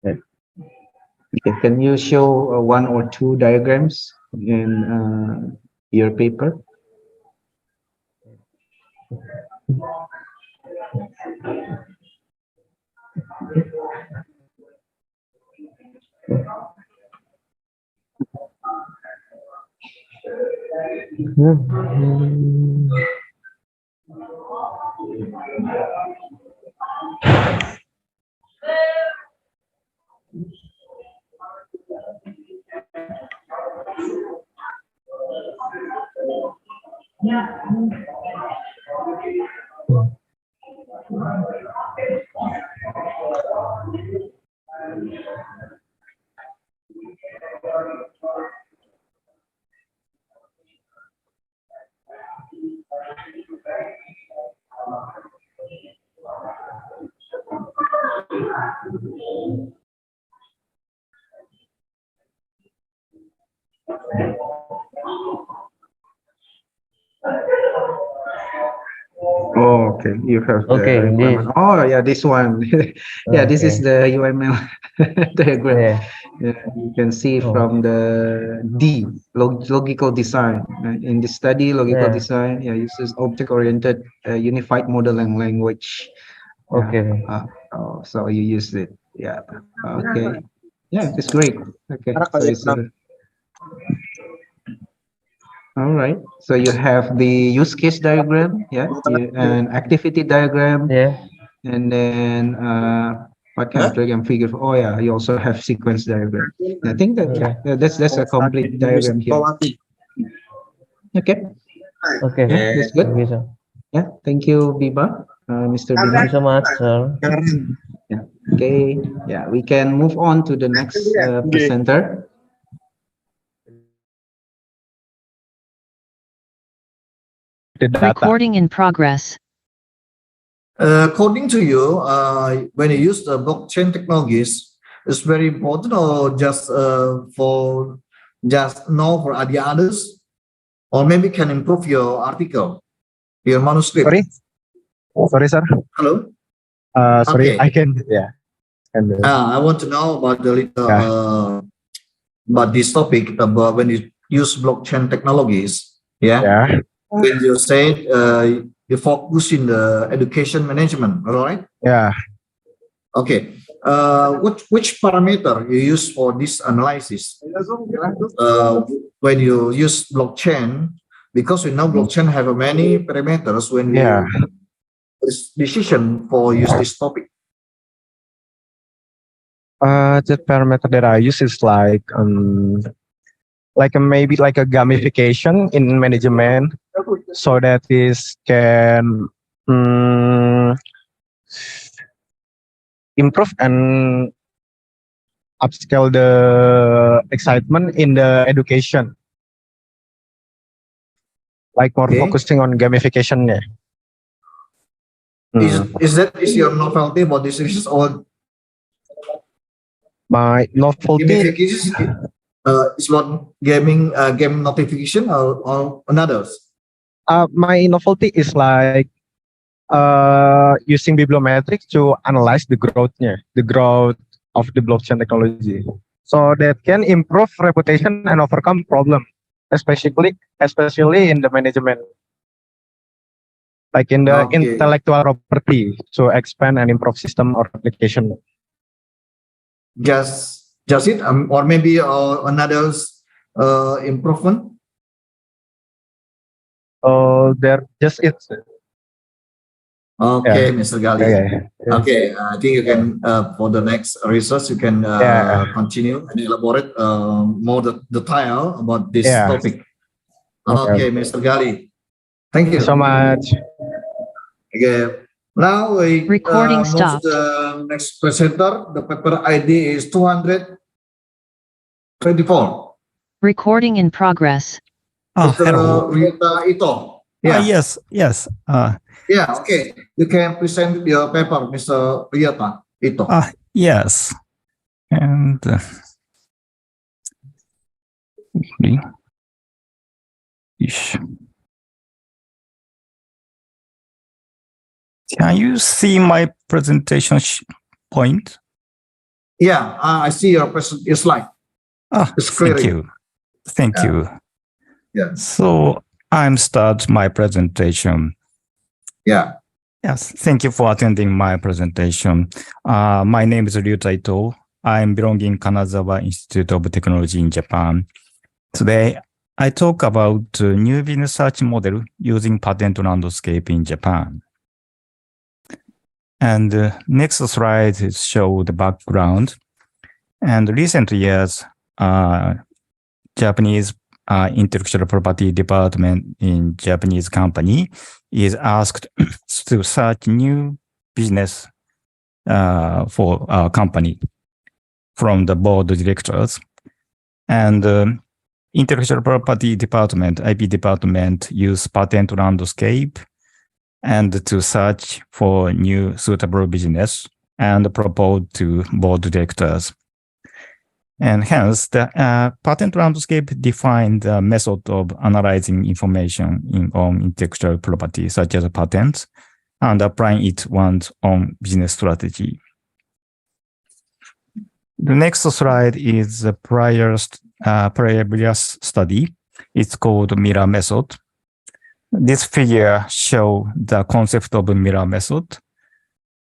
Okay, can you show one or two diagrams in your paper? Oh, okay. You have the Okay, requirement. Oh, yeah, this one. Yeah, this is the UML diagram. Yeah. Yeah, you can see Oh. from the D, logical design. In the study, logical Yeah. design, yeah, uses object-oriented unified modeling language. Yeah. Okay. Oh, so you use it. Yeah. Okay. Yeah, it's great. Okay. So it's all right. So you have the use case diagram, yeah, and activity diagram, yeah, and then what kind of diagram figure? Oh yeah, you also have sequence diagram. I think that that's a complete diagram here. Okay. Okay. Yeah, that's good. Thank you, sir. Yeah, thank you, Biba, Mr. Thank Biba. you so much, sir. Yeah. Okay. Yeah, we can move on to the next presenter. Recording in progress. According to you, when you use the blockchain technologies, it's very important, or just for just know for the others, or maybe can improve your article, your manuscript. Sorry, sir. Hello. Sorry, Okay. I can. Yeah. I want to know about the little about this topic about when you use blockchain technologies. Yeah. Yeah. When you said you focus in the education management, all right? Yeah. Okay. Which parameter you use for this analysis? When you use blockchain, because we know blockchain have many parameters when we decision for use this topic. The parameter that I use is like maybe like a gamification in management, so that is can improve and upscale the excitement in the education, like more focusing on gamification. Yeah. Is your novelty about this or my novelty? Gamification is what gaming game notification or another? My novelty is like using bibliometrics to analyze the growth of the blockchain technology, so that can improve reputation and overcome problem, especially in the management, like in the intellectual property, to expand and improve system or application. Just it, or maybe another improvement. There just it. Okay, Mr. Gali. Okay. Okay, I think you can for the next research you can continue and elaborate more detail about this topic. Okay, Mr. Gali. Thank you so much. Okay. Now we Recording move stopped. to the next presenter. The paper ID is 200 24. Recording in progress. Mr. Hello. Ryota Ito. Yes, yes. Yeah, okay. You can present your paper, Mr. Ryota Ito. Yes. And can you see my presentation point? Yeah, I see your slide. Thank you. Thank you. Yeah. So I'm start my presentation. Yeah. Yes, thank you for attending my presentation. My name is Ryuta Ito. I'm belonging Kanazawa Institute of Technology in Japan. Today, I talk about new business search model using patent landscape in Japan. And next slide is show the background. And recent years, Japanese intellectual property department in Japanese company is asked to search new business for our company from the board of directors. And intellectual property department, IP department, use patent landscape and to search for new suitable business and propose to board directors. And hence, the patent landscape defines the method of analyzing information on intellectual property, such as patents, and applying it one's own business strategy. The next slide is the previous study. It's called mirror method. This figure shows the concept of mirror method.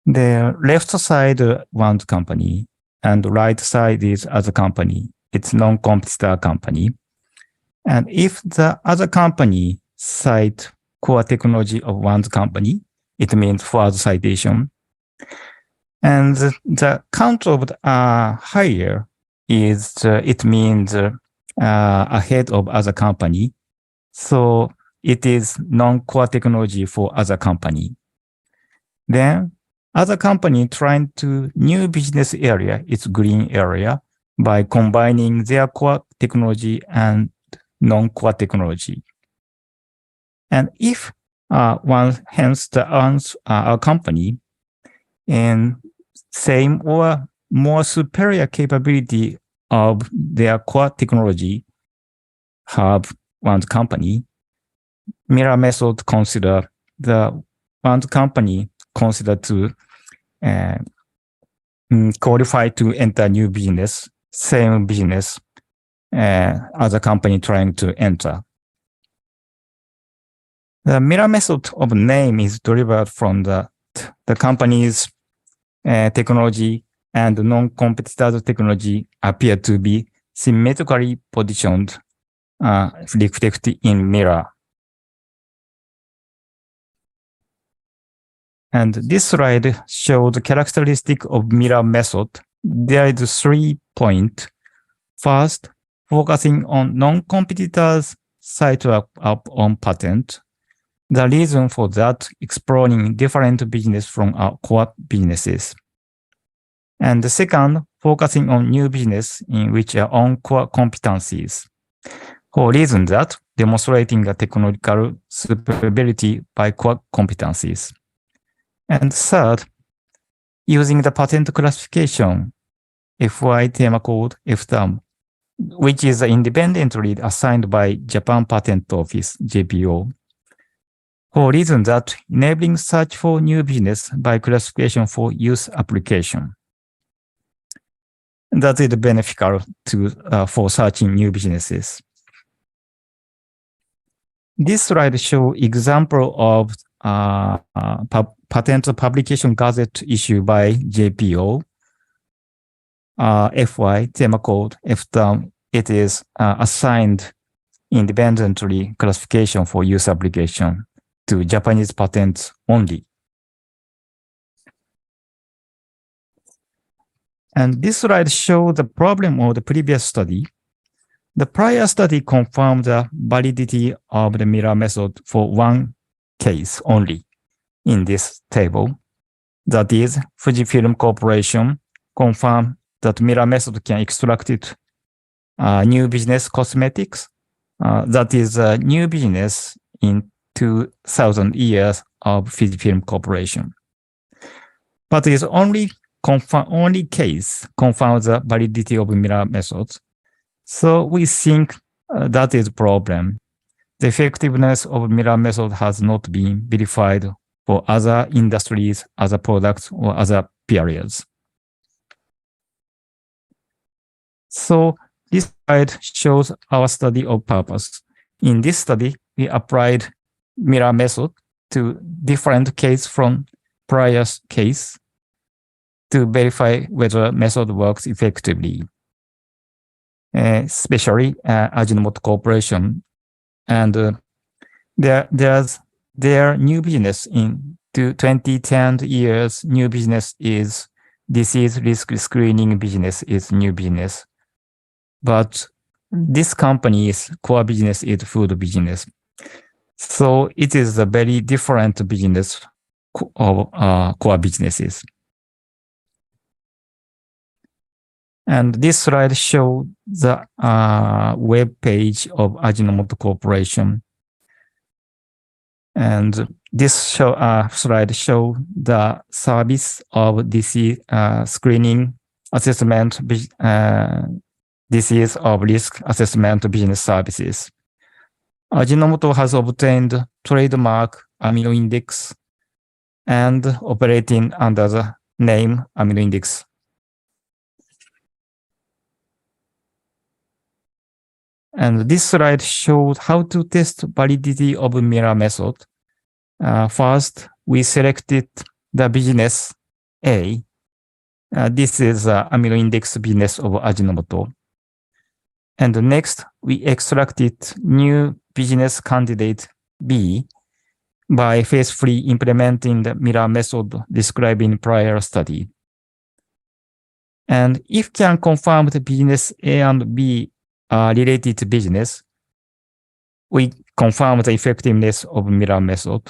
The left side, one company, and the right side is other company. It's non-competitor company. And if the other company cite core technology of one company, it means further citation. And the count of higher is, it means ahead of other company. So it is non-core technology for other company. Then other company trying to new business area, it's green area, by combining their core technology and non-core technology. And if one hence our company in same or more superior capability of their core technology have one company, mirror method consider the one company consider to qualify to enter new business, same business as a company trying to enter. The mirror method of name is derived from the company's technology and non-competitors' technology appear to be symmetrically positioned, reflected in mirror. And this slide shows the characteristic of mirror method. There is 3 points. First, focusing on non-competitors' site up on patent. The reason for that, exploring different business from our core businesses. And the second, focusing on new business in which are on core competencies. For reason that, demonstrating a technological superiority by core competencies. And third, using the patent classification, FY thema code FTAM, which is independently assigned by Japan Patent Office, JPO. For reason that enabling search for new business by classification for use application. That is beneficial to for searching new businesses. This slide shows example of patent publication gazette issued by JPO. FY thema code FTAM. It is assigned independently classification for use application to Japanese patents only. And this slide shows the problem of the previous study. The prior study confirmed the validity of the mirror method for one case only in this table. That is, Fujifilm Corporation confirmed that mirror method can extract it new business cosmetics. That is a new business in 2000 years of Fujifilm Corporation. But its only case confounds the validity of mirror methods. So we think that is a problem. The effectiveness of mirror method has not been verified for other industries, other products, or other periods. So this slide shows our study of purpose. In this study, we applied mirror method to different cases from prior case to verify whether method works effectively. Especially Ajinomoto Corporation, and their new business in 2010 years. New business is disease risk screening business is new business, but this company's core business is food business. So it is a very different business of core businesses. And this slide shows the web page of Ajinomoto Corporation. And this slide shows the service of disease screening assessment, disease of risk assessment business services. Ajinomoto has obtained trademark amino index and operating under the name amino index. And this slide shows how to test validity of mirror method. First, we selected the business A. This is amino index business of Ajinomoto. And next, we extracted new business candidate B by faithfully implementing the mirror method described in prior study. And if can confirm the business A and B related to business, we confirm the effectiveness of mirror method.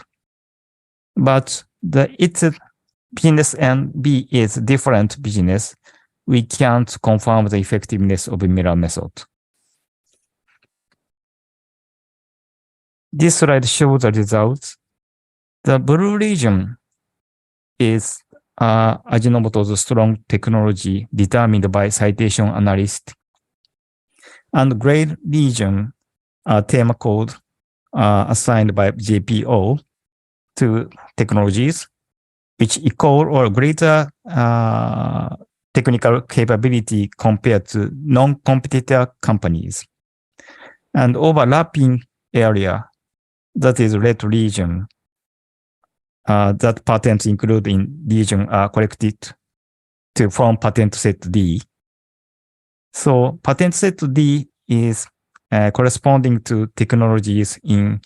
But its business and B is different business, we can't confirm the effectiveness of mirror method. This slide shows the results. The blue region is Ajinomoto's strong technology determined by citation analyst. And gray region theme code assigned by JPO to technologies which equal or greater technical capability compared to non-competitor companies. And overlapping area, that is red region, that patents included in region are collected to form patent set D. So patent set D is corresponding to technologies in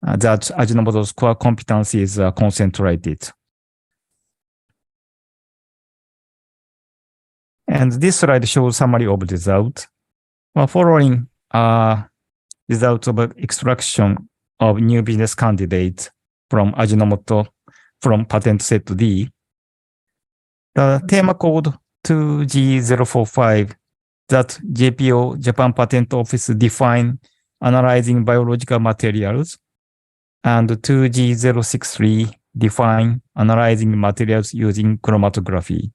that Ajinomoto's core competencies are concentrated. And this slide shows summary of the result. Following results of extraction of new business candidates from Ajinomoto from patent set D, the theme code 2G045 that JPO, Japan Patent Office, define analyzing biological materials, and 2G063 define analyzing materials using chromatography.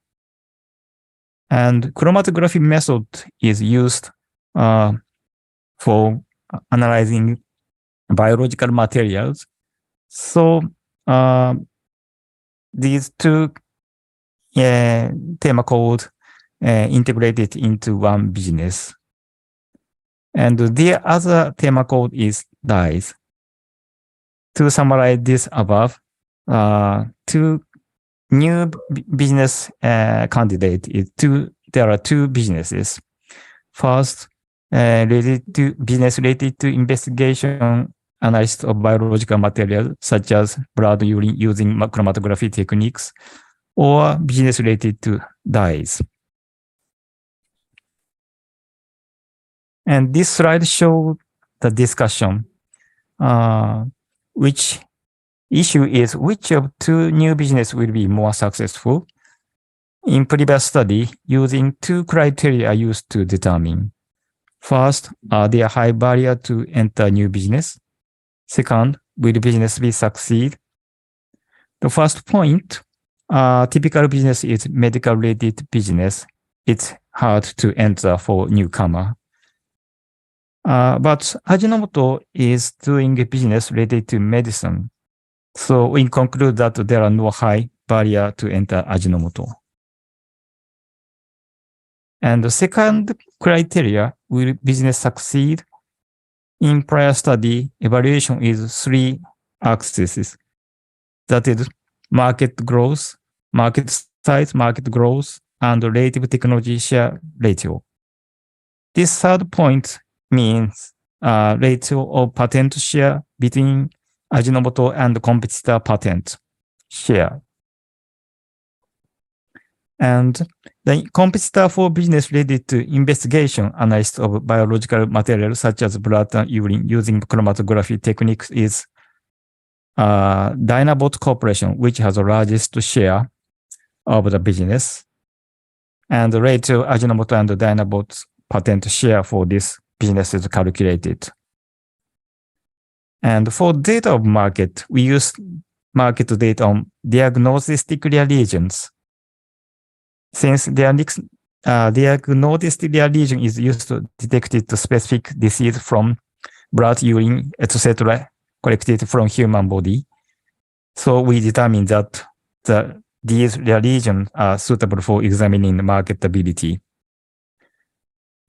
And chromatography method is used for analyzing biological materials. So these two theme code integrated into one business. And the other theme code is dyes. To summarize this above, two new business candidate is there are two businesses. First, business related to investigation analysis of biological materials such as blood urine using chromatography techniques, or business related to dyes. And this slide shows the discussion. Which issue is which of two new business will be more successful? In previous study, using two criteria used to determine. First, are there high barrier to enter new business? Second, will business be succeed? The first point, typical business is medical related business. It's hard to enter for newcomer. But Ajinomoto is doing a business related to medicine. So we conclude that there are no high barrier to enter Ajinomoto. And the second criteria, will business succeed? In prior study, evaluation is 3 axes. That is market growth, market size, market growth, and relative technology share ratio. This third point means ratio of patent share between Ajinomoto and competitor patent share. And the competitor for business related to investigation analysis of biological materials such as blood and urine using chromatography techniques is Dynabot Corporation, which has the largest share of the business. And the ratio Ajinomoto and Dynabot's patent share for this business is calculated. And for data of market, we use market data on diagnostic reagents. Since diagnostic reagent is used to detect the specific disease from blood, urine, etc., collected from human body. So we determine that these reagents are suitable for examining the marketability.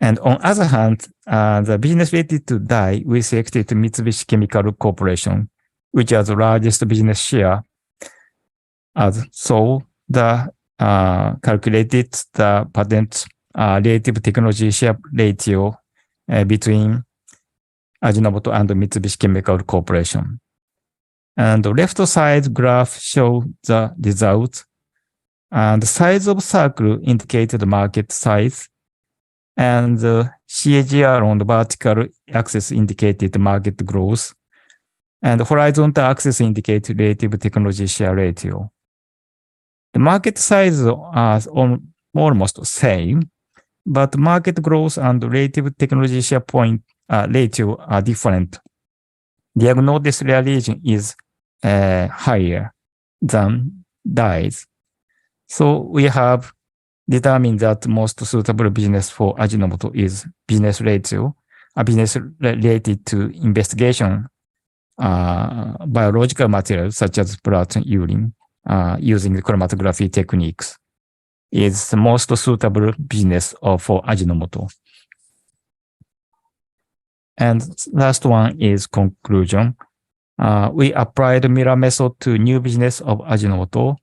And on the other hand, the business related to dye, we selected Mitsubishi Chemical Corporation, which has the largest business share. So the calculated the patent relative technology share ratio between Ajinomoto and Mitsubishi Chemical Corporation. And the left side graph shows the results. And the size of circle indicates the market size. And the CAGR on the vertical axis indicated market growth. And the horizontal axis indicates relative technology share ratio. The market size are almost the same, but market growth and relative technology share point ratio are different. Diagnostic reagent is higher than dyes. So we have determined that most suitable business for Ajinomoto is business ratio, a business related to investigation biological materials such as blood and urine using the chromatography techniques is the most suitable business for Ajinomoto. And last one is conclusion. We applied the mirror method to new business of Ajinomoto.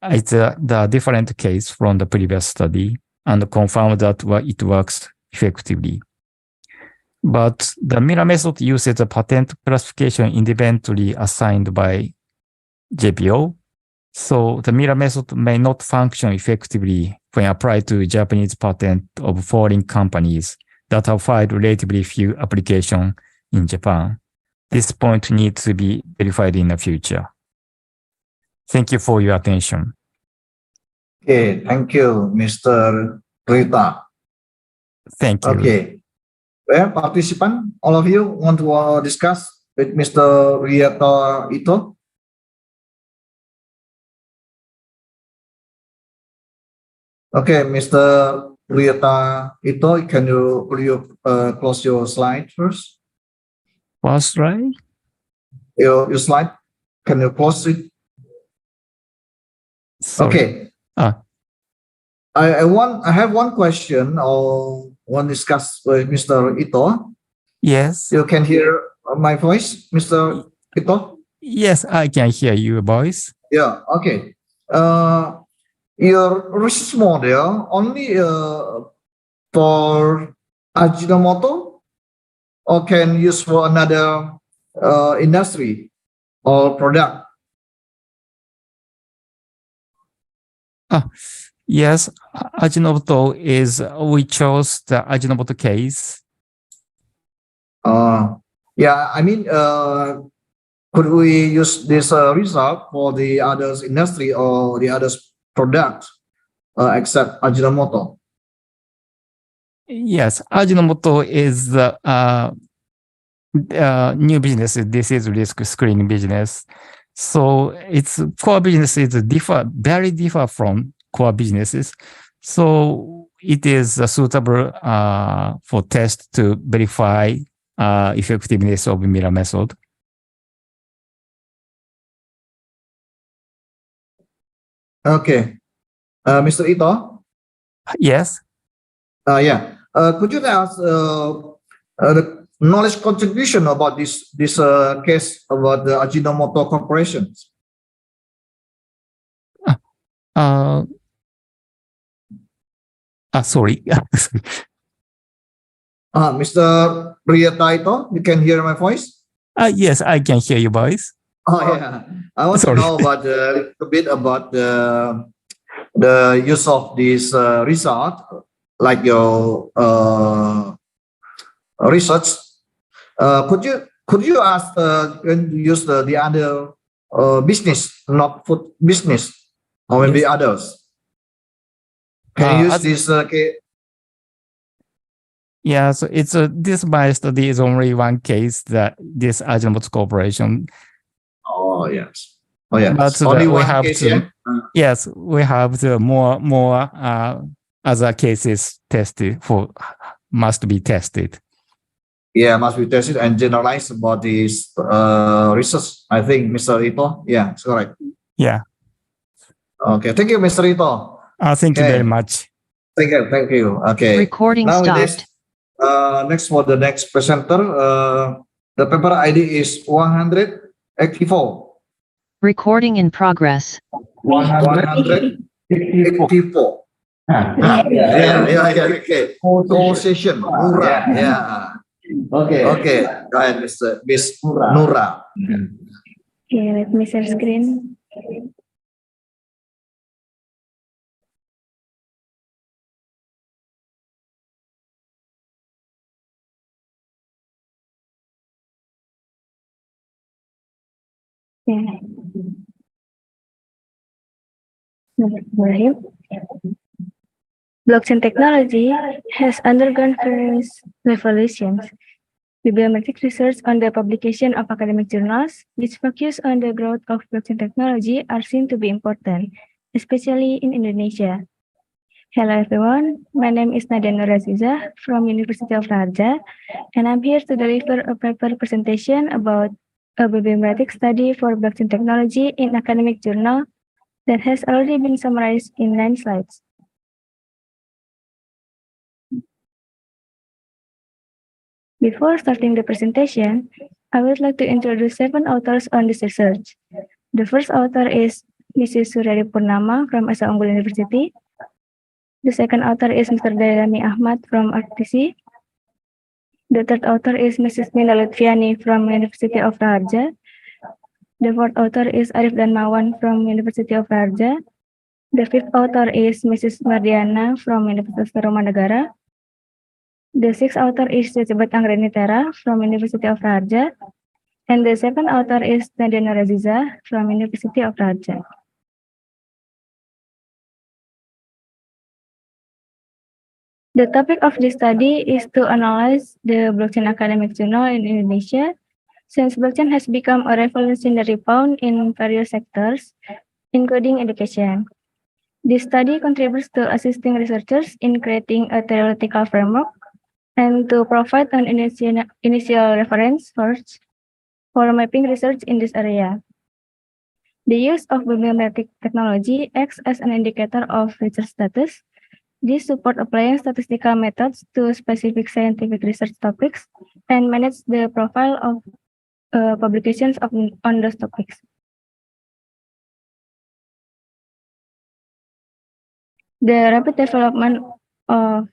It's the different case from the previous study and confirmed that it works effectively. But the mirror method uses a patent classification independently assigned by JPO. So the mirror method may not function effectively when applied to Japanese patent of foreign companies that have filed relatively few applications in Japan. This point needs to be verified in the future. Thank you for your attention. Okay, thank you, Mr. Rita. Thank you. Okay. Well, participant, all of you want to discuss with Mr. Rita Ito? Okay, Mr. Rita Ito, will you close your slide first? What slide? Your slide. Can you close it? Sorry. Okay. I have one question or one discuss with Mr. Ito. Yes. You can hear my voice, Mr. Ito? Yes, I can hear your voice. Yeah, okay. Your research model only for Ajinomoto or can use for another industry or product? Yes, Ajinomoto we chose the Ajinomoto case. Yeah, I mean, could we use this result for the others industry or the others product except Ajinomoto? Yes, Ajinomoto is new business. This is risk screening business. So its core business is very different from core businesses. So it is suitable for test to verify effectiveness of mirror method. Okay. Mr. Ito? Yes. Yeah. Could you tell us the knowledge contribution about this case about the Ajinomoto corporations? Sorry. Mr. Priyataito, you can hear my voice? Yes, I can hear your voice. Oh yeah, I want to know about a little bit about the use of this result, like your research. Could you ask use the other business, not food business, or maybe others? Can you use this case? Yeah, so it's this my study is only one case that this Ajinomoto Corporation. Oh yes. Oh yeah. But Only we one have case, to, yeah? yes, we have the more other cases tested must be tested. Yeah, must be tested and generalized about this research. I think, Mr. Ito. Yeah, that's correct. Yeah. Okay, thank you, Mr. Ito. Thank you very much. Thank you. Okay. Recording now stopped. Next for the next presenter, the paper ID is 184. Recording in progress. 184. Yeah. Okay. Co-session. Nura. Yeah. Okay. Go ahead, Miss Nura. Okay, let me share screen. Yeah. Blockchain technology has undergone various revolutions. Bibliometric research on the publication of academic journals, which focus on the growth of blockchain technology, are seen to be important, especially in Indonesia. Hello everyone, my name is Nadia Nuraziza from University of Raja, and I'm here to deliver a paper presentation about a bibliometric study for blockchain technology in academic journal that has already been summarized in 9 slides. Before starting the presentation, I would like to introduce 7 authors on this research. The first author is Mrs. Suryadi Purnama from Esa Unggul University. The second author is Mr. Dailami Ahmad from RTC. The third author is Mrs. Nina Lutfiani from University of Raja. The fourth author is Arif Danmawan from University of Raja. The fifth author is Mrs. Mardiana from Universitas Tarumanegara. The sixth author is Cecebat Angrenitera from University of Raja. And the seventh author is Nadia Nuraziza from University of Raja. The topic of this study is to analyze the blockchain academic journal in Indonesia, since blockchain has become a revolutionary found in various sectors, including education. This study contributes to assisting researchers in creating a theoretical framework and to provide an initial reference source for mapping research in this area. The use of bibliometric technology acts as an indicator of research status. This support applying statistical methods to specific scientific research topics and manage the profile of publications on those topics. The rapid development of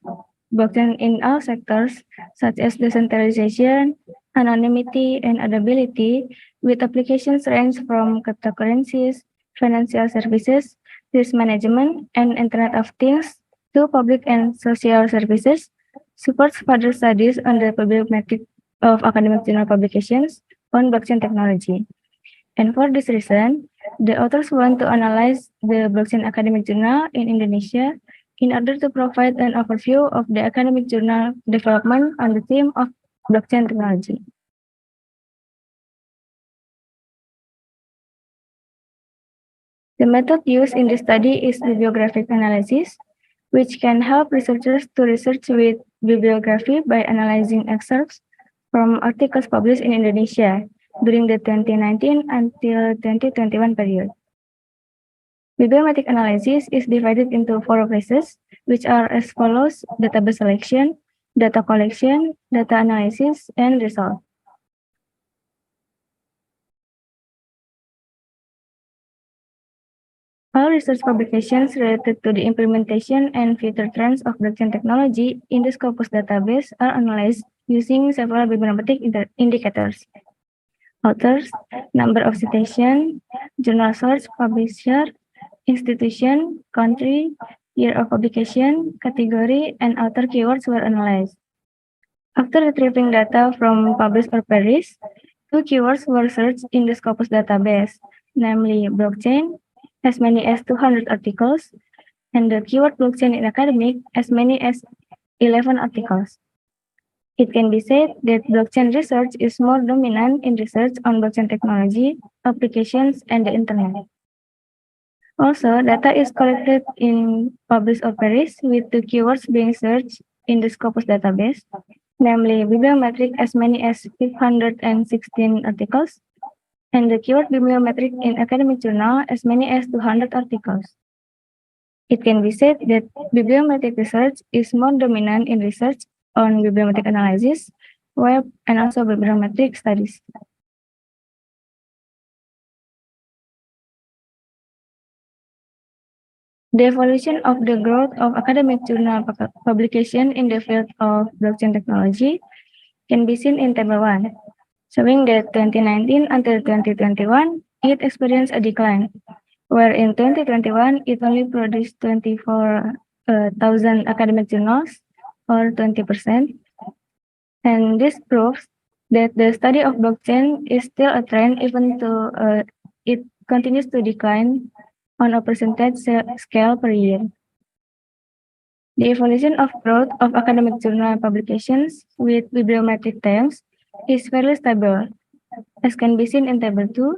blockchain in all sectors, such as decentralization, anonymity, and adaptability, with applications range from cryptocurrencies, financial services, risk management, and Internet of Things, to public and social services, supports further studies on the bibliometric of academic journal publications on blockchain technology. And for this reason, the authors want to analyze the blockchain academic journal in Indonesia in order to provide an overview of the academic journal development on the theme of blockchain technology. The method used in this study is bibliographic analysis, which can help researchers to research with bibliography by analyzing excerpts from articles published in Indonesia during the 2019 until 2021 period. Bibliometric analysis is divided into 4 phases, which are as follows: database selection, data collection, data analysis, and result. All research publications related to the implementation and future trends of blockchain technology in the Scopus database are analyzed using several bibliometric indicators: authors, number of citation, journal source, publisher, institution, country, year of publication, category, and author keywords were analyzed. After retrieving data from published or perished, 2 keywords were searched in the Scopus database, namely blockchain, as many as 200 articles, and the keyword blockchain in academic, as many as 11 articles. It can be said that blockchain research is more dominant in research on blockchain technology, applications, and the internet. Also, data is collected in published or perished, with the keywords being searched in the Scopus database, namely bibliometric as many as 516 articles, and the keyword bibliometric in academic journal as many as 200 articles. It can be said that bibliometric research is more dominant in research on bibliometric analysis, web, and also bibliometric studies. The evolution of the growth of academic journal publication in the field of blockchain technology can be seen in Table 1, showing that 2019 until 2021, it experienced a decline, where in 2021, it only produced 24,000 academic journals, or 20%. And this proves that the study of blockchain is still a trend, even though it continues to decline on a percentage scale per year. The evolution of growth of academic journal publications with bibliometric terms is fairly stable, as can be seen in Table 2,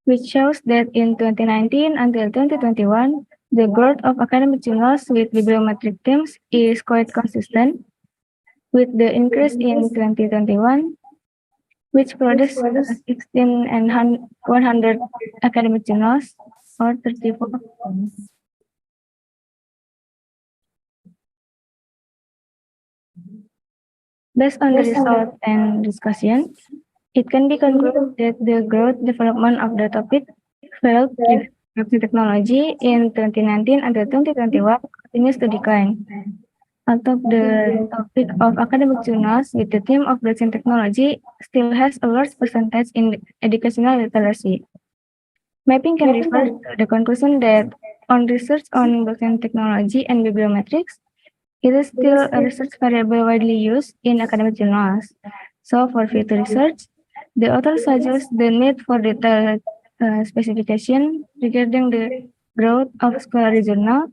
which shows that in 2019 until 2021, the growth of academic journals with bibliometric terms is quite consistent, with the increase in 2021, which produced 16 and 100 academic journals, or 34. Based on the result and discussion, it can be concluded that the growth development of the topic field blockchain technology in 2019 until 2021 continues to decline. Out of the topic of academic journals with the theme of blockchain technology still has a large percentage in educational literacy. Mapping can refer to the conclusion that on research on blockchain technology and bibliometrics, it is still a research variable widely used in academic journals. So for future research, the author suggests the need for detailed specification regarding the growth of scholarly journal,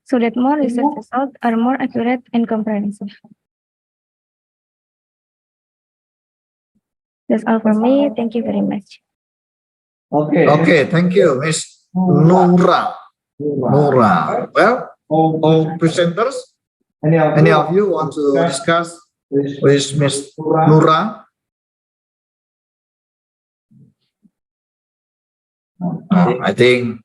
so that more research results are more accurate and comprehensive. That's all for me. Thank you very much. Okay, thank you, Ms. Nura. Well, all presenters, any of you want to discuss with Ms. Nura? I think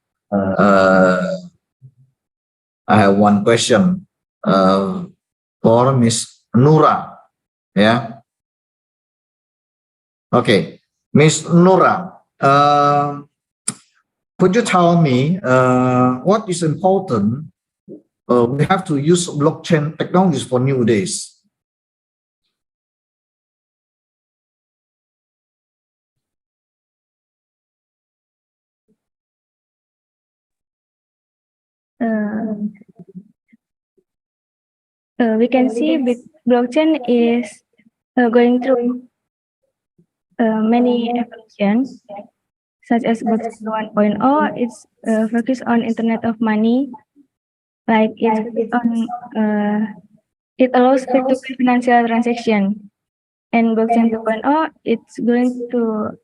I have one question for Ms. Nura. Yeah. Okay, Ms. Nura, could you tell me what is important we have to use blockchain technologies for nowadays? We can see blockchain is going through many evolutions, such as blockchain 1.0. It's focused on Internet of Money, Like it allows peer-to-peer financial transaction. And blockchain 2.0, it's going to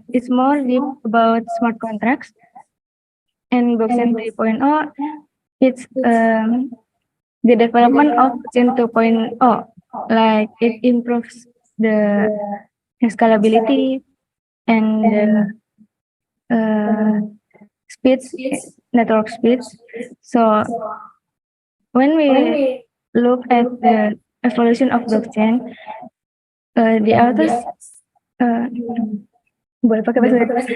it's more deep about smart contracts. And blockchain 3.0, it's the development of blockchain 2.0, like it improves the scalability and speeds, network speeds. So when we look at the evolution of blockchain, the authors boleh pakai bahasa Indonesia.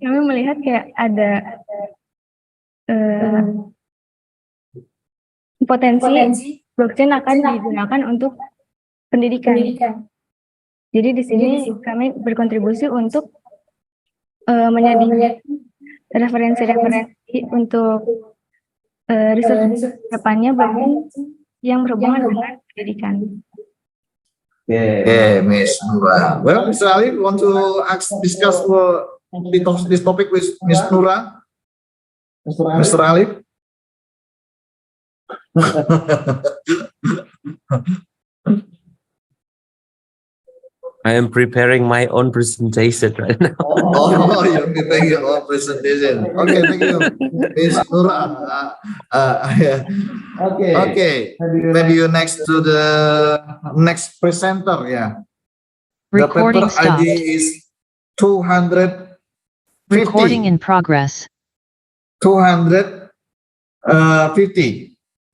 Kami melihat kayak ada potensi blockchain akan digunakan untuk pendidikan. Jadi di sini kami berkontribusi untuk menyediakan referensi-referensi untuk riset depannya blockchain yang berhubungan dengan pendidikan. Okay, Miss Nura. Well, Mr. Ali, want to discuss this topic with Miss Nura? Mr. Ali? I am preparing my own presentation right now. Oh, you're preparing your own presentation. Okay, thank you, Miss Nura. Okay. Maybe you next to the next presenter. Yeah. Recording the paper stopped. ID is 250. Recording in progress. 250.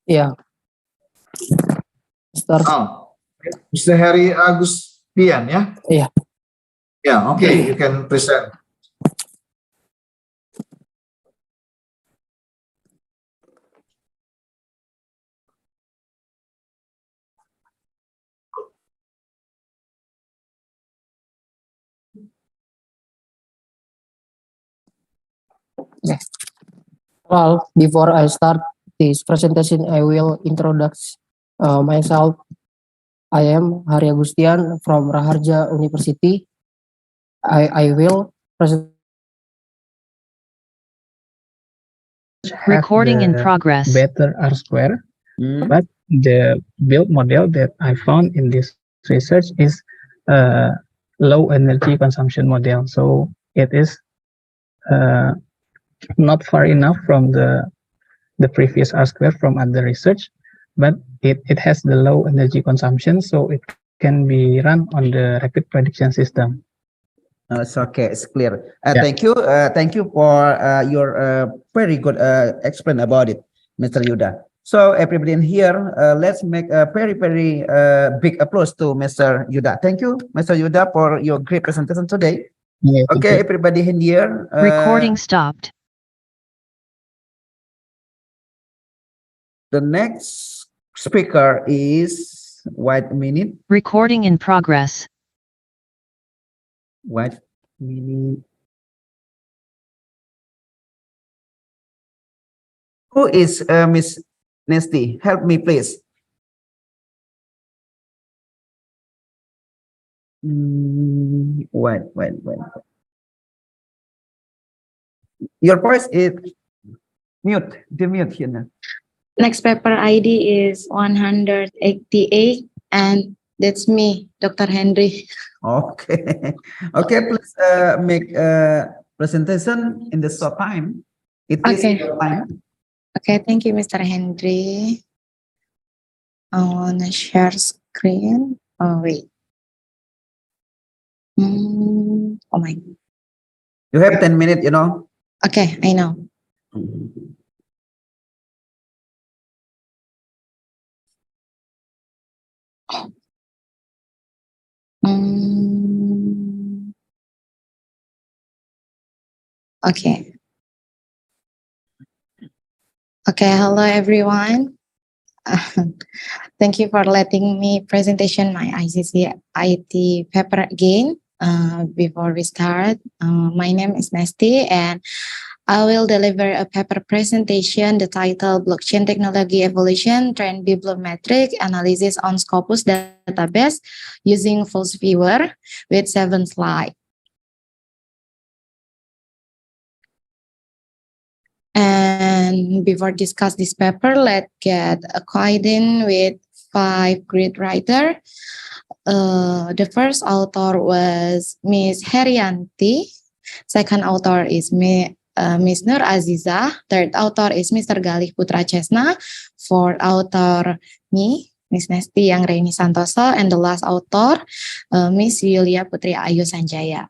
Yeah. Start. Oh, Mr. Harry Agustian, yeah? Yeah. Yeah, okay, you can present. Yeah. Well, before I start this presentation, I will introduce myself. I am Hari Agustian from Raharja University. I will present. Recording in progress. Better R-square, but the build model that I found in this research is a low energy consumption model. So it is not far enough from the previous R-square from other research, but it has the low energy consumption, so it can be run on the rapid prediction system. It's okay. It's clear. Thank you. Thank you for your very good explain about it, Mr. Yuda. So everybody in here, let's make a very, very big applause to Mr. Yuda. Thank you, Mr. Yuda, for your great presentation today. Yeah, okay, everybody in here. Recording stopped. The next speaker is, wait a minute. Recording in progress. Wait a minute. Who is Miss Nesty? Help me, please. Wait. Your voice is mute. The mute here. Next paper ID is 188, and that's me, Dr. Henry. Okay. Okay, please make a presentation in the short time. It is your time. Okay, thank you, Mr. Henry. I want to share screen. Oh, wait. Oh my. You have 10 minutes, you know. Okay, I know. Okay. Okay, hello everyone. Thank you for letting me presentation my ICCIT paper again. Before we start, my name is Nesty and I will deliver a paper presentation, the title Blockchain Technology Evolution Trend Bibliometric Analysis on Scopus Database using False Viewer with 7 slides. And before discuss this paper, let's get acquainted with 5 great writers. The first author was Miss Herianti. Second author is Miss Nur Aziza. Third author is Mr. Galih Putra Chesna. Fourth author me, Miss Nesti Yang Reini Santoso. And the last author, Miss Yulia Putri Ayu Sanjaya.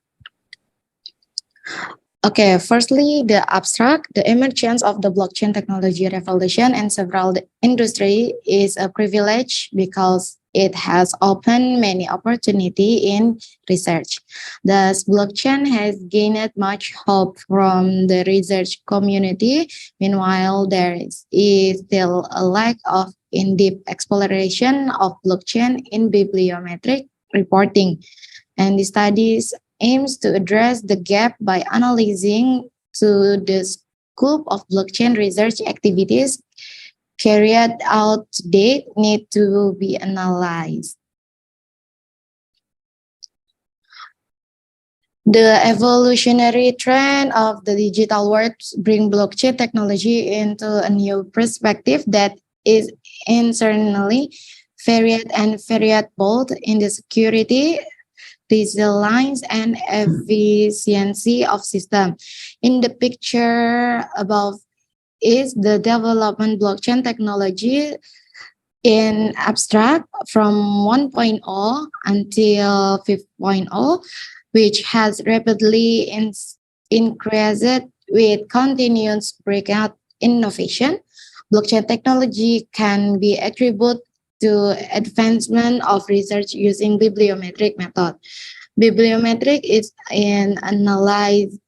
Okay, firstly, the abstract, the emergence of the blockchain technology revolution in several industries is a privilege because it has opened many opportunities in research. Thus, blockchain has gained much hope from the research community. Meanwhile, there is still a lack of in-depth exploration of blockchain in bibliometric reporting. And the studies aims to address the gap by analyzing to the scope of blockchain research activities carried out to date need to be analyzed. The evolutionary trend of the digital world bring blockchain technology into a new perspective that is internally varied and varied both in the security, resilience, and efficiency of system. In the picture above is the development blockchain technology in abstract from 1.0 until 5.0, which has rapidly increased with continuous breakout innovation. Blockchain technology can be attributed to advancement of research using bibliometric method. Bibliometric is an analyzed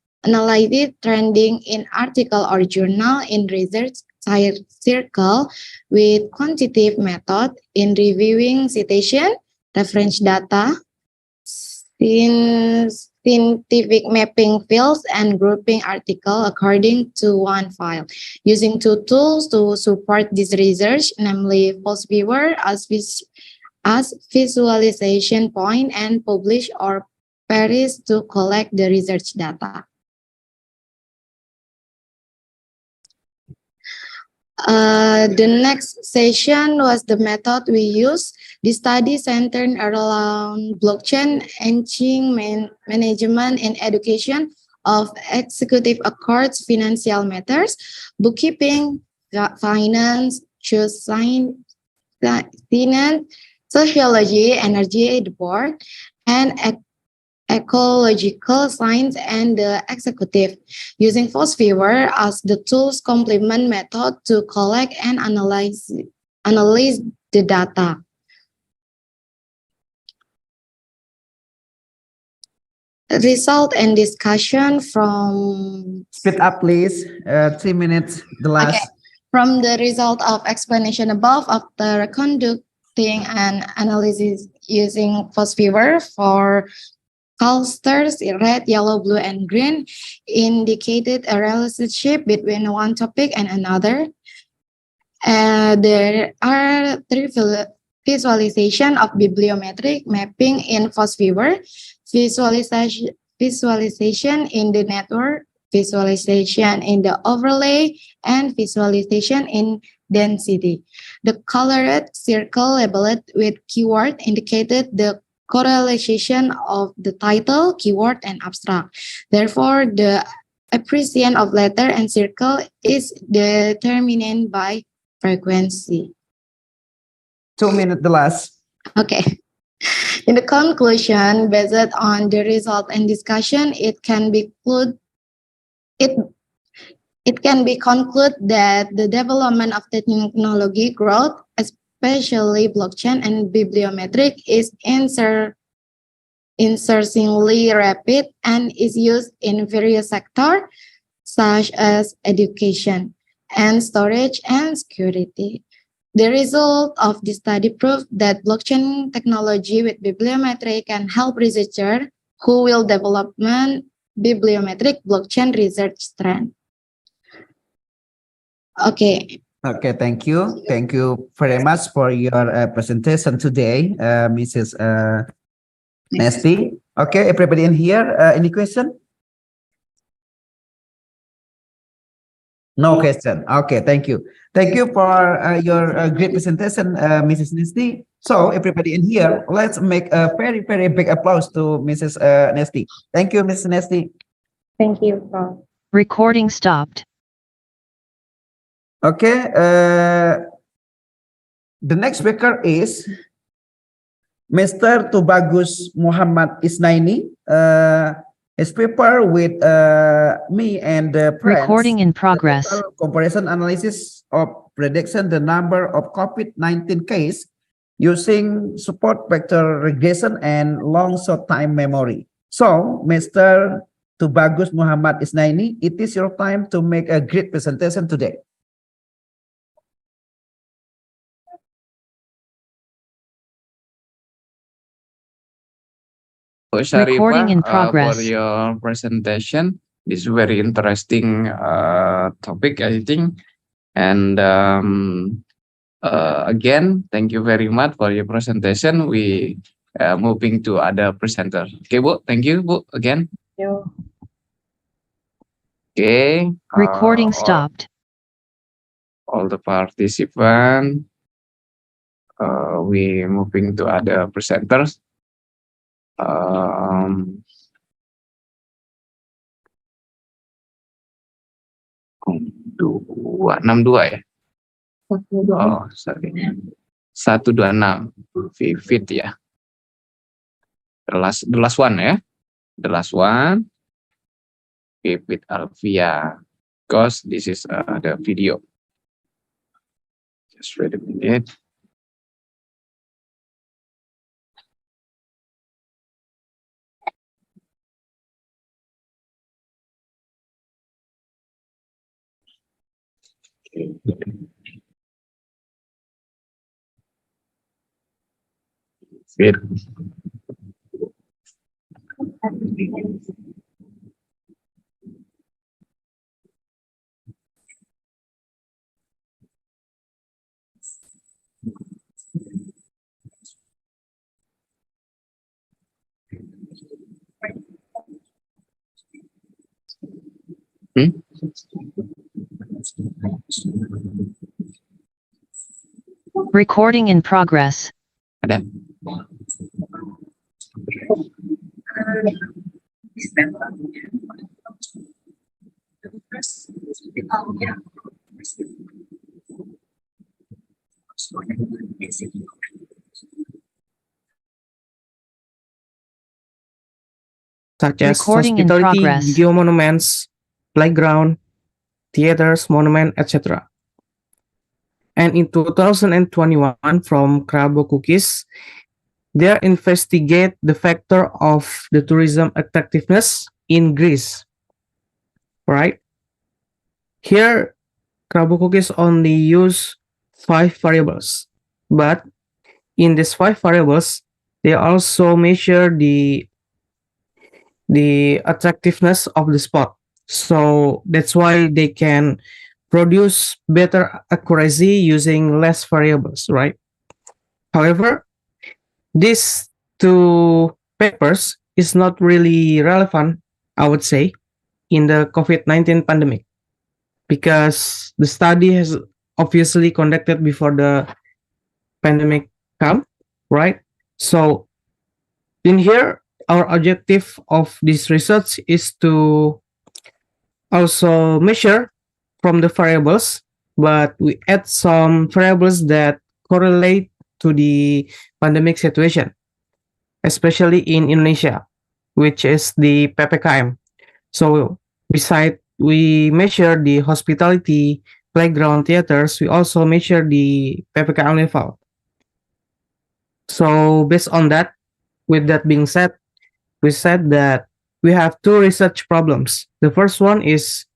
trending in article or journal in research circle with quantitative method in reviewing citation, reference data, scientific mapping fields, and grouping article according to one file. Using 2 tools to support this research, namely false viewer as visualization point and publish or perish to collect the research data. The next session was the method we use. The study centered around blockchain engine management and education of executive accords, financial matters, bookkeeping, finance, science, sociology, energy, the board, and ecological science and the executive, using false viewer as the tool's complement method to collect and analyze the data. Result and discussion from... Speed up, please. 3 minutes, the last. Okay. From the result of explanation above, after conducting an analysis using false viewer for clusters, red, yellow, blue, and green, indicated a relationship between one topic and another. There are 3 visualization of bibliometric mapping in false viewer, visualization in the network, visualization in the overlay, and visualization in density. The colored circle labeled with keyword indicated the correlation of the title, keyword, and abstract. Therefore, the appreciation of letter and circle is determined by frequency. 2 minutes, the last. Okay. In the conclusion, based on the result and discussion, it can be concluded that the development of technology growth, especially blockchain and bibliometric, is increasingly rapid and is used in various sectors such as education and storage and security. The result of the study proved that blockchain technology with bibliometric can help researchers who will develop bibliometric blockchain research trend. Okay. Okay, thank you. Thank you very much for your presentation today, Mrs. Nesti. Okay, everybody in here, any question? No question. Okay, thank you. Thank you for your great presentation, Mrs. Nesty. So everybody in here, let's make a very, very big applause to Mrs. Nesty. Thank you, Mrs. Nesty. Thank you, Prof. Recording stopped. Okay, the next speaker is Mr. Tubagus Muhammad Isnaini. His paper with me and friends. Recording in progress. Comparison analysis of prediction the number of COVID-19 case using support vector regression and long short time memory. So, Mr. Tubagus Muhammad Isnaini, it is your time to make a great presentation today. Recording in For progress. your presentation. This is very interesting topic, I think. And again, thank you very much for your presentation. We moving to other presenter. Okay, Bu. Thank you, Bu, again. Okay. Recording stopped. All the participants. We moving to other presenters. 62 ya. Oh, sorry. 126 Vivid ya. The last one ya. The last one. Vivid Alvia. Because this is the video. Just wait a minute. Wait. Recording in progress. Ada. Such as Recording in hospitality, progress. geomonuments, playground, theaters, monument, etc. And in 2021, from Crabo Cookies, they investigate the factor of the tourism attractiveness in Greece. Right? Here, Crabo Cookies only use 5 variables, but in these 5 variables, they also measure the attractiveness of the spot. So that's why they can produce better accuracy using less variables, right? However, these 2 papers is not really relevant, I would say, in the COVID-19 pandemic, because the study has obviously conducted before the pandemic come, right? So in here, our objective of this research is to also measure from the variables, but we add some variables that correlate to the pandemic situation, especially in Indonesia, which is the PPKM. So besides we measure the hospitality, playground, theaters, we also measure the PPKM level. So based on that, with that being said, we said that we have 2 research problems. The first one is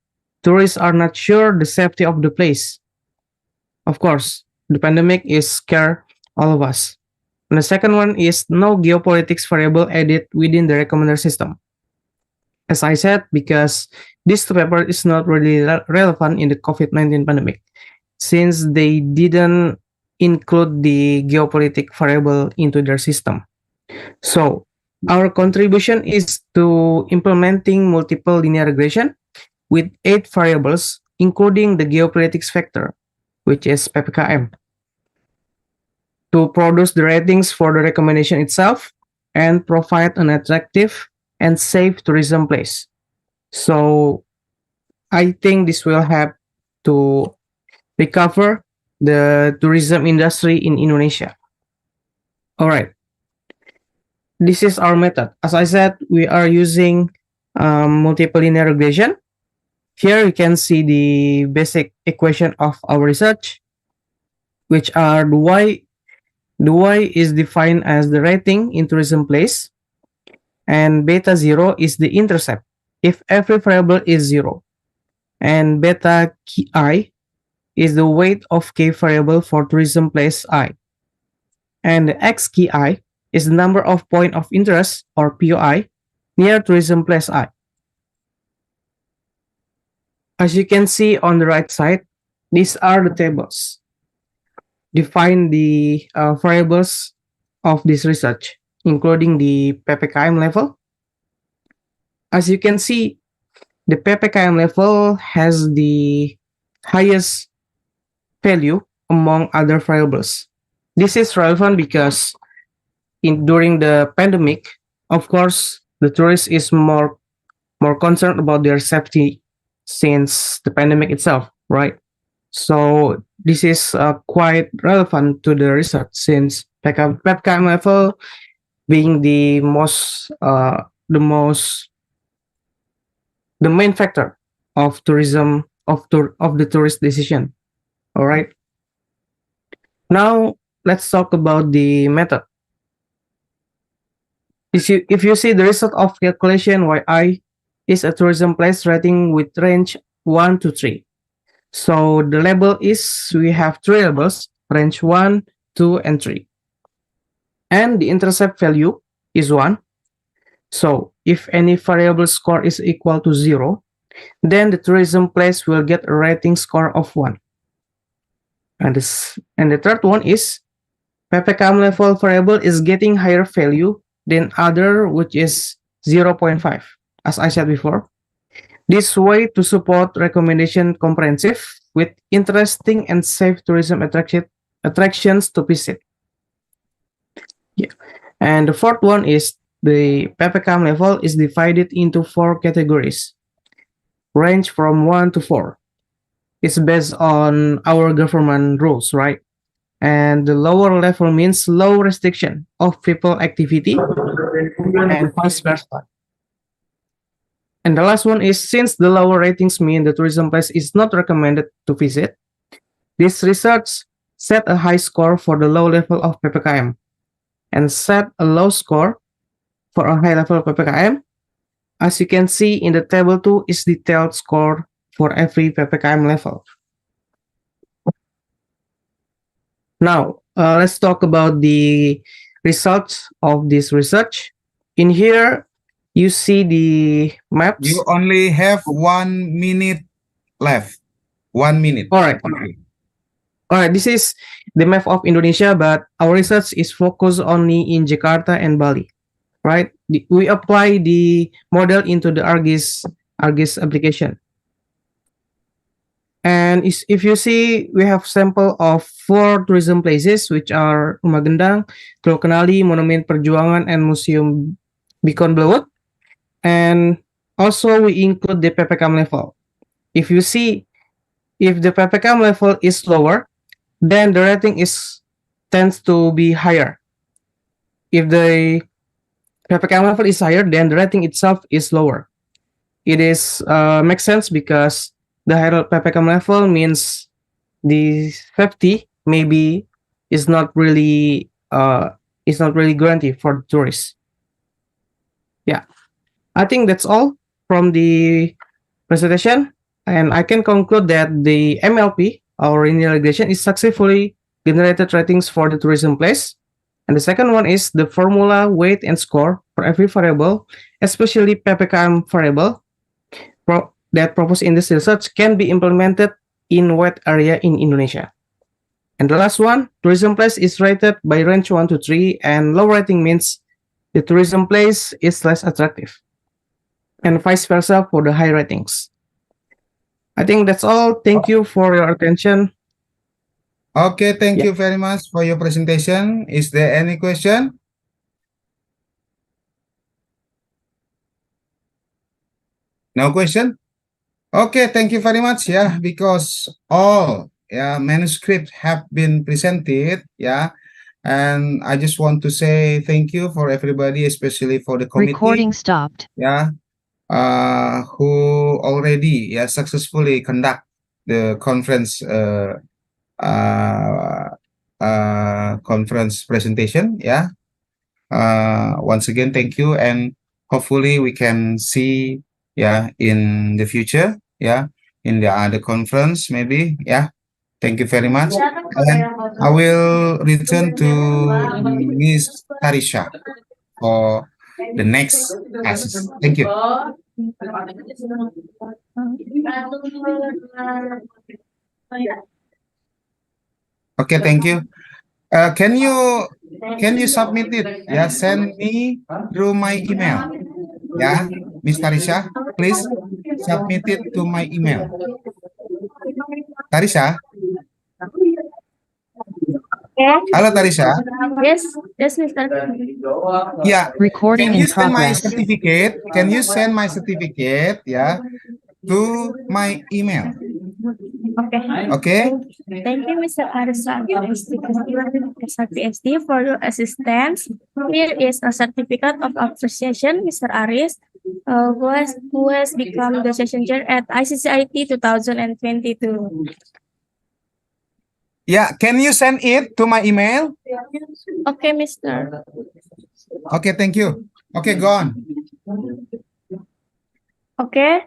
tourists are not sure the safety of the place. Of course, the pandemic is scare all of us. And the second one is no geopolitics variable added within the recommender system. As I said, because this paper is not really relevant in the COVID-19 pandemic, since they didn't include the geopolitical variable into their system. So our contribution is to implementing multiple linear regression with 8 variables including the geopolitics factor, which is PPKM, to produce the ratings for the recommendation itself and provide an attractive and safe tourism place. So I think this will help to recover the tourism industry in Indonesia. All right. This is our method. As I said, we are using multiple linear regression. Here you can see the basic equation of our research, which are the y is defined as the rating in tourism place, and beta 0 is the intercept if every variable is 0, and beta I is the weight of k variable for tourism place I, and the x key I is the number of point of interest or POI near tourism place I. As you can see on the right side, these are the tables. Define the variables of this research, including the PPKM level. As you can see, the PPKM level has the highest value among other variables. This is relevant because during the pandemic, of course, the tourist is more concerned about their safety since the pandemic itself, right? So this is quite relevant to the research since PPKM level being the main factor of tourism of the tourist decision. All right. Now let's talk about the method. If you see the result of calculation yi is a tourism place rating with range 1 to 3. So the label is, we have three labels, range 1, 2, and 3. And the intercept value is 1. So if any variable score is equal to 0, then the tourism place will get a rating score of 1. And the third one is PPKM level variable is getting higher value than other, which is 0.5, as I said before. This way to support recommendation comprehensive with interesting and safe tourism attractions to visit. Yeah. And the fourth one is the PPKM level is divided into 4 categories, range from 1 to 4. It's based on our government rules, right? And the lower level means low restriction of people activity and vice versa. And the last one is, since the lower ratings mean the tourism place is not recommended to visit, this research set a high score for the low level of PPKM and set a low score for a high level of PPKM. As you can see in the table 2 is detailed score for every PPKM level. Now, let's talk about the results of this research. In here, you see the maps. You only have 1 minute left. 1 minute. All right. All right. This is the map of Indonesia, but our research is focused only in Jakarta and Bali, right? We apply the model into the ArcGIS application. And if you see, we have sample of 4 tourism places, which are Rumah Gendang, Teluk Kenali, Monumen Perjuangan, and Museum Beacon Blauwut. And also we include the PPKM level. If you see, if the PPKM level is lower, then the rating tends to be higher. If the PPKM level is higher, then the rating itself is lower. It makes sense because the higher PPKM level means the safety maybe is not really guaranteed for the tourists. Yeah, I think that's all from the presentation, and I can conclude that the MLP, our linear regression, is successfully generated ratings for the tourism place. And the second one is the formula, weight, and score for every variable, especially PPKM variable, that proposed in this research can be implemented in wet area in Indonesia. And the last one, tourism place is rated by range 1 to 3, and low rating means the tourism place is less attractive, and vice versa for the high ratings. I think that's all. Thank you for your attention. Okay, thank Yeah. you very much for your presentation. Is there any question? No question? Okay, thank you very much. Yeah, because all manuscripts have been presented. Yeah, and I just want to say thank you for everybody, especially for the committee. Recording stopped. Yeah, who already successfully conduct the conference conference presentation. Yeah. Once again, thank you, and hopefully we can see in the future, in the other conference maybe. Yeah. Thank you very much. And I will return to Miss Tarisha for the next classes. Thank you. Okay, thank you. Can you submit it? Yeah, send me through my email. Yeah, Miss Tarisha, please submit it to my email. Tarisha? Halo Tarisha. Yes, Mr. Yeah. Recording Can in you send my progress. certificate? Can you send my certificate? Yeah, to my email. Okay. Okay. Thank you, Mr. Arisa SRPSD, for your assistance. Here is a certificate of appreciation, Mr. Aris, who has become the session chair at ICCIT 2022. Yeah, can you send it to my email? Okay, Mr. Okay, thank you. Okay, go on. Okay.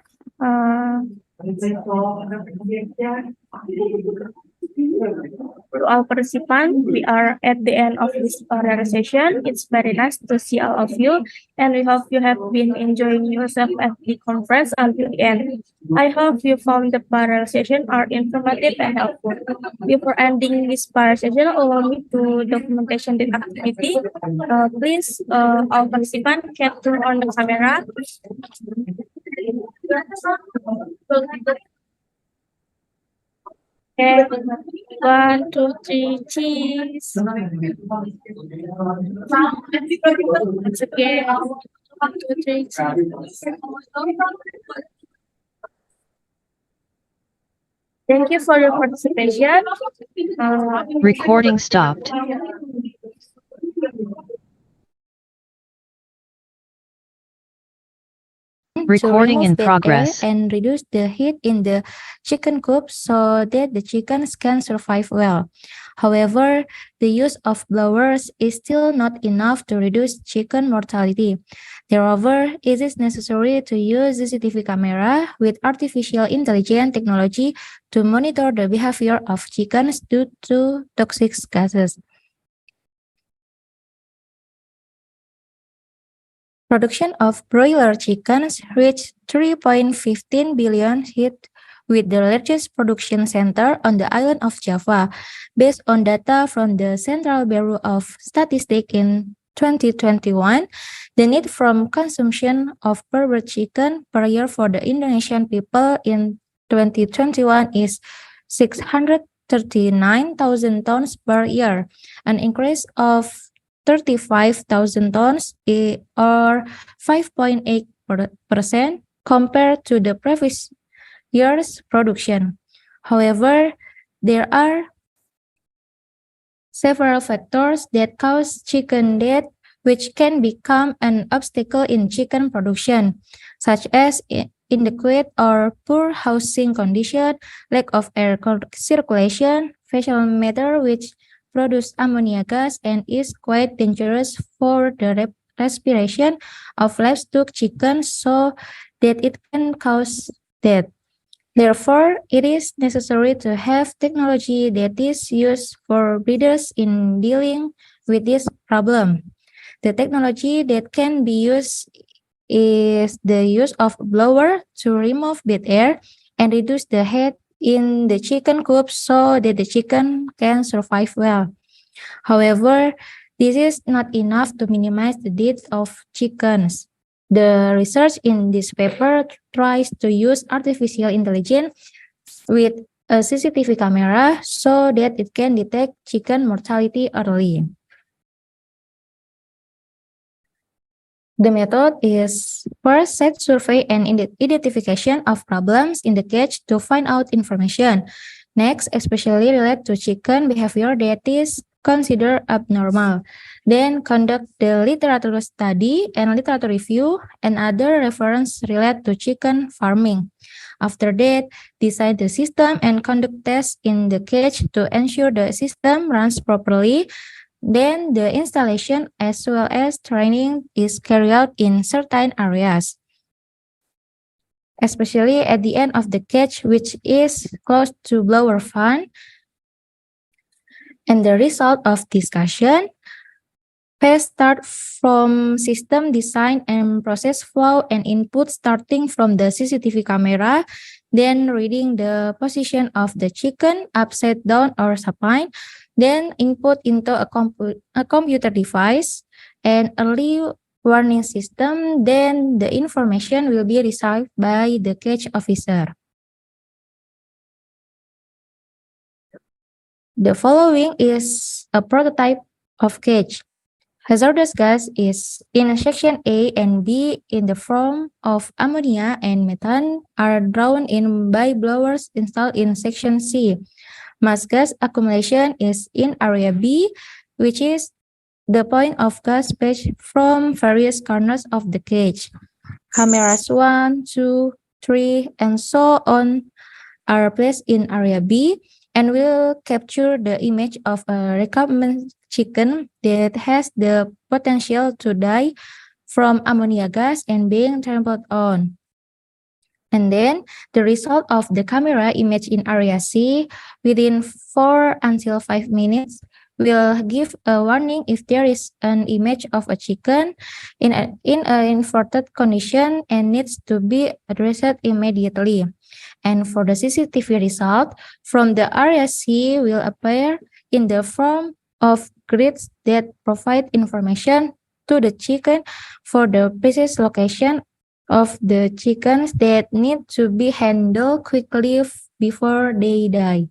To all participants, we are at the end of this oral session. It's very nice to see all of you, and we hope you have been enjoying yourself at the conference until the end. I hope you found the oral session are informative and helpful. Before ending this oral session, allow me to documentation the activity. Please, all participants can turn on the camera. Okay, 1, 2, 3, cheese. Once again, 1, 2, 3, cheese. Thank you for your participation. Recording stopped. Recording in progress. And reduce the heat in the chicken coop so that the chickens can survive well. However, the use of blowers is still not enough to reduce chicken mortality. Moreover, it is necessary to use CCTV camera with artificial intelligence technology to monitor the behavior of chickens due to toxic gases. Production of broiler chickens reached 3.15 billion head, with the largest production center on the island of Java. Based on data from the Central Bureau of Statistics in 2021, the need from consumption of per bird chicken per year for the Indonesian people in 2021 is 639,000 tons per year, an increase of 35,000 tons or 5.8% compared to the previous year's production. However, there are several factors that cause chicken death which can become an obstacle in chicken production, such as inadequate or poor housing condition, lack of air circulation, facial matter which produce ammonia gas and is quite dangerous for the respiration of livestock chickens, so that it can cause death. Therefore, it is necessary to have technology that is used for breeders in dealing with this problem. The technology that can be used is the use of blower to remove bad air and reduce the heat in the chicken coop so that the chicken can survive well. However, this is not enough to minimize the death of chickens. The research in this paper tries to use artificial intelligence with a CCTV camera so that it can detect chicken mortality early. The method is first set survey and identification of problems in the cage to find out information. Next, especially relate to chicken behavior that is considered abnormal. Then conduct the literature study and literature review and other reference relate to chicken farming. After that, design the system and conduct tests in the cage to ensure the system runs properly. Then the installation as well as training is carried out in certain areas, especially at the end of the cage, which is close to blower fan. And the result of discussion, phase start from system design and process flow and input starting from the CCTV camera, then reading the position of the chicken upside down or supine, then input into a computer device and early warning system, then the information will be received by the cage officer. The following is a prototype of cage. Hazardous gas is in section A and B in the form of ammonia and methane are drawn in by blowers installed in section C. Mass gas accumulation is in area B, which is the point of gas patch from various corners of the cage. Cameras 1, 2, 3, and so on are placed in area B and will capture the image of a recumbent chicken that has the potential to die from ammonia gas and being trampled on. And then the result of the camera image in area C within 4 until 5 minutes will give a warning if there is an image of a chicken in an inverted condition and needs to be addressed immediately. And for the CCTV result, from the area C will appear in the form of grids that provide information to the chicken for the precise location of the chickens that need to be handled quickly before they die.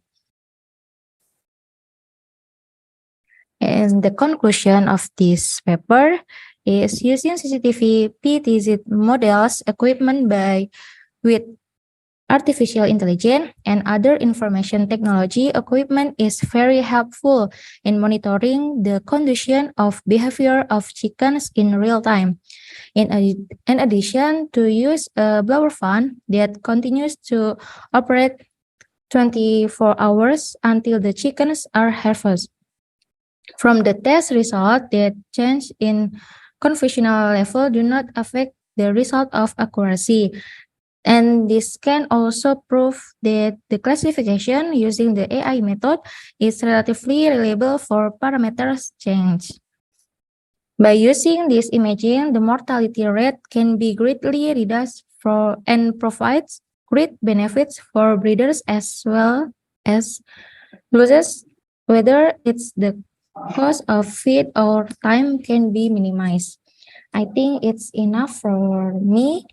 And the conclusion of this paper is using CCTV PTZ models equipment with artificial intelligence and other information technology equipment is very helpful in monitoring the condition of behavior of chickens in real time. In addition to use a blower fan that continues to operate 24 hours until the chickens are harvested. From the test result, that change in conventional level do not affect the result of accuracy. And this can also prove that the classification using the AI method is relatively reliable for parameters change. By using this imaging, the mortality rate can be greatly reduced and provides great benefits for breeders as well as losses, whether it's the cost of feed or time can be minimized. I think it's enough for me.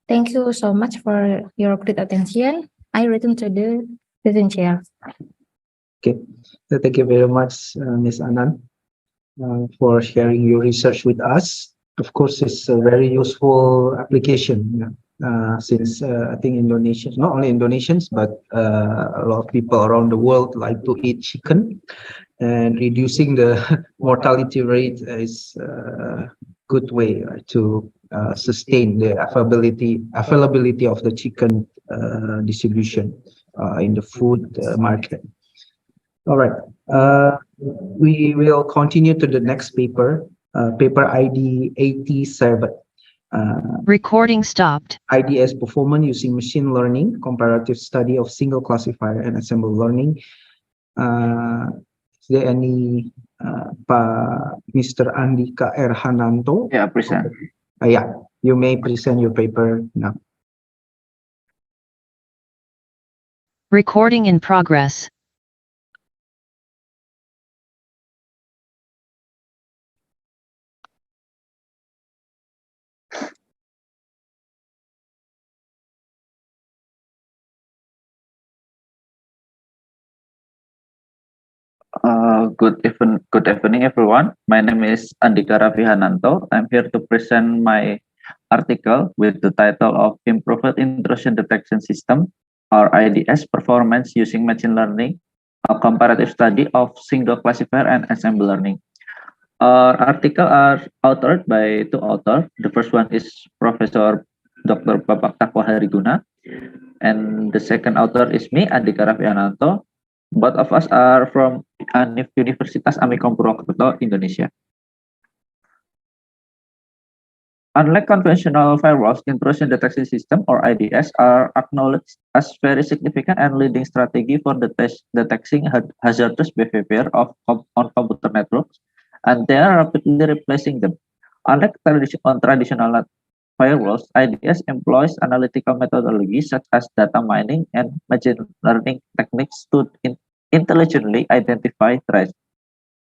Thank you so much for your great attention. I return to the president chair. Okay, so thank you very much, Ms. Anand, for sharing your research with us. Of course, it's a very useful application since I think Indonesians, not only Indonesians, but a lot of people around the world like to eat chicken, and reducing the mortality rate is a good way to sustain the availability of the chicken distribution in the food market. All right, we will continue to the next paper, paper ID 87. Recording stopped. IDS performance using machine learning, comparative study of single classifier and ensemble learning. Is there any Mr. Andika R. Hananto? Yeah, present. Yeah, you may present your paper now. Recording in progress. Good evening, everyone. My name is Andika Ravihananto. I'm here to present my article with the title of Improved Intrusion Detection System, or IDS, Performance Using Machine Learning, a comparative study of single classifier and ensemble learning. Our article are authored by two authors. The first one is Professor Dr. Bapak Takwa Hariguna, and the second author is me, Andika Ravihananto. Both of us are from Universitas Amikom Purwokerto, Indonesia. Unlike conventional firewalls, intrusion detection system or IDS are acknowledged as very significant and leading strategy for detecting hazardous behavior on computer networks, and they are rapidly replacing them. Unlike traditional firewalls, IDS employs analytical methodologies such as data mining and machine learning techniques to intelligently identify threats.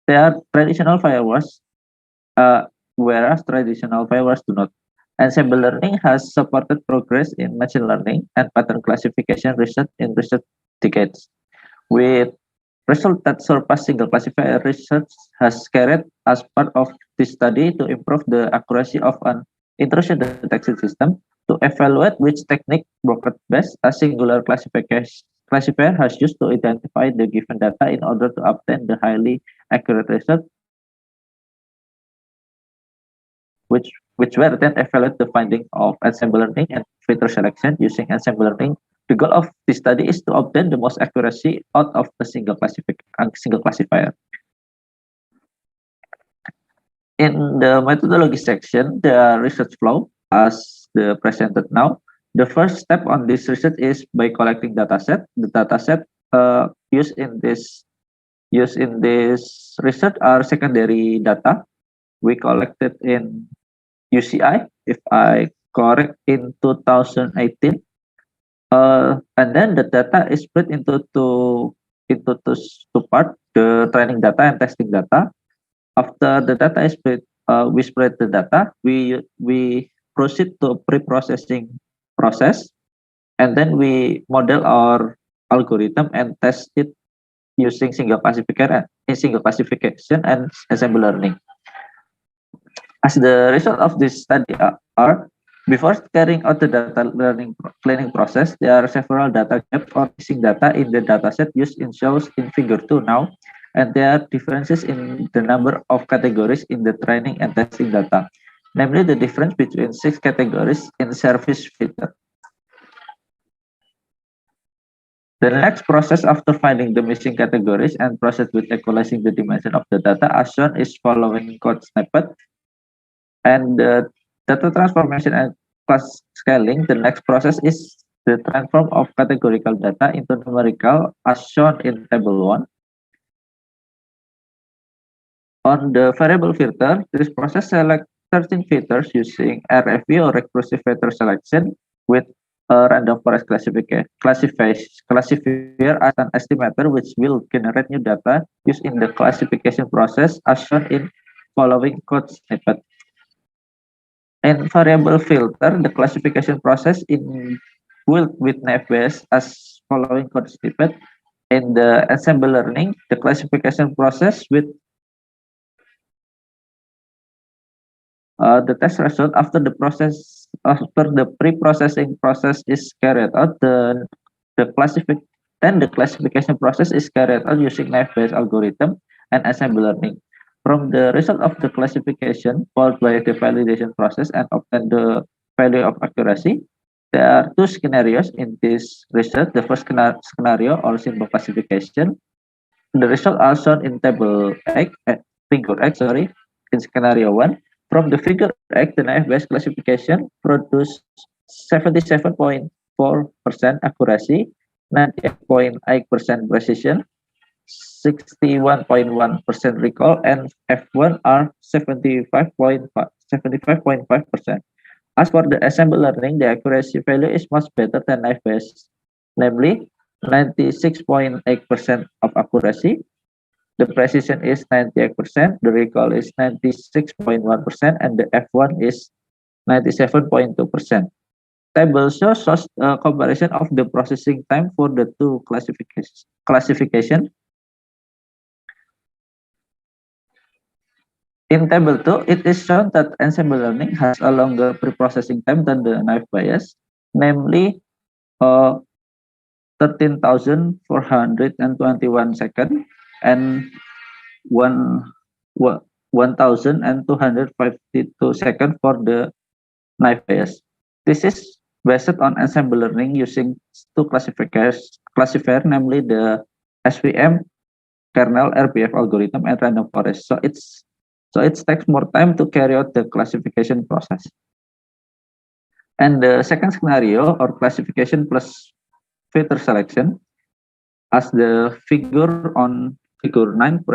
They are traditional firewalls, whereas traditional firewalls do not. Ensemble learning has supported progress in machine learning and pattern classification research in recent decades, with results that surpass single classifier research has carried as part of this study to improve the accuracy of an intrusion detection system to evaluate which technique worked best. A singular classifier has used to identify the given data in order to obtain the highly accurate result, which were then evaluate the finding of ensemble learning and filter selection using ensemble learning. The goal of this study is to obtain the most accuracy out of a single classifier. In the methodology section, the research flow as presented now. The first step on this research is by collecting dataset. The dataset used in this research are secondary data we collected in UCI, if I correct, in 2018. And then the data is split into two parts: the training data and testing data. After the data is split, we spread the data. We proceed to pre-processing process, and then we model our algorithm and test it using single classification and ensemble learning. As the result of this study are, before carrying out the data cleaning process, there are several data gaps or missing data in the dataset used in shows in figure 2 now, and there are differences in the number of categories in the training and testing data, namely the difference between 6 categories in service filter. The next process after finding the missing categories and process with equalizing the dimension of the data as shown is following code snippet. And the data transformation and class scaling, the next process is the transform of categorical data into numerical as shown in table 1. On the variable filter, this process select 13 filters using RFV or recursive filter selection with a random forest classifier as an estimator, which will generate new data used in the classification process as shown in following code snippet. In variable filter, the classification process built with naive as following code snippet. In the ensemble learning, the classification process with the test result after the pre-processing process is carried out. The classification process is carried out using naive-Bayes algorithm and ensemble learning. From the result of the classification, followed by the validation process and obtain the value of accuracy, there are two scenarios in this research. The first scenario or simple classification. The results are shown in table figure X, in scenario 1. From the figure X, the naive-Bayes classification produced 77.4% accuracy, 98.8% precision, 61.1% recall, and F1 are 75.5%. As for the ensemble learning, the accuracy value is much better than naive-Bayes, namely 96.8% of accuracy. The precision is 98%, the recall is 96.1%, and the F1 is 97.2%. Table shows a comparison of the processing time for the two classification. In table 2, it is shown that ensemble learning has a longer pre-processing time than the naive Bayes, namely 13,421 seconds and 1,252 seconds for the naive Bayes. This is based on ensemble learning using two classifiers, namely the SVM, kernel, RBF algorithm, and random forest. So it takes more time to carry out the classification process. And the second scenario, or classification plus filter selection, as the figure on figure 9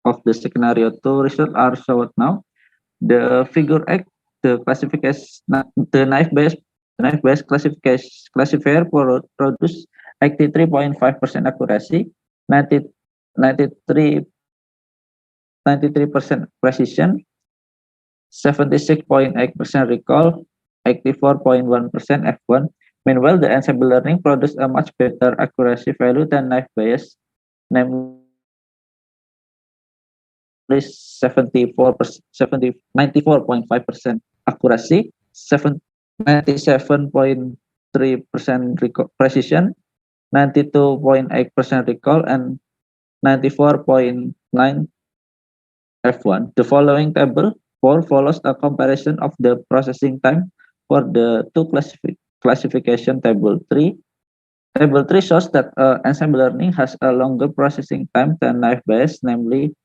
of the scenario 2 result are shown now. The figure X, the classification, the naive Bayes classifier produce 83.5% accuracy, 93% precision, 76.8% recall, 84.1% F1. Meanwhile, the ensemble learning produced a much better accuracy value than naive Bayes, namely 94.5% accuracy, 97.3% precision, 92.8% recall, and 94.9 F1. The following table 4 follows a comparison of the processing time for the two classification. Table 3 shows that ensemble learning has a longer processing time than naive Bayes, namely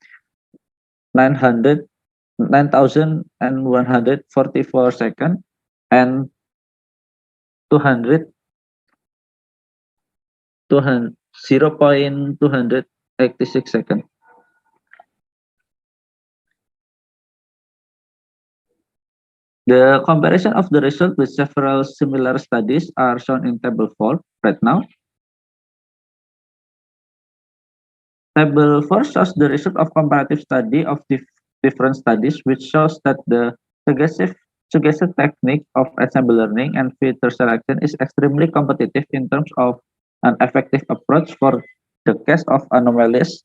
9,144 seconds and 0.286 seconds. The comparison of the result with several similar studies are shown in table 4 right now. Table 4 shows the result of comparative study of different studies, which shows that the suggestive technique of ensemble learning and filter selection is extremely competitive in terms of an effective approach for the case of anomalous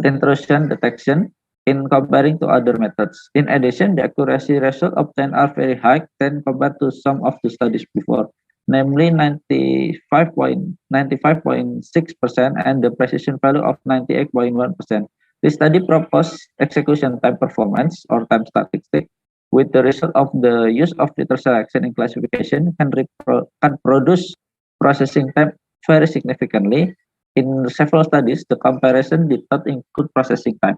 intrusion detection in comparing to other methods. In addition, the accuracy results obtained are very high than compared to some of the studies before, namely 95.6% and the precision value of 98.1%. This study proposed execution time performance or time statistic with the result of the use of filter selection in classification can produce processing time very significantly. In several studies, the comparison did not include processing time.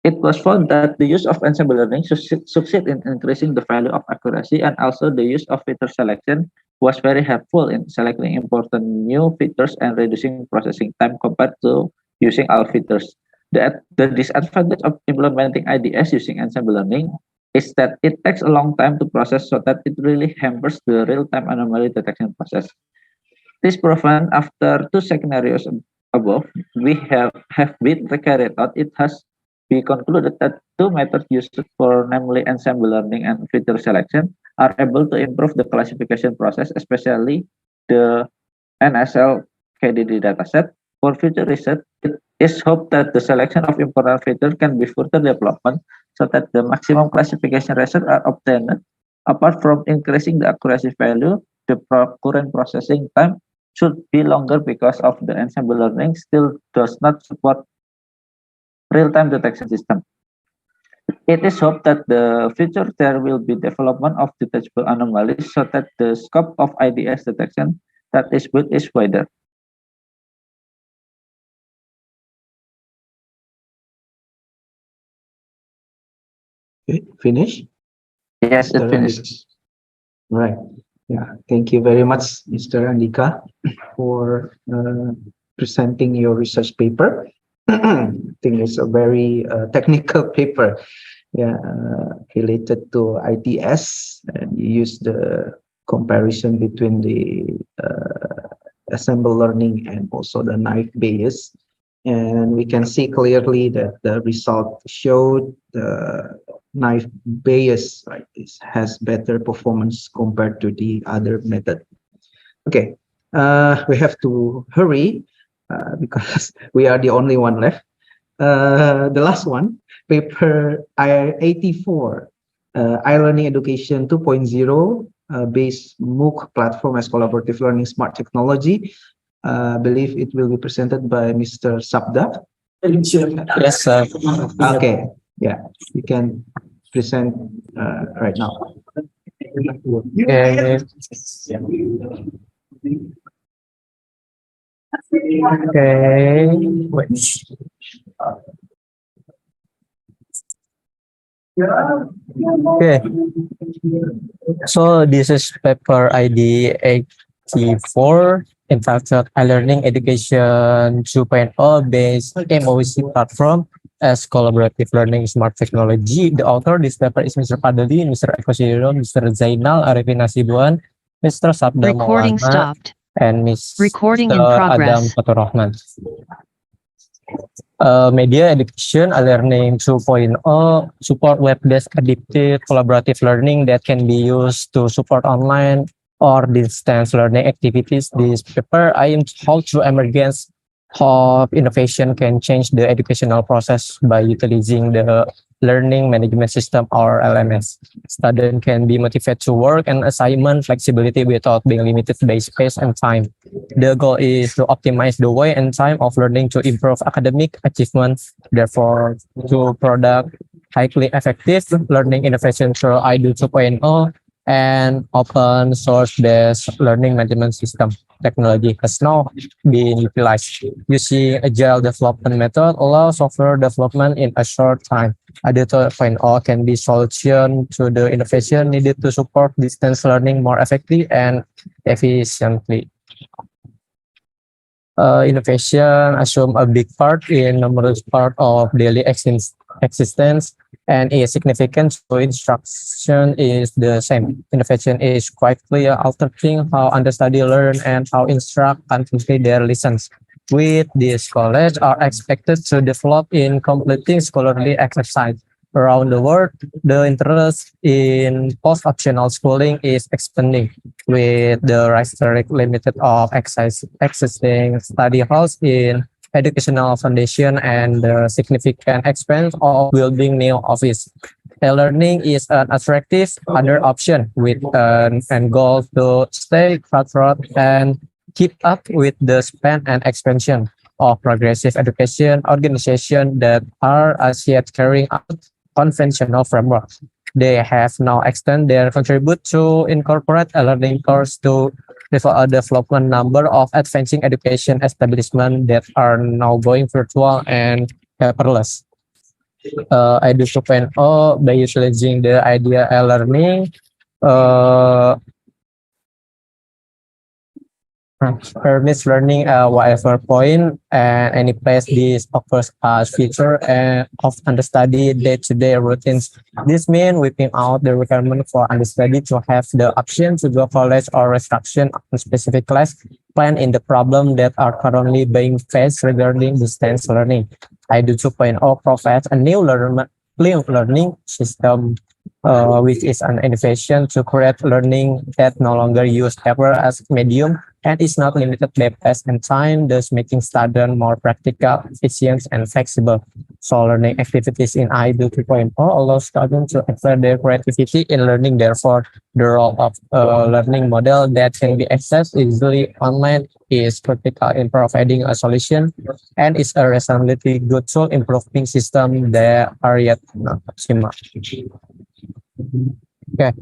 It was found that the use of ensemble learning succeed in increasing the value of accuracy, and also the use of filter selection was very helpful in selecting important new features and reducing processing time compared to using all features. The disadvantage of implementing IDS using ensemble learning is that it takes a long time to process, so that it really hampers the real-time anomaly detection process. This proven after two scenarios above, we have been carried out. It has been concluded that two methods used for namely ensemble learning and filter selection are able to improve the classification process, especially the NSL KDD dataset. For future research, it is hoped that the selection of important features can be further development so that the maximum classification results are obtained. Apart from increasing the accuracy value, the current processing time should be longer because of the ensemble learning still does not support real-time detection system. It is hoped that the future there will be development of detectable anomalies so that the scope of IDS detection that is built is wider. Okay, finish? Yes, it finishes. Right. Yeah, thank you very much, Mr. Andika, for presenting your research paper. I think it's a very technical paper, yeah, related to IDS, and you use the comparison between the ensemble learning and also the naive Bayes, and we can see clearly that the result showed the naive Bayes, right, has better performance compared to the other method. Okay, we have to hurry because we are the only one left. The last one, paper I-84, iLearning Education 2.0, based MOOC platform as collaborative learning smart technology. I believe it will be presented by Mr. Sabda. Yes, sir. Okay, yeah, you can present right now. Okay. Okay. Wait. Okay. So this is paper ID 84 entitled iLearning Education 2.0 based MOC platform as collaborative learning smart technology. The author of this paper is Mr. Padali, Mr. Eko Siriro, Mr. Zainal Arifin Nasibuan, Mr. Sabda Recording Maulana, stopped. and Mr. Recording in Adam progress. Faturrahman. Media education, learning 2.0, support web-based adaptive collaborative learning that can be used to support online or distance learning activities. This paper aims how to emergence of innovation can change the educational process by utilizing the learning management system or LMS. Students can be motivated to work and assignment flexibility without being limited by space and time. The goal is to optimize the way and time of learning to improve academic achievement, therefore to product highly effective learning innovation through IDU 2.0 and open source based learning management system technology has now been utilized. Using agile development method allows software development in a short time. IDU 2.0 can be solution to the innovation needed to support distance learning more effectively and efficiently. Innovation assume a big part in numerous part of daily existence and is significant. So instruction is the same. Innovation is quite clear, altering how understudy learn and how instruct constantly their lessons. With this, college are expected to develop in completing scholarly exercise. Around the world, the interest in post-optional schooling is expanding with the historic limited of existing study halls in educational foundation and the significant expense of building new office. E-learning is an attractive other option with an end goal to stay cutthroat and keep up with the span and expansion of progressive education organizations that are as yet carrying out conventional frameworks. They have now extended their contribute to incorporate a learning course to development number of advancing education establishments that are now going virtual and paperless. IDU 2.0 by utilizing the idea e-learning permits learning whatever point and any place this offers as feature of understudy day-to-day routines. This means whipping out the requirement for understudy to have the option to go college or restriction on specific class plan in the problem that are currently being faced regarding distance learning. IDU 2.0 provides a new learning system which is an innovation to create learning that no longer use paper as medium and is not limited by space and time, thus making students more practical, efficient, and flexible. So learning activities in IDU 2.0 allow students to explore their creativity in learning. Therefore, the role of a learning model that can be accessed easily online is critical in providing a solution and is a reasonably good tool improving system that are yet not optimal. Okay,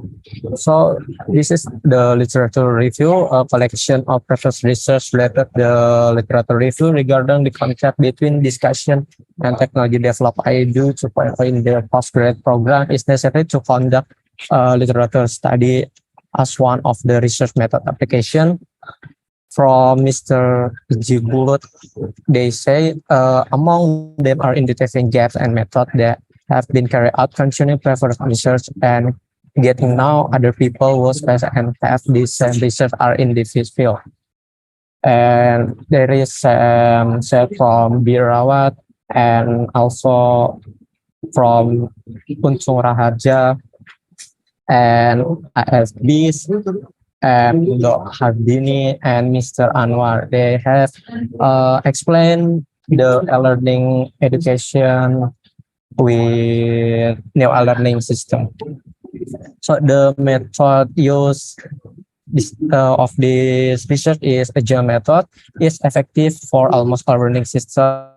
so this is the literature review, a collection of previous research related the literature review regarding the concept between discussion and technology developed. I do to in the postgraduate program is necessary to conduct literature study as one of the research method application. From Mr. Jibulut, they say among them are identifying gaps and methods that have been carried out concerning preferred research and getting now other people who specialize and have this same research are in this field. And there is said from Birawat and also from Unsung Raharja and ASBs and Dr. Hardini and Mr. Anwar. They have explained the e-learning education with new e-learning system. So the method used of this research is agile method. Is effective for almost all learning system.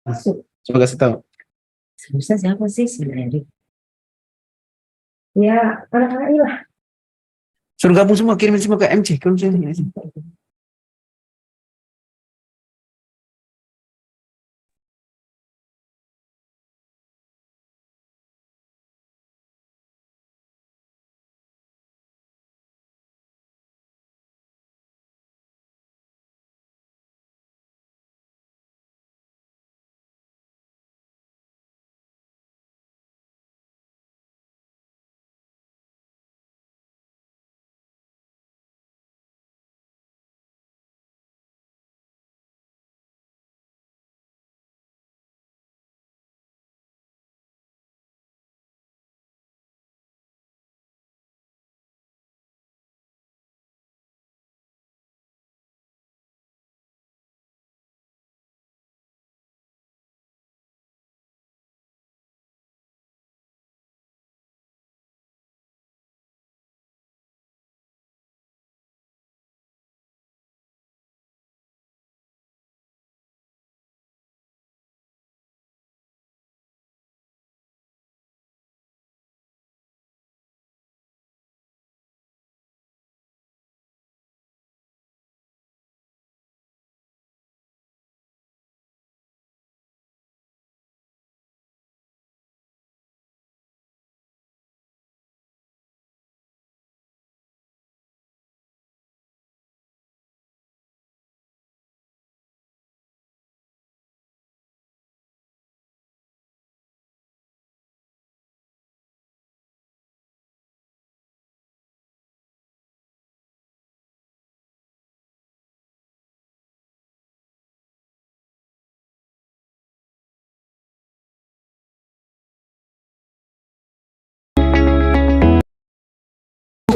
Masuk. Coba kasih tahu. Seharusnya siapa sih sebenarnya? Ya, anak-anak ini lah. Suruh gabung semua, kirimin semua ke MC.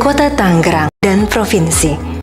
Kota Tangerang dan Provinsi.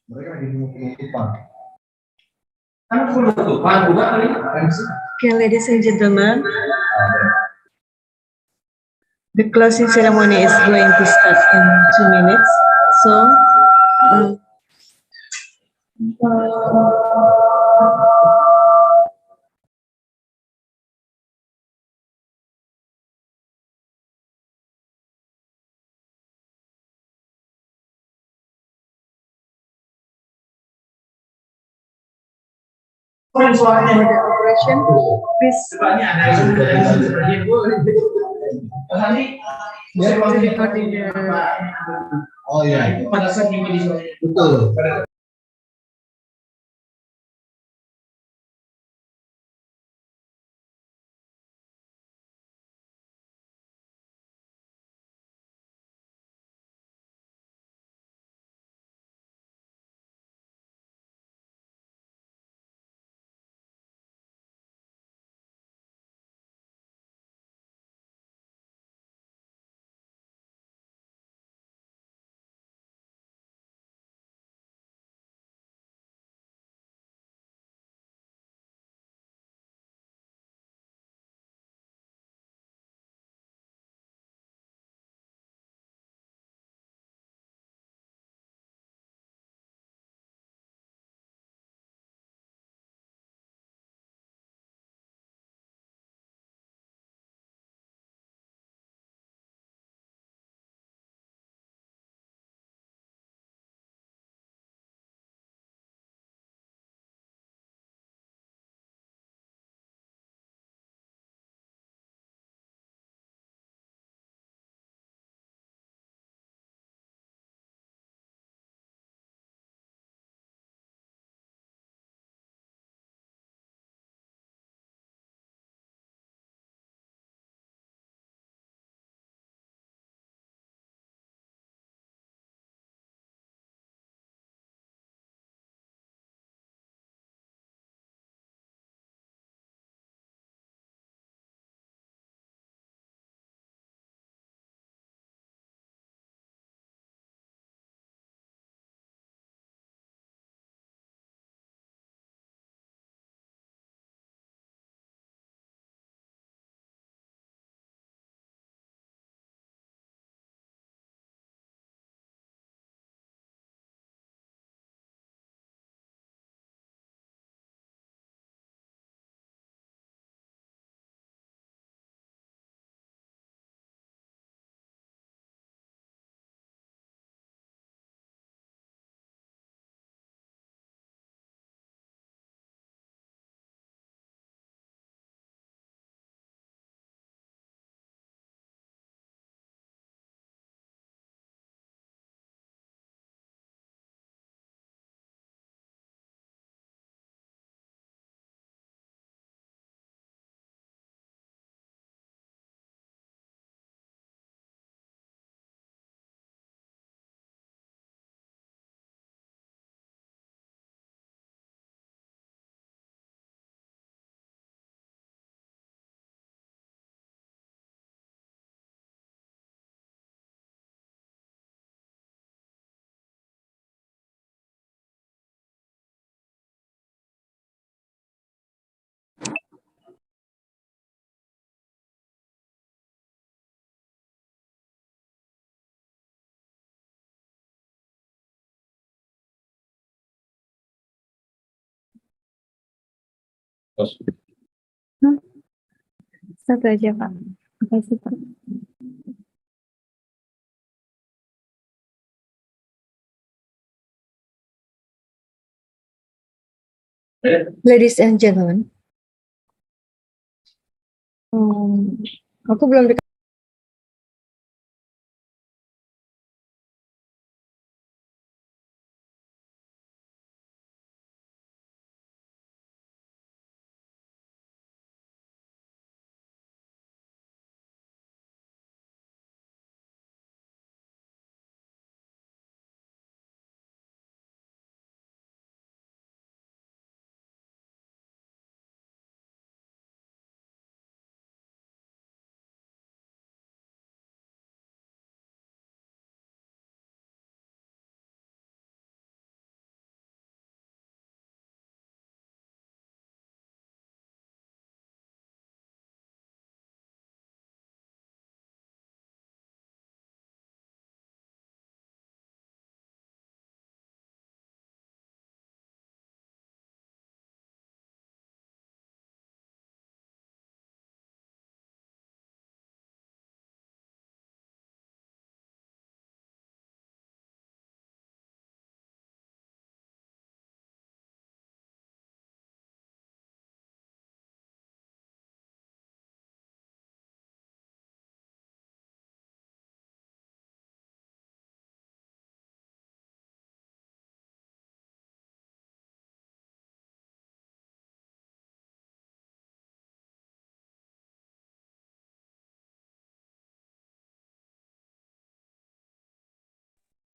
Okay, ladies and gentlemen, the closing ceremony is going to start in 2 minutes. So, for the operation, please to recording the Oh iya, pada saat ini betul. Satu aja, Pak. Makasih, Pak. ladies and gentlemen, aku belum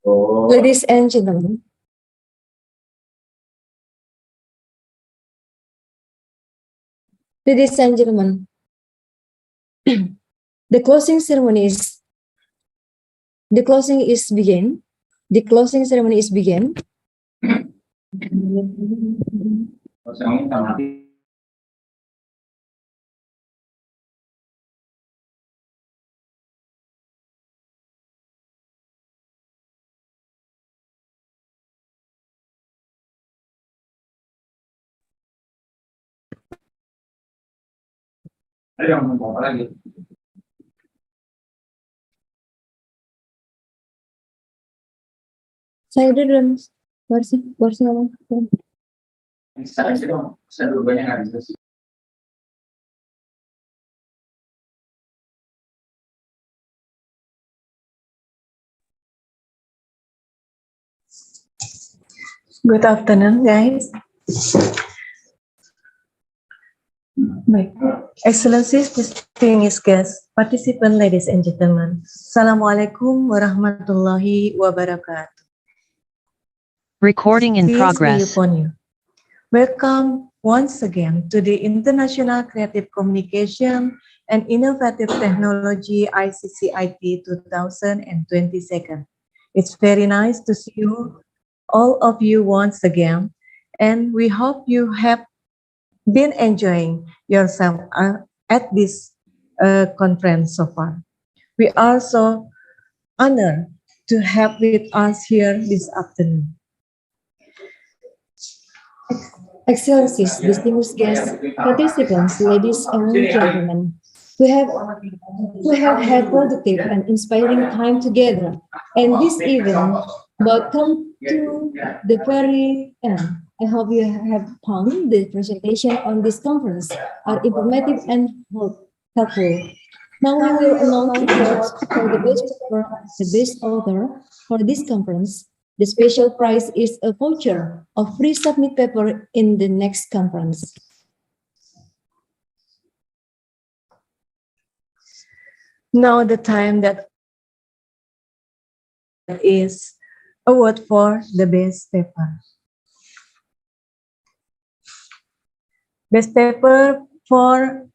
Ladies and gentlemen, ladies and gentlemen, the closing ceremony is begin. The closing ceremony is begin. Saya belum. Baru ngomong. Good afternoon, guys. Baik. Excellencies, distinguished guests, participants, ladies and gentlemen. Assalamualaikum warahmatullahi wabarakatuh. Recording in Peace be progress. upon you. Welcome once again to the International Creative Communication and Innovative Technology ICCIT 2022. It's very nice to see you, all of you once again, and we hope you have been enjoying yourself at this conference so far. We are so honored to have with us here this afternoon. Excellencies, distinguished guests, participants, ladies and gentlemen, we have had productive and inspiring time together, and this event but come to the very end. I hope you have found the presentation on this conference are informative and helpful. Now we will announce awards for the best author for this conference. The special prize is a voucher of free submit paper in the next conference. Now the time that is award for the best paper. Best paper for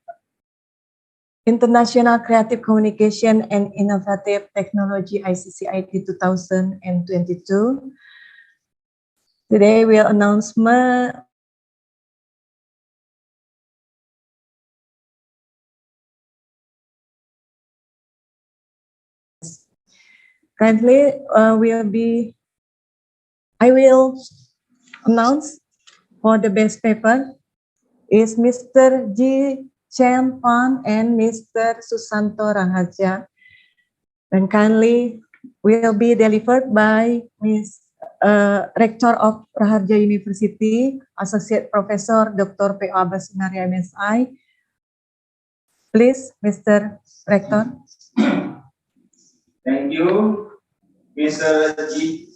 International Creative Communication and Innovative Technology ICCIT 2022. Today we'll announce currently I will announce for the best paper is Mr. G. Chen Pan and Mr. Susanto Raharja, and kindly will be delivered by Ms. Rector of Raharja University, Associate Professor Dr. P. Abasinaria MSI. Please, Mr. Rector. Thank you, Mr. G.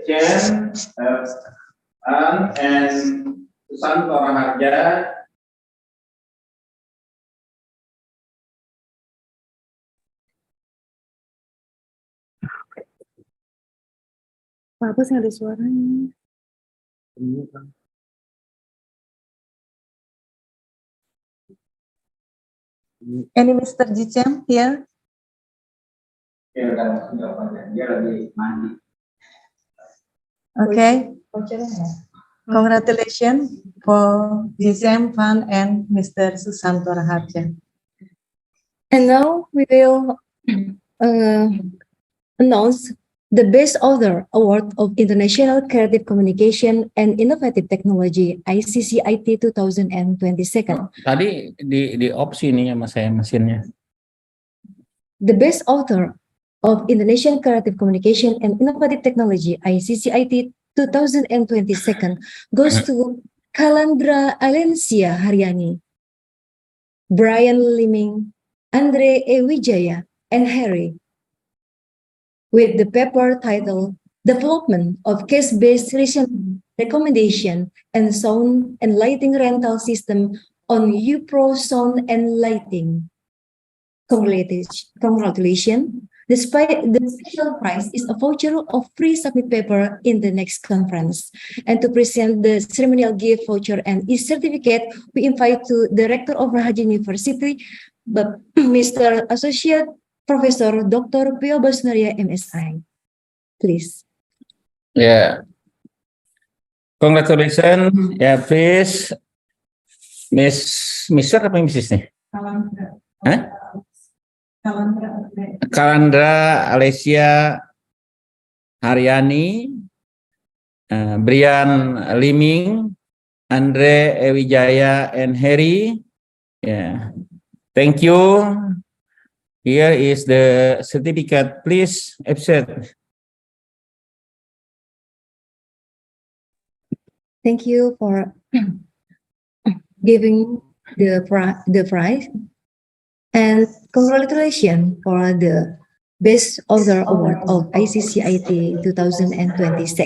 Chen and Susanto Raharja. Apa sih ada suaranya? Any Mr. G. Chen here? Okay. Congratulations for Gisem Fan and Mr. Susanto Raharja. And now we will announce the Best Author Award of International Creative Communication and Innovative Technology ICCIT 2022. Tadi di opsi nih sama saya mesinnya. The Best Author of International Creative Communication and Innovative Technology ICCIT 2022 goes to Kalandra Alencia Haryani, Brian Liming, Andre E. Wijaya, and Harry, with the paper title Development of Case-Based Recommendation and Sound and Lighting Rental System on UPRO Sound and Lighting. Congratulations. The special prize is a voucher of free submit paper in the next conference. And to present the ceremonial gift voucher and e-certificate, we invite to the Rector of Raharja University, Mr. Associate Professor Dr. Pio Basunaria, MSI. Please. Yeah. Congratulations. Yeah, please. Mr. apa Mrs. nih? Hah? Kalandra Alesia Haryani, Brian Liming, Andre Wijaya, and Harry. Yeah. Thank you. Here is the certificate. Please accept. Thank you for giving the prize, and congratulations for the Best Author Award of ICCIT 2022.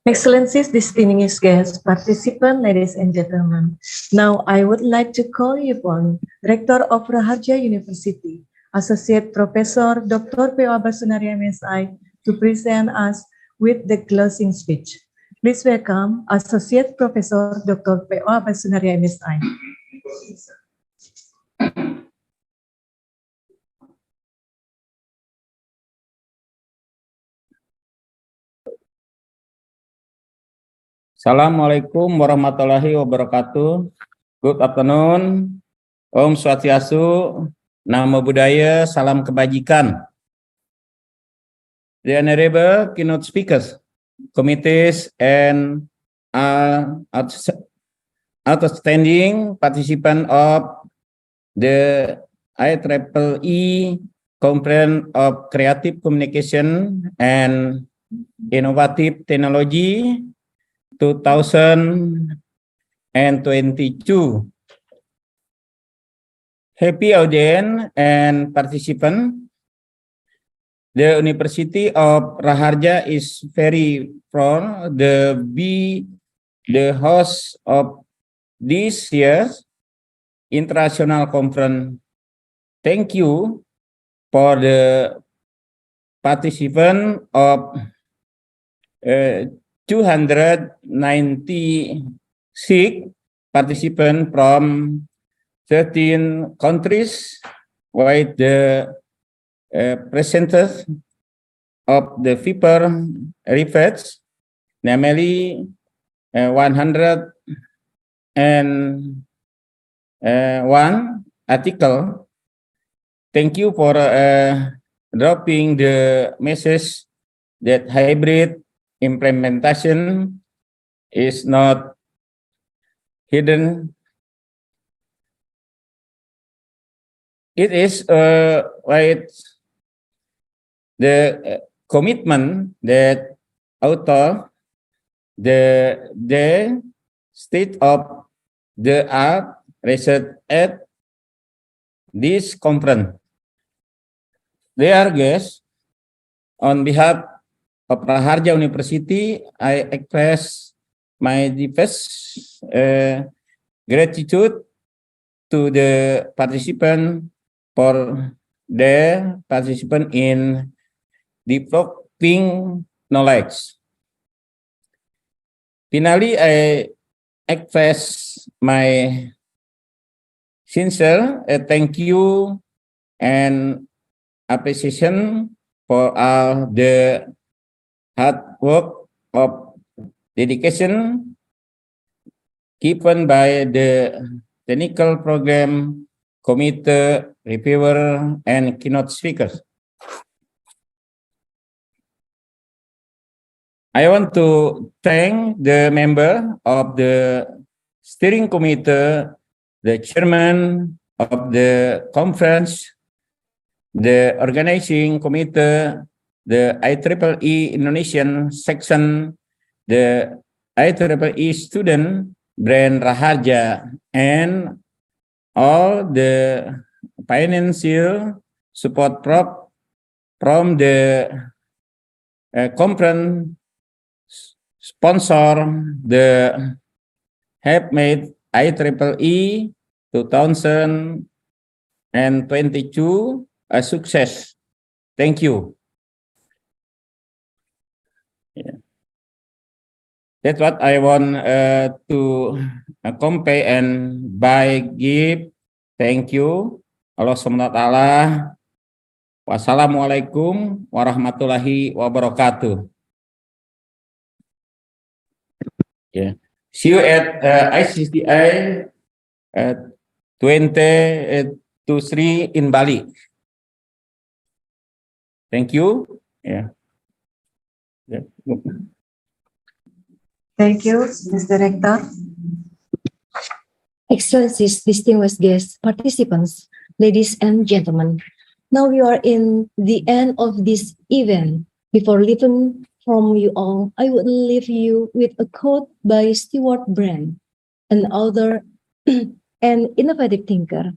Excellencies, distinguished guests, participants, ladies and gentlemen. Now I would like to call upon Rector of Raharja University, Associate Professor Dr. P.O. Basunaria, MSI, to present us with the closing speech. Please welcome Associate Professor Dr. P.O. Basunaria, MSI. Assalamualaikum warahmatullahi wabarakatuh. Good afternoon. Om Swastiastu, Namo Buddhaya, Salam Kebajikan. The honorable keynote speakers, committees, and outstanding participants of the IEEE Conference of Creative Communication and Innovative Technology 2022. Happy audience and participant. The University of Raharja is very proud to be the host of this year's international conference. Thank you for the participant of 296 participants from 13 countries, with the presenters of the paper reference, namely 101 article. Thank you for dropping the message that hybrid implementation is not hidden. It is like the commitment that author the state of the art research at this conference. Dear guests, on behalf of Raharja University, I express my deepest gratitude to the participant for their participation in developing knowledge. Finally, I express my sincere thank you and appreciation for all the hard work of dedication given by the technical program committee, reviewer, and keynote speakers. I want to thank the member of the steering committee, the chairman of the conference, the organizing committee, the IEEE Indonesian section, the IEEE student brand Raharja, and all the financial support from the conference sponsor, the have made IEEE 2022 and 22 a success. Thank you. Yeah. That's what I want to convey and by give. Thank you. Allah SWT. Wassalamualaikum warahmatullahi wabarakatuh. Yeah. See you at ICCI 2023 in Bali. Thank you. Yeah. Yeah. Thank you, Mr. Rector. Excellencies, distinguished guests, participants, ladies and gentlemen. Now we are in the end of this event. Before leaving from you all, I would leave you with a quote by Stewart Brand, an author and innovative thinker,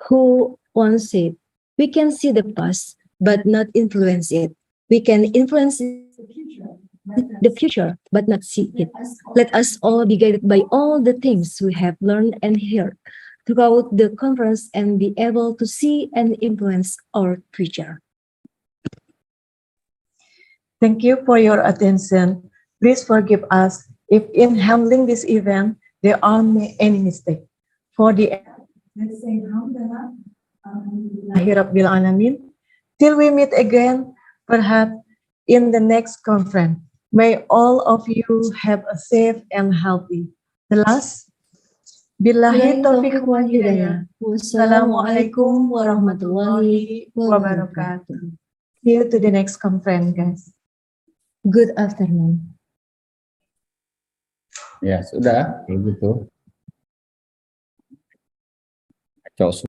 who once said, "We can see the past, but not influence it. We can influence the future, but not see it. Let us all be guided by all the things we have learned and heard throughout the conference and be able to see and influence our future." Thank you for your attention. Please forgive us if in handling this event there are any mistakes. For the let's say Alamin. Till we meet again, perhaps in the next conference. May all of you have a safe and healthy. The last, Billahi taufiq wal hidayah. Wassalamualaikum warahmatullahi wabarakatuh. See you to the next conference, guys. Good afternoon. Ya, sudah. Begitu. Kacau.